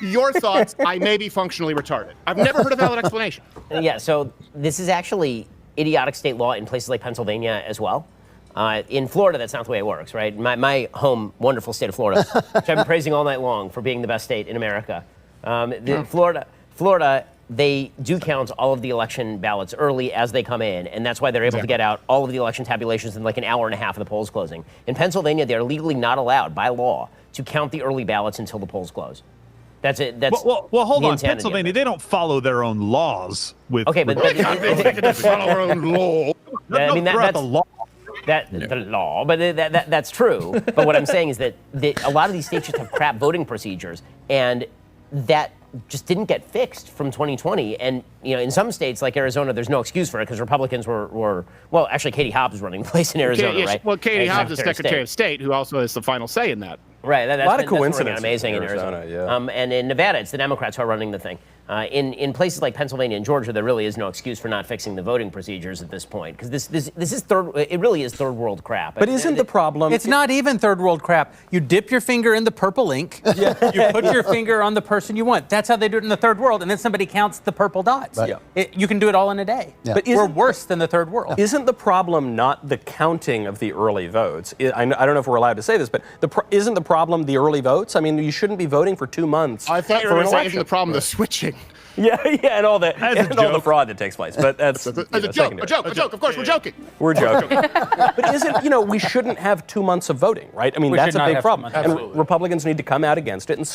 Your thoughts? I may be functionally retarded. I've never heard a valid explanation. Yeah, so this is actually idiotic state law in places like Pennsylvania as well. In Florida, that's not the way it works, right? My home, wonderful state of Florida, which I've been praising all night long for being the best state in America. Florida, they do count all of the election ballots early as they come in, and that's why they're able to get out all of the election tabulations in like an hour and a half of the polls closing. In Pennsylvania, they're legally not allowed by law to count the early ballots until the polls close. That's it. That's well, hold the on. insanity Pennsylvania, they don't follow their own laws. With okay, but they follow their own law. I mean, that's the law. The law, but that's true. But what I'm saying is that a lot of these states just have crap voting procedures, and that just didn't get fixed from 2020. And in some states like Arizona, there's no excuse for it because Republicans were well, actually, Katie Hobbs is running the place in Arizona, right? Well, Katie Hobbs is Secretary of State, who also has the final say in that. Right, that's a lot of been coincidence. Amazing in Arizona. And in Nevada, it's the Democrats who are running the thing. In places like Pennsylvania and Georgia, there really is no excuse for not fixing the voting procedures at this point, because this is it really is third world crap. But isn't the problem? It's not even third world crap. You dip your finger in the purple ink. You put your finger on the person you want. That's how they do it in the third world, and then somebody counts the purple dots. Right. You can do it all in a day. Yeah. But we're worse than the third world. Isn't the problem not the counting of the early votes? I don't know if we're allowed to say this, but isn't the problem the early votes? I mean, you shouldn't be voting for 2 months. I thought you were for going an to say election. the problem, the switching. Yeah, and all the fraud that takes place. But that's a joke. Of course, we're joking. We're joking. But isn't, we shouldn't have 2 months of voting, right? I mean, that's a big problem. And Republicans need to come out against it and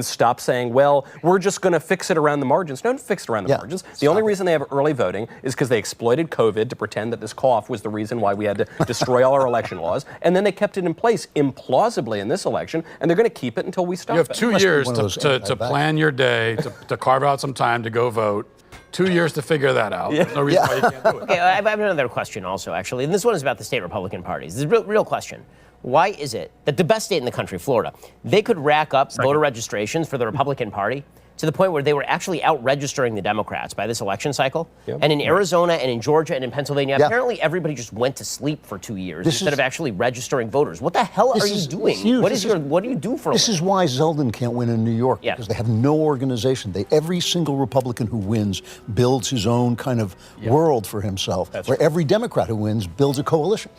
stop saying, well, we're just going to fix it around the margins. Don't fix it around the margins. The only reason they have early voting is because they exploited COVID to pretend that this cough was the reason why we had to destroy all our election laws. And then they kept it in place implausibly in this election, and they're going to keep it until we stop it. You have 2 years to plan your day, to carve out some time to go vote. 2 years to figure that out. There's no reason why you can't do it. Okay, I have another question also, actually. And this one is about the state Republican parties. This is a real question. Why is it that the best state in the country, Florida, they could rack up voter registrations for the Republican Party to the point where they were actually out-registering the Democrats by this election cycle? And in Arizona and in Georgia and in Pennsylvania, apparently everybody just went to sleep for 2 years instead of actually registering voters. What the hell are you doing? What do you do for This is why Zeldin can't win in New York, because they have no organization. Every single Republican who wins builds his own kind of world for himself, where every Democrat who wins builds a coalition.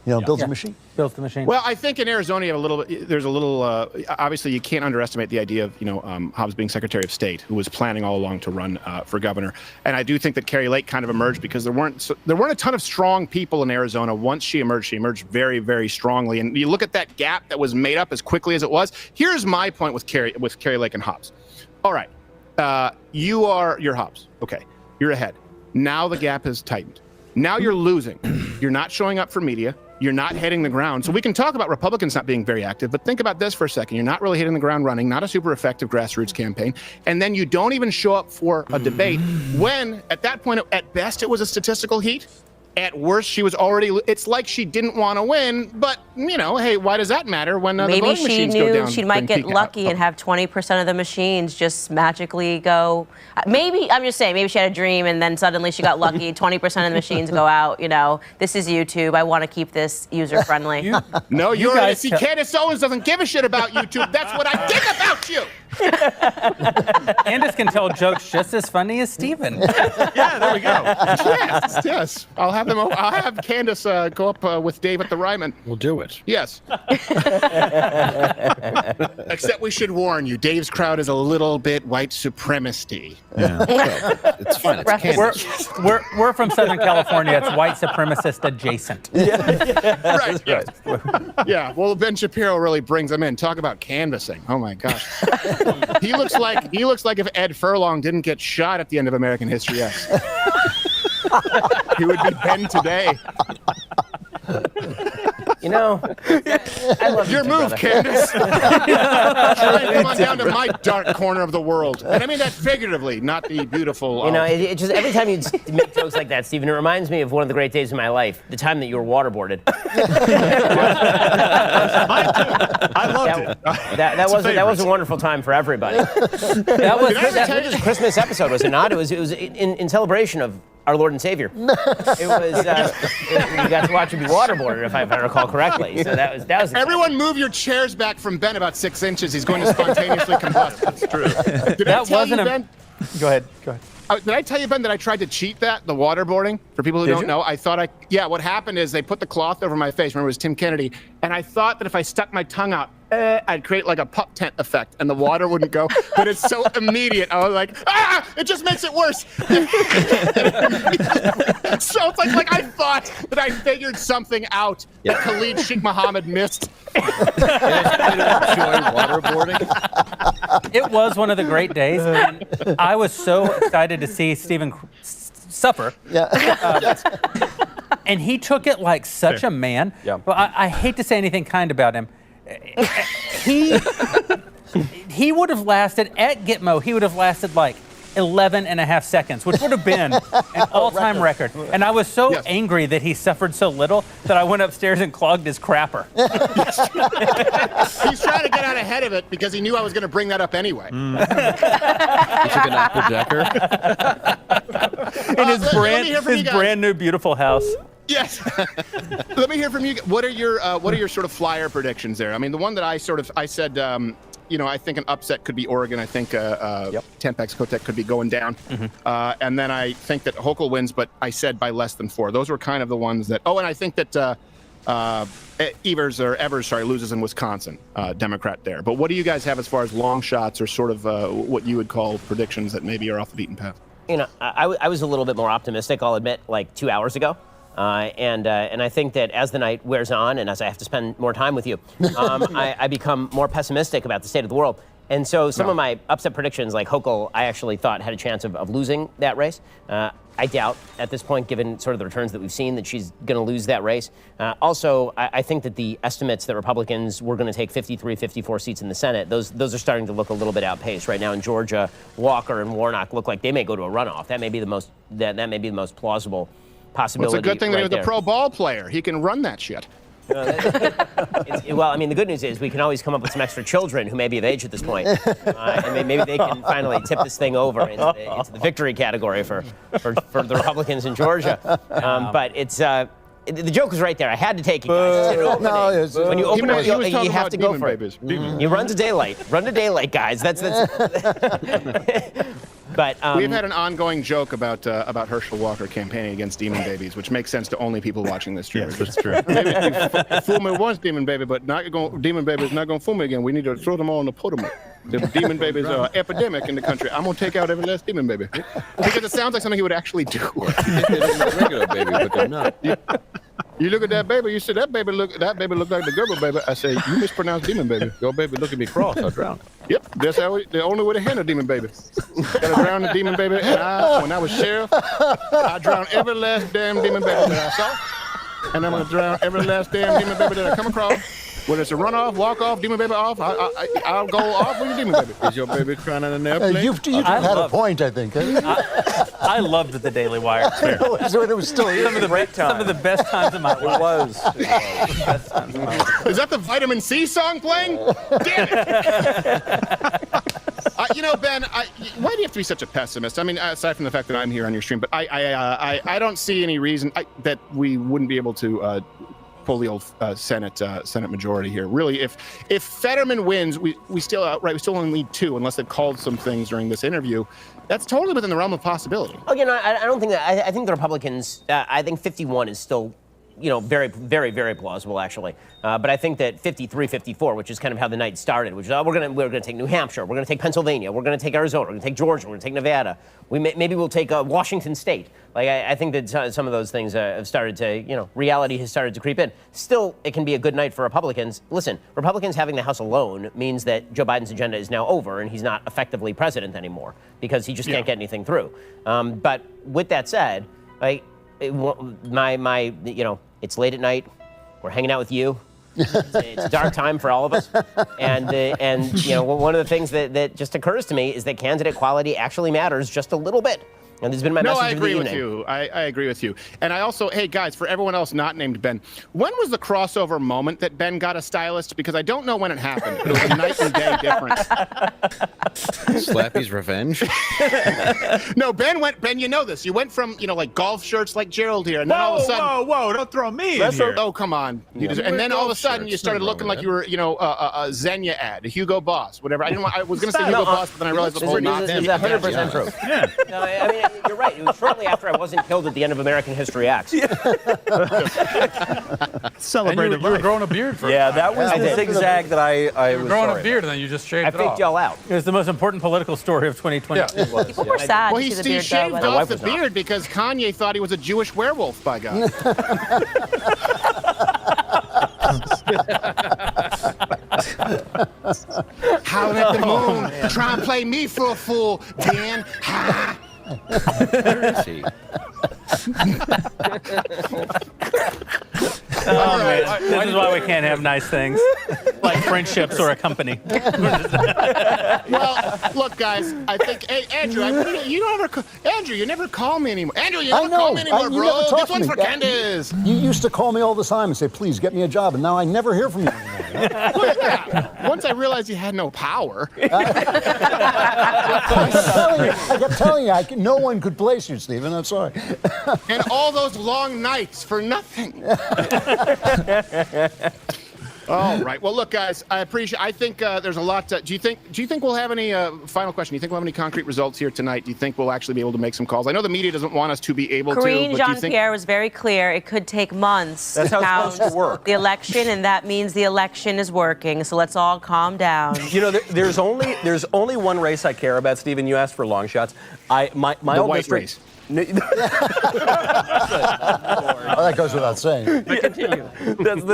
Builds a machine. Builds the machine. Well, I think in Arizona, you have there's a little, obviously you can't underestimate the idea of, Hobbs being Secretary of State, who was planning all along to run for governor. And I do think that Carrie Lake kind of emerged because there weren't a ton of strong people in Arizona. Once she emerged very, very strongly. And you look at that gap that was made up as quickly as it was. Here's my point with Carrie Lake and Hobbs. All right, you're Hobbs. Okay, you're ahead. Now the gap has tightened. Now you're losing. You're not showing up for media. You're not hitting the ground. So we can talk about Republicans not being very active, but think about this for a second. You're not really hitting the ground running, not a super effective grassroots campaign. And then you don't even show up for a debate when, at that point, at best, it was a statistical heat. At worst, she was already, it's like she didn't want to win, but, hey, why does that matter when the voting machines go down? Maybe she knew she might get lucky and have 20% of the machines just magically go. Maybe, I'm just saying, maybe she had a dream and then suddenly she got lucky, 20% of the machines go out, this is YouTube, I want to keep this user-friendly. No, you guys see, Candace Owens doesn't give a shit about YouTube. That's what I think about you. Candace can tell jokes just as funny as Steven. Yeah, there we go. Yes. I'll have Candace go up with Dave at the Ryman. We'll do it. Yes. Except we should warn you, Dave's crowd is a little bit white supremacy. Yeah. It's fine. It's Candace. We're from Southern California. It's white supremacist adjacent. Right. Yeah. Well, Ben Shapiro really brings them in. Talk about canvassing. Oh my gosh. He looks like if Ed Furlong didn't get shot at the end of American History X. He would be Ben today. You know, I love your you, move, brother. Candace. Try and come on down to my dark corner of the world, and I mean that figuratively, not the beautiful. You know, it just every time you make jokes like that, Stephen, it reminds me of one of the great days of my life, the time that you were waterboarded. I loved it. That was a wonderful time for everybody. That was a Christmas episode, was it not? It was in celebration of our Lord and Savior. It was you got to watch him be waterboarded, if I recall correctly. So that was. Everyone, move your chairs back from Ben about 6 inches. He's going to spontaneously combust. That's true. Did I tell you, Ben? Go ahead. Did I tell you, Ben, that I tried to cheat the waterboarding? For people who don't know, I thought what happened is they put the cloth over my face. Remember, it was Tim Kennedy. And I thought that if I stuck my tongue out, I'd create like a pup tent effect and the water wouldn't go. But it's so immediate. I was like, it just makes it worse. So it's like I thought that I figured something out that Khalid Sheikh Mohammed missed. It was one of the great days, and I was so excited to see Stephen suffer. Yeah. And he took it like such a man. Yeah. Well, I hate to say anything kind about him. He would have lasted, at Gitmo, he would have lasted like 11 and a half seconds, which would have been an all-time record. And I was so angry that he suffered so little that I went upstairs and clogged his crapper. He's trying to get out ahead of it because he knew I was going to bring that up anyway. In his brand new beautiful house. Yes. Let me hear from you. What are your sort of flyer predictions there? I mean, the one that I said, I think an upset could be Oregon. I think Tampax Kotek could be going down. Mm-hmm. And then I think that Hochul wins, but I said by less than 4. Those were kind of the ones that. Oh, and I think that Evers loses in Wisconsin, Democrat there. But what do you guys have as far as long shots or sort of what you would call predictions that maybe are off the beaten path? You know, I was a little bit more optimistic, I'll admit, like 2 hours ago. And I think that as the night wears on and as I have to spend more time with you, I become more pessimistic about the state of the world. And so some of my upset predictions, like Hochul, I actually thought had a chance of losing that race. I doubt at this point, given sort of the returns that we've seen, that she's going to lose that race. Also, I think that the estimates that Republicans were going to take 53, 54 seats in the Senate, those are starting to look a little bit outpaced. Right now in Georgia, Walker and Warnock look like they may go to a runoff. That may be the most plausible possibility. Well, it's a good thing that he was there. a pro ball player. He can run that shit. Well, I mean, the good news is we can always come up with some extra children who may be of age at this point. And maybe they can finally tip this thing over into the victory category for the Republicans in Georgia. But it's the joke was right there. I had to take it, guys. When you open it, you have to go for it. Mm-hmm. You run to daylight. Run to daylight, guys. That's. But we've had an ongoing joke about Herschel Walker campaigning against demon babies, which makes sense to only people watching this stream. Yes, that's true. Maybe you fool me once, demon baby, but demon baby is not going to fool me again. We need to throw them all in the podium. The demon babies are epidemic in the country. I'm going to take out every last demon baby. Because it sounds like something he would actually do. Regular baby, but they're not. You look at that baby, you say, that baby look like the Gerber baby. I say, you mispronounced demon baby. Your baby look at me cross, I drown. Yep, that's the only way to handle demon baby. Gotta drown the demon baby, and when I was sheriff, I drowned every last damn demon baby that I saw. And I'm gonna drown every last damn demon baby that I come across. Whether it's a runoff, walk off, demon baby off, I'll go off with your demon baby. Is your baby crying on an airplane? You've had a point, I think. I loved the Daily Wire. It was still some of the best times of my life. It was. Is that the Vitamin C song playing? Damn it! Ben, why do you have to be such a pessimist? I mean, aside from the fact that I'm here on your stream, but I don't see any reason that we wouldn't be able to pull the old Senate majority here. Really, if Fetterman wins, we still only need 2, unless they've called some things during this interview. That's totally within the realm of possibility. Oh, I don't think that. I think the Republicans. I think 51 is still, very, very, very plausible, actually. But I think that 53, 54, which is kind of how the night started, which is we're gonna take New Hampshire, we're gonna take Pennsylvania, we're gonna take Arizona, we're gonna take Georgia, we're gonna take Nevada. Maybe we'll take Washington State. Like I think that some of those things have started to, reality has started to creep in. Still, it can be a good night for Republicans. Listen, Republicans having the House alone means that Joe Biden's agenda is now over and he's not effectively president anymore because he just can't get anything through. But with that said, it's late at night. We're hanging out with you. It's a dark time for all of us. And one of the things that just occurs to me is that candidate quality actually matters just a little bit. And this has been my message of the evening. No, I agree with you. I agree with you. And I also, hey, guys, for everyone else not named Ben, when was the crossover moment that Ben got a stylist? Because I don't know when it happened. It was a night and day difference. Slappy's revenge? No, Ben, you know this. You went from, like golf shirts like Gerald here, and then all of a sudden... Whoa, don't throw me in here. Oh, come on. And then all of a sudden you started looking like you were, a Xenia ad, a Hugo Boss, whatever. I was going to say Hugo Boss, but then I realized it was not him. This is 100% true. Yeah. No, I mean, you're right. It was shortly after I wasn't killed at the end of American History X. Celebrated You were growing a beard for Yeah, that was the zigzag that I You were was growing sorry a beard and then you just shaved I it off. faked y'all out. It was the most important political story of 2022. People were sad Well, to he see the beard go. shaved by the way. off the beard because Kanye thought he was a Jewish werewolf, by God. Howling at the moon, try and play me for a fool, Dan. Ha! Where is he? Oh, man. This is why we can't have nice things like friendships or a company. Well, look, guys. I think, hey, Andrew, Andrew, you never call me anymore. Andrew, you never call me anymore, You bro. never talk This to one's me. for Candace. You used to call me all the time and say, please get me a job, and now I never hear from you anymore. Well, yeah. Once I realized you had no power. I kept telling you, no one could place you, Stephen. I'm sorry. And all those long nights for nothing. All right. Well, look, guys, I think there's a lot. Do you think we'll have any final question? Do you think we'll have any concrete results here tonight? Do you think we'll actually be able to make some calls? I know the media doesn't want us to be able Karine to. Jean-Pierre was very clear. It could take months That's to how count it's supposed to work. the election, and that means the election is working. So let's all calm down. there's only one race I care about, Stephen. You asked for long shots. My The old white district, race. Well, that goes without saying. Continue. That's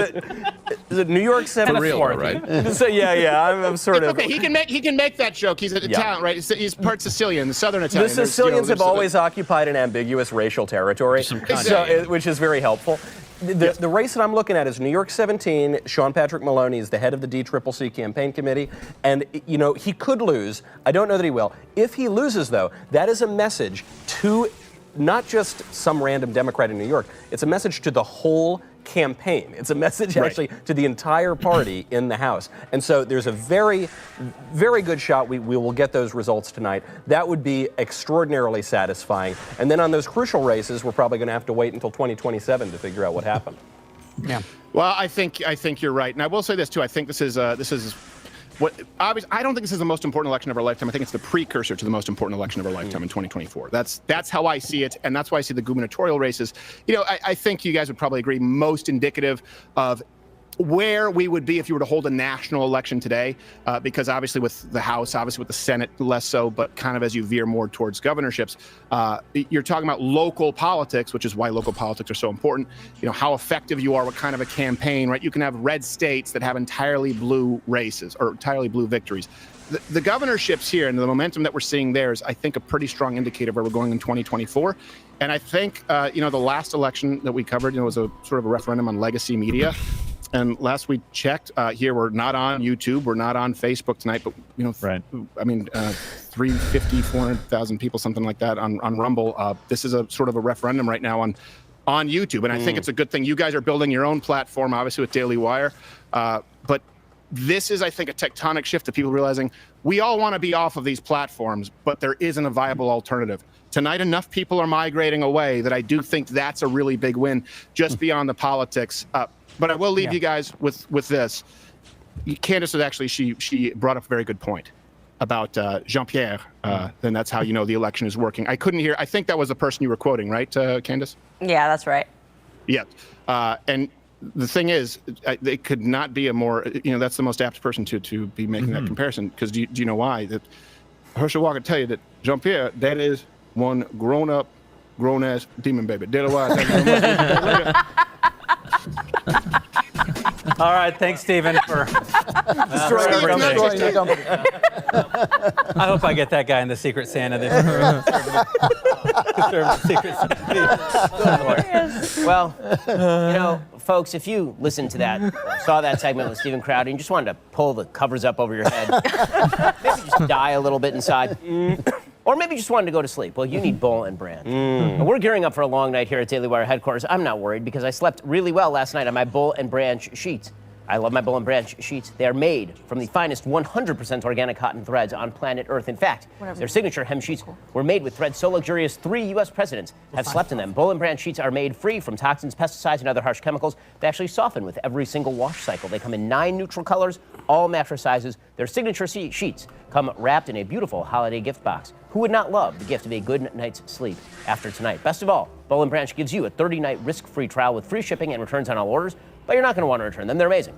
the New York 7 For real, right? So yeah, I'm sort of. Okay, he can make that joke. He's Italian, right? He's part Sicilian, Southern The Italian. Sicilians have always occupied an ambiguous racial territory, which is very helpful. The race that I'm looking at is New York 17. Sean Patrick Maloney is the head of the DCCC campaign committee. And, he could lose. I don't know that he will. If he loses, though, that is a message to not just some random Democrat in New York. It's a message to the whole campaign. It's a message actually to the entire party in the House. And so there's a very, very good shot we will get those results tonight. That would be extraordinarily satisfying. And then on those crucial races, we're probably going to have to wait until 2027 to figure out what happened. Yeah. Well, I think you're right, and I will say this too. I think this is what obviously I don't think this is the most important election of our lifetime. I think it's the precursor to the most important election of our lifetime in 2024. That's how I see it, and that's why I see the gubernatorial races. I think you guys would probably agree most indicative of where we would be if you were to hold a national election today, because obviously with the House, obviously with the Senate, less so, but kind of as you veer more towards governorships, you're talking about local politics, which is why local politics are so important. How effective you are, what kind of a campaign, right? You can have red states that have entirely blue races or entirely blue victories. The governorships here and the momentum that we're seeing there is, I think, a pretty strong indicator of where we're going in 2024. And I think, the last election that we covered, was a sort of a referendum on legacy media. And last we checked, here we're not on YouTube, we're not on Facebook tonight, but right. 350, 400,000 people, something like that on Rumble. This is a sort of a referendum right now on YouTube, and I think it's a good thing. You guys are building your own platform, obviously with Daily Wire, but this is, I think, a tectonic shift to people realizing we all want to be off of these platforms, but there isn't a viable alternative. Tonight, enough people are migrating away that I do think that's a really big win, just beyond the politics. But I will leave you guys with this. Candace was actually, she brought up a very good point about Jean-Pierre. Then that's how you know the election is working. I couldn't hear. I think that was the person you were quoting, right, Candace? Yeah, that's right. Yeah. And the thing is, it could not be a more, that's the most apt person to be making that comparison. Because do you know why? That Herschel Walker tell you that Jean-Pierre, that is one grown-up, grown-ass demon baby. That's why. All right, thanks, Stephen, for destroying your company. I hope I get that guy in the Secret Santa this year. Secret Santa. Well, you know, folks, if you listened to that, saw that segment with Stephen Crowder, and just wanted to pull the covers up over your head, maybe just die a little bit inside, or maybe just wanted to go to sleep, well, you need Boll and Branch. And we're gearing up for a long night here at Daily Wire headquarters. I'm not worried because I slept really well last night on my Boll and Branch sheets. I love my Boll and Branch sheets. They are made from the finest 100% organic cotton threads on planet Earth. In fact, their signature hem sheets were made with threads so luxurious 3 U.S. presidents have slept in them. Boll and Branch sheets are made free from toxins, pesticides, and other harsh chemicals. They actually soften with every single wash cycle. They come in 9 neutral colors, all mattress sizes. Their signature sheets come wrapped in a beautiful holiday gift box. Who would not love the gift of a good night's sleep after tonight? Best of all, Boll and Branch gives you a 30-night risk-free trial with free shipping and returns on all orders, but you're not going to want to return them. They're amazing.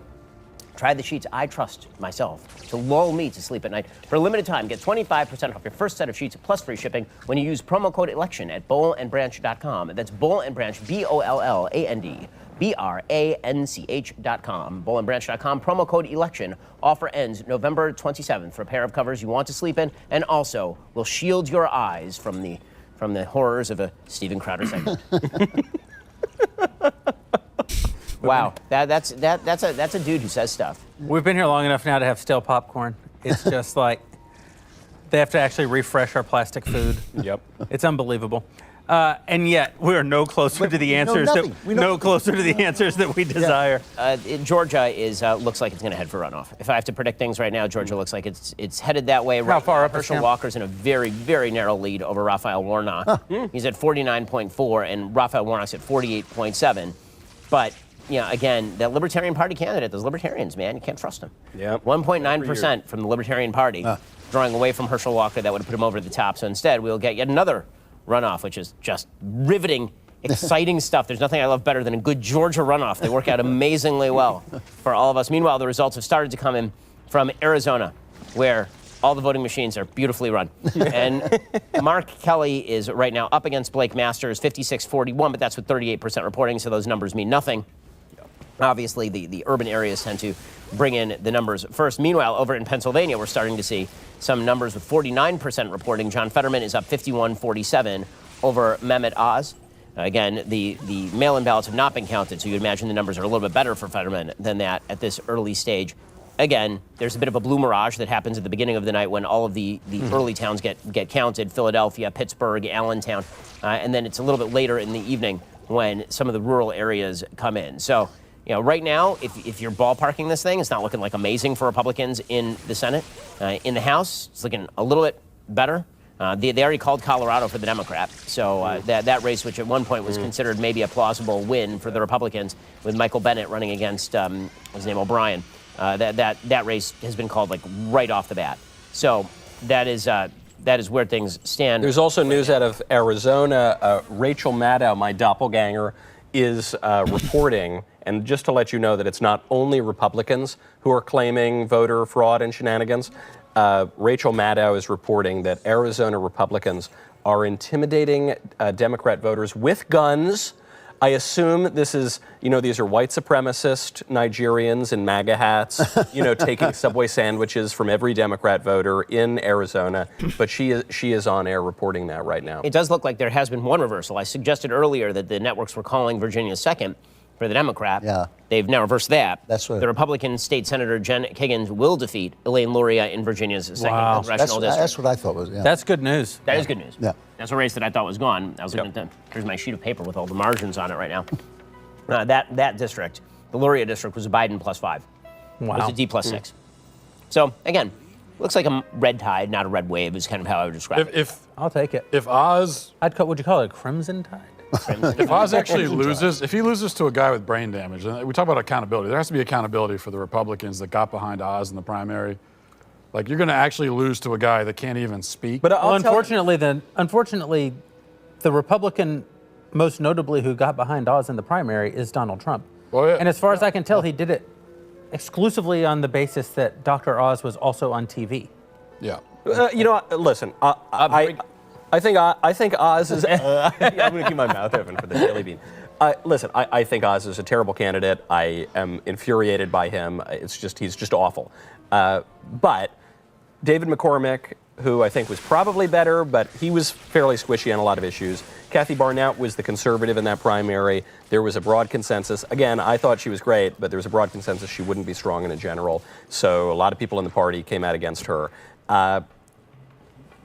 Try the sheets I trust myself to lull me to sleep at night. For a limited time, get 25% off your first set of sheets plus free shipping when you use promo code ELECTION at bollandbranch.com. That's Boll and Branch, BOLLAND. BRANCH.com, bollandbranch.com, promo code ELECTION. Offer ends November 27th for a pair of covers you want to sleep in, and also will shield your eyes from the horrors of a Stephen Crowder segment. Wow, that's a dude who says stuff. We've been here long enough now to have stale popcorn. It's just like they have to actually refresh our plastic food. Yep. It's unbelievable. And yet we are no closer to the answers closer to the answers that we desire. Georgia is looks like it's going to head for runoff. If I have to predict things right now, Georgia looks like it's headed that way. How far up? Herschel Walker's in a very, very narrow lead over Raphael Warnock. He's at 49.4, and Raphael Warnock's at 48.7. But again, that Libertarian Party candidate, those Libertarians, man, you can't trust them. Yeah. 1.9% from the Libertarian Party, drawing away from Herschel Walker. That would have put him over the top. So instead, we'll get yet another runoff, which is just riveting, exciting stuff. There's nothing I love better than a good Georgia runoff. They work out amazingly well for all of us. Meanwhile, the results have started to come in from Arizona, where all the voting machines are beautifully run. And Mark Kelly is right now up against Blake Masters, 56-41, but that's with 38% reporting, so those numbers mean nothing. Obviously, the urban areas tend to bring in the numbers first. Meanwhile, over in Pennsylvania, we're starting to see some numbers with 49% reporting. John Fetterman is up 51-47 over Mehmet Oz. Again, the mail-in ballots have not been counted, so you'd imagine the numbers are a little bit better for Fetterman than that at this early stage. Again, there's a bit of a blue mirage that happens at the beginning of the night when all of the early towns get counted, Philadelphia, Pittsburgh, Allentown, and then it's a little bit later in the evening when some of the rural areas come in. So, right now, if you're ballparking this thing, it's not looking like amazing for Republicans in the Senate. In the House, it's looking a little bit better. They already called Colorado for the Democrat, so that race, which at one point was considered maybe a plausible win for the Republicans, with Michael Bennet running against his name O'Brien, that race has been called like right off the bat. So that is where things stand. There's also news out of Arizona. Rachel Maddow, my doppelganger, is reporting, and just to let you know that it's not only Republicans who are claiming voter fraud and shenanigans. Rachel Maddow is reporting that Arizona Republicans are intimidating Democrat voters with guns. I assume this is, these are white supremacist Nigerians in MAGA hats, taking Subway sandwiches from every Democrat voter in Arizona. But she is on air reporting that right now. It does look like there has been one reversal. I suggested earlier that the networks were calling Virginia second for the Democrat. Yeah. They've now reversed that. That's right. The Republican State Senator Jen Kiggins will defeat Elaine Luria in Virginia's second congressional district. That's what I thought was. Yeah. That's good news. That is good news. Yeah. That's a race that I thought was gone. I was looking at here's my sheet of paper with all the margins on it right now. That district, the Luria district, was a Biden +5. Wow. It was a D +6. So again, looks like a red tide, not a red wave, is kind of how I would describe it. I'll take it. If Oz, would you call it a crimson tide? if Oz actually loses, if he loses to a guy with brain damage, and we talk about accountability, there has to be accountability for the Republicans that got behind Oz in the primary. Like, you're going to actually lose to a guy that can't even speak. But unfortunately, the Republican, most notably, who got behind Oz in the primary is Donald Trump. Well, yeah. And as far as I can tell, he did it exclusively on the basis that Dr. Oz was also on TV. Yeah. Listen, I think Oz is. I'm going to keep my mouth open for the Daily Bean. Listen, I think Oz is a terrible candidate. I am infuriated by him. He's just awful. But David McCormick, who I think was probably better, but he was fairly squishy on a lot of issues. Kathy Barnett was the conservative in that primary. There was a broad consensus. Again, I thought she was great, but there was a broad consensus she wouldn't be strong in a general. So a lot of people in the party came out against her. But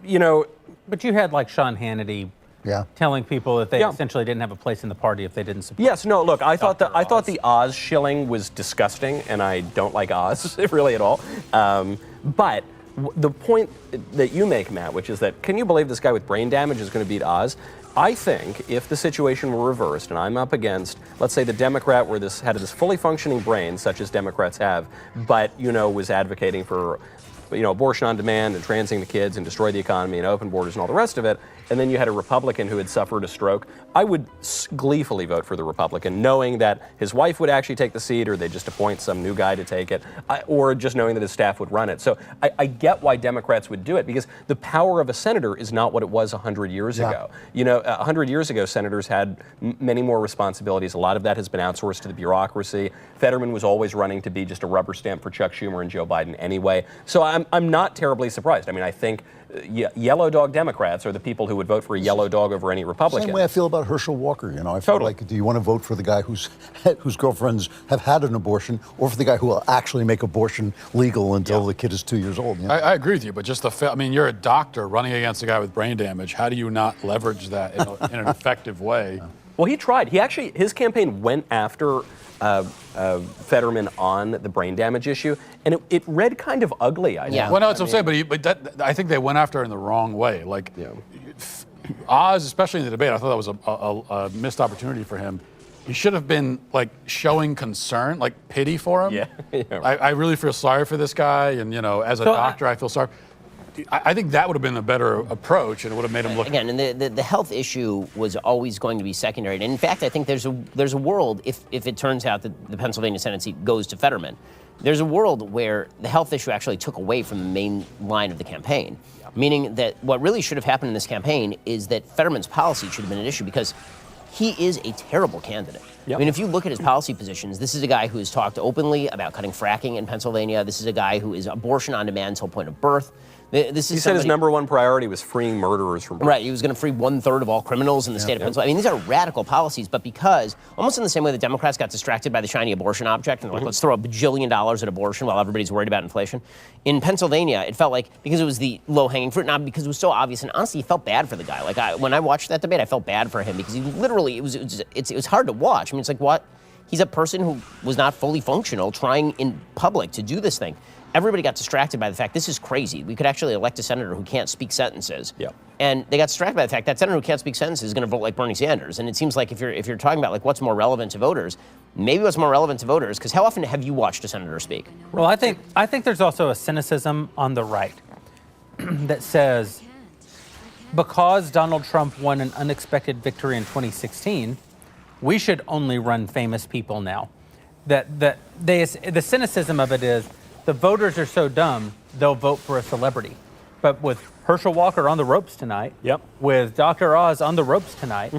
you had like Sean Hannity telling people that they essentially didn't have a place in the party if they didn't support. Yes, no, look, I thought the Oz shilling was disgusting, and I don't like Oz really at all. But the point that you make, Matt, which is that can you believe this guy with brain damage is going to beat Oz? I think if the situation were reversed and I'm up against, let's say, the Democrat where had this fully functioning brain, such as Democrats have, but, was advocating for, abortion on demand and transing the kids and destroy the economy and open borders and all the rest of it, and then you had a Republican who had suffered a stroke, I would gleefully vote for the Republican, knowing that his wife would actually take the seat or they just appoint some new guy to take it, or just knowing that his staff would run it. So I get why Democrats would do it, because the power of a senator is not what it was 100 years ago. 100 years ago, senators had many more responsibilities. A lot of that has been outsourced to the bureaucracy. Fetterman was always running to be just a rubber stamp for Chuck Schumer and Joe Biden anyway. So I'm not terribly surprised. I mean, I think yellow dog Democrats are the people who would vote for a yellow dog over any Republican. Same way I feel about Herschel Walker. I feel like, do you want to vote for the guy whose girlfriends have had an abortion, or for the guy who will actually make abortion legal until the kid is 2 years old? I agree with you, but just you're a doctor running against a guy with brain damage. How do you not leverage that in an effective way? Well, he tried. His campaign went after Fetterman on the brain damage issue, and it read kind of ugly. I think. Well, no, that's what I'm saying, but I think they went after it in the wrong way. Oz, especially in the debate, I thought that was a missed opportunity for him. He should have been showing concern, pity for him. Yeah. I really feel sorry for this guy, and as a doctor, I feel sorry. I think that would have been a better approach, and it would have made him look. Again, and the health issue was always going to be secondary. And in fact, I think there's a world, if it turns out that the Pennsylvania Senate seat goes to Fetterman, there's a world where the health issue actually took away from the main line of the campaign. Meaning that what really should have happened in this campaign is that Fetterman's policy should have been an issue, because he is a terrible candidate. I mean, if you look at his policy positions, this is a guy who has talked openly about cutting fracking in Pennsylvania. This is a guy who is abortion on demand until point of birth. He said his number one priority was freeing murderers from prison. Right, he was going to free 1/3 of all criminals in the state of Pennsylvania. I mean, these are radical policies, but because, almost in the same way the Democrats got distracted by the shiny abortion object, and they're like, let's throw $1 bajillion at abortion while everybody's worried about inflation. In Pennsylvania, it felt like, because it was the low-hanging fruit, not because it was so obvious, and honestly, you felt bad for the guy. When I watched that debate, I felt bad for him, because he literally, it was hard to watch. I mean, it's like, what? He's a person who was not fully functional trying in public to do this thing. Everybody got distracted by the fact this is crazy. We could actually elect a senator who can't speak sentences. And they got distracted by the fact that senator who can't speak sentences is going to vote like Bernie Sanders. And it seems like if you're talking about what's more relevant to voters, maybe what's more relevant to voters, because how often have you watched a senator speak? Well, I think there's also a cynicism on the right that says because Donald Trump won an unexpected victory in 2016, we should only run famous people now. The cynicism of it is, the voters are so dumb, they'll vote for a celebrity. But with Herschel Walker on the ropes tonight, with Dr. Oz on the ropes tonight,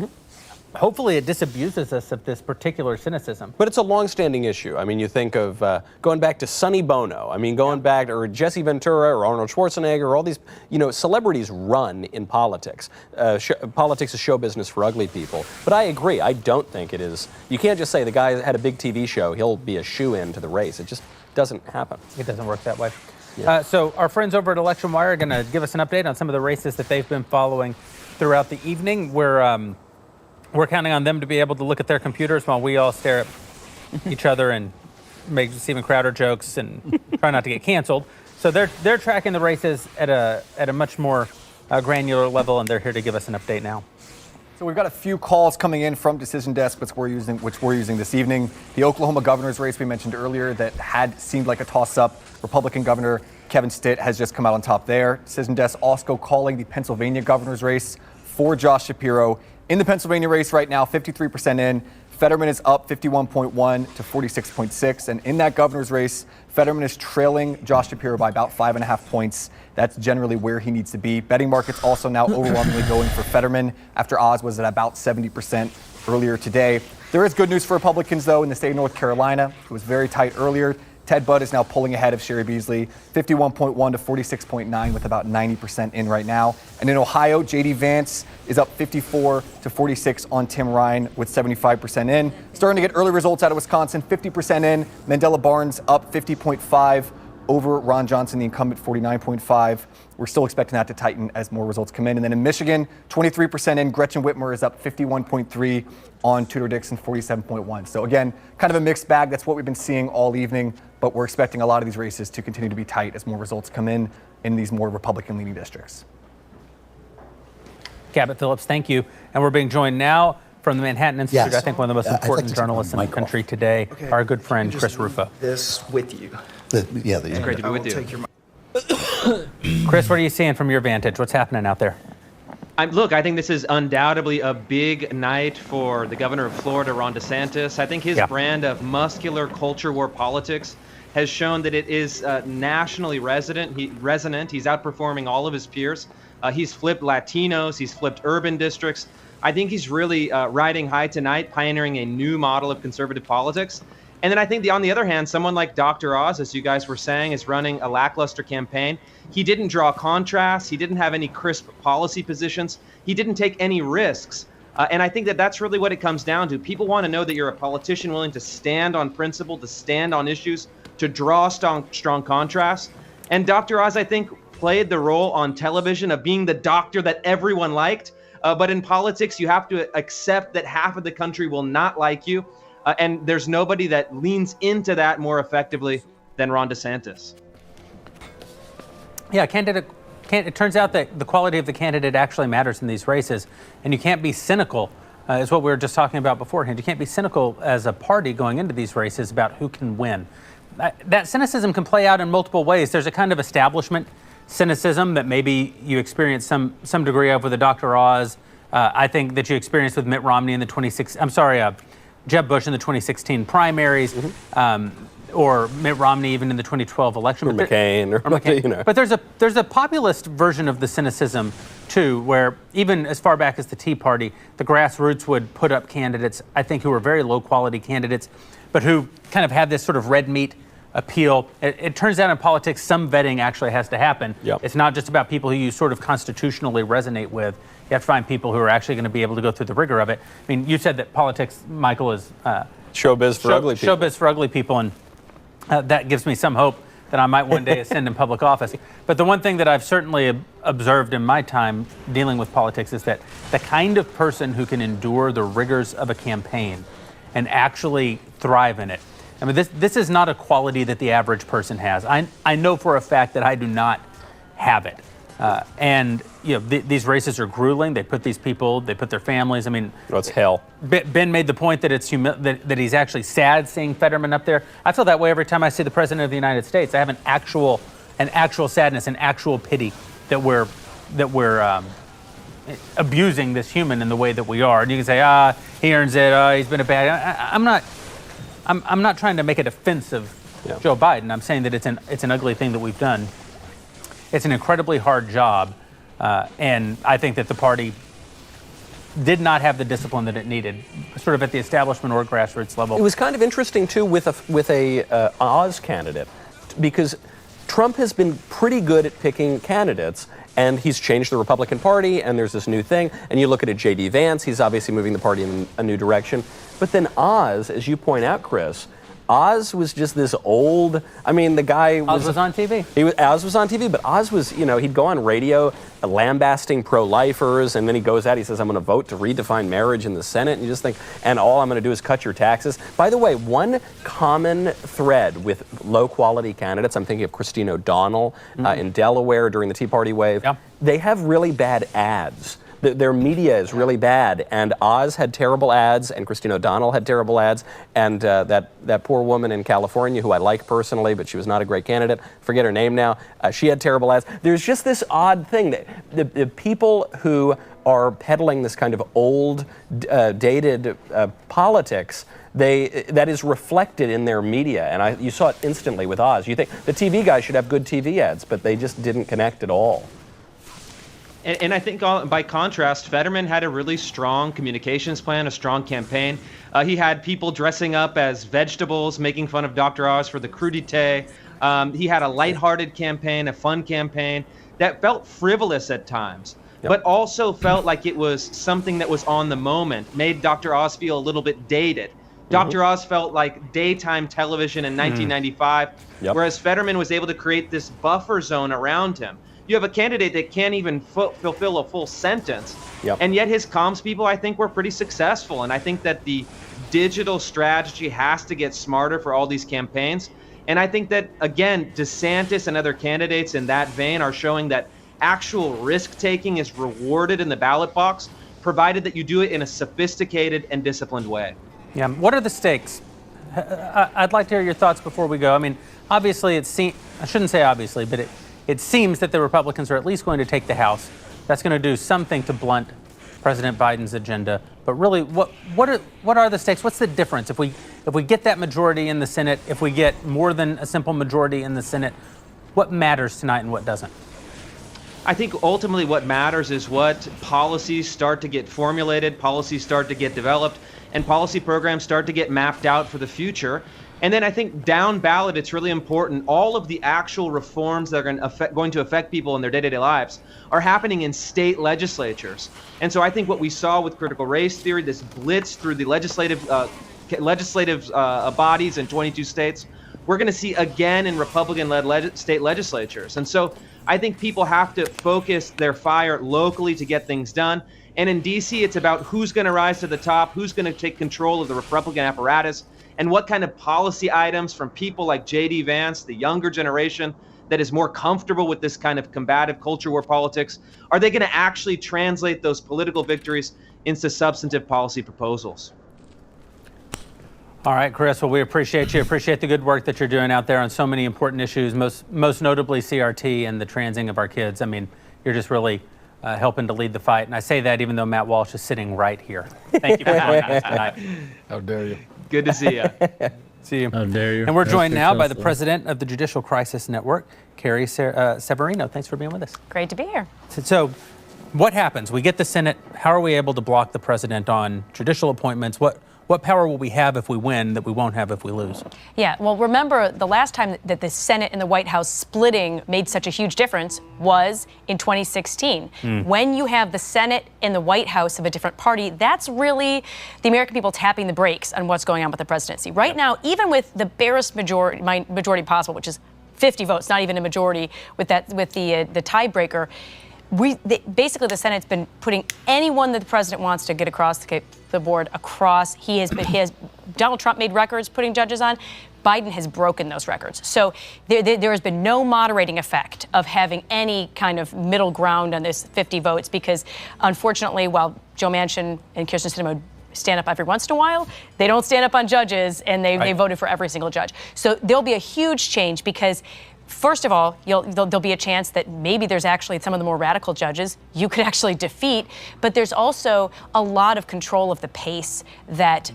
hopefully it disabuses us of this particular cynicism. But it's a long-standing issue. I mean, you think of going back to Sonny Bono. I mean, going back, or Jesse Ventura, or Arnold Schwarzenegger, or all these, celebrities run in politics. Politics is show business for ugly people. But I agree. I don't think it is. You can't just say the guy had a big TV show, he'll be a shoe-in to the race. It just doesn't happen. It doesn't work that way. So our friends over at Election Wire are going to give us an update on some of the races that they've been following throughout the evening. We're counting on them to be able to look at their computers while we all stare at each other and make Steven Crowder jokes and try not to get canceled. So they're tracking the races at a much more granular level, and they're here to give us an update now. So we've got a few calls coming in from Decision Desk, which we're using this evening. The Oklahoma governor's race we mentioned earlier that had seemed like a toss-up. Republican Governor Kevin Stitt has just come out on top there. Decision Desk also calling the Pennsylvania governor's race for Josh Shapiro. In the Pennsylvania race right now, 53% in. Fetterman is up 51.1 to 46.6. And in that governor's race, Fetterman is trailing Josh Shapiro by about 5.5 points. That's generally where he needs to be. Betting markets also now overwhelmingly going for Fetterman after Oz was at about 70% earlier today. There is good news for Republicans, though, in the state of North Carolina. It was very tight earlier. Ted Budd is now pulling ahead of Sherry Beasley, 51.1 to 46.9 with about 90% in right now. And in Ohio, J.D. Vance is up 54 to 46 on Tim Ryan with 75% in. Starting to get early results out of Wisconsin, 50% in. Mandela Barnes up 50.5 over Ron Johnson, the incumbent, 49.5. We're still expecting that to tighten as more results come in. And then in Michigan, 23% in. Gretchen Whitmer is up 51.3 on Tudor Dixon, 47.1. So again, kind of a mixed bag. That's what we've been seeing all evening. But we're expecting a lot of these races to continue to be tight as more results come in these more Republican-leaning districts. Cabot Phillips, thank you. And we're being joined now from the Manhattan Institute, Yes. I think one of the most important journalists in the country today, our good friend Chris Rufo. This with you. It's great to be with you. Chris, what are you seeing from your vantage? What's happening out there? Look, I think this is undoubtedly a big night for the governor of Florida, Ron DeSantis. I think his brand of muscular culture war politics has shown that it is nationally resonant. He's outperforming all of his peers. He's flipped Latinos. He's flipped urban districts. I think he's really riding high tonight, pioneering a new model of conservative politics. And then I think on the other hand, someone like Dr. Oz, as you guys were saying, is running a lackluster campaign. He didn't draw contrasts. He didn't have any crisp policy positions. He didn't take any risks. And I think that that's really what it comes down to. People want to know that you're a politician willing to stand on principle, to stand on issues, to draw strong contrasts. And Dr. Oz, I think, played the role on television of being the doctor that everyone liked. But in politics, you have to accept that half of the country will not like you. And there's nobody that leans into that more effectively than Ron DeSantis. Yeah, it turns out that the quality of the candidate actually matters in these races. And you can't be cynical, is what we were just talking about beforehand. You can't be cynical as a party going into these races about who can win. That cynicism can play out in multiple ways. There's a kind of establishment cynicism that maybe you experience some degree of with a Dr. Oz. I think that you experienced with Mitt Romney in the Jeb Bush in the 2016 primaries, or Mitt Romney even in the 2012 election. Or McCain. But there's a populist version of the cynicism too, where even as far back as the Tea Party, the grassroots would put up candidates, I think, who were very low quality candidates, but who kind of had this sort of red meat appeal. It turns out in politics, some vetting actually has to happen. Yep. It's not just about people who you sort of constitutionally resonate with. You have to find people who are actually going to be able to go through the rigor of it. I mean, you said that politics, Michael, is showbiz for ugly people. Showbiz for ugly people, and that gives me some hope that I might one day ascend in public office. But the one thing that I've certainly observed in my time dealing with politics is that the kind of person who can endure the rigors of a campaign and actually thrive in it. I mean, this is not a quality that the average person has. I know for a fact that I do not have it. And these races are grueling. They put their families. I mean, it's hell. Ben made the point that it's that he's actually sad seeing Fetterman up there. I feel that way every time I see the president of the United States. I have an actual sadness, an actual pity that we're abusing this human in the way that we are. And you can say, he earns it. He's been a bad. I'm not trying to make a defense of Joe Biden. I'm saying that it's an ugly thing that we've done. It's an incredibly hard job, and I think that the party did not have the discipline that it needed, sort of at the establishment or grassroots level. It was kind of interesting too with a Oz candidate, because Trump has been pretty good at picking candidates, and he's changed the Republican Party, and there's this new thing. And you look at J.D. Vance; he's obviously moving the party in a new direction. But then Oz, as you point out, Chris. Oz was just this old. I mean, the guy was. Oz was on TV. Oz was on TV, but Oz was, he'd go on radio lambasting pro-lifers, and then he goes out. He says, "I'm going to vote to redefine marriage in the Senate," and you just think, and all I'm going to do is cut your taxes. By the way, one common thread with low-quality candidates. I'm thinking of Christine O'Donnell in Delaware during the Tea Party wave. Yeah. They have really bad ads. Their media is really bad, and Oz had terrible ads, and Christine O'Donnell had terrible ads, and that poor woman in California, who I like personally, but she was not a great candidate, forget her name now, she had terrible ads. There's just this odd thing that the people who are peddling this kind of old, dated politics, that is reflected in their media, and you saw it instantly with Oz. You think the TV guys should have good TV ads, but they just didn't connect at all. And I think by contrast, Fetterman had a really strong communications plan, a strong campaign. He had people dressing up as vegetables, making fun of Dr. Oz for the crudité. He had a lighthearted campaign, a fun campaign that felt frivolous at times, but also felt like it was something that was on the moment, made Dr. Oz feel a little bit dated. Dr. Oz felt like daytime television in 1995, whereas Fetterman was able to create this buffer zone around him. You have a candidate that can't even fulfill a full sentence, and yet his comms people, I think, were pretty successful. And I think that the digital strategy has to get smarter for all these campaigns. And I think that, again, DeSantis and other candidates in that vein are showing that actual risk-taking is rewarded in the ballot box, provided that you do it in a sophisticated and disciplined way. Yeah. What are the stakes? I'd like to hear your thoughts before we go. I mean, obviously, I shouldn't say obviously, but it seems that the Republicans are at least going to take the House. That's going to do something to blunt President Biden's agenda. But really, what are the stakes? What's the difference if we get that majority in the Senate? If we get more than a simple majority in the Senate, what matters tonight and what doesn't? I think ultimately what matters is what policies start to get formulated, policies start to get developed, and policy programs start to get mapped out for the future. And then I think down ballot, it's really important. All of the actual reforms that are going to affect people in their day-to-day lives are happening in state legislatures. And so I think what we saw with critical race theory, this blitz through the legislative bodies in 22 states, we're going to see again in Republican-led state legislatures. And so I think people have to focus their fire locally to get things done. And in D.C., it's about who's going to rise to the top, who's going to take control of the Republican apparatus, and what kind of policy items from people like J.D. Vance, the younger generation that is more comfortable with this kind of combative culture war politics, are they going to actually translate those political victories into substantive policy proposals? All right, Chris, well, we appreciate you. Appreciate the good work that you're doing out there on so many important issues, most notably CRT and the transing of our kids. I mean, you're just really helping to lead the fight. And I say that even though Matt Walsh is sitting right here. Thank you for joining us tonight. How dare you. Good to see you. See you. How dare you. And we're joined now by the president of the Judicial Crisis Network, Carrie Severino. Thanks for being with us. Great to be here. So what happens? We get the Senate. How are we able to block the president on judicial appointments? What power will we have if we win that we won't have if we lose? Yeah, well, remember the last time that the Senate and the White House splitting made such a huge difference was in 2016. When you have the Senate and the White House of a different party, that's really the American people tapping the brakes on what's going on with the presidency. Right now, even with the barest majority possible, which is 50 votes, not even a majority with the tiebreaker, basically the Senate's been putting anyone that the president wants to get across the board across. Donald Trump made records putting judges on. Biden has broken those records. So there has been no moderating effect of having any kind of middle ground on this 50 votes because, unfortunately, while Joe Manchin and Kirsten Sinema stand up every once in a while, they don't stand up on judges, and they voted for every single judge. So there'll be a huge change because, first of all, there'll be a chance that maybe there's actually some of the more radical judges you could actually defeat, but there's also a lot of control of the pace that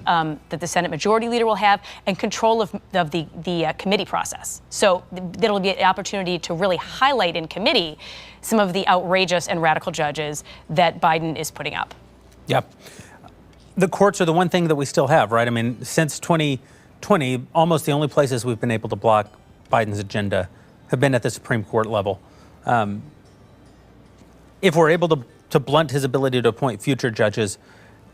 the Senate Majority Leader will have and control of the committee process. So there'll be an opportunity to really highlight in committee some of the outrageous and radical judges that Biden is putting up. Yep. The courts are the one thing that we still have, right? I mean, since 2020, almost the only places we've been able to block Biden's agenda have been at the Supreme Court level. If we're able to blunt his ability to appoint future judges,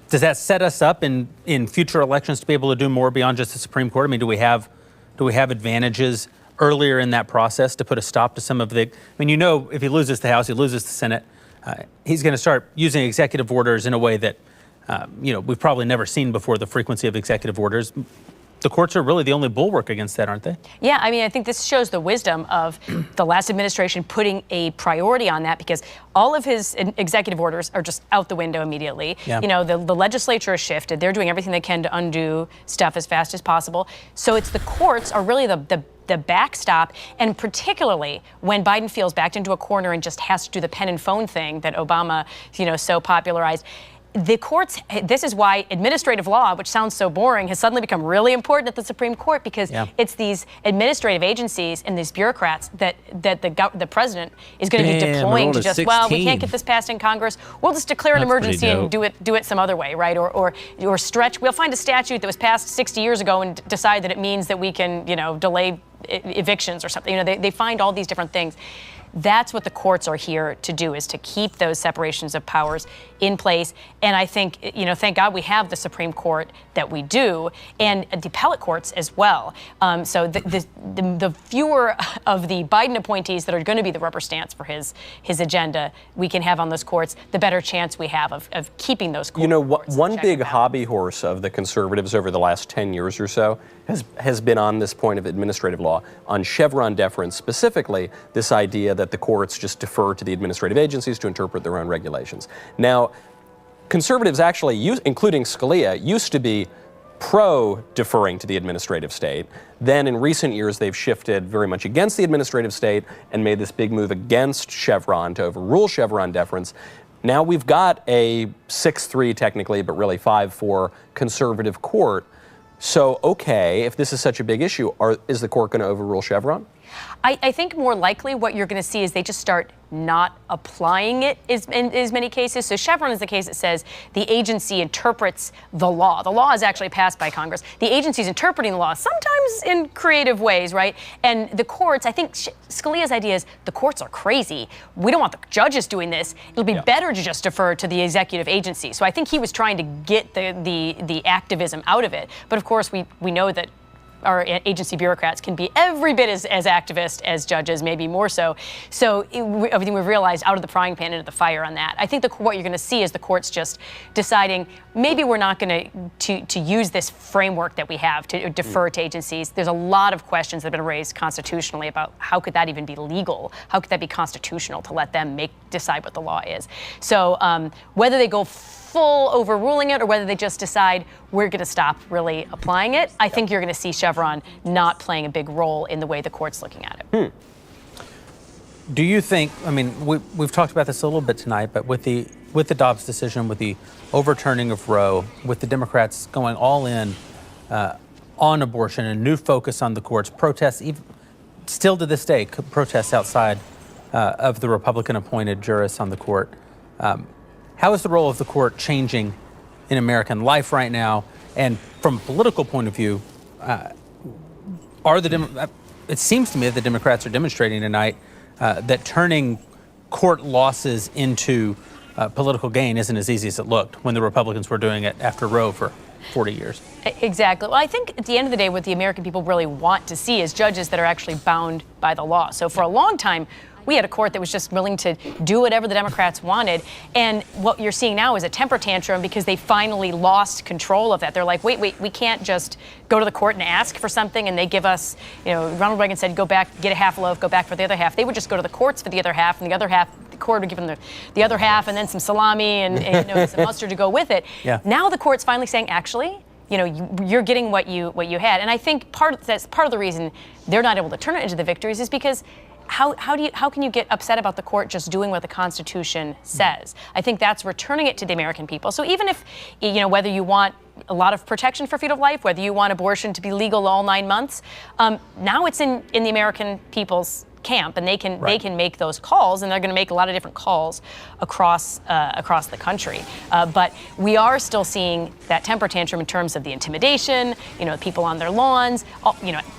does that set us up in future elections to be able to do more beyond just the Supreme Court? I mean, do we have advantages earlier in that process to put a stop to some of the? I mean, if he loses the House, he loses the Senate, he's going to start using executive orders in a way that we've probably never seen before. The frequency of executive orders. The courts are really the only bulwark against that, aren't they? Yeah, I mean, I think this shows the wisdom of the last administration putting a priority on that because all of his executive orders are just out the window immediately. Yeah. The legislature has shifted. They're doing everything they can to undo stuff as fast as possible. So it's the courts are really the backstop, and particularly when Biden feels backed into a corner and just has to do the pen and phone thing that Obama, so popularized. the courts, this is why administrative law, which sounds so boring, has suddenly become really important at the Supreme Court, because it's these administrative agencies and these bureaucrats that the president is going to be deploying to just, well, we can't get this passed in Congress. We'll just declare an emergency and do it some other way, right? Or stretch. We'll find a statute that was passed 60 years ago and decide that it means that we can, delay evictions or something. They find all these different things. That's what the courts are here to do, is to keep those separations of powers in place. And I think, thank God we have the Supreme Court that we do, and the appellate courts as well. So the fewer of the Biden appointees that are going to be the rubber stamps for his agenda we can have on those courts, the better chance we have of keeping those courts. One big hobby horse of the conservatives over the last 10 years or so has been on this point of administrative law, on Chevron deference specifically, this idea that the courts just defer to the administrative agencies to interpret their own regulations. Now, conservatives actually, including Scalia, used to be pro-deferring to the administrative state. Then in recent years, they've shifted very much against the administrative state and made this big move against Chevron to overrule Chevron deference. Now we've got a 6-3 technically, but really 5-4 conservative court. So, okay, if this is such a big issue, is the court going to overrule Chevron? I think more likely what you're going to see is they just start not applying it in as many cases. So Chevron is the case that says the agency interprets the law. The law is actually passed by Congress. The agency's interpreting the law, sometimes in creative ways, right? And the courts, I think Scalia's idea is the courts are crazy. We don't want the judges doing this. It'll be better to just defer to the executive agency. So I think he was trying to get the activism out of it. But of course, we know that our agency bureaucrats can be every bit as activist as judges, maybe more so. So I think we've realized out of the frying pan into the fire on that. I think what you're going to see is the courts just deciding maybe we're not going to use this framework that we have to defer to agencies. There's a lot of questions that have been raised constitutionally about how could that even be legal? How could that be constitutional to let them decide what the law is? So whether they go full overruling it or whether they just decide we're going to stop really applying it, I think you're going to see Chevron not playing a big role in the way the court's looking at it. Do you think, we've talked about this a little bit tonight, but with the Dobbs decision, with the overturning of Roe, with the Democrats going all in on abortion, a new focus on the courts, protests, even still to this day, protests outside of the Republican-appointed jurists on the court, how is the role of the court changing in American life right now? And from a political point of view, it seems to me that the Democrats are demonstrating tonight that turning court losses into political gain isn't as easy as it looked when the Republicans were doing it after Roe for 40 years. Exactly. Well, I think at the end of the day, what the American people really want to see is judges that are actually bound by the law. So for a long time, we had a court that was just willing to do whatever the Democrats wanted. And what you're seeing now is a temper tantrum because they finally lost control of that. They're like, wait, we can't just go to the court and ask for something and they give us, Ronald Reagan said, go back, get a half loaf, go back for the other half. They would just go to the courts for the other half, and the other half, the court would give them the other half and then some salami and some mustard to go with it. Yeah. Now the court's finally saying, actually, you're getting what you had. And I think that's part of the reason they're not able to turn it into the victories is because how can you get upset about the court just doing what the Constitution says? I think that's returning it to the American people. So even if, whether you want a lot of protection for fetal life, whether you want abortion to be legal all 9 months, now it's in the American people's camp, and they can make those calls, and they're going to make a lot of different calls across the country. But we are still seeing that temper tantrum in terms of the intimidation, people on their lawns,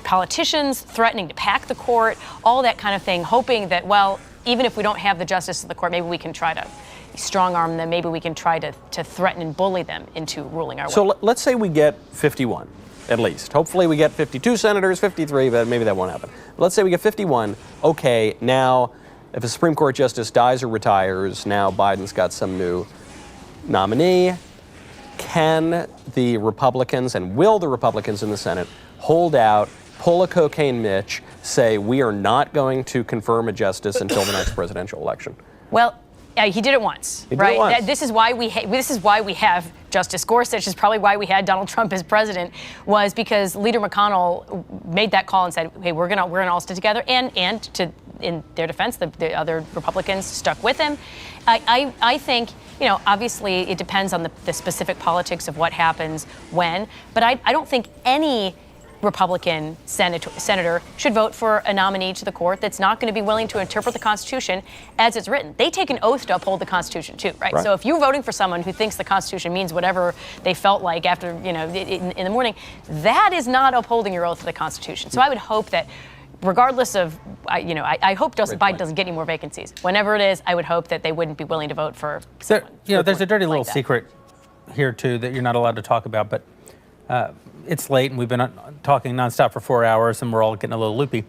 politicians threatening to pack the court, all that kind of thing, hoping that, well, even if we don't have the justice of the court, maybe we can try to strong arm them, maybe we can try to threaten and bully them into ruling our way. So let's say we get 51. At least. Hopefully we get 52 senators, 53, but maybe that won't happen. But let's say we get 51. Okay, now if a Supreme Court justice dies or retires, now Biden's got some new nominee. Can the Republicans and will the Republicans in the Senate hold out, pull a cocaine Mitch, say we are not going to confirm a justice until the next presidential election? Well, He did it once, He did right? it once. This is why we have Justice Gorsuch. Is probably why we had Donald Trump as president, was because Leader McConnell made that call and said, "Hey, we're gonna all stick together." And to in their defense, the other Republicans stuck with him. I think, obviously it depends on the specific politics of what happens when, but I don't think any Republican senator should vote for a nominee to the court that's not going to be willing to interpret the Constitution as it's written. They take an oath to uphold the Constitution too, right? So if you're voting for someone who thinks the Constitution means whatever they felt like after, in the morning, that is not upholding your oath to the Constitution. So I would hope that, regardless of, I hope Biden doesn't get any more vacancies. Whenever it is, I would hope that they wouldn't be willing to vote for someone. There's a dirty little that. secret here too that you're not allowed to talk about, but it's late and we've been talking nonstop for 4 hours and we're all getting a little loopy.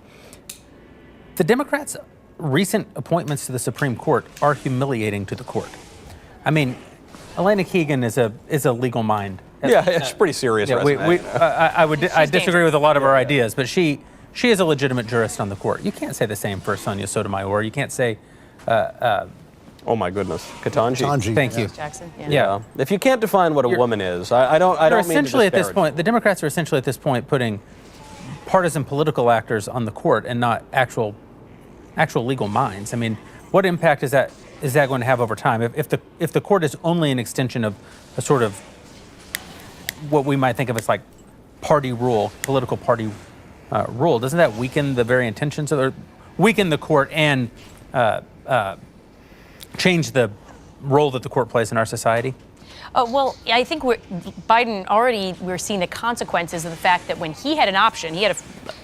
The Democrats' recent appointments to the Supreme Court are humiliating to the court. I mean, Elena Kagan is a legal mind. Yeah, it's pretty serious. I disagree with a lot of our ideas, but she is a legitimate jurist on the court. You can't say the same for Sonia Sotomayor. You can't say. Oh my goodness, Ketanji. Thank you. Jackson. Yeah. If you can't define what a woman is, I don't mean to essentially at this disparage. point, the Democrats are essentially at this point putting partisan political actors on the court and not actual legal minds. I mean, what impact is that going to have over time? If the court is only an extension of a sort of what we might think of as like party rule, political party rule, doesn't that weaken the very intentions of weaken the court and change the role that the court plays in our society? Well, I think we're seeing the consequences of the fact that when he had an option, he had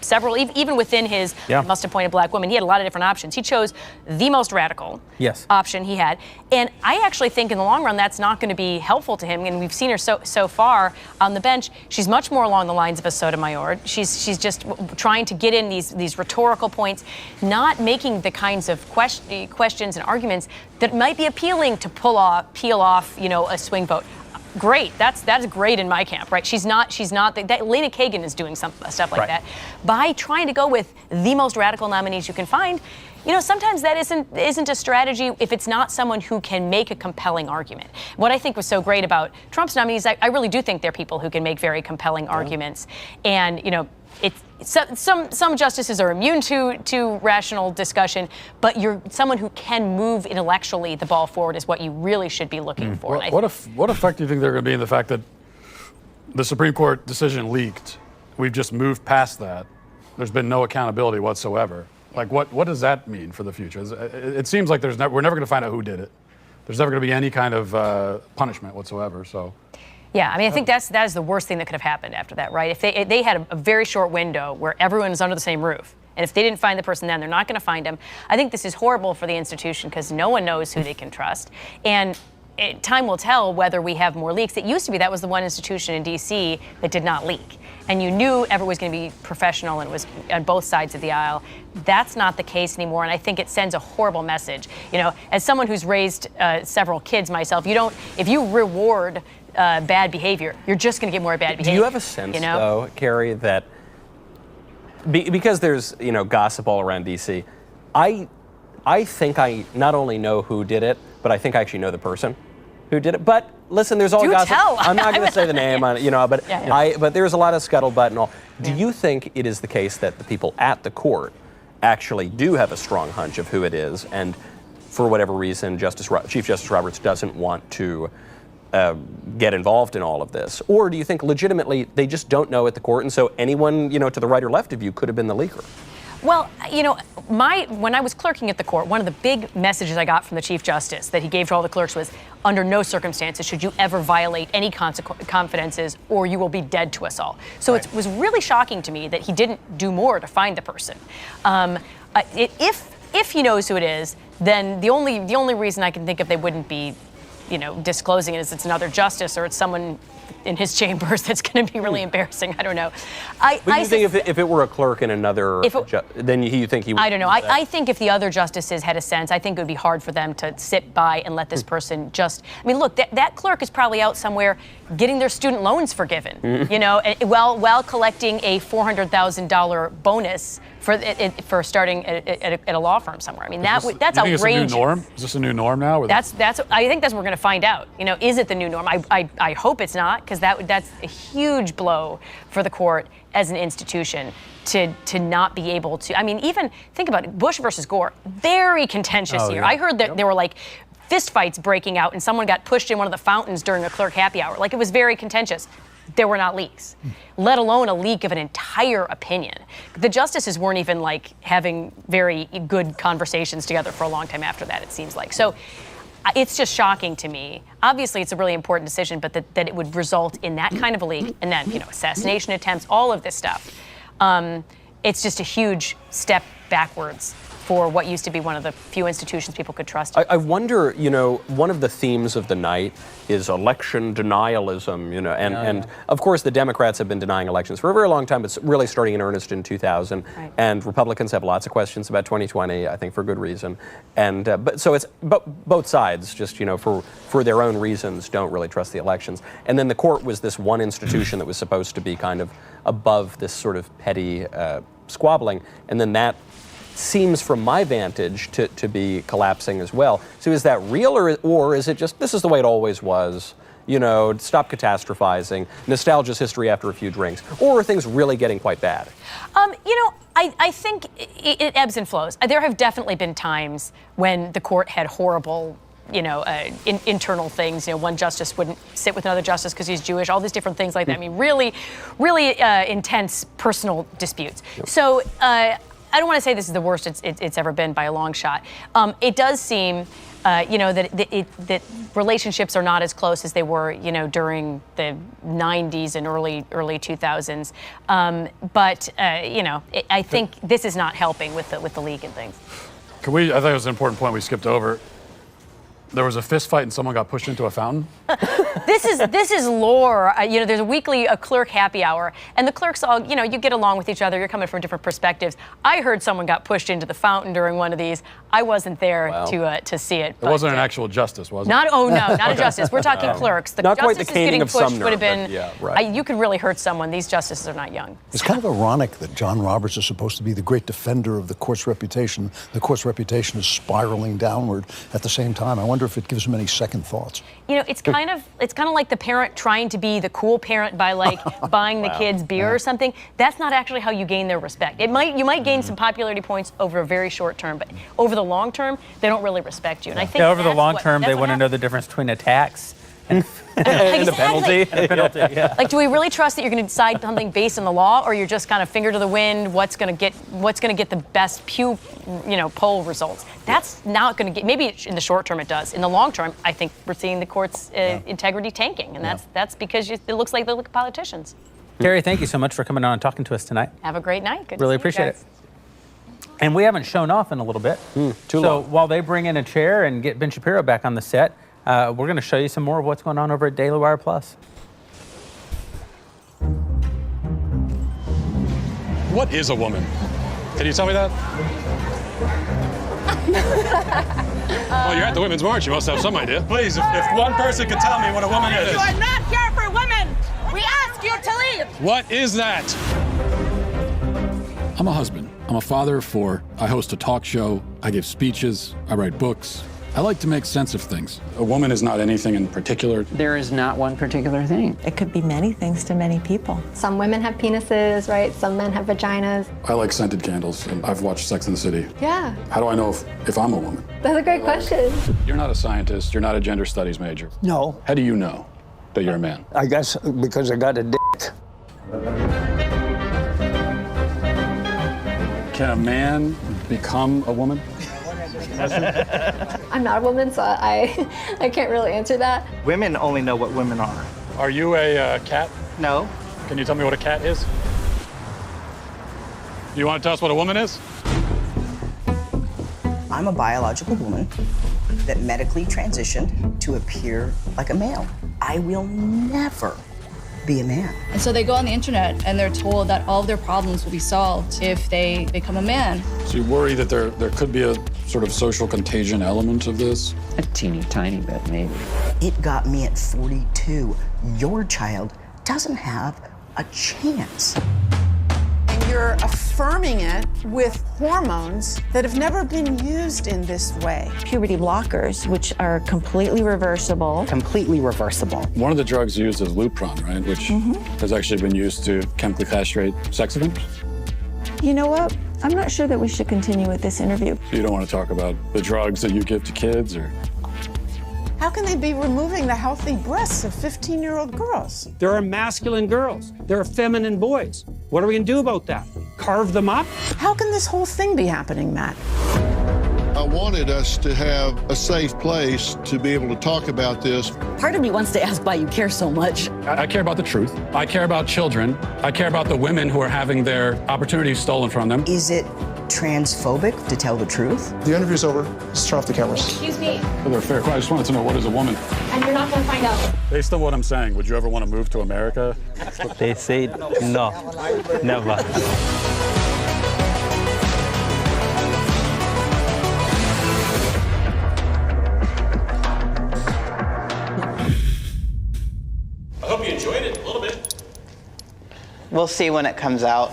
several, even within his must appoint a black woman, he had a lot of different options. He chose the most radical option he had. And I actually think in the long run, that's not going to be helpful to him. And we've seen her so far on the bench. She's much more along the lines of a Sotomayor. She's just trying to get in these rhetorical points, not making the kinds of questions and arguments that might be appealing to peel off, a swing vote. Great, that's great in my camp, right? She's not. That Lena Kagan is doing stuff like that by trying to go with the most radical nominees you can find. Sometimes that isn't a strategy if it's not someone who can make a compelling argument. What I think was so great about Trump's nominees, I really do think they're people who can make very compelling arguments, and some justices are immune to rational discussion, but you're someone who can move intellectually the ball forward is what you really should be looking for. What effect do you think they're going to be in the fact that the Supreme Court decision leaked? We've just moved past that. There's been no accountability whatsoever. Like, what does that mean for the future? It seems like we're never going to find out who did it. There's never going to be any kind of punishment whatsoever. So. Yeah, I mean, I think that is the worst thing that could have happened after that, right? If they had a very short window where everyone is under the same roof, and if they didn't find the person then, they're not going to find him. I think this is horrible for the institution because no one knows who they can trust. And time will tell whether we have more leaks. It used to be that was the one institution in D.C. that did not leak. And you knew everyone was going to be professional and it was on both sides of the aisle. That's not the case anymore, and I think it sends a horrible message. As someone who's raised several kids myself, if you reward bad behavior, you're just going to get more bad behavior. Do you have a sense, though, Carrie, that because there's gossip all around D.C., I think I not only know who did it, but I think I actually know the person who did it. But listen, there's all gossip. Tell. I'm not going to say the name, but there's a lot of scuttlebutt and all. Do you think it is the case that the people at the court actually do have a strong hunch of who it is, and for whatever reason, Chief Justice Roberts doesn't want to get involved in all of this? Or do you think legitimately they just don't know at the court, and so anyone, to the right or left of you could have been the leaker? Well, when I was clerking at the court, one of the big messages I got from the Chief Justice that he gave to all the clerks was, under no circumstances should you ever violate any confidences or you will be dead to us all. So It was really shocking to me that he didn't do more to find the person. If he knows who it is, then the only reason I can think of they wouldn't be disclosing it is it's another justice or it's someone in his chambers that's going to be really embarrassing. I don't know. But you think if it were a clerk in another, then you think he would? I don't know. I think if the other justices had a sense, I think it would be hard for them to sit by and let this person just. I mean, look, that clerk is probably out somewhere getting their student loans forgiven, while collecting a $400,000 bonus for starting at a law firm somewhere. I mean, that's outrageous. It's a new norm? Is this a new norm now? I think that's what we're going to find out. Is it the new norm? I hope it's not, because that's a huge blow for the court as an institution to not be able to. I mean, even think about it. Bush versus Gore, very contentious here. Yeah. I heard that there were fist fights breaking out, and someone got pushed in one of the fountains during a clerk happy hour. It was very contentious. There were not leaks, let alone a leak of an entire opinion. The justices weren't even having very good conversations together for a long time after that, it seems like. So it's just shocking to me. Obviously, it's a really important decision, but that it would result in that kind of a leak, and then, assassination attempts, all of this stuff. It's just a huge step backwards for what used to be one of the few institutions people could trust. I wonder, one of the themes of the night is election denialism, and of course the Democrats have been denying elections for a very long time, but it's really starting in earnest in 2000. Right. And Republicans have lots of questions about 2020, I think for good reason. And so it's both sides, just for their own reasons, don't really trust the elections. And then the court was this one institution that was supposed to be kind of above this sort of petty squabbling, and then that seems, from my vantage, to be collapsing as well. So is that real, or is it just, this is the way it always was? Stop catastrophizing. Nostalgia's history after a few drinks. Or are things really getting quite bad? I think it ebbs and flows. There have definitely been times when the court had horrible internal things. One justice wouldn't sit with another justice because he's Jewish, all these different things like that. I mean, really, really intense personal disputes. Yep. So I don't want to say this is the worst it's ever been by a long shot. It does seem, that relationships are not as close as they were, during the 90s and early 2000s. I think this is not helping with the league and things. I think it was an important point we skipped over. There was a fist fight and someone got pushed into a fountain? This is lore. There's a clerk happy hour, and the clerks all, you get along with each other. You're coming from different perspectives. I heard someone got pushed into the fountain during one of these. I wasn't there to see it. It wasn't an actual justice, was it? Not a justice. We're talking clerks. The not quite the justices caning getting of pushed Sumner, would have been. Yeah, right. You could really hurt someone. These justices are not young. It's kind of ironic that John Roberts is supposed to be the great defender of the court's reputation. The court's reputation is spiraling downward at the same time. I wonder if it gives him any second thoughts. It's kind of like the parent trying to be the cool parent by buying the kids beer or something. That's not actually how you gain their respect. You might gain some popularity points over a very short term, but over the long term, they don't really respect you. And I think over the long term, they want to know the difference between a tax and a penalty. Yeah. Do we really trust that you're going to decide something based on the law, or you're just kind of finger to the wind? What's going to get the best poll results? That's not going to get. Maybe in the short term it does. In the long term, I think we're seeing the court's integrity tanking, and that's because it looks like they're politicians. Terry, thank you so much for coming on and talking to us tonight. Have a great night. Good really to see appreciate you it. And we haven't shown off in a little bit. Too long. While they bring in a chair and get Ben Shapiro back on the set, we're going to show you some more of what's going on over at Daily Wire Plus. What is a woman? Can you tell me that? Well, you're at the Women's March. You must have some idea. Please, if one person could tell me what a woman is. You are not here for women. We ask you to leave. What is that? I'm a husband. I'm a father of 4. I host a talk show. I give speeches. I write books. I like to make sense of things. A woman is not anything in particular. There is not one particular thing. It could be many things to many people. Some women have penises, right? Some men have vaginas. I like scented candles, and I've watched Sex and the City. Yeah. How do I know if I'm a woman? That's a great question. You're not a scientist. You're not a gender studies major. No. How do you know that you're a man? I guess because I got a dick. Can a man become a woman? I'm not a woman, so I can't really answer that. Women only know what women are. Are you a cat? No. Can you tell me what a cat is? Do you want to tell us what a woman is? I'm a biological woman that medically transitioned to appear like a male. I will never be a man. And so they go on the internet and they're told that all of their problems will be solved if they become a man. So you worry that there could be a sort of social contagion element of this? A teeny tiny bit, maybe. It got me at 42. Your child doesn't have a chance. And you're affirming it with hormones that have never been used in this way. Puberty blockers, which are completely reversible. Completely reversible. One of the drugs used is Lupron, right? Which has actually been used to chemically castrate sex offenders. You know what? I'm not sure that we should continue with this interview. So you don't want to talk about the drugs that you give to kids, or? How can they be removing the healthy breasts of 15-year-old girls? There are masculine girls. There are feminine boys. What are we going to do about that? Carve them up? How can this whole thing be happening, Matt? I wanted us to have a safe place to be able to talk about this. Part of me wants to ask why you care so much. I care about the truth. I care about children. I care about the women who are having their opportunities stolen from them. Is it transphobic to tell the truth? The interview's over. Let's turn off the cameras. Excuse me, For their fair question, I just wanted to know, what is a woman? and you're not going to find out. Based on what I'm saying, would you ever want to move to America? They say no, never. I hope you enjoyed it a little bit. We'll see when it comes out.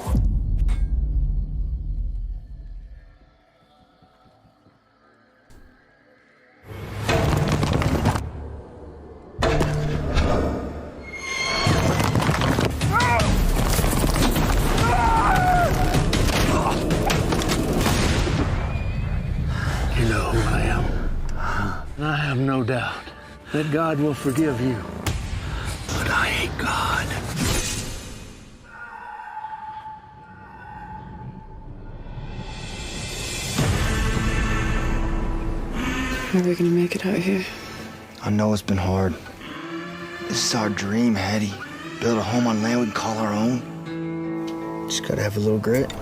You know who I am. And I have no doubt that God will forgive you. But I hate God. Are we gonna make it out here? I know it's been hard. This is our dream, Hattie. Build a home on land we can call our own. Just gotta have a little grit.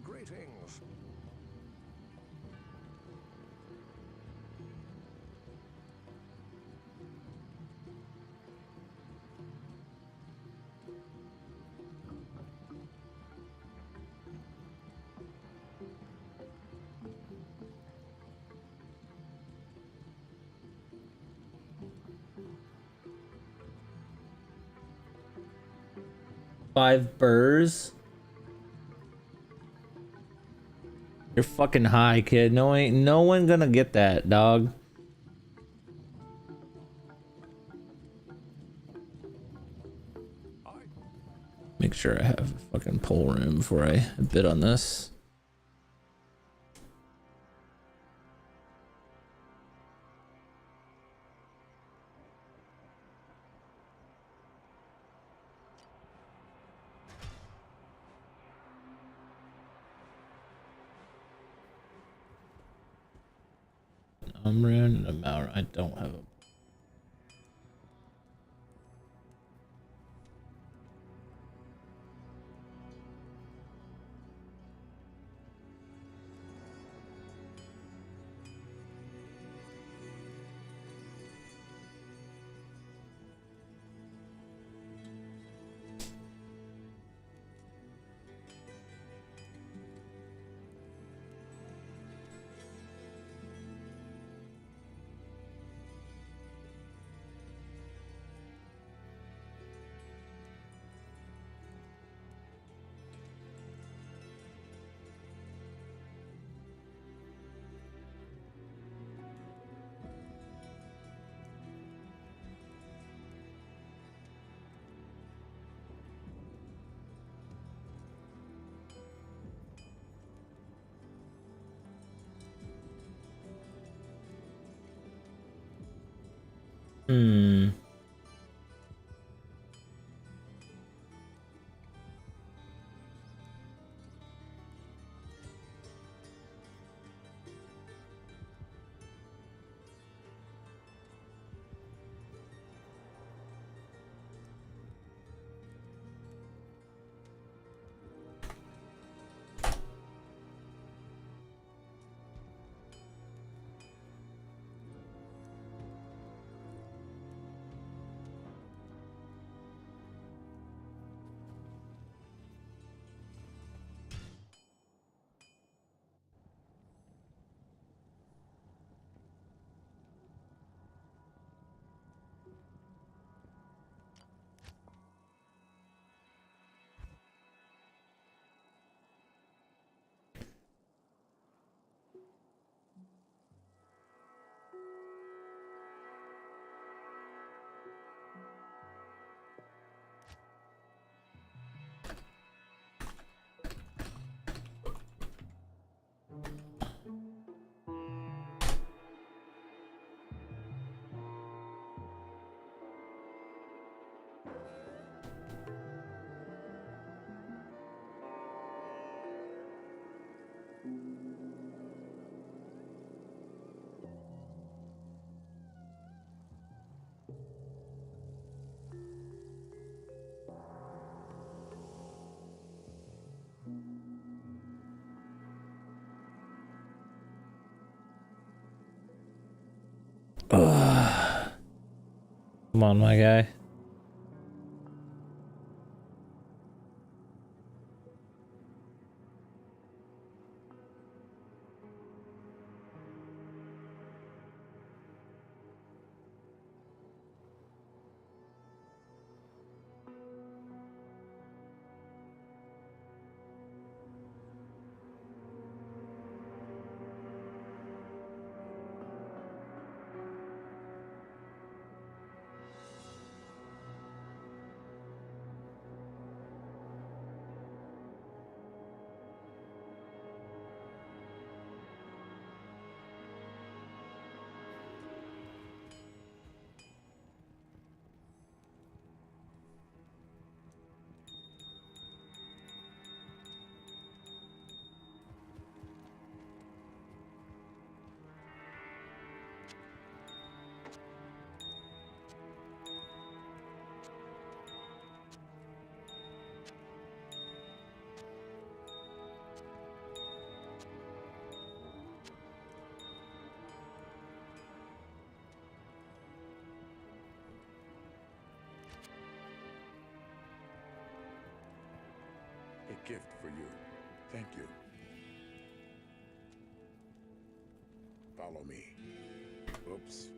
Greetings. Five burrs. You're fucking high, kid. No one gonna get that, dog. Make sure I have a fucking pull room before I bid on this. Amran and Amar. I don't have a. Hmm. Come on, my guy. A gift for you. Thank you. Follow me. Oops.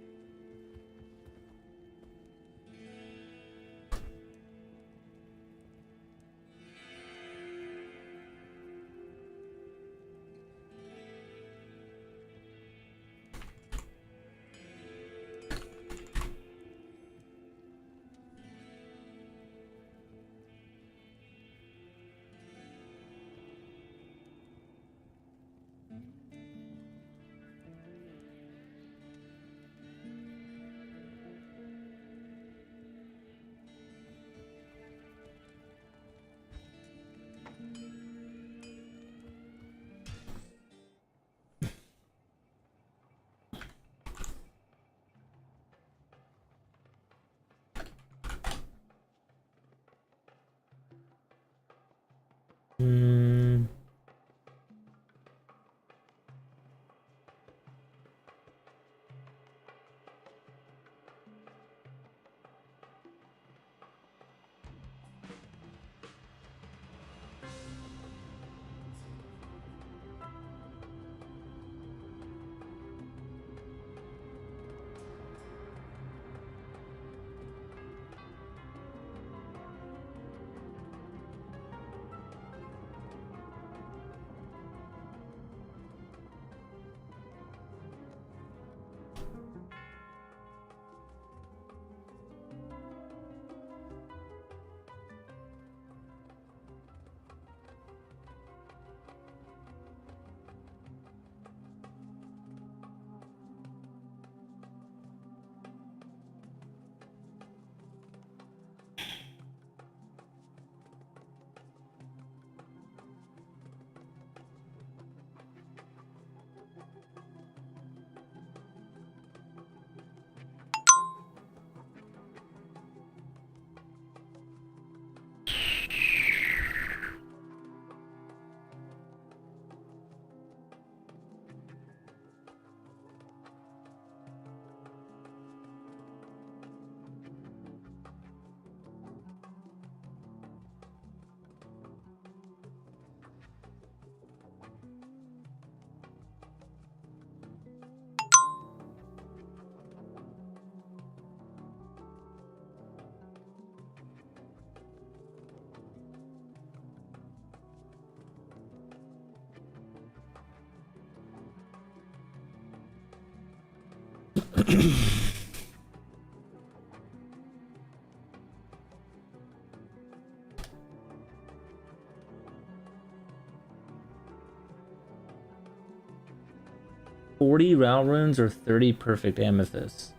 $40 round runes or 30 perfect amethysts?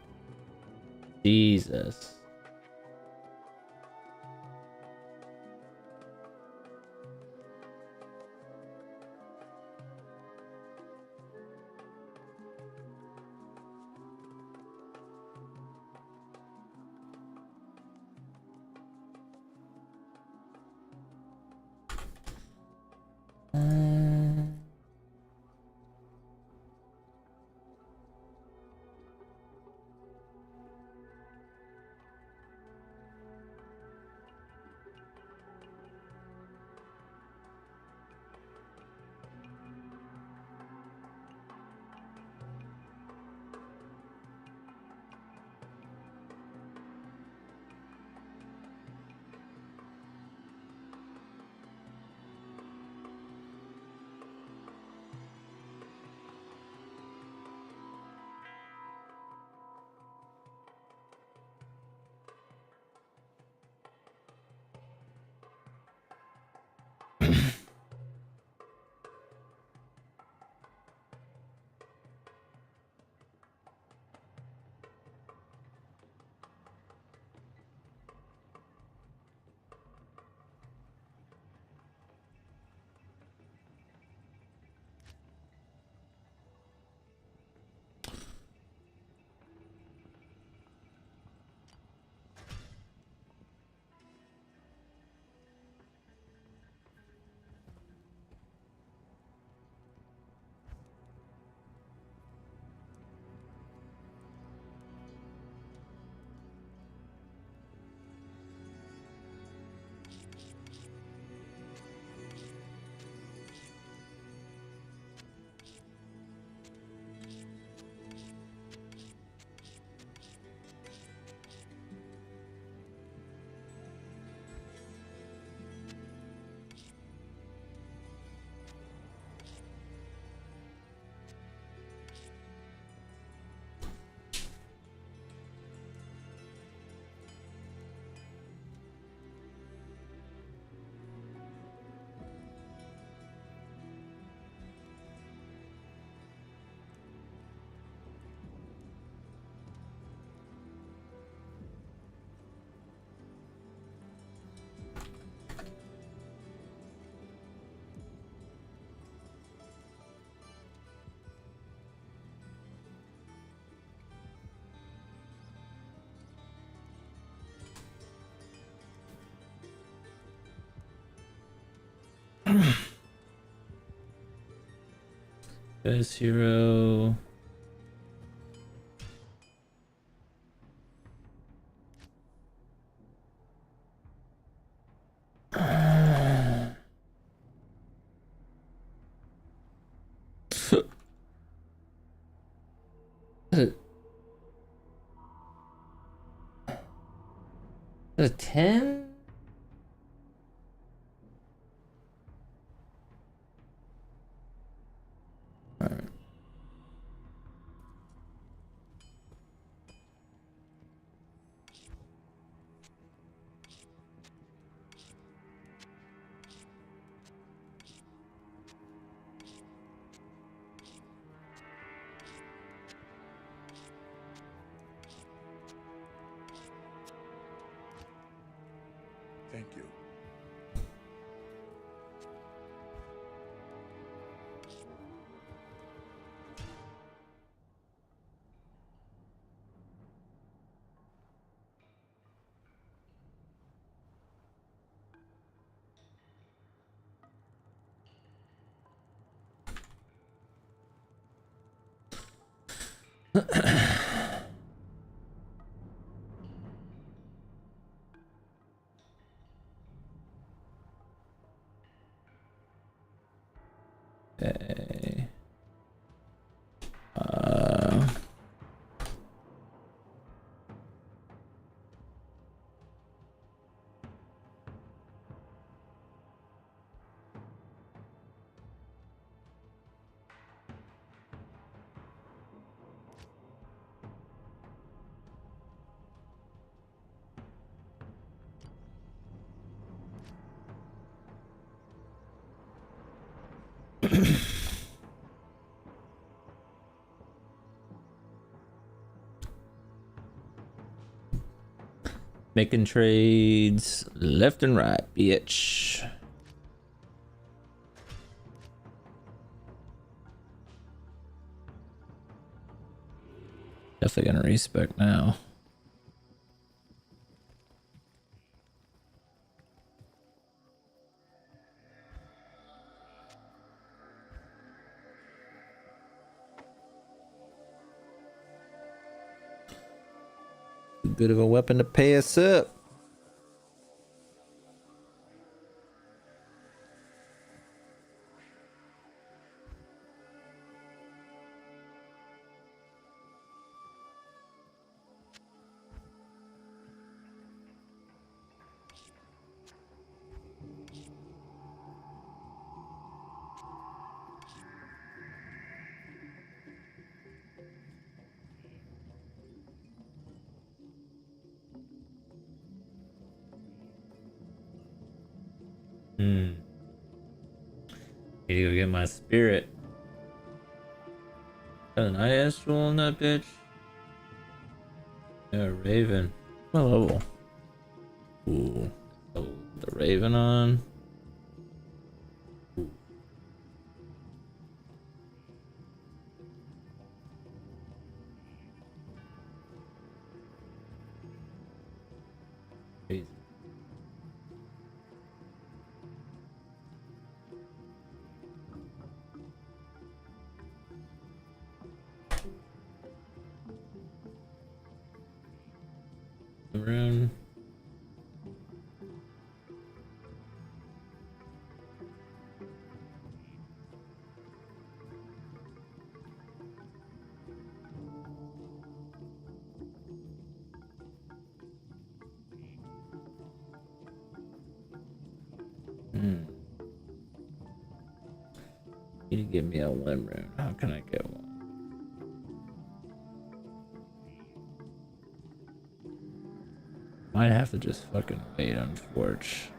Jesus. Best hero. A 10? Alright. Thank you. Okay. Making trades left and right, bitch. Definitely gonna respec now. Too good of a weapon to pay us up. Need to go get my spirit. Got an eye astral on that bitch. Yeah, Raven. My level. Ooh. Oh, the Raven on. Ooh. Crazy. Room. You need to give me a one rune. How can I get one? Might have to just fucking wait on Forge.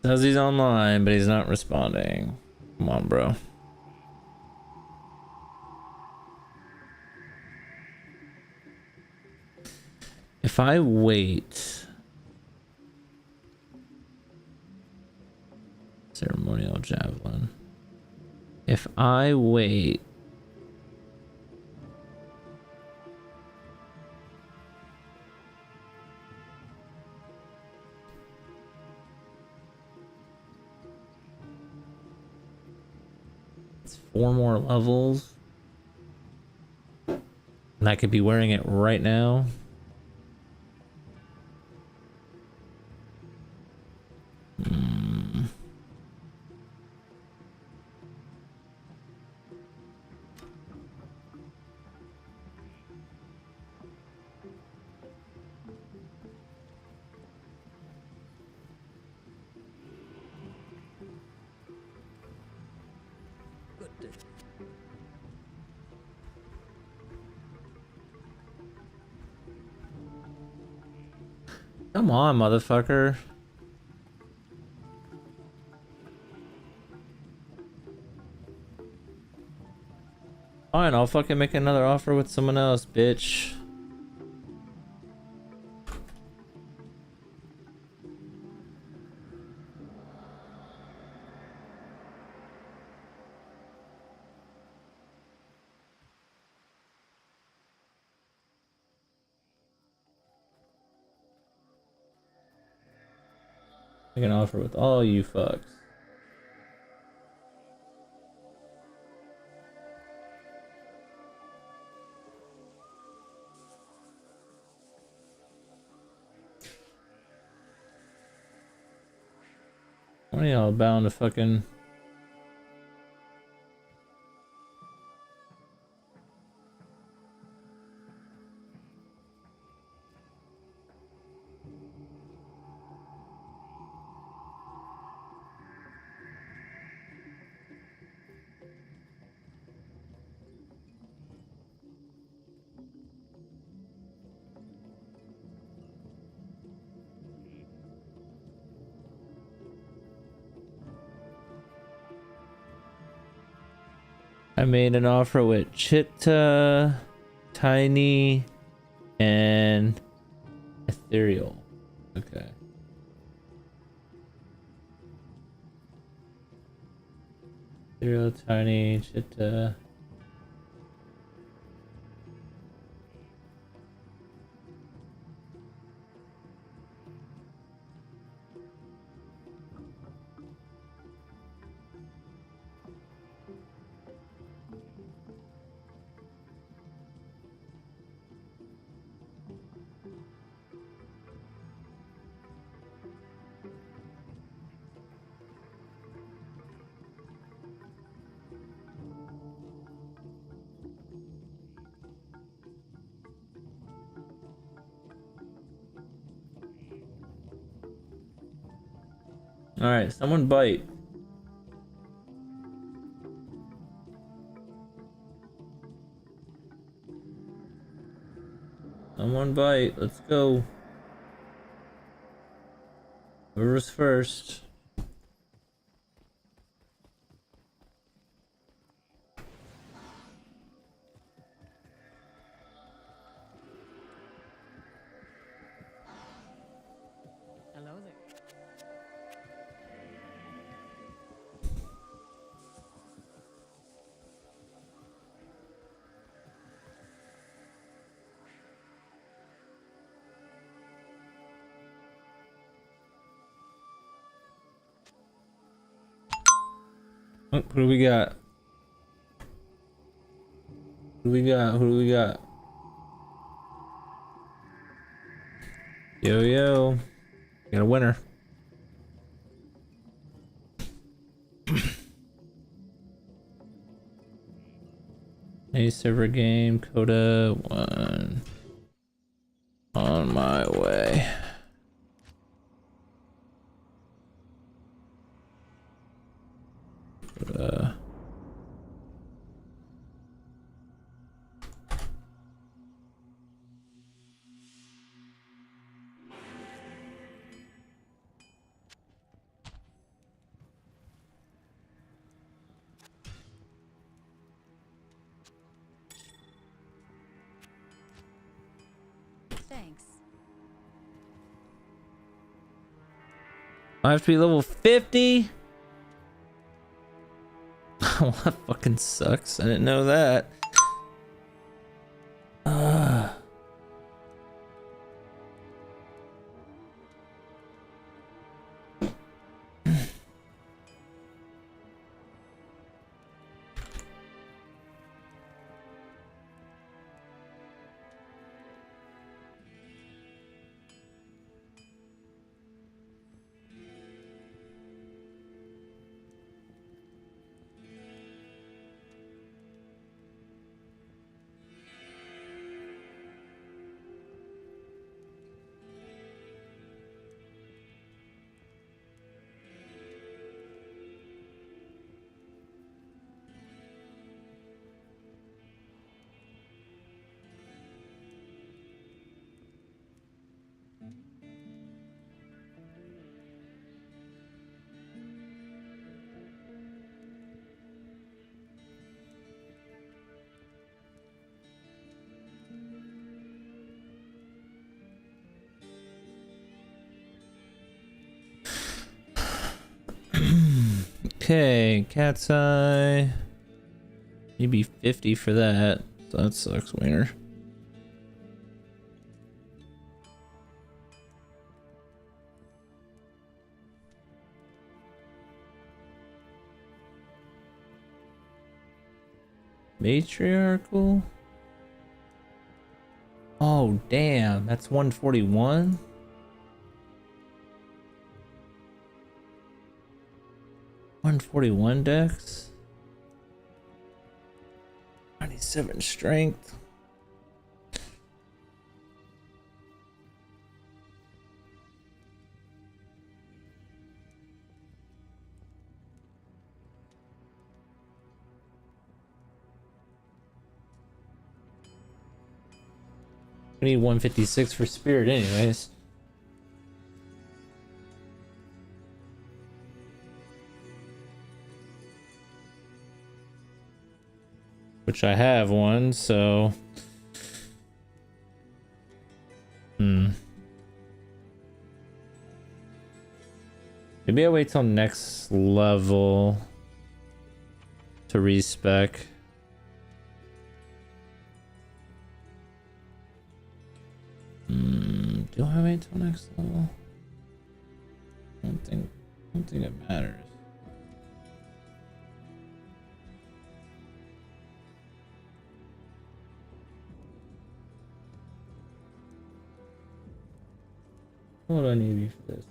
Says he's online, but he's not responding. Come on, bro. If I wait... Ceremonial javelin. If I wait... It's 4 more levels. And I could be wearing it right now. Come on, motherfucker. Fine, I'll fucking make another offer with someone else, bitch. Make an offer with all you fucks. One of y'all bound to fucking... I made an offer with Chitta, Tiny, and Ethereal. Okay. Ethereal, Tiny, Chitta. All right, someone bite. Someone bite. Let's go. Whoever's first. Hello there. Oh, who do we got? Who do we got? Who do we got? Yo, yo. Got a winner. A server game, Coda 1. On my way. Thanks. I have to be level 50? Well, that fucking sucks. I didn't know that. Okay, cat's eye. You'd be 50 for that. So that sucks, Wiener. Matriarchal? Oh, damn. That's 141? $141 dex? 97 strength. We need 156 for spirit anyways. Which I have one, so... Maybe I wait till next level to respec. Do I wait till next level? I don't think it matters. What do I need for this?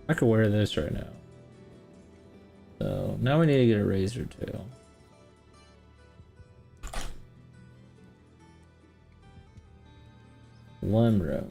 I could wear this right now. So now we need to get a razor too. Limro.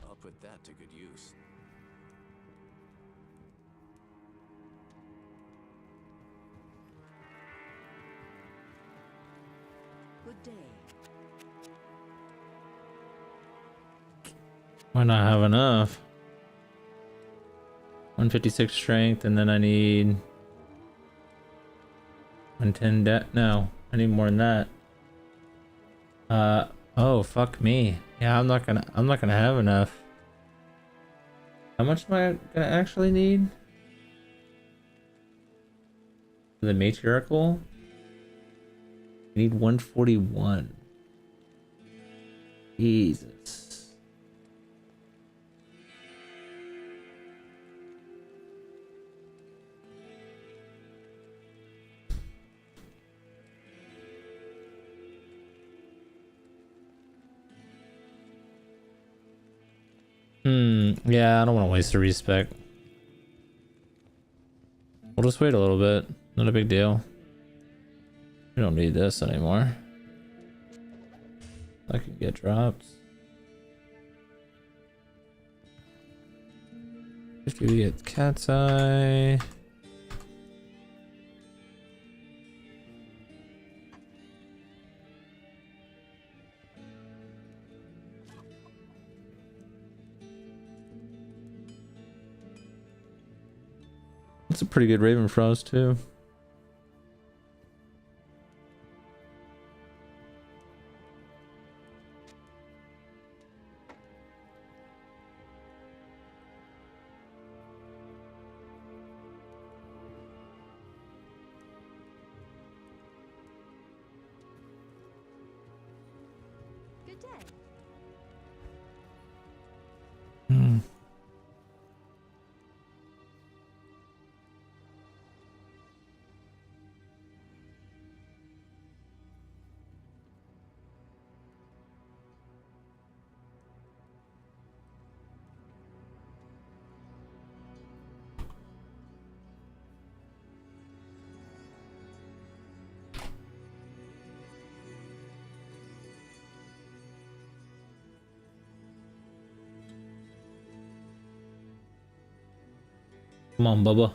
I'll put that to good use. Good day. Might not have enough. 156 strength, and then I need 110 no, I need more than that. Oh fuck me. Yeah, I'm not gonna have enough. How much am I gonna actually need? For the matriarchal? I need 141. Jesus. Yeah, I don't want to waste a respec. We'll just wait a little bit. Not a big deal. We don't need this anymore. I could get dropped. 50 we get cat's eye. That's a pretty good Raven Frost too. Good day. Come on, Bubba.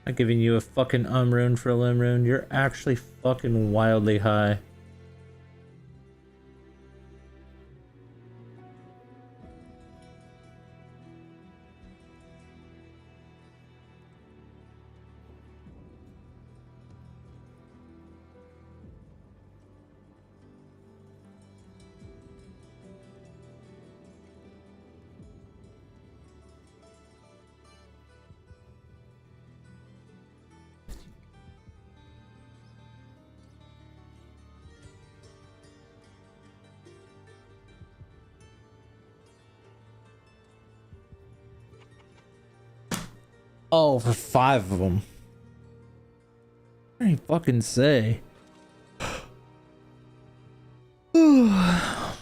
I'm giving you a fucking rune for a limb rune. You're actually fucking wildly high. Oh, for 5 of them. What do you fucking say? I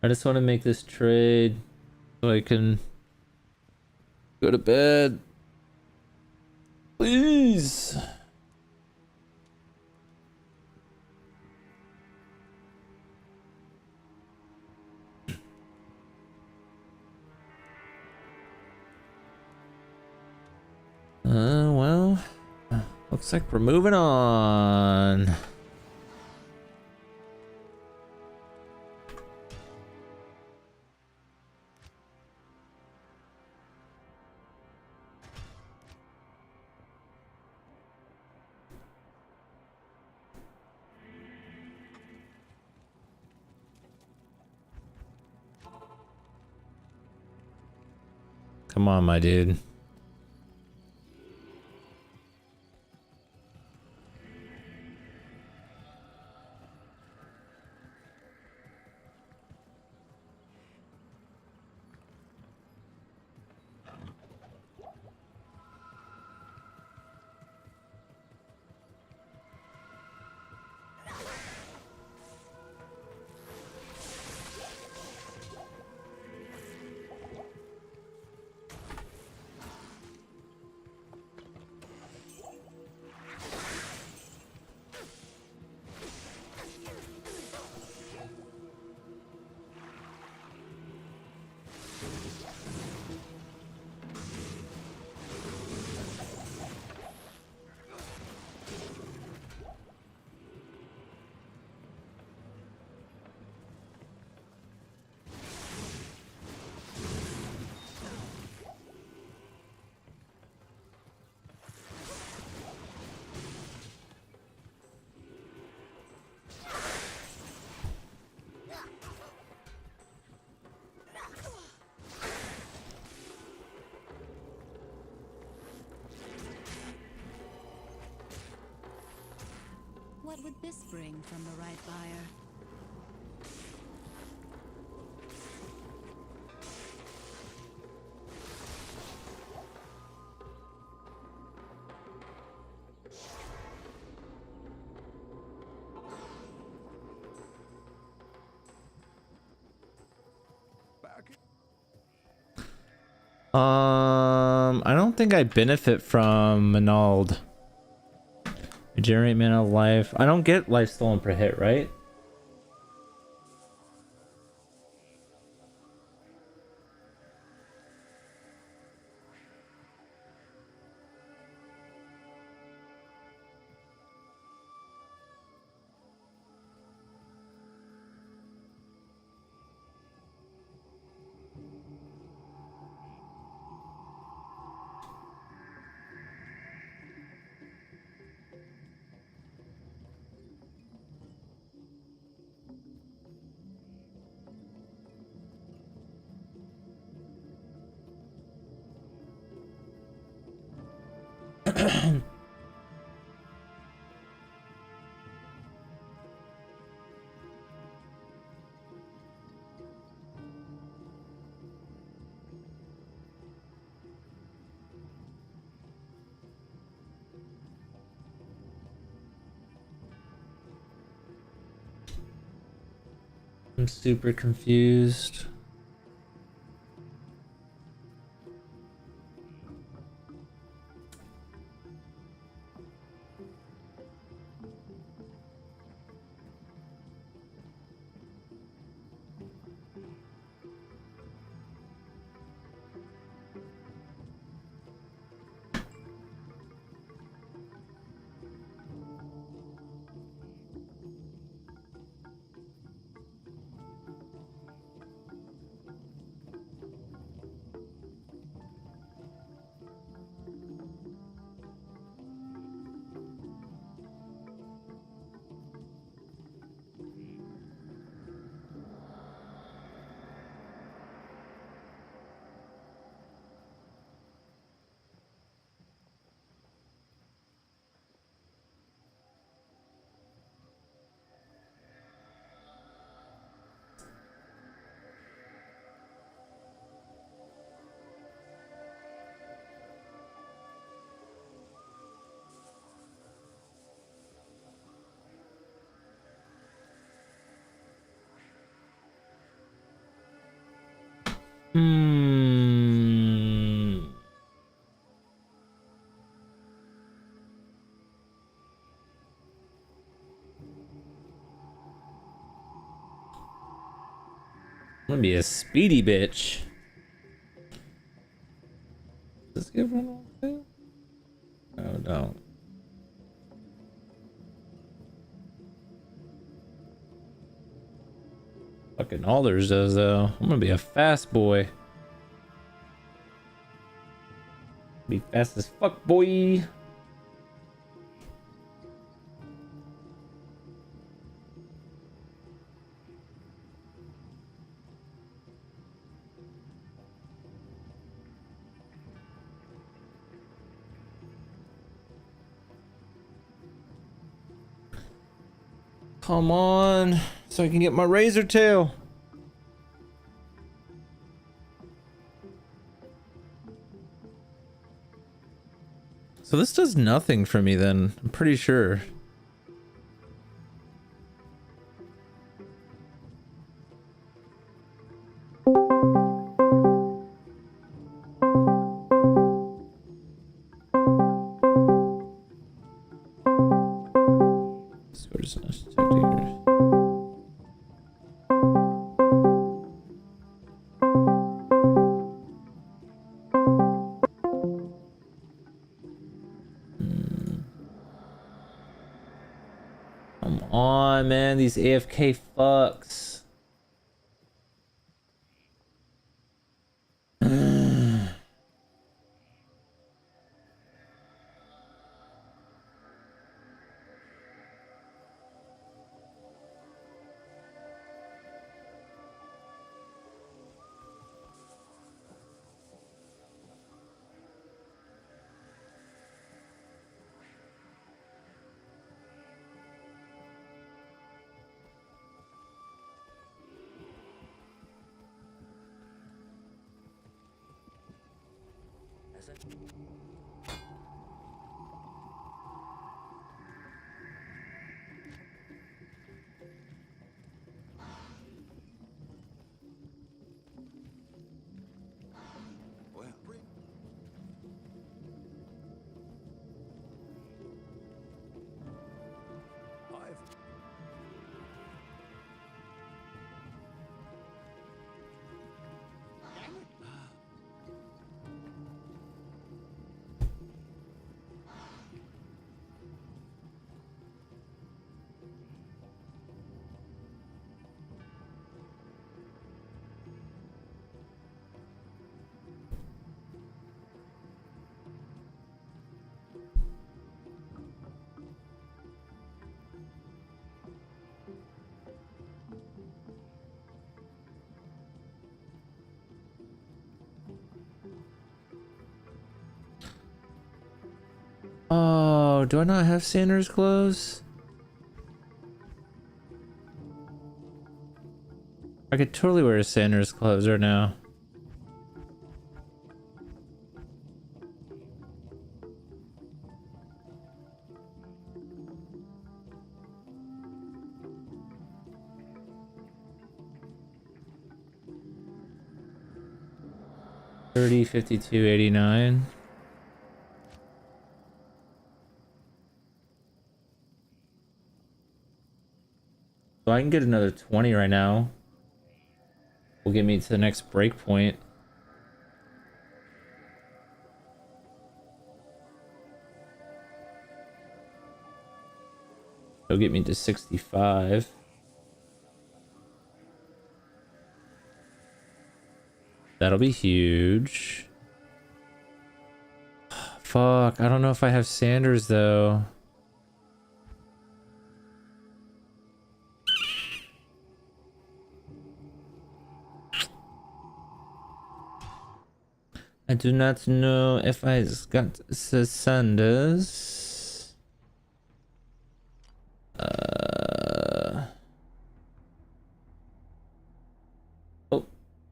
just want to make this trade so I can go to bed. Please. Well, looks like we're moving on. Come on, my dude. would this bring from the right buyer? I don't think I benefit from Manald. Regenerate mana life. I don't get life stolen per hit, right? I'm super confused. I'm gonna be a speedy bitch. Does this give one too? No, don't. Fucking Alders does though. I'm gonna be a fast boy. Be fast as fuck, boy. Come on, so I can get my razor tail. So this does nothing for me then, I'm pretty sure. Come on, man, these AFK fucks. Oh, do I not have Sanders clothes? I could totally wear Sanders clothes right now. $30, $52, $89. So I can get another 20 right now. Will get me to the next break point. It'll get me to 65. That'll be huge. Fuck, I don't know if I have Sanders though. I do not know if I got Sanders. Oh.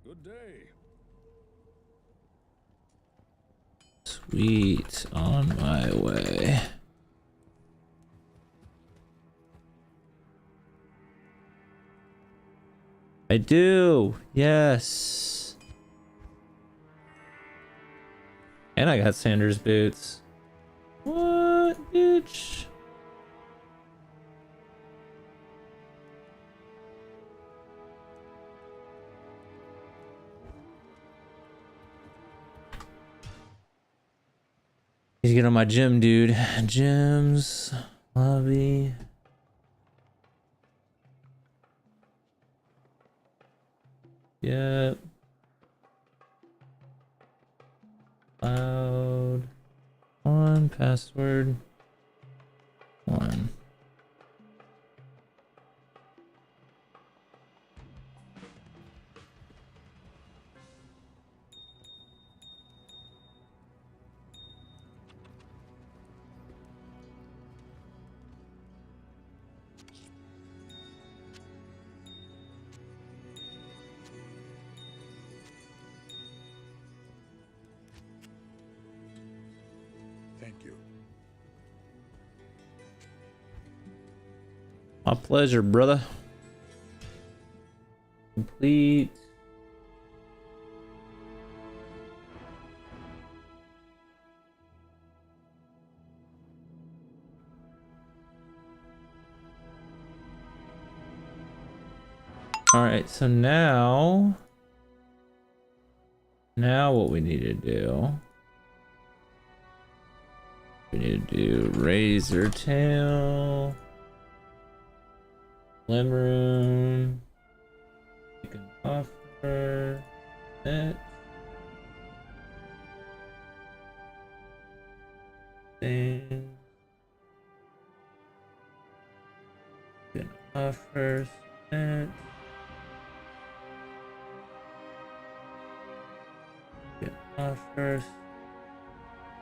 Good day. Sweet, on my way. I do. Yes. And I got Sanders boots. What, bitch? Need to get on my gym, dude. Gyms, lobby. Yep. Cloud. One password. One. Thank you. My pleasure, brother. Complete. All right, so now what we need to do, we need to do razor tail, limroom, you can offer it, thing, you can offer it. First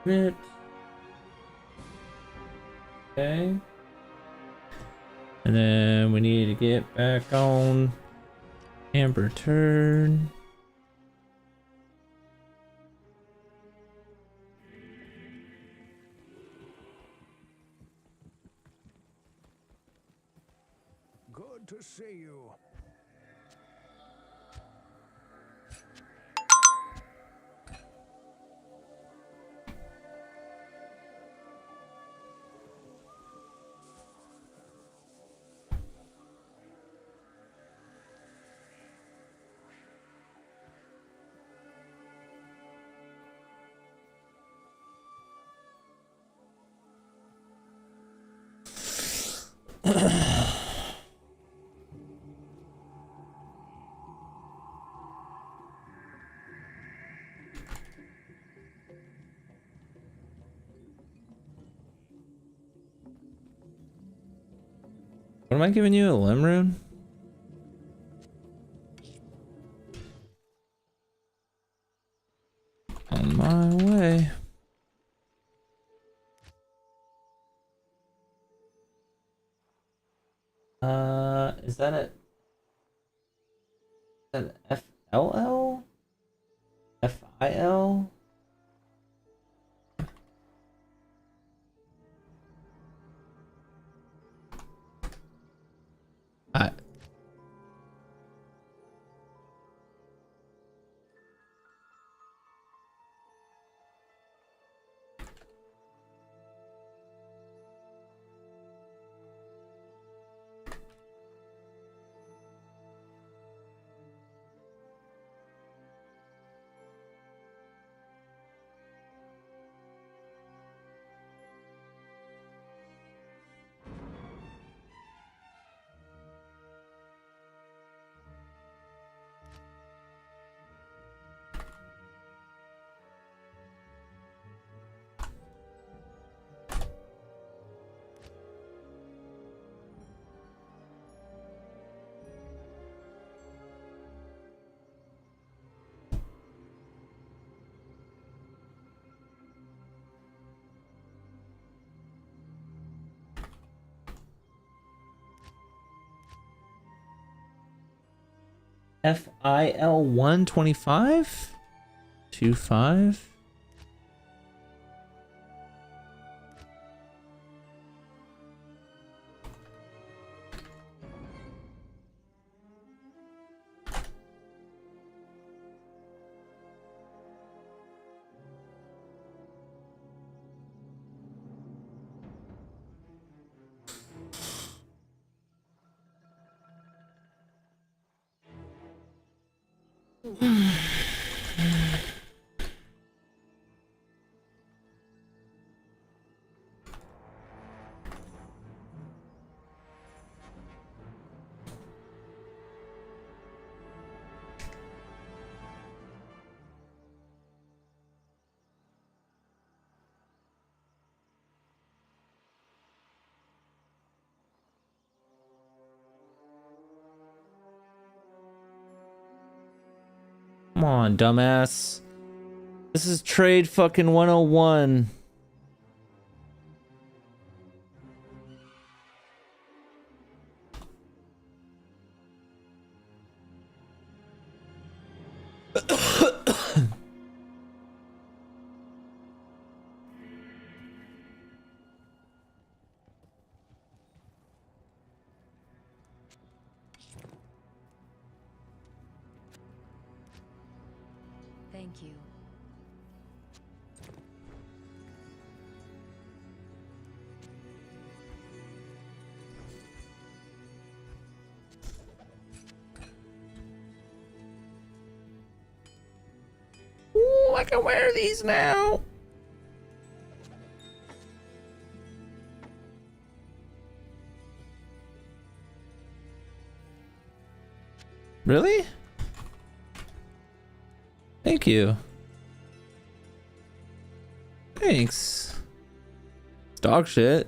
bit. Okay. And then we need to get back on Amber turn. Good to see you. What am I giving you? A Limrune? On my way. Is that an FLL? FIL? FIL 125? 25? Come on, dumbass. This is trade fucking 101. Thank you. Ooh, I can wear these now. Really? Thank you. Thanks. It's dog shit.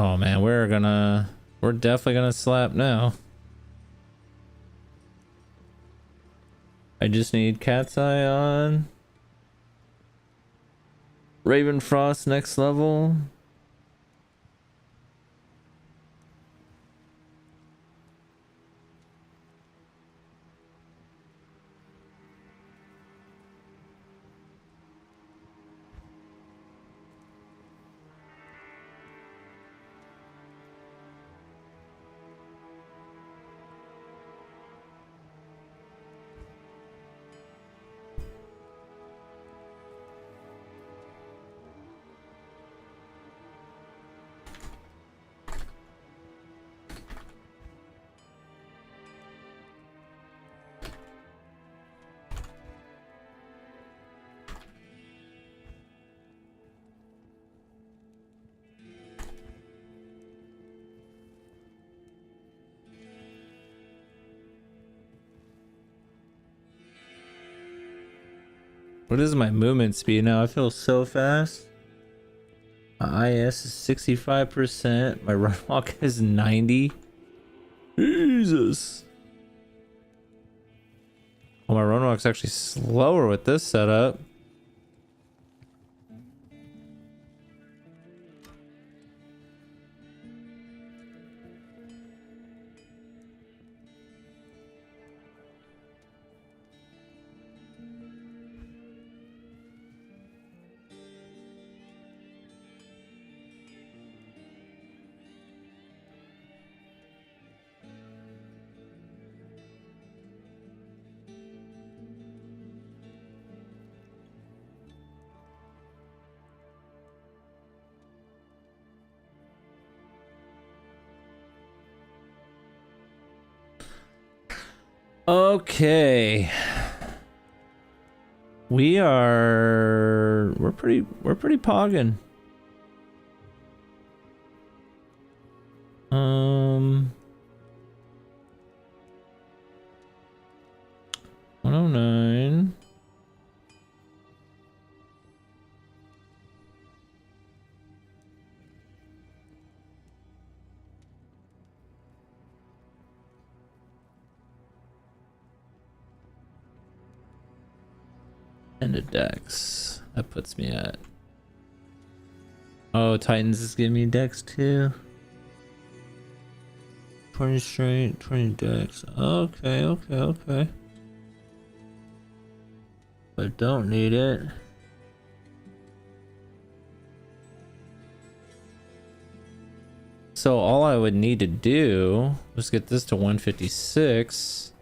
Oh man, we're definitely gonna slap now. I just need Cat's Eye on. Ravenfrost next level. What is my movement speed now? I feel so fast. My IS is 65%. My run walk is 90. Jesus. Well, my run walk's actually slower with this setup. Okay. We're pretty pogging. Um 109. And a dex. That puts me at... Oh, Titans is giving me dex too. 20 straight, 20 dex. Okay. But don't need it. So all I would need to do was get this to 156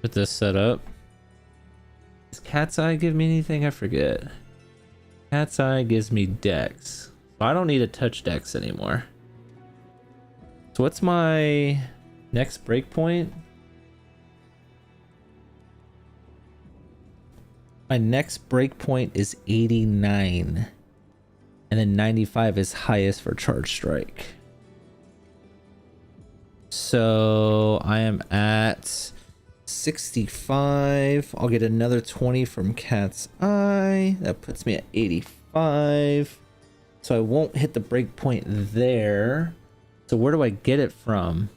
with this setup. Does Cat's Eye give me anything? I forget. Cat's Eye gives me dex. So I don't need to touch dex anymore. So what's my next breakpoint? My next breakpoint is 89. And then 95 is highest for Charge Strike. So I am at 65. I'll get another 20 from Cat's Eye. That puts me at 85. So I won't hit the breakpoint there. So where do I get it from?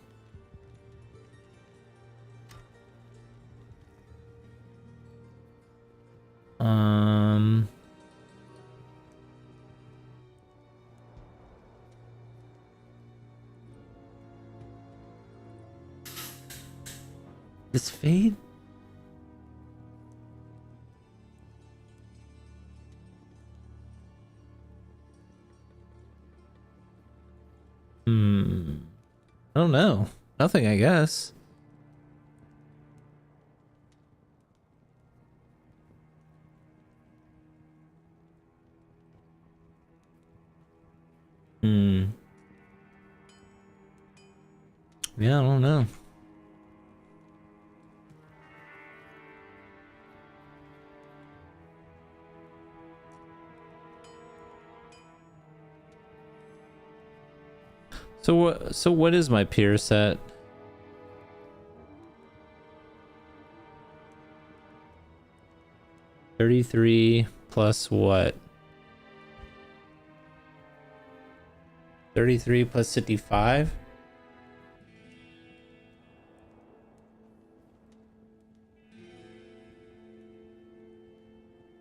This fade? I don't know. Nothing, I guess. Yeah, I don't know. So what is my peer set? $33 plus what? 33 plus 55.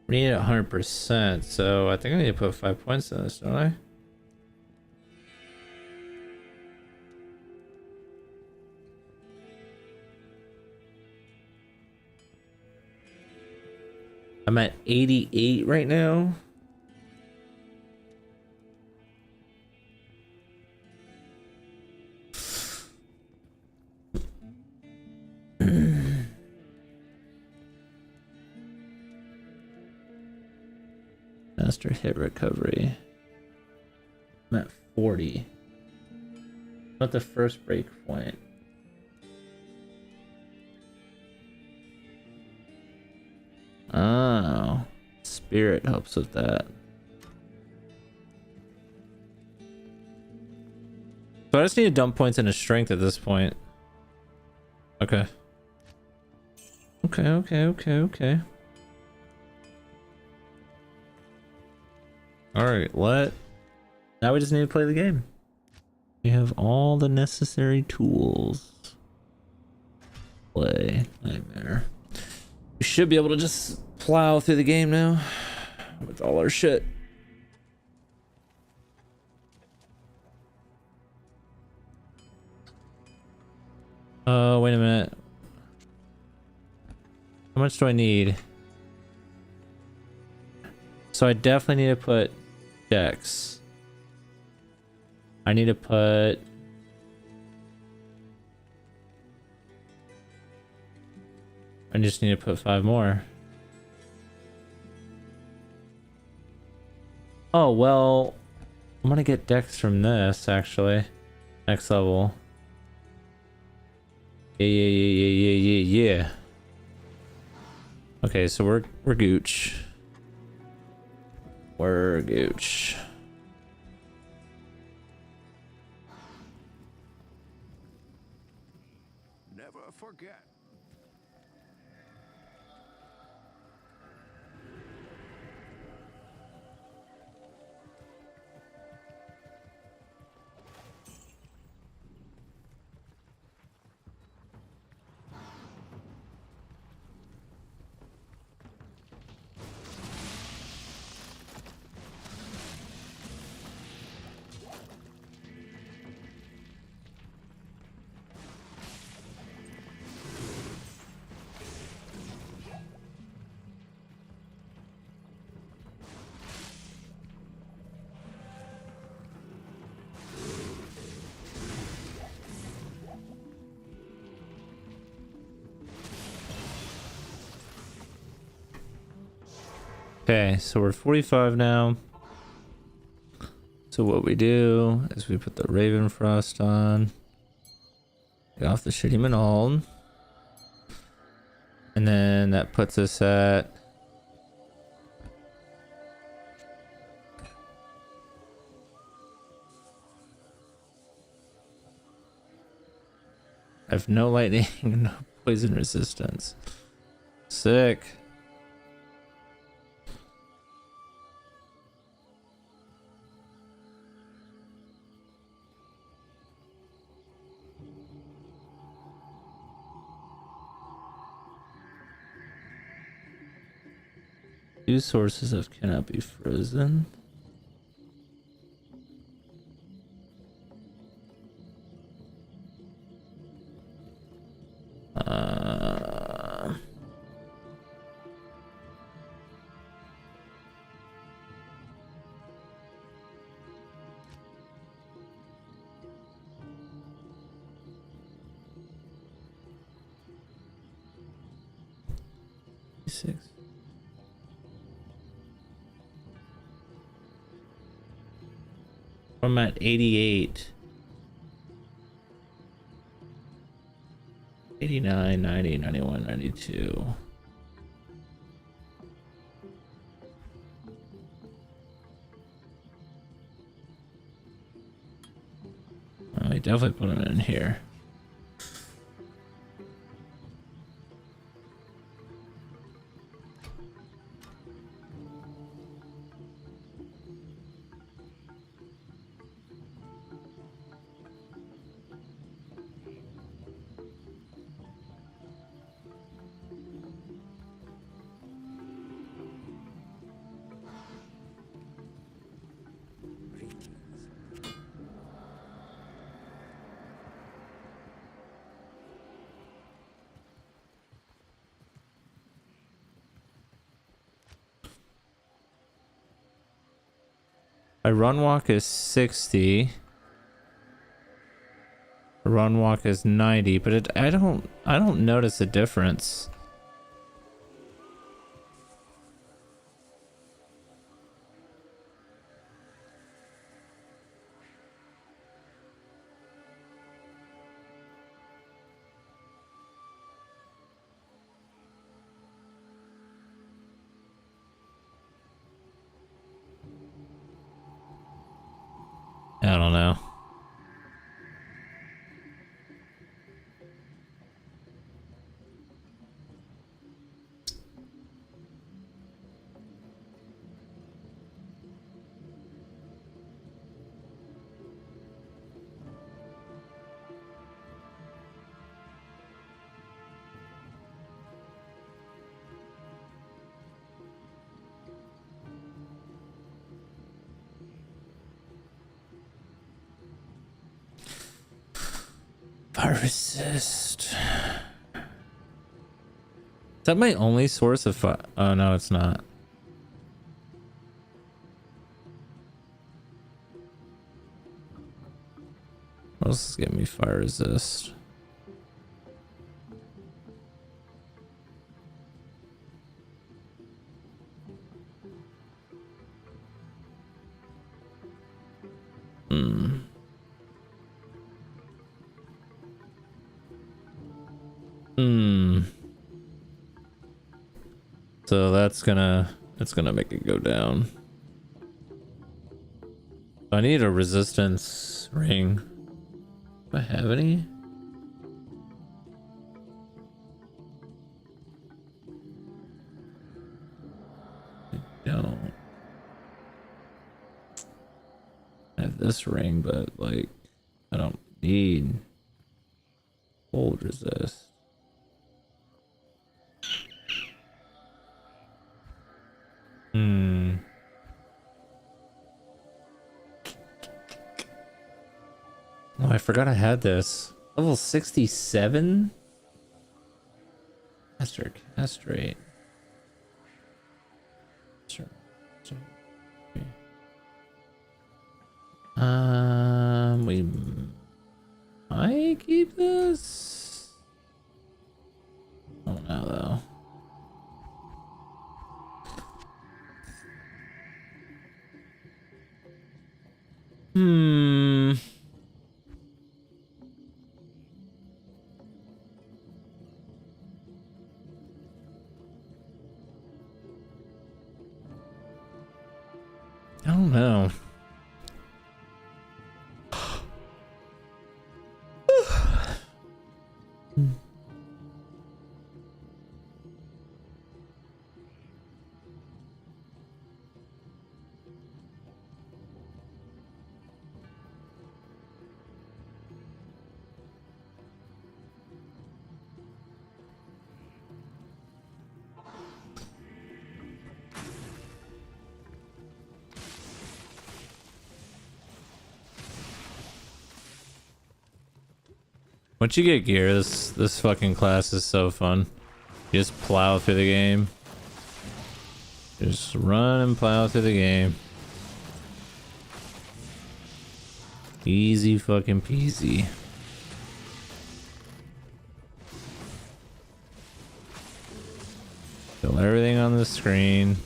We need 100%, so I think I need to put 5 points in this, don't I? I'm at 88 right now. Master hit recovery. I'm at 40. Not the first break point. Oh, spirit helps with that. So I just need to dump points into strength at this point. Okay. Okay. Alright, now we just need to play the game. We have all the necessary tools. Play. Nightmare. We should be able to just plow through the game now with all our shit. Oh, wait a minute. How much do I need? So I definitely need to put Dex. I need to put... I just need to put 5 more. Oh, well... I'm gonna get Dex from this, actually. Next level. Yeah. Okay, so we're gooch. We're gooch. Never forget. Okay, so we're 45 now. So what we do is we put the Raven Frost on. Get off the shitty Manald. And then that puts us at... I have no lightning, no poison resistance. Sick. Two sources of cannot be frozen. Six. I'm at 88. 89, 90, 91, 92. I definitely put them in here. My run walk is 60. Run walk is 90, but I don't notice a difference. I don't know. Fire resist. Is that my only source of fire? Oh no, it's not. What else is giving me fire resist? So that's gonna make it go down. I need a resistance ring. Do I have any? I don't. I have this ring, but like I don't need cold resist. Oh, I forgot I had this. Level 67? Caster castrate. Sure. Okay. We might keep this. Oh no, though. I don't know. Once you get gear, this fucking class is so fun. You just plow through the game. Just run and plow through the game. Easy fucking peasy. Kill everything on the screen.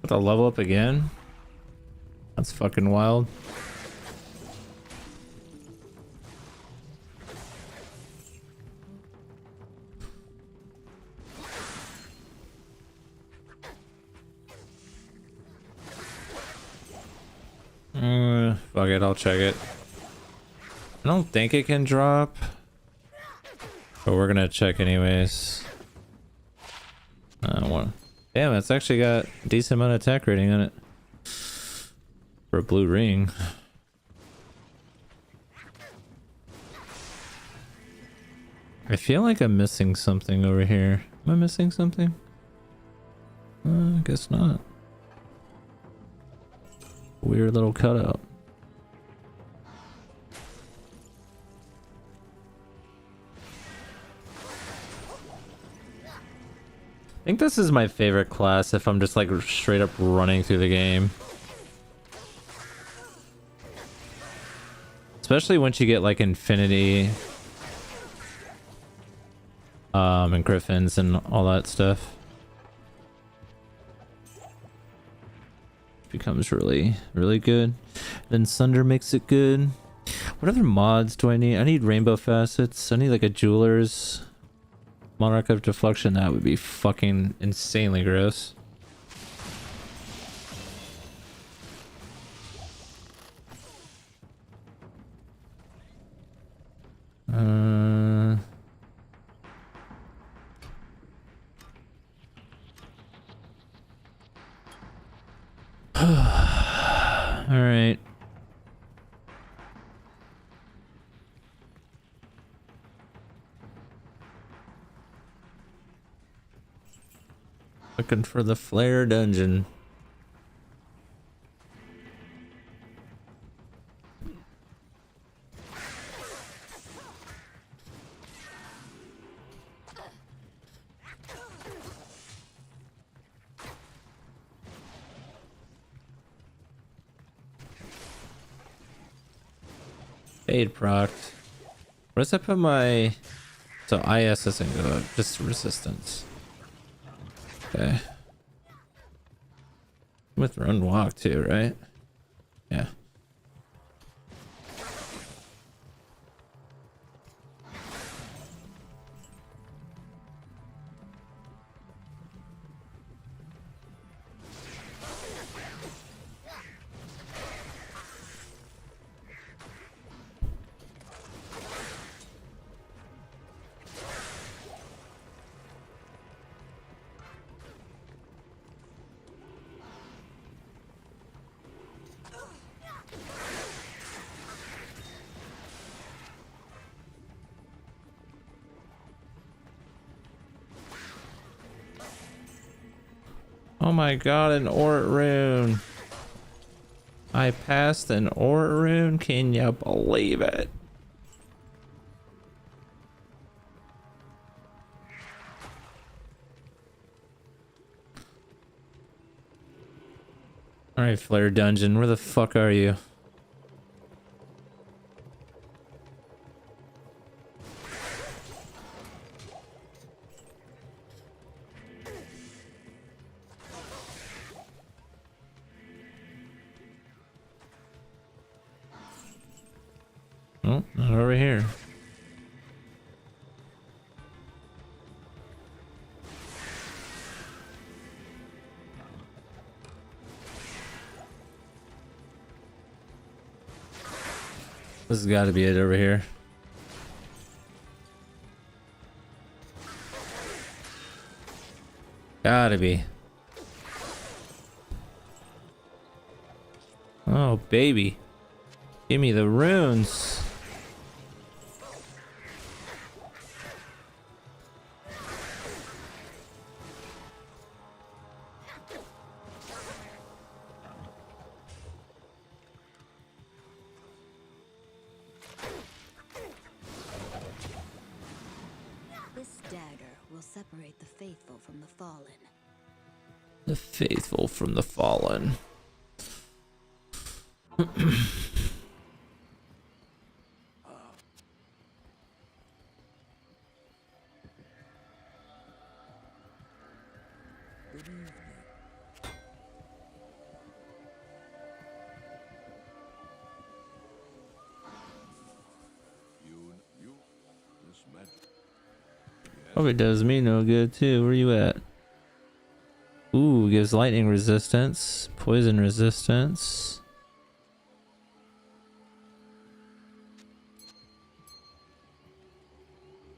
The level up again? That's fucking wild. Fuck it, I'll check it. I don't think it can drop, but we're gonna check anyways. I don't want. Damn, it's actually got a decent amount of attack rating on it for a blue ring. I feel like I'm missing something over here. Am I missing something? I guess not. Weird little cutout. I think this is my favorite class if I'm just like straight up running through the game. Especially once you get like Infinity and Griffins and all that stuff. Becomes really, really good. Then Sunder makes it good. What other mods do I need? I need rainbow facets. I need like a jeweler's Monarch of Deflection. That would be fucking insanely gross. All right. Looking for the flare dungeon. Fade proc. Where does that put my... So IS doesn't go up, just resistance. Okay. With run walk too, right? Yeah. Oh my god, an Ort rune. I passed an Ort rune. Can you believe it? Alright, Flare Dungeon, where the fuck are you? Oh, not over here. This has got to be it over here. Gotta be. Oh, baby. Give me the runes. Separate the faithful from the fallen. The faithful from the fallen. Probably does me no good too. Where you at? Ooh, gives lightning resistance, poison resistance.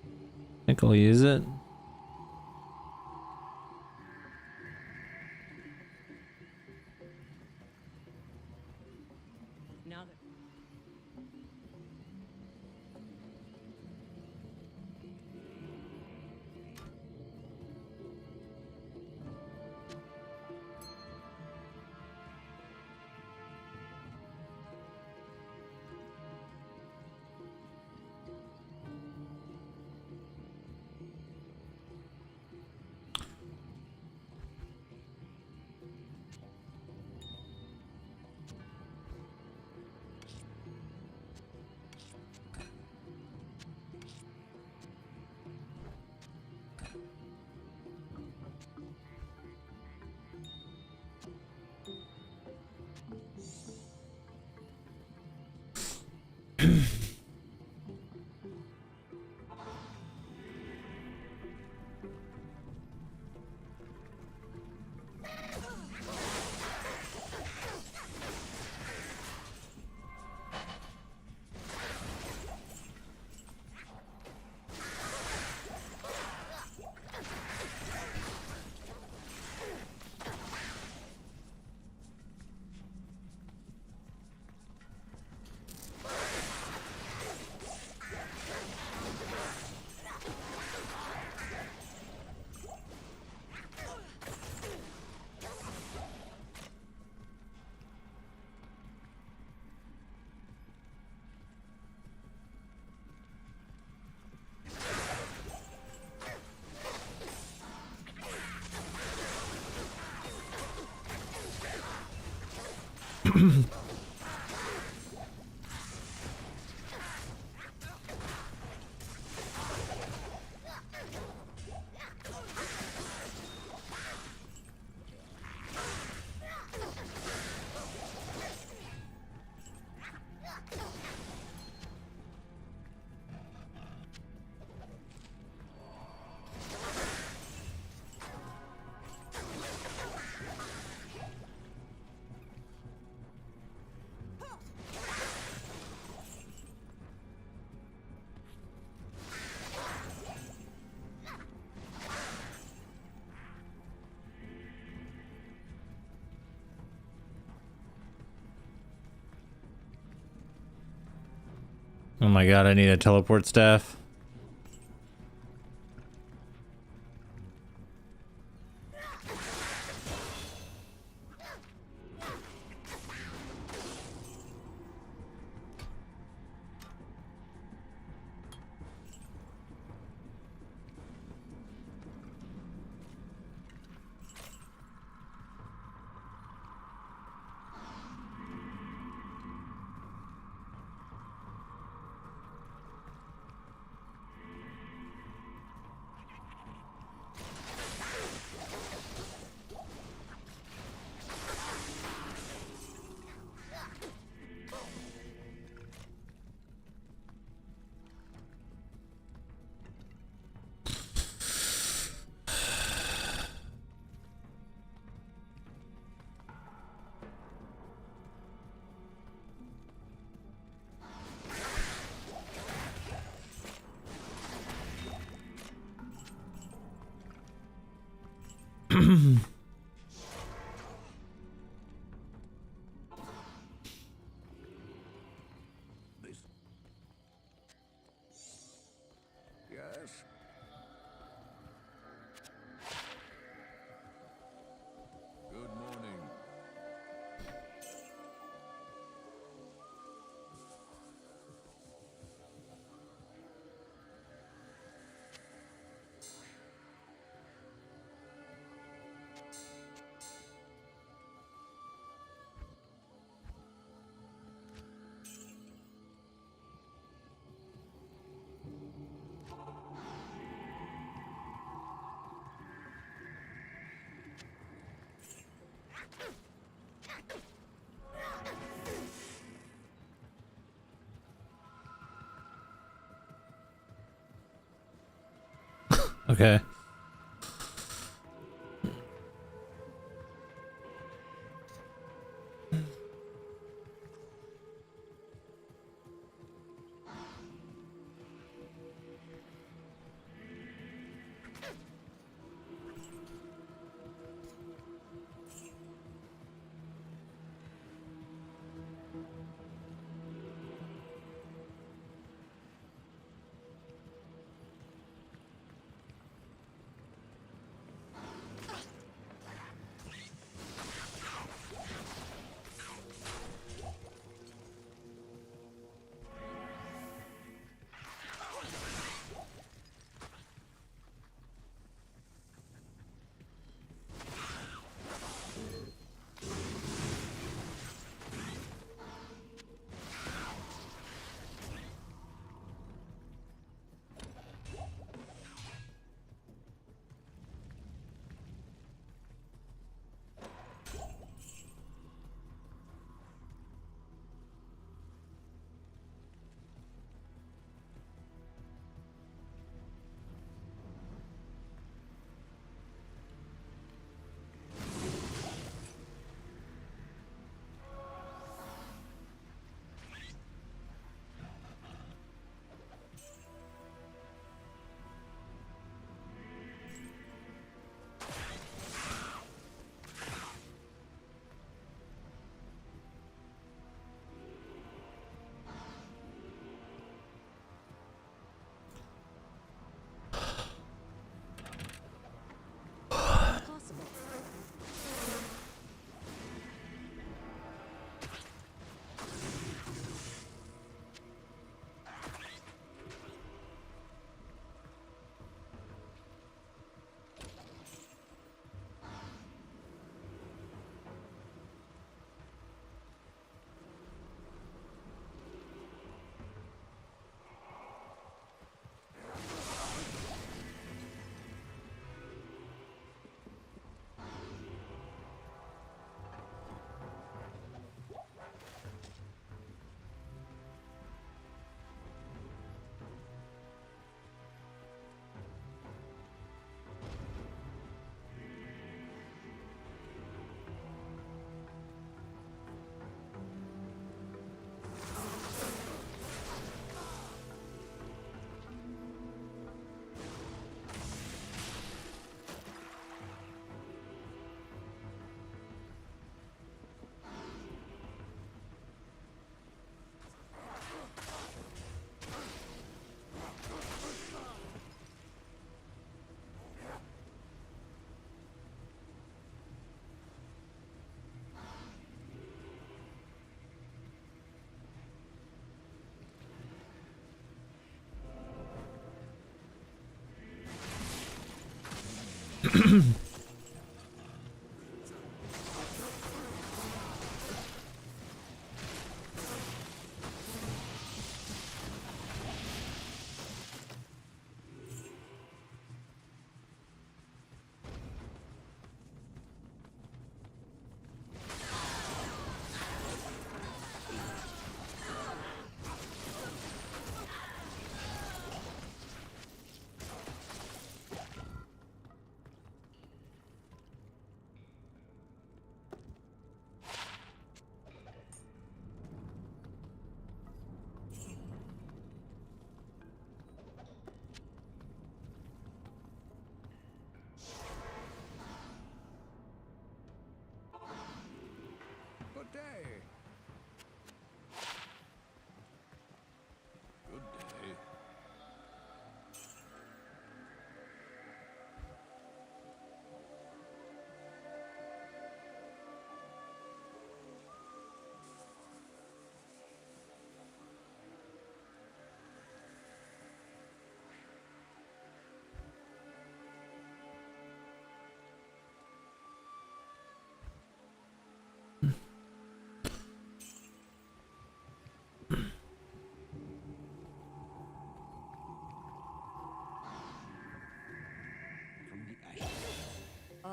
I think I'll use it. Now that Oh my god, I need a teleport staff. Yes. Good morning. Okay.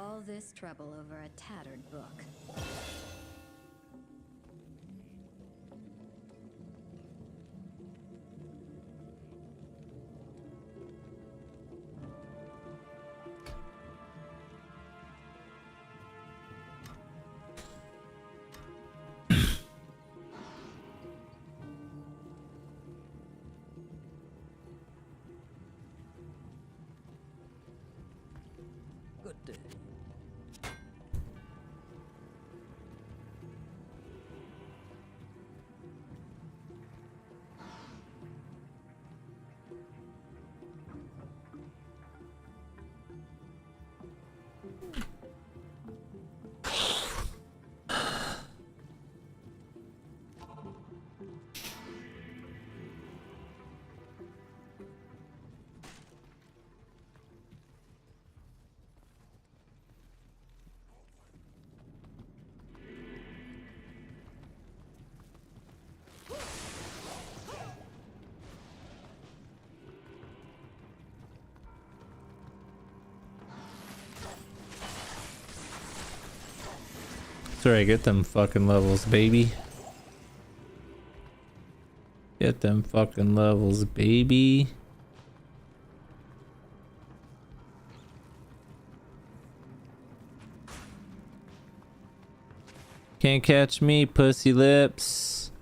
All this trouble over a tattered book. Good day. Sorry, get them fucking levels, baby. Get them fucking levels, baby. Can't catch me, pussy lips.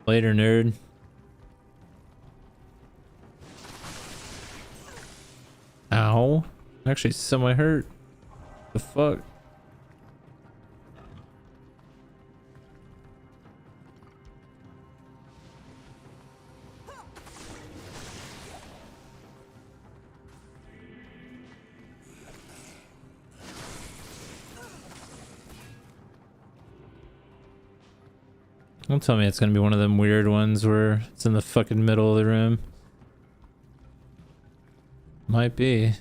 Later, nerd. Ow. Actually semi hurt. The fuck? Don't tell me it's gonna be one of them weird ones where it's in the fucking middle of the room. Might be.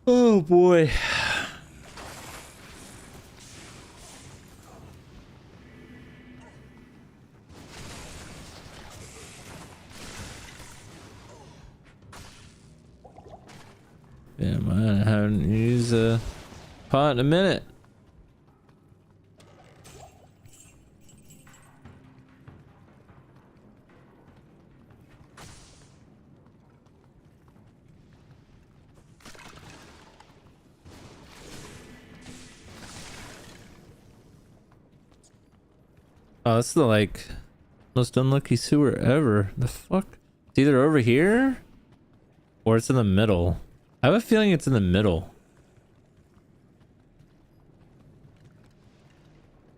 Oh boy. Damn, I haven't used a pot in a minute. Oh, that's the like most unlucky sewer ever. The fuck? It's either over here or it's in the middle. I have a feeling it's in the middle.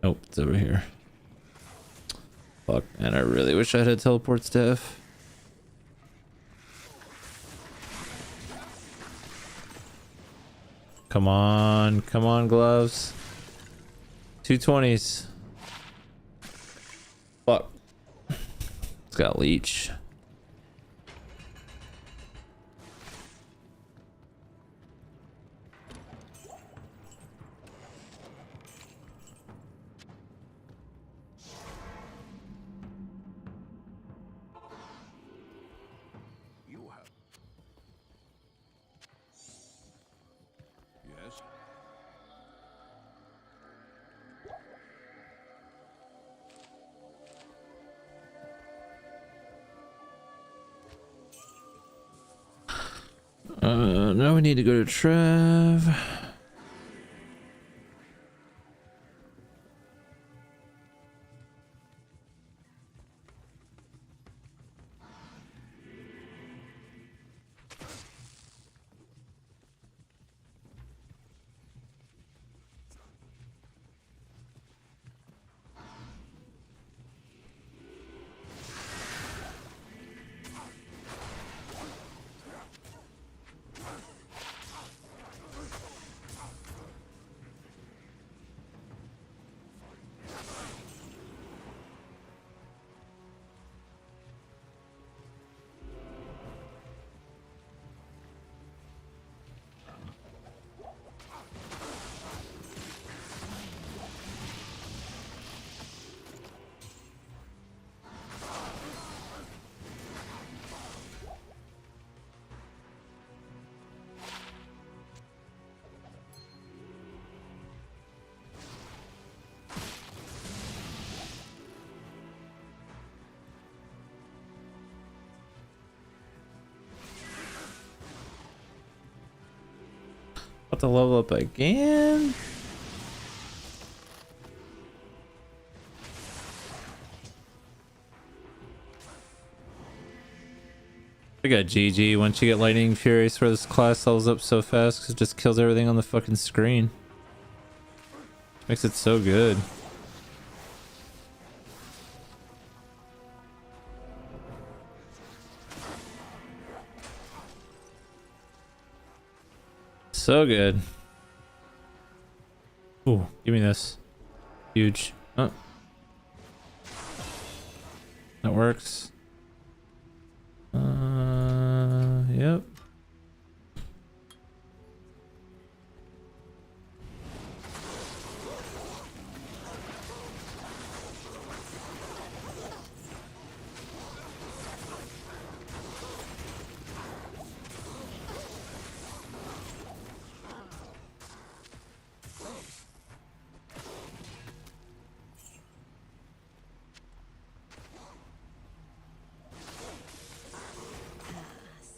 Nope, it's over here. Fuck, man, I really wish I had a teleport staff. Come on, gloves. 220s. Fuck. It's got leech. Now we need to go to Trev. About to level up again. I got GG once you get Lightning Fury, where this class levels up so fast because it just kills everything on the fucking screen. Makes it so good. So good. Ooh, give me this. Huge. Oh. That works. Yep.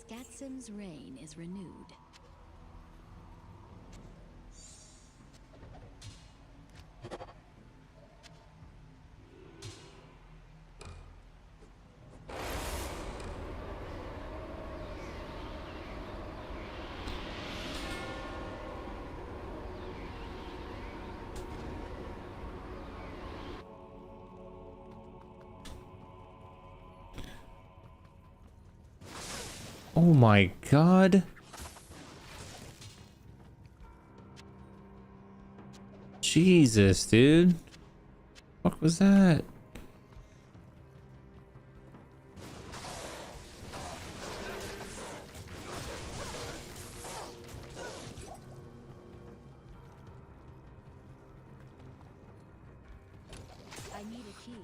Skatsim's reign is renewed. Oh my god. Jesus, dude. What was that? I need a key.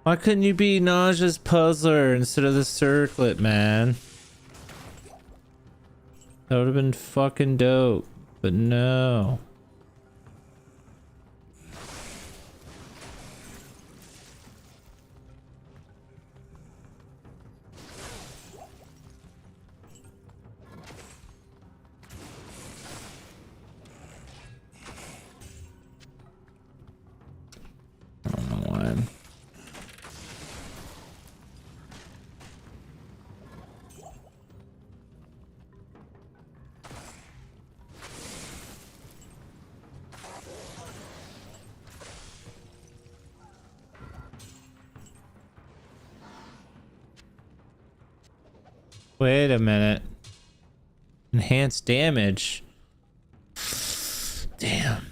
Why couldn't you be Naja's puzzler instead of the circlet, man? That would have been fucking dope, but no. I don't know why. Wait a minute. Enhanced damage. Damn.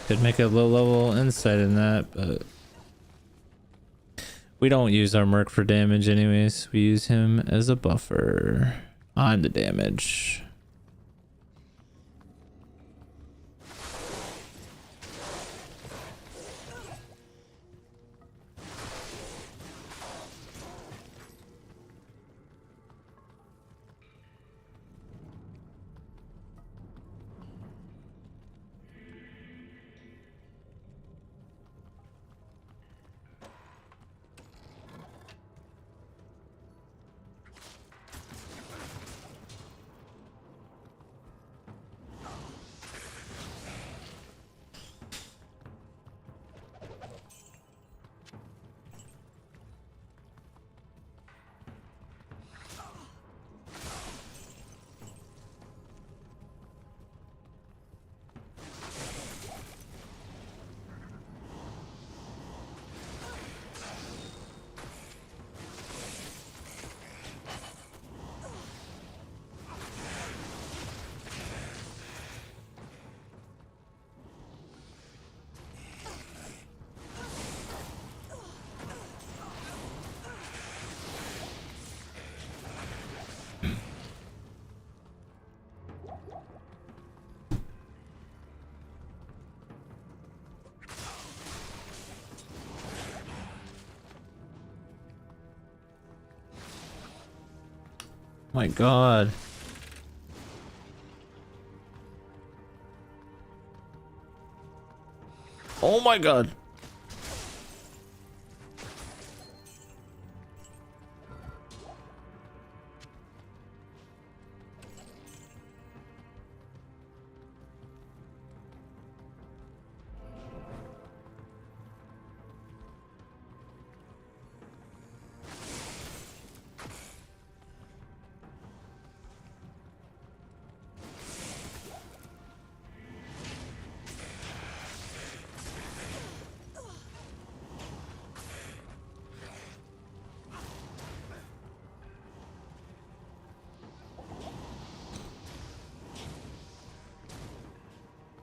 Could make a low level insight in that, but we don't use our Merc for damage anyways. We use him as a buffer on the damage. My God. Oh my God.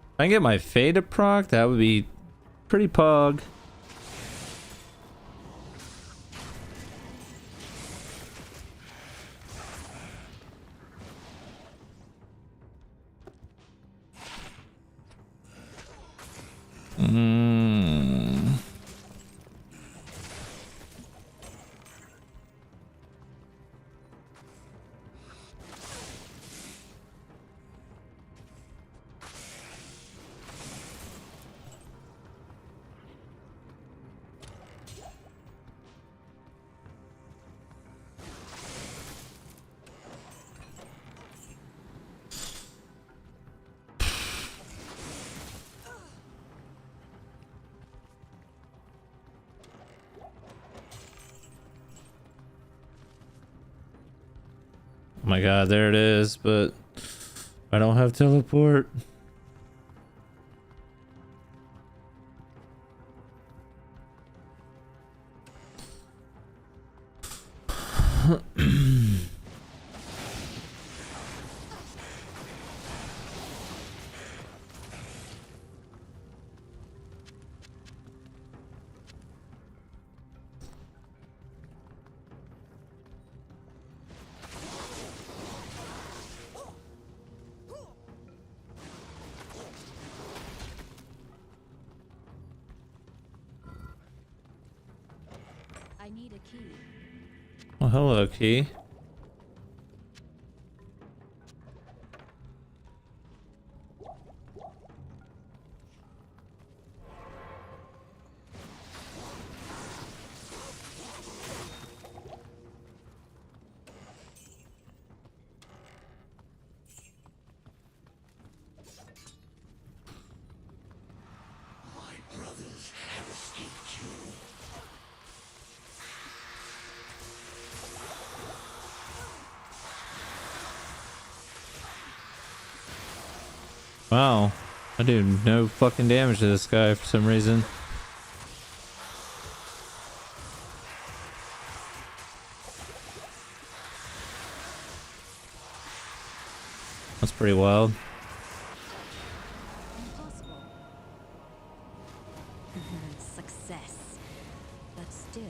If I can get my Fade to proc, that would be pretty pug. Oh my God, there it is, but I don't have teleport. I need a key. Oh, hello, Key. Wow, I do no fucking damage to this guy for some reason. That's pretty wild. Impossible. Success. But still,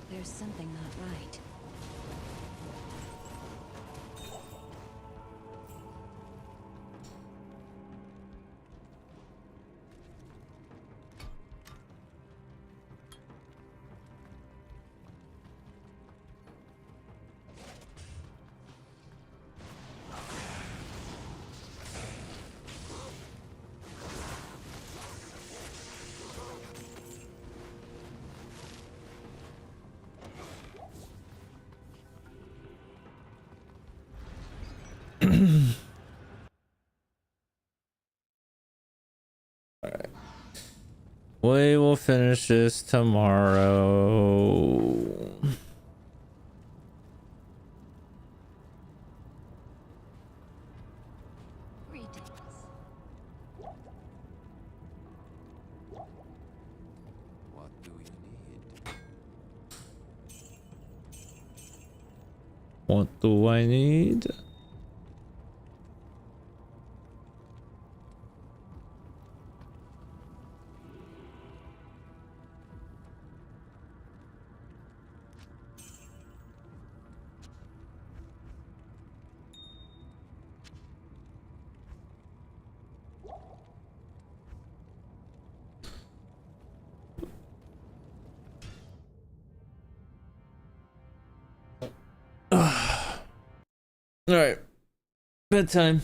there's something not right. Alright. We will finish this tomorrow. What do you need? What do I need? All right. Bedtime.